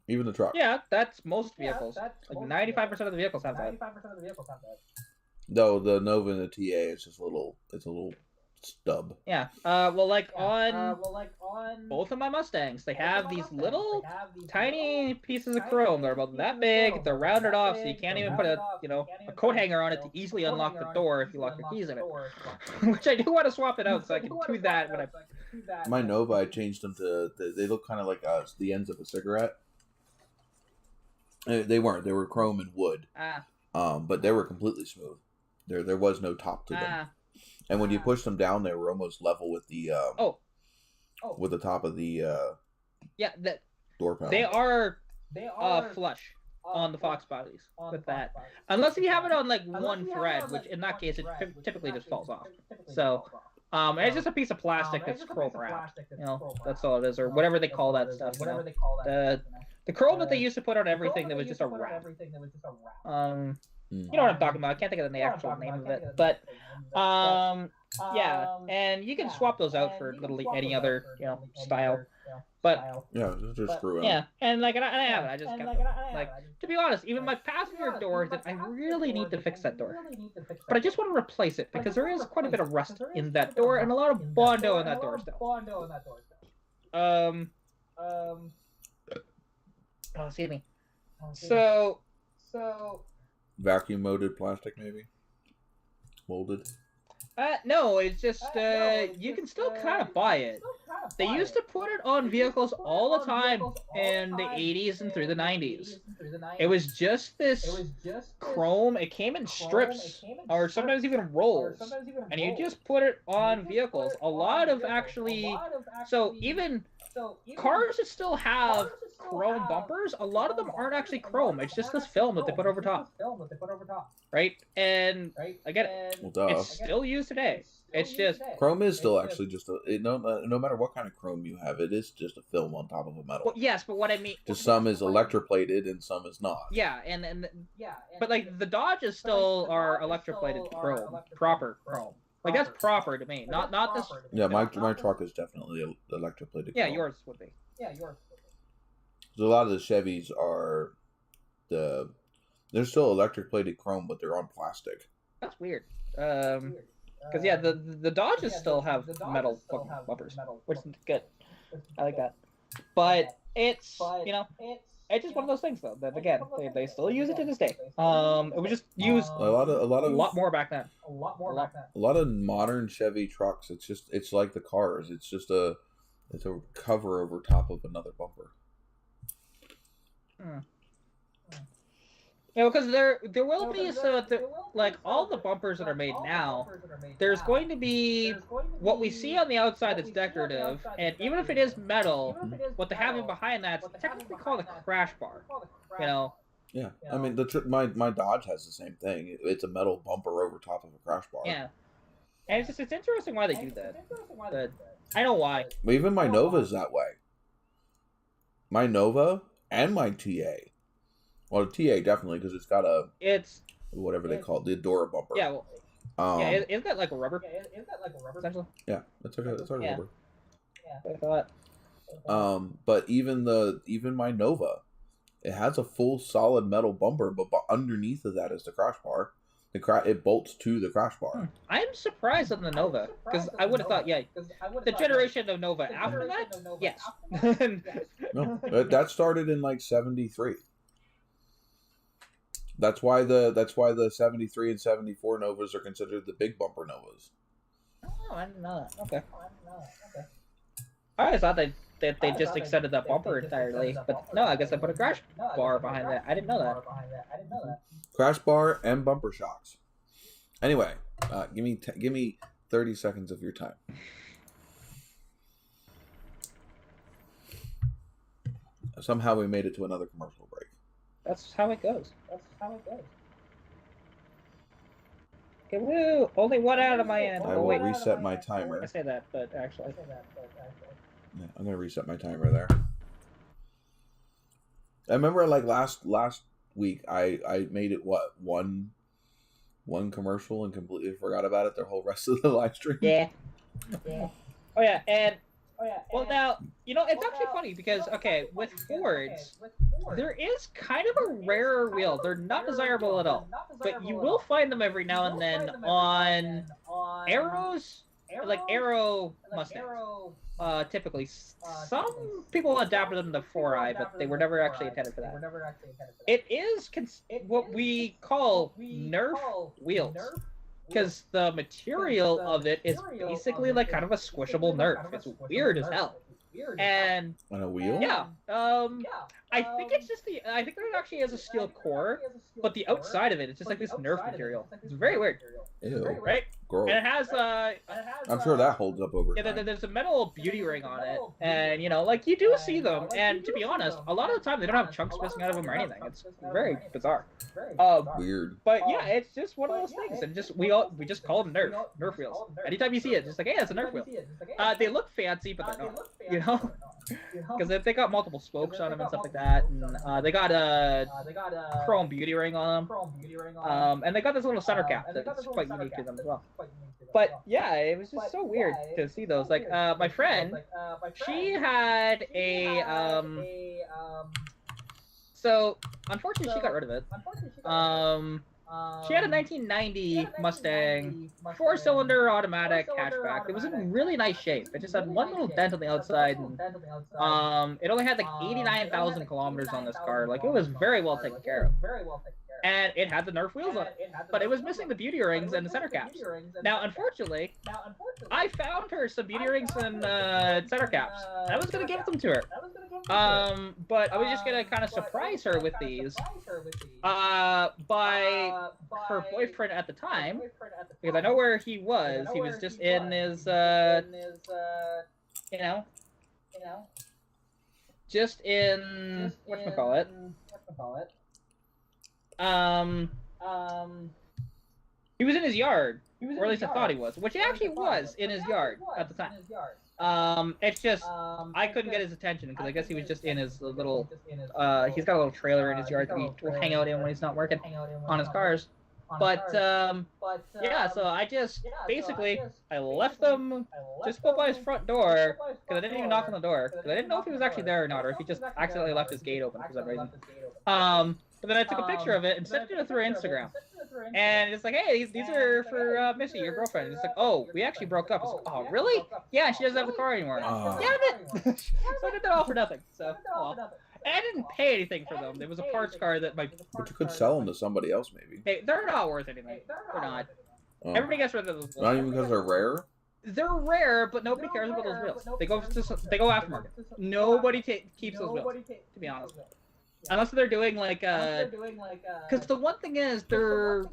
Even the truck. Yeah, that's most vehicles. Like 95% of the vehicles have that. Though the Nova and the TA is just a little stub. Yeah. Well, like on both of my Mustangs, they have these little tiny pieces of chrome. They're about that big. They're rounded off, so you can't even put a coat hanger on it to easily unlock the door if you lock your keys in it. Which I do want to swap it out so I can do that when I. My Nova, I changed them to. They look kind of like the ends of a cigarette. They weren't. They were chrome and wood. But they were completely smooth. There was no top to them. And when you push them down, they were almost level with the with the top of the door panel. They are flush on the Fox bodies with that, unless you have it on like one thread, which in that case it typically just falls off. So it's just a piece of plastic that's chrome wrapped. You know, that's all it is, or whatever they call that stuff. The chrome that they used to put on everything that was just a wrap. You know what I'm talking about. I can't think of the actual name of it, but yeah, and you can swap those out for literally any other style. But yeah, just screw in. Yeah, and like I have it. I just like to be honest, even my passenger door that I really need to fix that door, but I just want to replace it because there is quite a bit of rust in that door and a lot of Bondo in that door still. Oh, excuse me. So. Vacuum molded plastic, maybe? Molded? No, it's just, you can still kind of buy it. They used to put it on vehicles all the time in the 80s and through the 90s. It was just this chrome, it came in strips, or sometimes even rolls, and you just put it on vehicles. A lot of actually, so even cars that still have chrome bumpers, a lot of them aren't actually chrome. It's just this film that they put over top. Right? And again, it's still used today. It's just chrome is still actually just no matter what kind of chrome you have, it is just a film on top of a metal. Well, yes, but what I mean, just some is electroplated and some is not. Yeah, but like the Dodges still are electroplated chrome, proper chrome. Like that's proper to me, not this. Yeah, my truck is definitely electroplated. Yeah, chrome. yours would be. So a lot of the Chevys are they're still electroplated chrome, but they're on plastic. That's weird. Because yeah, the Dodges still have metal fucking bumpers, which is good. I like that. But it's it's just one of those things though that again they still use it to this day. It was just used a lot more back then. A lot of modern Chevy trucks. It's like the cars. It's just a cover over top of another bumper. Yeah, because there will be like all the bumpers that are made now, there's going to be what we see on the outside that's decorative, and even if it is metal, what they have in behind that's technically called a crash bar. Yeah, I mean my Dodge has the same thing. It's a metal bumper over top of a crash bar. Yeah, and it's interesting why they do that. But I know why. But even my Nova's that way. My Nova and my TA. Well, the TA definitely, because it's got whatever they call it, the Adora bumper. Yeah, isn't that like a rubber? Essentially. Yeah, that's like a rubber. Yeah, I thought. But even my Nova, it has a full solid metal bumper, but underneath of that is the crash bar. It bolts to the crash bar. I'm surprised on the Nova, because I would have thought, the generation of Nova after that, yes. No, that started in like '73. That's why the 73 and 74 Novas are considered the big bumper Novas. Oh, I didn't know that. Okay. I always thought that they just extended that bumper entirely, but no, I guess I put a crash bar behind that. I didn't know that. Crash bar and bumper shocks. Anyway, give me 30 seconds of your time. Somehow we made it to another commercial break. That's how it goes. Okay, woo! Only one out of my end. I will reset my timer. I say that, but actually. Yeah, I'm gonna reset my timer there. I remember like last week I made it one commercial and completely forgot about it the whole rest of the live stream. Yeah. Oh yeah, and well now it's actually funny because with Fords there is kind of a rarer wheel. They're not desirable at all, but you will find them every now and then on Arrows, like Arrow Mustangs. Typically, some people adapted them to 4i, but they were never actually intended for that. It is what we call Nerf wheels. Because the material of it is basically like kind of a squishable Nerf. It's weird as hell. And on a wheel? Yeah. I think it's just I think there actually is a steel core, but the outside of it is just like this Nerf material. It's very weird. Ew. Right? Gross. And it has I'm sure that holds up over time. Yeah, there's a metal beauty ring on it, and like you do see them, and to be honest, a lot of the time they don't have chunks missing out of them or anything. It's very bizarre. Weird. But yeah, it's just one of those things, and just we just call them Nerf wheels. Anytime you see it, just like, hey, it's a Nerf wheel. They look fancy, but they're not. Because they got multiple spokes on them and stuff like that, and they got a chrome beauty ring on them, and they got this little center cap that's quite unique to them as well. But yeah, it was just so weird to see those. Like my friend, she had a so unfortunately she got rid of it. She had a 1990 Mustang 4-cylinder automatic hatchback. It was in really nice shape. It just had one little dent on the outside, and it only had like 89,000 kilometers on this car. Like, it was very well taken care of. And it had the Nerf wheels on it, but it was missing the beauty rings and the center caps. Now, unfortunately, I found her some beauty rings and center caps. I was gonna give them to her, but I was just gonna kind of surprise her with these by her boyfriend at the time, because I know where he was. He was just in his, just in whatchamacallit. He was in his yard or at least I thought he was, which he actually was in his yard at the time. It's just I couldn't get his attention because I guess he was just in his little. He's got a little trailer in his yard that he will hang out in when he's not working on his cars. But yeah, so I just basically I left them just put by his front door because I didn't even knock on the door because I didn't know if he was actually there or not, or if he just accidentally left his gate open for some reason. But then I took a picture of it and sent it through Instagram. And it's like, hey, these are for Missy, your girlfriend. And it's like, oh, we actually broke up. It's like, oh, really? Yeah, she doesn't have the car anymore. Damn it! So I did that all for nothing. So, well. And I didn't pay anything for them. It was a parts car that my... But you could sell them to somebody else, maybe. They're not worth anything. They're not. Everybody gets rid of those. Not even because they're rare? They're rare, but nobody cares about those wheels. They go aftermarket. Nobody keeps those wheels, to be honest. Unless they're doing like because the one thing is they're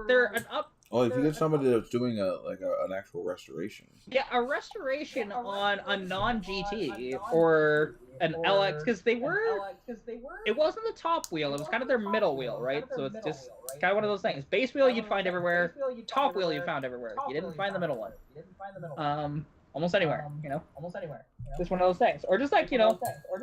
an up. Oh, if you get somebody that's doing an actual restoration. Yeah, a restoration on a non-GT or an LX because they were. It wasn't the top wheel; it was kind of their middle wheel, right? So it's just kind of one of those things. Base wheel you'd find everywhere. Top wheel you found everywhere. You didn't find the middle one. Almost anywhere, Just one of those things, or just like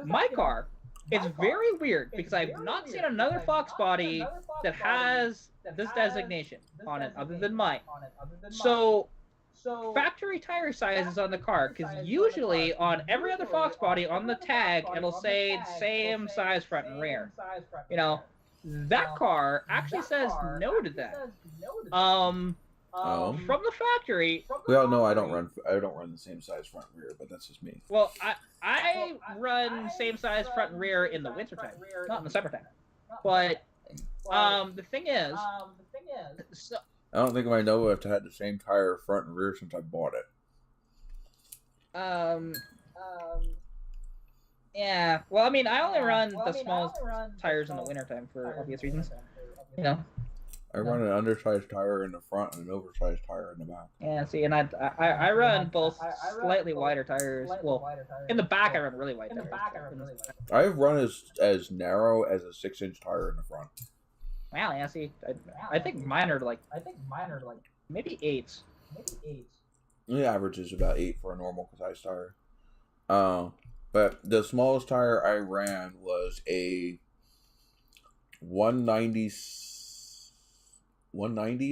my car. It's very weird because I've not seen another Fox body that has this designation on it other than mine. So factory tire size is on the car because usually on every other Fox body on the tag it'll say same size front and rear. That car actually says no to that. From the factory. Well, no, I don't run the same size front and rear, but that's just me. Well, I run same size front and rear in the wintertime, not in the summertime. But the thing is, so, I don't think I know if I had the same tire front and rear since I bought it. Yeah. Well, I mean, I only run the smallest tires in the wintertime for obvious reasons. I run an undersized tire in the front and an oversized tire in the back. Yeah, see, and I run both slightly wider tires. Well, in the back I run really wide tires. I've run as narrow as a 6-inch tire in the front. Wow, yeah, see, I think mine are like maybe 8s. The average is about 8 for a normal size tire. But the smallest tire I ran was a 190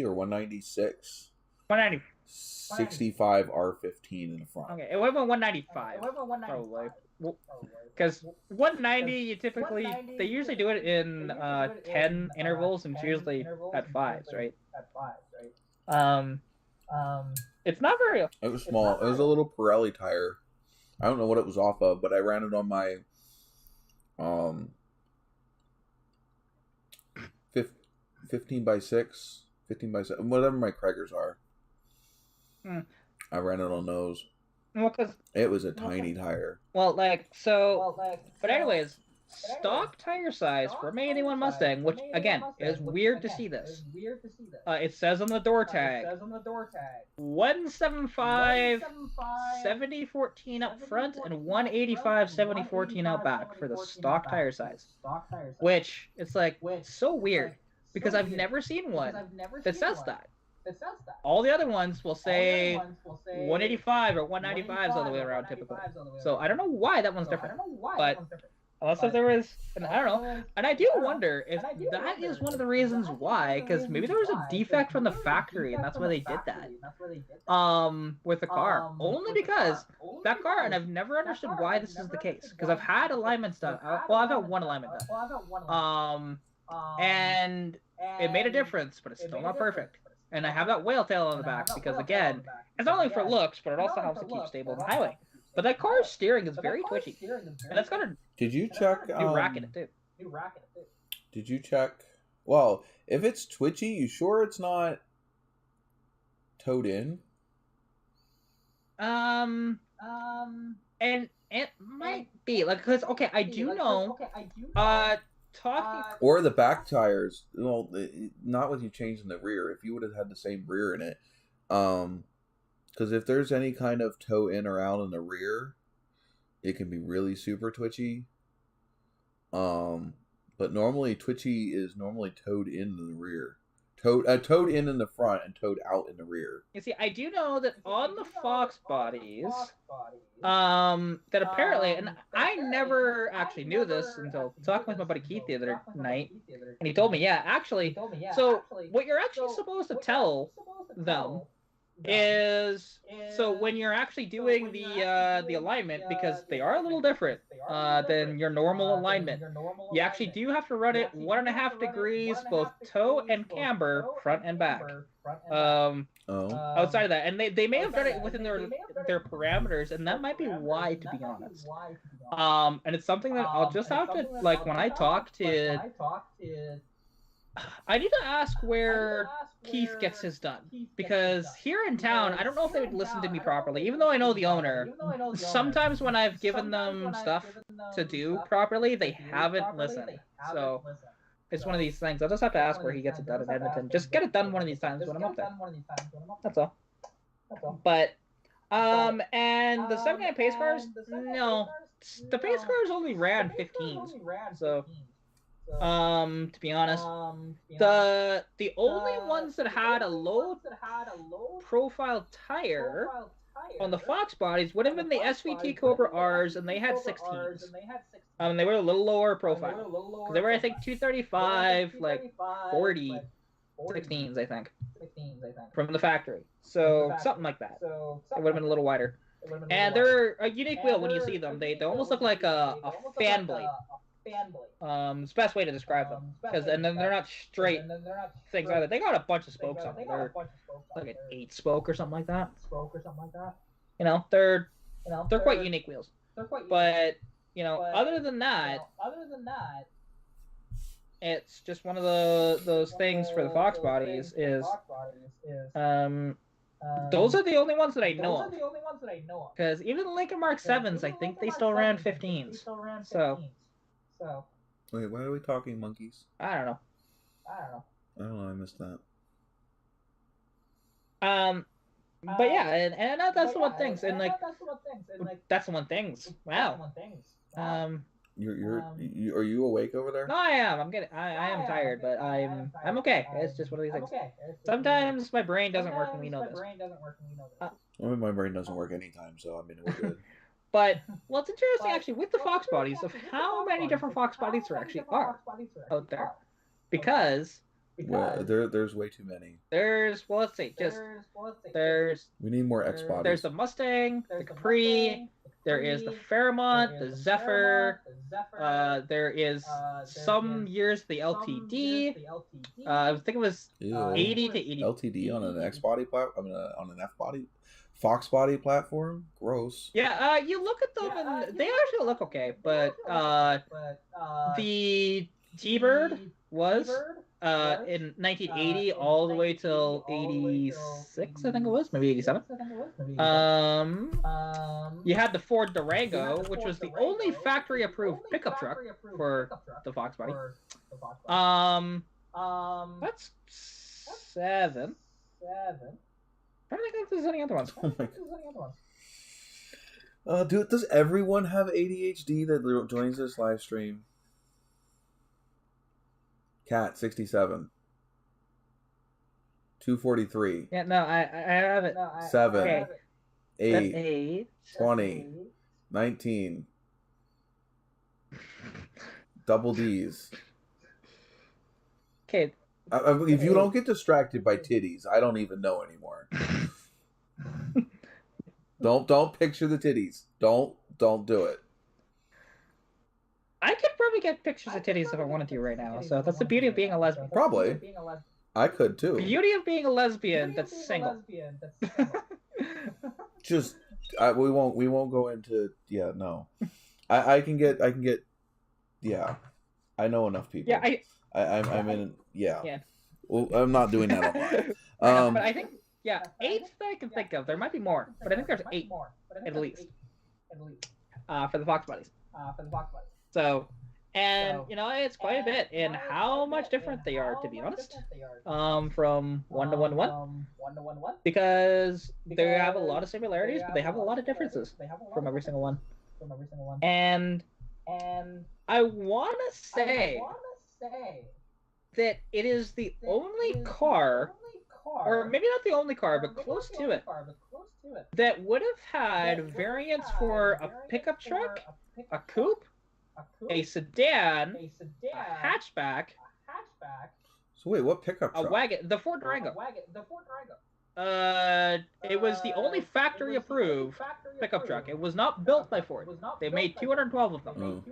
or 196. 190. 65 R15 in the front. Okay, it would have been 195. Probably. Because 190, you typically, they usually do it in 10 intervals, and it's usually at 5s, right? It's not very... It was small. It was a little Pirelli tire. I don't know what it was off of, but I ran it on my 15 by 6, whatever my Craigers are. I ran it on those. Well, cause it was a tiny tire. Well, but anyways, stock tire size for a 81 Mustang, which again is weird to see this. It says on the door tag 175 7014 up front and 185 7014 out back for the stock tire size. Which it's like so weird because I've never seen one that says that. All the other ones will say 185 or 195s all the way around typically. So I don't know why that one's different. But unless there was, and I don't know. And I do wonder if that is one of the reasons why, because maybe there was a defect from the factory and that's why they did that. With the car. Only because that car, and I've never understood why this is the case. Because I've had alignments done. Well, I've had one alignment done. And it made a difference, but it's still not perfect. And I have that whale tail on the back because, again, it's not only for looks, but it also helps to keep stable on the highway. But that car's steering is very twitchy. And that's got a Did you check new rack in it, too. Did you check? Well, if it's twitchy, you sure it's not towed in? And it might be. Like, because, okay, I do know, talking... Or the back tires. Well, not with you changing the rear. If you would have had the same rear in it. Because if there's any kind of toe in or out in the rear, it can be really super twitchy. But normally twitchy is normally towed into the rear Toed in the front and toed out in the rear. You see, I do know that on the fox bodies, that apparently, and I never actually knew this until talking with my buddy Keith the other night, and he told me, actually, so what you're actually supposed to tell them is, so when you're actually doing the alignment, because they are a little different than your normal alignment, you actually do have to run it 1.5 degrees both toe and camber, front and back. Outside of that, and they may have done it within their parameters, and that might be why, to be honest. And it's something that I'll just have to, like, when I talk to, I need to ask where Keith gets his done, because here in town, I don't know if they would listen to me properly, even though I know the owner. Sometimes when I've given them stuff to do properly, they haven't listened. So it's one of these things. I'll just have to ask where he gets it done in Edmonton. Just get it done one of these times when I'm up there. That's all. But and the 79 pace cars, no, the pace cars only ran 15s. So to be honest, the only ones that had a low profile tire on the Fox bodies would have been the SVT Cobra R's, and they had 16s. They were a little lower profile. They were, I think, 235, like 40 16s, I think, from the factory. So something like that. It would have been a little wider. And they're a unique wheel when you see them. They almost look like a fan blade. It's the best way to describe them, and then they're not straight things either. They got a bunch of spokes on them. They're like an 8-spoke or something like that. You know, they're quite unique wheels. But other than that, it's just one of those things for the Fox bodies is those are the only ones that I know of. Because even the Lincoln Mark 7s, I think they still ran 15s. So. Wait, why are we talking monkeys? I don't know. I missed that. But yeah, and that's the one things, and like that's the one things. Wow. Are you awake over there? No, I am. I am tired, but I'm okay. It's just one of these things. Sometimes my brain doesn't work, and we know this. Well, my brain doesn't work anytime, so I mean we're good. But it's interesting actually with the Fox bodies of how many different Fox bodies there actually are out there, because there's way too many. Let's see, we need more X bodies. There's the Mustang, the Capri, there is the Fairmont, the Zephyr, there is some years the LTD. I think it was 80 to 80. LTD on an X body platform. On an F body. Fox body platform, gross. Yeah, you look at them and they actually look okay, but the T-Bird was in 1980 all the way till 86, I think it was, maybe 87. You had the Ford Durango, which was the only factory-approved pickup truck for the Fox body. That's 7. I don't think there's any other ones. Dude, does everyone have ADHD that joins this live stream? Cat 67. 243. Yeah, no, I have it. 7. Okay. 8. 20. 19. Double D's. Okay. If you don't get distracted by titties, I don't even know anymore. Don't picture the titties. Don't do it. I could probably get pictures of titties if I wanted to right now. So that's the beauty of being a lesbian. Probably. I could too. Beauty of being a lesbian that's single. Just we won't go into no. I can get I know enough people. Yeah, I'm in yeah. Well, I'm not doing that online. But I think 8 that I can think of. There might be more, but I think there's 8 at least. For the Fox bodies. So, and it's quite a bit in how much different they are, to be honest. From 1 to 1 because they have a lot of similarities, but they have a lot of differences from every single one. And I want to say that it is the only car, or maybe not the only car, but close to it, that would have had variants for a pickup truck, a coupe, a sedan, a hatchback. So wait, what pickup truck? A wagon, the Ford Durango. It was the only factory approved pickup truck. It was not built by Ford. They made 212 of them.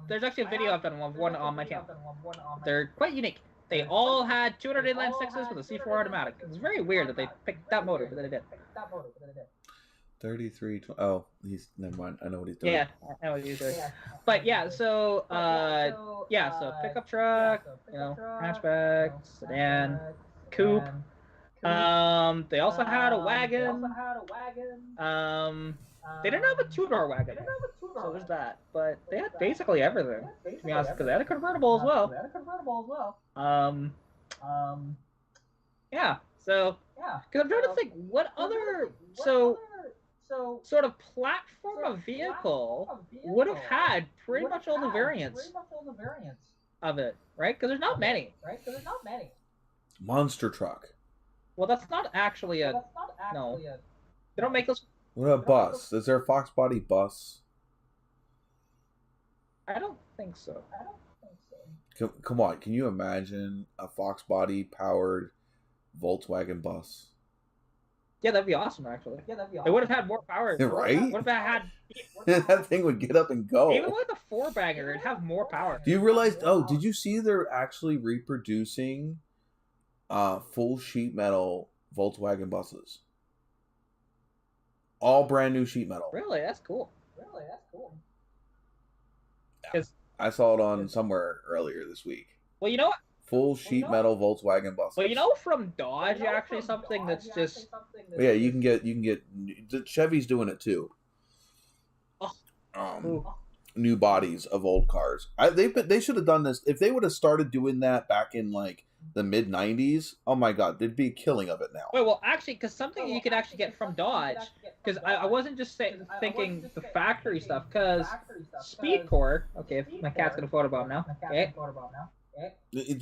There's actually a video I've done of one on my channel. They're quite unique. They all had 200 inline sixes with a C4 automatic. It's very weird that they picked that motor, but they did. 33. Oh, never mind. I know what he's doing. Yeah, I know what he's doing. But yeah, so pickup truck, hatchback, sedan, coupe. They also had a wagon. They didn't have a two-door wagon, so there's that. But they had basically everything, to be honest, because they had a convertible as well. Yeah. So, because I'm trying to think, what other sort of platform of vehicle would have had pretty much all the variants of it, right? Because there's not many. Monster truck. Well, that's not actually a. No. They don't make those. What about bus? Is there a Fox body bus? I don't think so. Come on, can you imagine a Fox body powered Volkswagen bus? Yeah, that'd be awesome, actually. It would have had more power. Right? Would have had. That thing would get up and go. Even with a 4-banger, it'd have more power. Do you realize? Oh, did you see they're actually reproducing full sheet metal Volkswagen buses? All brand new sheet metal. Really? That's cool. Yeah. I saw it on somewhere earlier this week. Well, you know what? Full sheet metal Volkswagen buses. Well, from Dodge, actually, something that's just. Yeah, you can get. Chevy's doing it too. New bodies of old cars. They should have done this if they would have started doing that back in like the mid '90s. Oh my God, they'd be killing of it now. Wait, well, actually, because something you could actually get from Dodge, because I wasn't just thinking the factory stuff, because Speedcore. Okay, my cat's gonna photobomb now. Okay.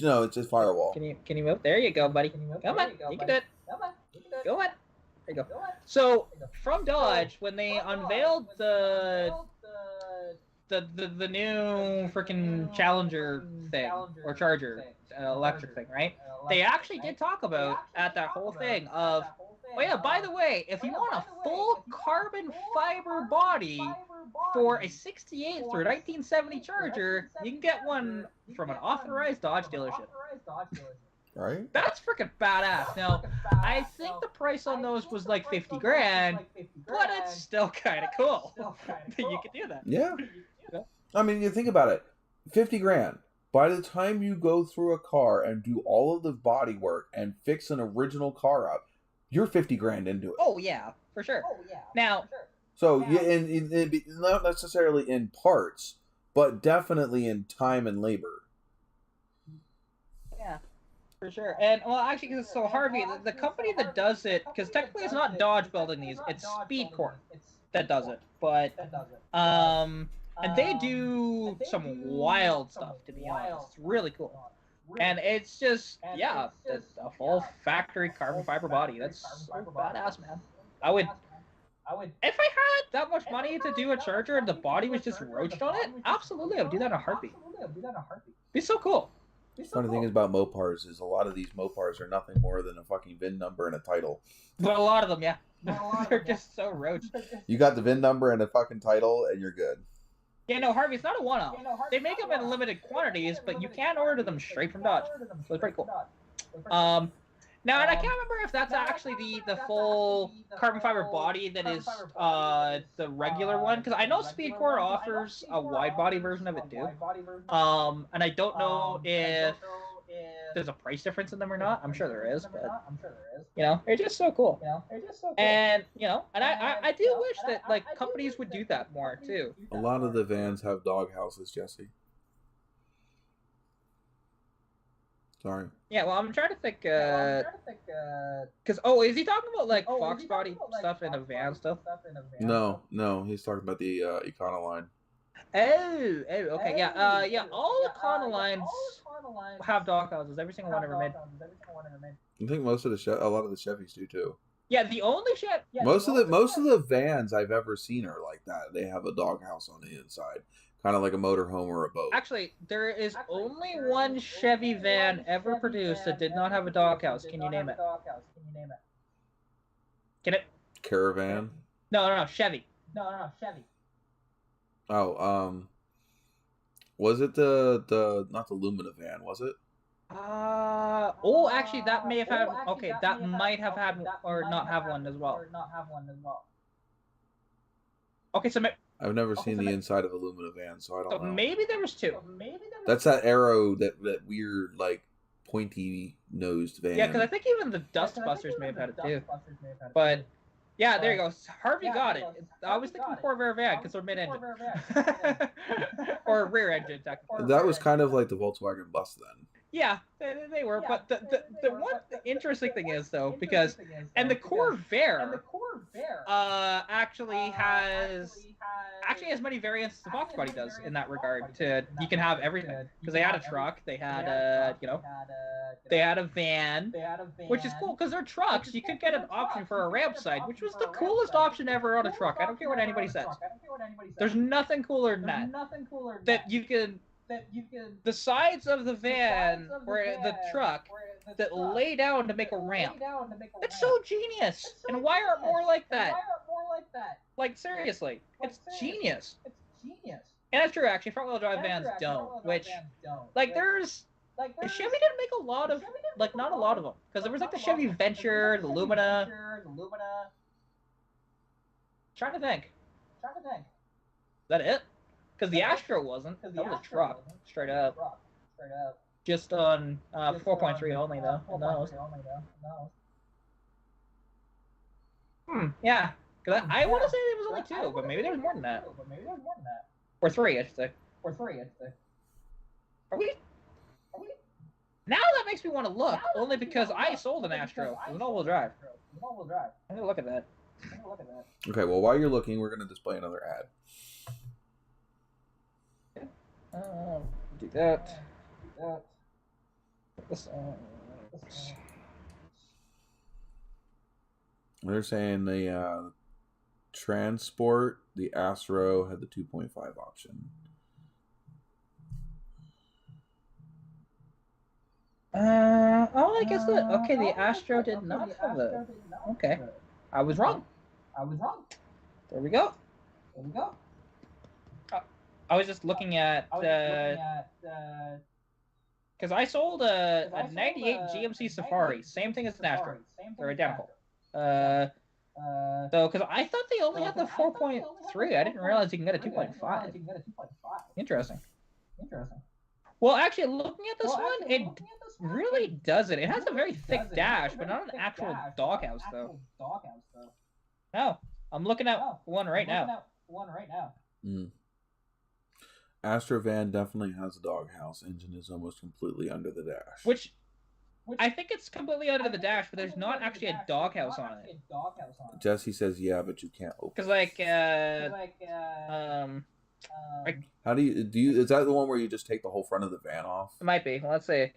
No, it's a firewall. Can you move? There you go, buddy. Come on, you can do it. Go on. There you go. So from Dodge, when they unveiled the new freaking Challenger thing or Charger electric thing, right? They actually did talk about at that whole thing of, oh yeah, by the way, if you want a full carbon fiber body for a 68 through 1970 Charger, you can get one from an authorized Dodge dealership. Right? That's freaking badass. Now, I think the price on those was like 50 grand, but it's still kind of cool that you can do that. Yeah. I mean, you think about it. 50 grand. By the time you go through a car and do all of the body work and fix an original car up, you're 50 grand into it. Oh, yeah, for sure. Now, so, not necessarily in parts, but definitely in time and labor. Yeah, for sure. And, well, actually, because so Harvey, the company that does it, because technically it's not Dodge building these, it's Speedcore that does it. But, and they do some wild stuff, to be honest. It's really cool. And it's just, a full factory carbon fiber body. That's so badass, man. I would, if I had that much money to do a Charger and the body was just roached on it, absolutely, I would do that in a heartbeat. Be so cool. Funny thing is about Mopars is a lot of these Mopars are nothing more than a fucking VIN number and a title. But a lot of them, yeah. They're just so roached. You got the VIN number and a fucking title and you're good. Yeah, no, Harvey, it's not a one-off. They make them in limited quantities, but you can order them straight from Dodge. So it's pretty cool. Now, and I can't remember if that's actually the full carbon fiber body that is the regular one, because I know Speedcore offers a wide body version of it too. And I don't know if there's a price difference in them or not. I'm sure there is, but they're just so cool. And and I do wish that like companies would do that more too. A lot of the vans have dog houses, Jesse. Sorry. Yeah, well, I'm trying to think, because, is he talking about, like, Fox body stuff and a van stuff? No, he's talking about the Econoline. Okay, yeah. All the Econo lines have doghouses. Every single one ever made. I think a lot of the Chevys do too. Yeah, the only most of the vans I've ever seen are like that. They have a doghouse on the inside, kind of like a motorhome or a boat. Actually, there is only one Chevy van ever produced that did not have a doghouse. Can you name it? Get it? Caravan? No, Chevy. Oh, was it the not the Lumina van? Was it? Actually, that may have had. Okay, that might have had or not have one as well. Okay, so I've never seen the inside of a Lumina van, so I don't know. Maybe there was two. That's that Arrow, that weird like pointy nosed van. Yeah, because I think even the Dustbusters may have had it too. But yeah, there you go. Harvey got it. I was thinking Corvair van because they're mid-engine or rear engine technically. That was kind of like the Volkswagen bus then. Yeah, they were. But the one interesting thing is though, because the Corvair actually has many variants as the Fox Body does in that regard. You can have everything because they had a truck, they had they had a van, which is cool because they're trucks. You could get an option for a ramp side, which was the coolest option ever on a truck. I don't care what anybody says. There's nothing cooler than that. That you can. The sides of the van or the truck that lay down to make a ramp. It's so genius. And why aren't more like that? Like seriously, it's genius. And that's true actually. Front wheel drive vans don't. Which like there's Chevy didn't make a lot of not a lot of them because there was like the Chevy Venture, the Lumina. Trying to think. Is that it? Because the Astro wasn't. That was a truck, straight up. Just on 4.3 only, though. Yeah. Because I want to say there was only two, but maybe there's more than that. Or three, I should say. Are we? Now that makes me want to look, only because I sold an Astro with an all-wheel drive. I'm going to look at that. Okay, well, while you're looking, we're going to display another ad. Do that. They're saying the Transport, the Astro had the 2.5 option. I guess that. Okay, the Astro did not have it. Okay, I was wrong. There we go. I was just looking at because I sold a 98 GMC Safari, same thing as an Astro. They're identical. So because I thought they only had the 4.3, I didn't realize you can get a 2.5. Interesting. Well, actually, looking at this one, it really doesn't. It has a very thick dash, but not an actual doghouse, though. No, I'm looking at one right now. Astro van definitely has a doghouse. Engine is almost completely under the dash. Which I think it's completely under the dash, but there's not actually a doghouse on it. Jesse says, "Yeah, but you can't open." Because how do you? Is that the one where you just take the whole front of the van off? It might be. Let's see.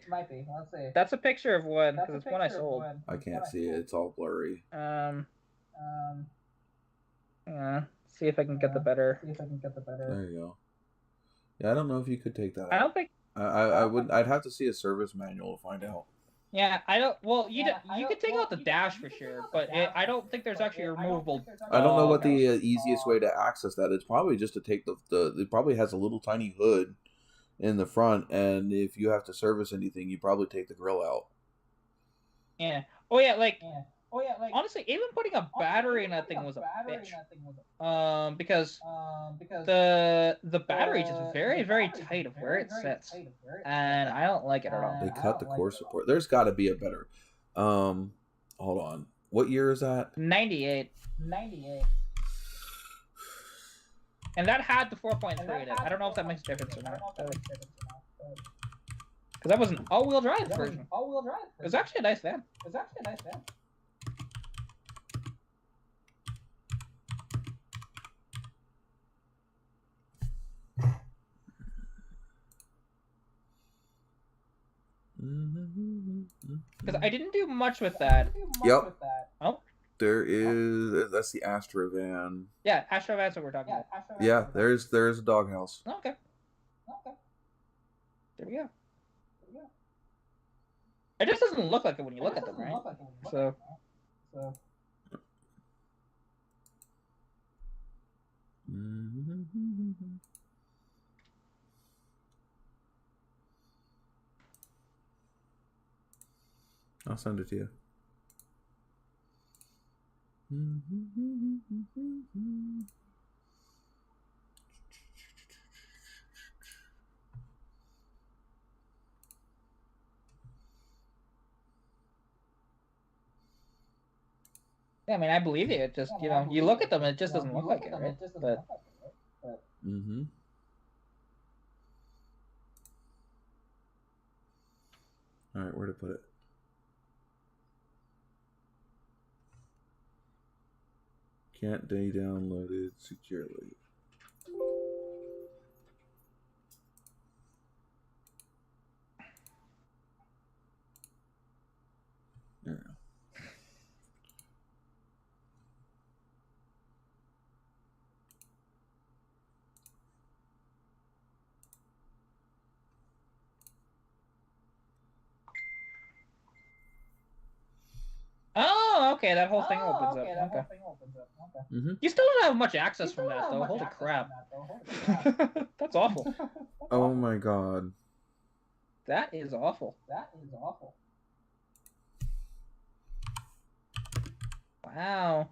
That's a picture of one because it's one I sold. I can't see it. It's all blurry. Yeah. See if I can get the better. There you go. Yeah, I don't know if you could take that out. I don't think. I would. I'd have to see a service manual to find out. Yeah, I don't. Well, you could take out the dash for sure, but I don't think there's actually a removable. I don't know what the easiest way to access that is. Probably just to take the. It probably has a little tiny hood in the front, and if you have to service anything, you probably take the grill out. Yeah. Oh yeah, like. Honestly, even putting a battery in that thing was a bitch. Because the battery is just very, very tight of where it sits, and I don't like it at all. They cut the core support. There's got to be a better. Hold on. What year is that? 98. And that had the 4.3 in it. I don't know if that makes a difference or not. Because that was an all-wheel drive version. It was actually a nice van. Because I didn't do much with that. Yep. Oh. There is. That's the Astrovan. Yeah, Astrovan's what we're talking about. Yeah, there's a doghouse. Oh, okay. There we go. It just doesn't look like it when you look at them, right? So. I'll send it to you. Yeah, I mean, I believe you. It just, you look at them and it just doesn't look like it, right? But. Mm-hmm. All right, where to put it? Can't be downloaded securely. There we go. Oh, okay, that whole thing opens up. Okay. Mm-hmm. You still don't have much access from that, though. Holy crap. That's awful. Oh my god. That is awful. Wow.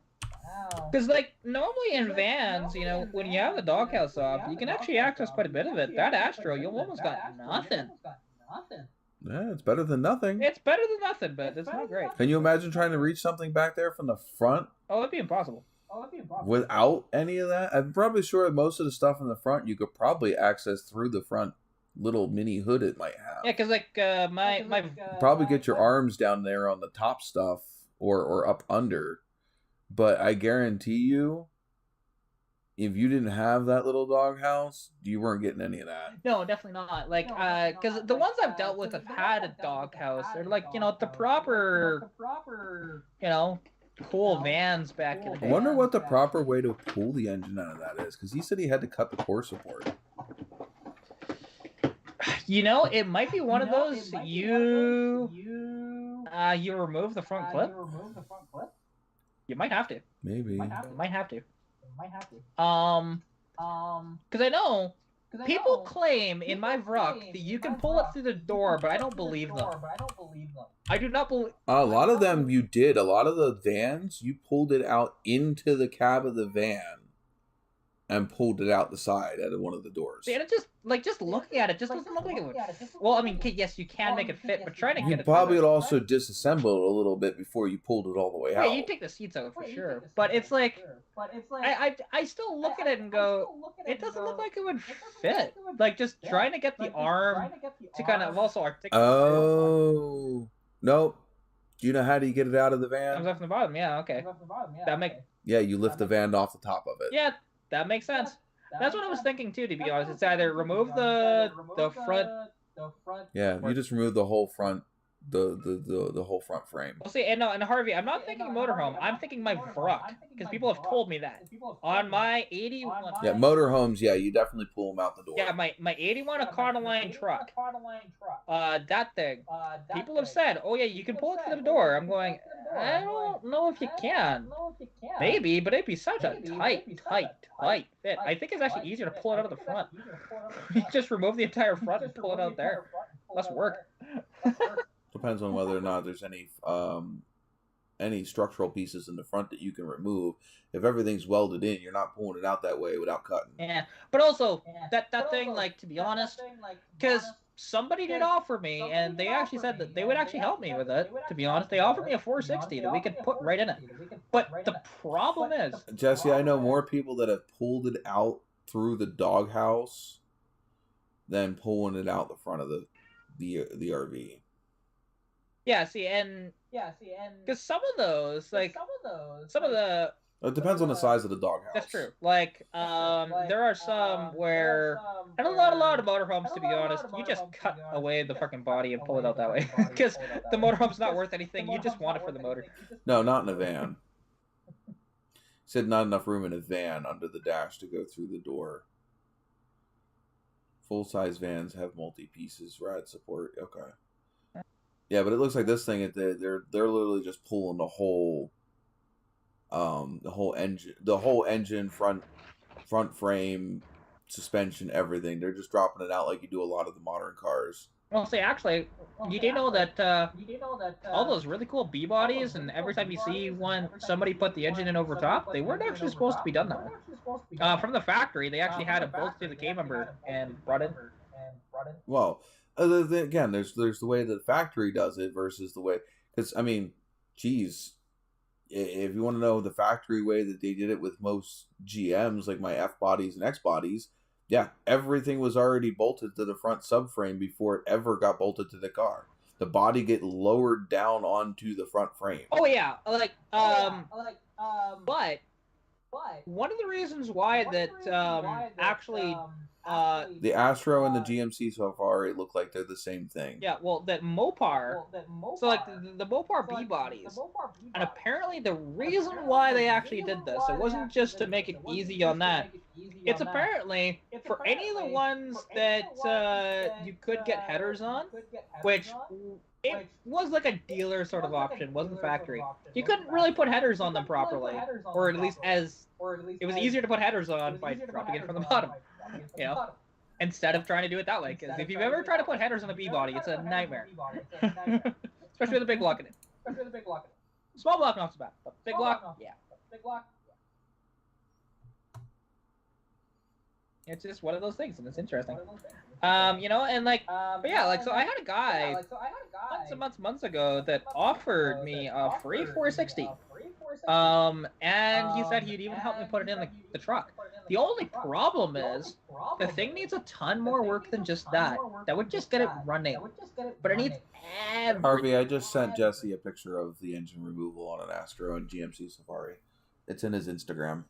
Because, like, normally in vans, when you have the doghouse up, you can actually access quite a bit of it. That Astro, you almost got nothing. Yeah, it's better than nothing. It's better than nothing, but it's not great. Can you imagine trying to reach something back there from the front? Oh, that'd be impossible. Without any of that? I'm probably sure most of the stuff in the front you could probably access through the front little mini hood it might have. Yeah, because, like, my probably get your arms down there on the top stuff or up under. But I guarantee you, if you didn't have that little doghouse, you weren't getting any of that. No, definitely not. Like, because the ones I've dealt with have had a doghouse. They're like, the proper, cool vans back in the day. I wonder what the proper way to pull the engine out of that is, because he said he had to cut the core support. It might be one of those. You remove the front clip. You might have to. Maybe. Might have to. Because I know people claim in my Vruck that you can pull it through the door, but I don't believe them. I do not believe. A lot of them you did. A lot of the vans, you pulled it out into the cab of the van and pulled it out the side at one of the doors. And it just looking at it, just doesn't look like it would. Well, I mean, yes, you can make it fit, but trying to get it. You probably would also disassemble it a little bit before you pulled it all the way out. Yeah, you take the seats out for sure, but it's like, I still look at it and go, it doesn't look like it would fit. Like, just trying to get the arm to kind of also articulate. Oh, nope. Do you know how do you get it out of the van? Comes off the bottom, yeah, okay. Yeah, you lift the van off the top of it. Yeah, that makes sense. That's what I was thinking too, to be honest. It's either remove the front. Yeah, you just remove the whole front, the whole front frame. Well, see, and Harvey, I'm not thinking motorhome. I'm thinking my Vruck, because people have told me that on my 81. Yeah, motorhomes. Yeah, you definitely pull them out the door. Yeah, my 81 Econoline truck. That thing. People have said, oh yeah, you can pull it through the door. I'm going, I don't know if you can. Maybe, but it'd be such a tight fit. I think it's actually easier to pull it out of the front. You just remove the entire front and pull it out there. Less work. Depends on whether or not there's any structural pieces in the front that you can remove. If everything's welded in, you're not pulling it out that way without cutting. Yeah, but also that thing, like, to be honest, because somebody did offer me, and they actually said that they would actually help me with it. To be honest, they offered me a 460 that we could put right in it. But the problem is, Jesse, I know more people that have pulled it out through the doghouse than pulling it out the front of the RV. Yeah, see, and because some of those, like some of the It depends on the size of the doghouse. That's true. Like, there are some where, and a lot of motorhomes, to be honest, you just cut away the fucking body and pull it out that way. Because the motorhome's not worth anything. You just want it for the motor. No, not in a van. Said not enough room in a van under the dash to go through the door. Full-size vans have multi-pieces, rad support. Okay. Yeah, but it looks like this thing, they're literally just pulling the whole engine, front frame, suspension, everything. They're just dropping it out like you do a lot of the modern cars. Well, see, actually, you do know that all those really cool B bodies, and every time you see somebody put the engine in over top, they weren't actually supposed to be done that way. From the factory, they actually had it bolted to the K member and brought in. Well, again, there's the way the factory does it versus the way, because I mean, geez, if you want to know the factory way that they did it with most GMs, like my F bodies and X bodies. Yeah, everything was already bolted to the front subframe before it ever got bolted to the car. The body get lowered down onto the front frame. Oh yeah, but one of the reasons why that actually the Astro and the GMC Safari look like they're the same thing. Yeah, well, that Mopar. So like the Mopar B bodies, and apparently the reason why they actually did this, it wasn't just to make it easy on that. It's apparently for any of the ones that you could get headers on, which it was like a dealer sort of option, wasn't factory. You couldn't really put headers on them properly, or at least it was easier to put headers on by dropping it from the bottom, you know, instead of trying to do it that way. Because if you've ever tried to put headers on the B body, it's a nightmare, especially with a big block in it. Small block not so bad, but big block, yeah. It's just one of those things, and it's interesting. You know, and like, but yeah, like, so I had a guy months ago that offered me a free 460. And he said he'd even help me put it in the truck. The only problem is the thing needs a ton more work than just that. That would just get it running, but it needs everything. Harvey, I just sent Jesse a picture of the engine removal on an Astro and GMC Safari. It's in his Instagram.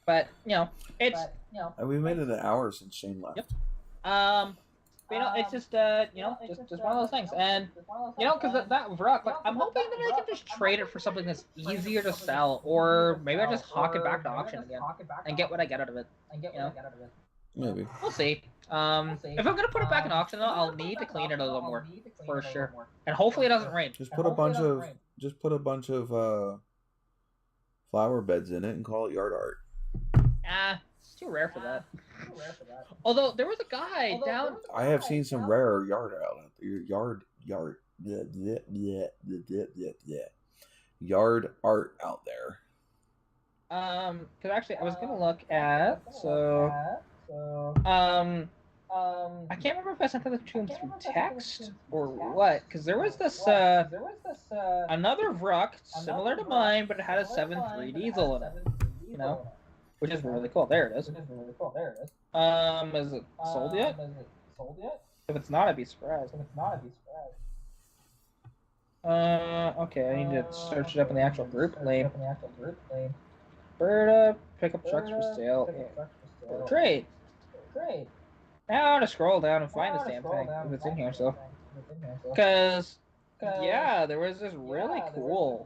But you know, we made it an hour since Shane left. Yep. But, you know, it's just you know, just one of those things, and you know, because that Vrock, like, I'm hoping that I can just trade it for something that's easier to sell, or maybe I just hawk it back to auction again and get what I get out of it. You know, maybe we'll see. If I'm gonna put it back in auction, though, I'll need to clean it a little more for sure, and hopefully it doesn't rain. Just put a bunch of flower beds in it and call it yard art. It's too rare for that. Although there was a guy down. I have seen some rare yard out there. Yard art out there. Because actually I was gonna look at I can't remember if I sent it to him through text or what. Because there was this another Vrock similar to mine, but it had a 7.3 diesel in it. You know. Which is really cool. There it is. Is it sold yet? If it's not, I'd be surprised. Okay, I need to search it up in the actual group name. Berta, pickup trucks for sale. Or trade. Now I want to scroll down and find this damn thing if it's in here. So, because yeah, there was this really cool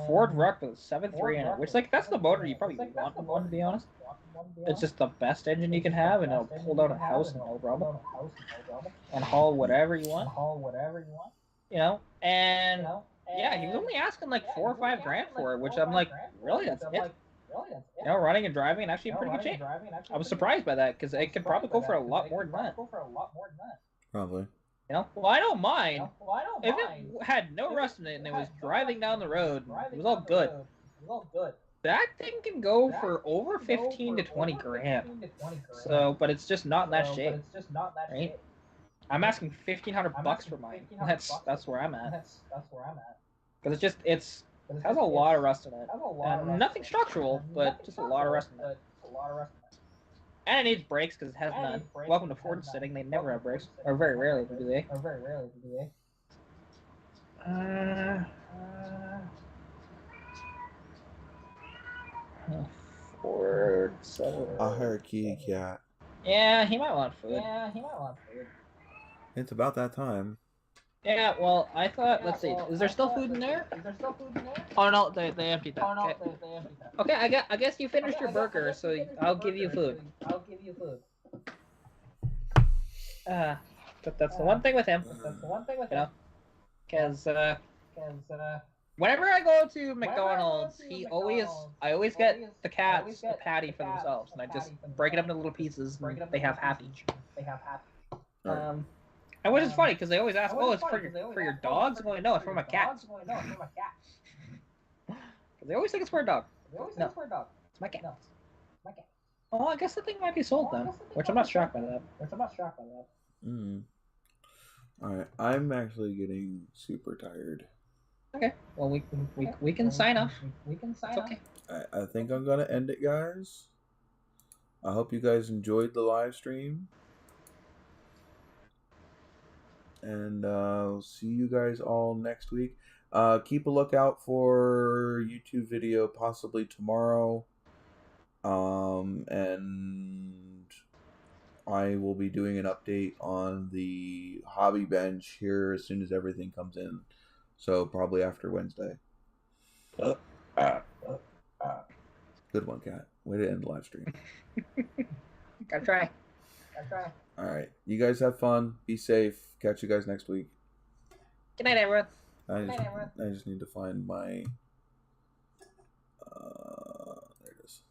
Ford Vrock with a 7.3 in it, which, like, that's the motor you probably want in one, to be honest. It's just the best engine you can have, and it'll pull down a house and no problem. And haul whatever you want. You know, and yeah, he was only asking like $4 or $5 grand for it, which I'm like, really? That's it? You know, running and driving and actually in pretty good shape. I was surprised by that, because it could probably go for a lot more than that. Probably. You know, well, I don't mind. If it had no rust in it and it was driving down the road, it was all good. That thing can go for over 15 to 20 grand. So, but it's just not in that shape. Right? I'm asking $1,500 for mine. That's where I'm at. Because it has a lot of rust in it. And nothing structural, but just a lot of rust in it. And it needs brakes because it has none. Welcome to Ford Sitting. They never have brakes. Or very rarely do they. So. I'll hire a kitty cat. Yeah, he might want food. It's about that time. Yeah, well, I thought, let's see, is there still food in there? Oh no, they emptied that. Okay, I guess you finished your burger, so I'll give you food. But that's the one thing with him. You know, because whenever I go to McDonald's, I always get the cats a patty for themselves, and I just break it up into little pieces, and they have half each. And which is funny because they always ask, "Oh, it's for your dogs?" I'm like, "No, it's for my cats." They always think it's for a dog. No, it's my cat. Oh, I guess the thing might be sold then, which I'm not shocked by that. Alright, I'm actually getting super tired. Okay, well we can sign off. It's okay. I think I'm gonna end it, guys. I hope you guys enjoyed the live stream. And I'll see you guys all next week. Keep a lookout for YouTube video possibly tomorrow. And I will be doing an update on the hobby bench here as soon as everything comes in. So probably after Wednesday. Good one, Kat. Way to end the live stream. Gotta try. Alright. You guys have fun. Be safe. Catch you guys next week. Good night, everyone. I just need to find my... there it is.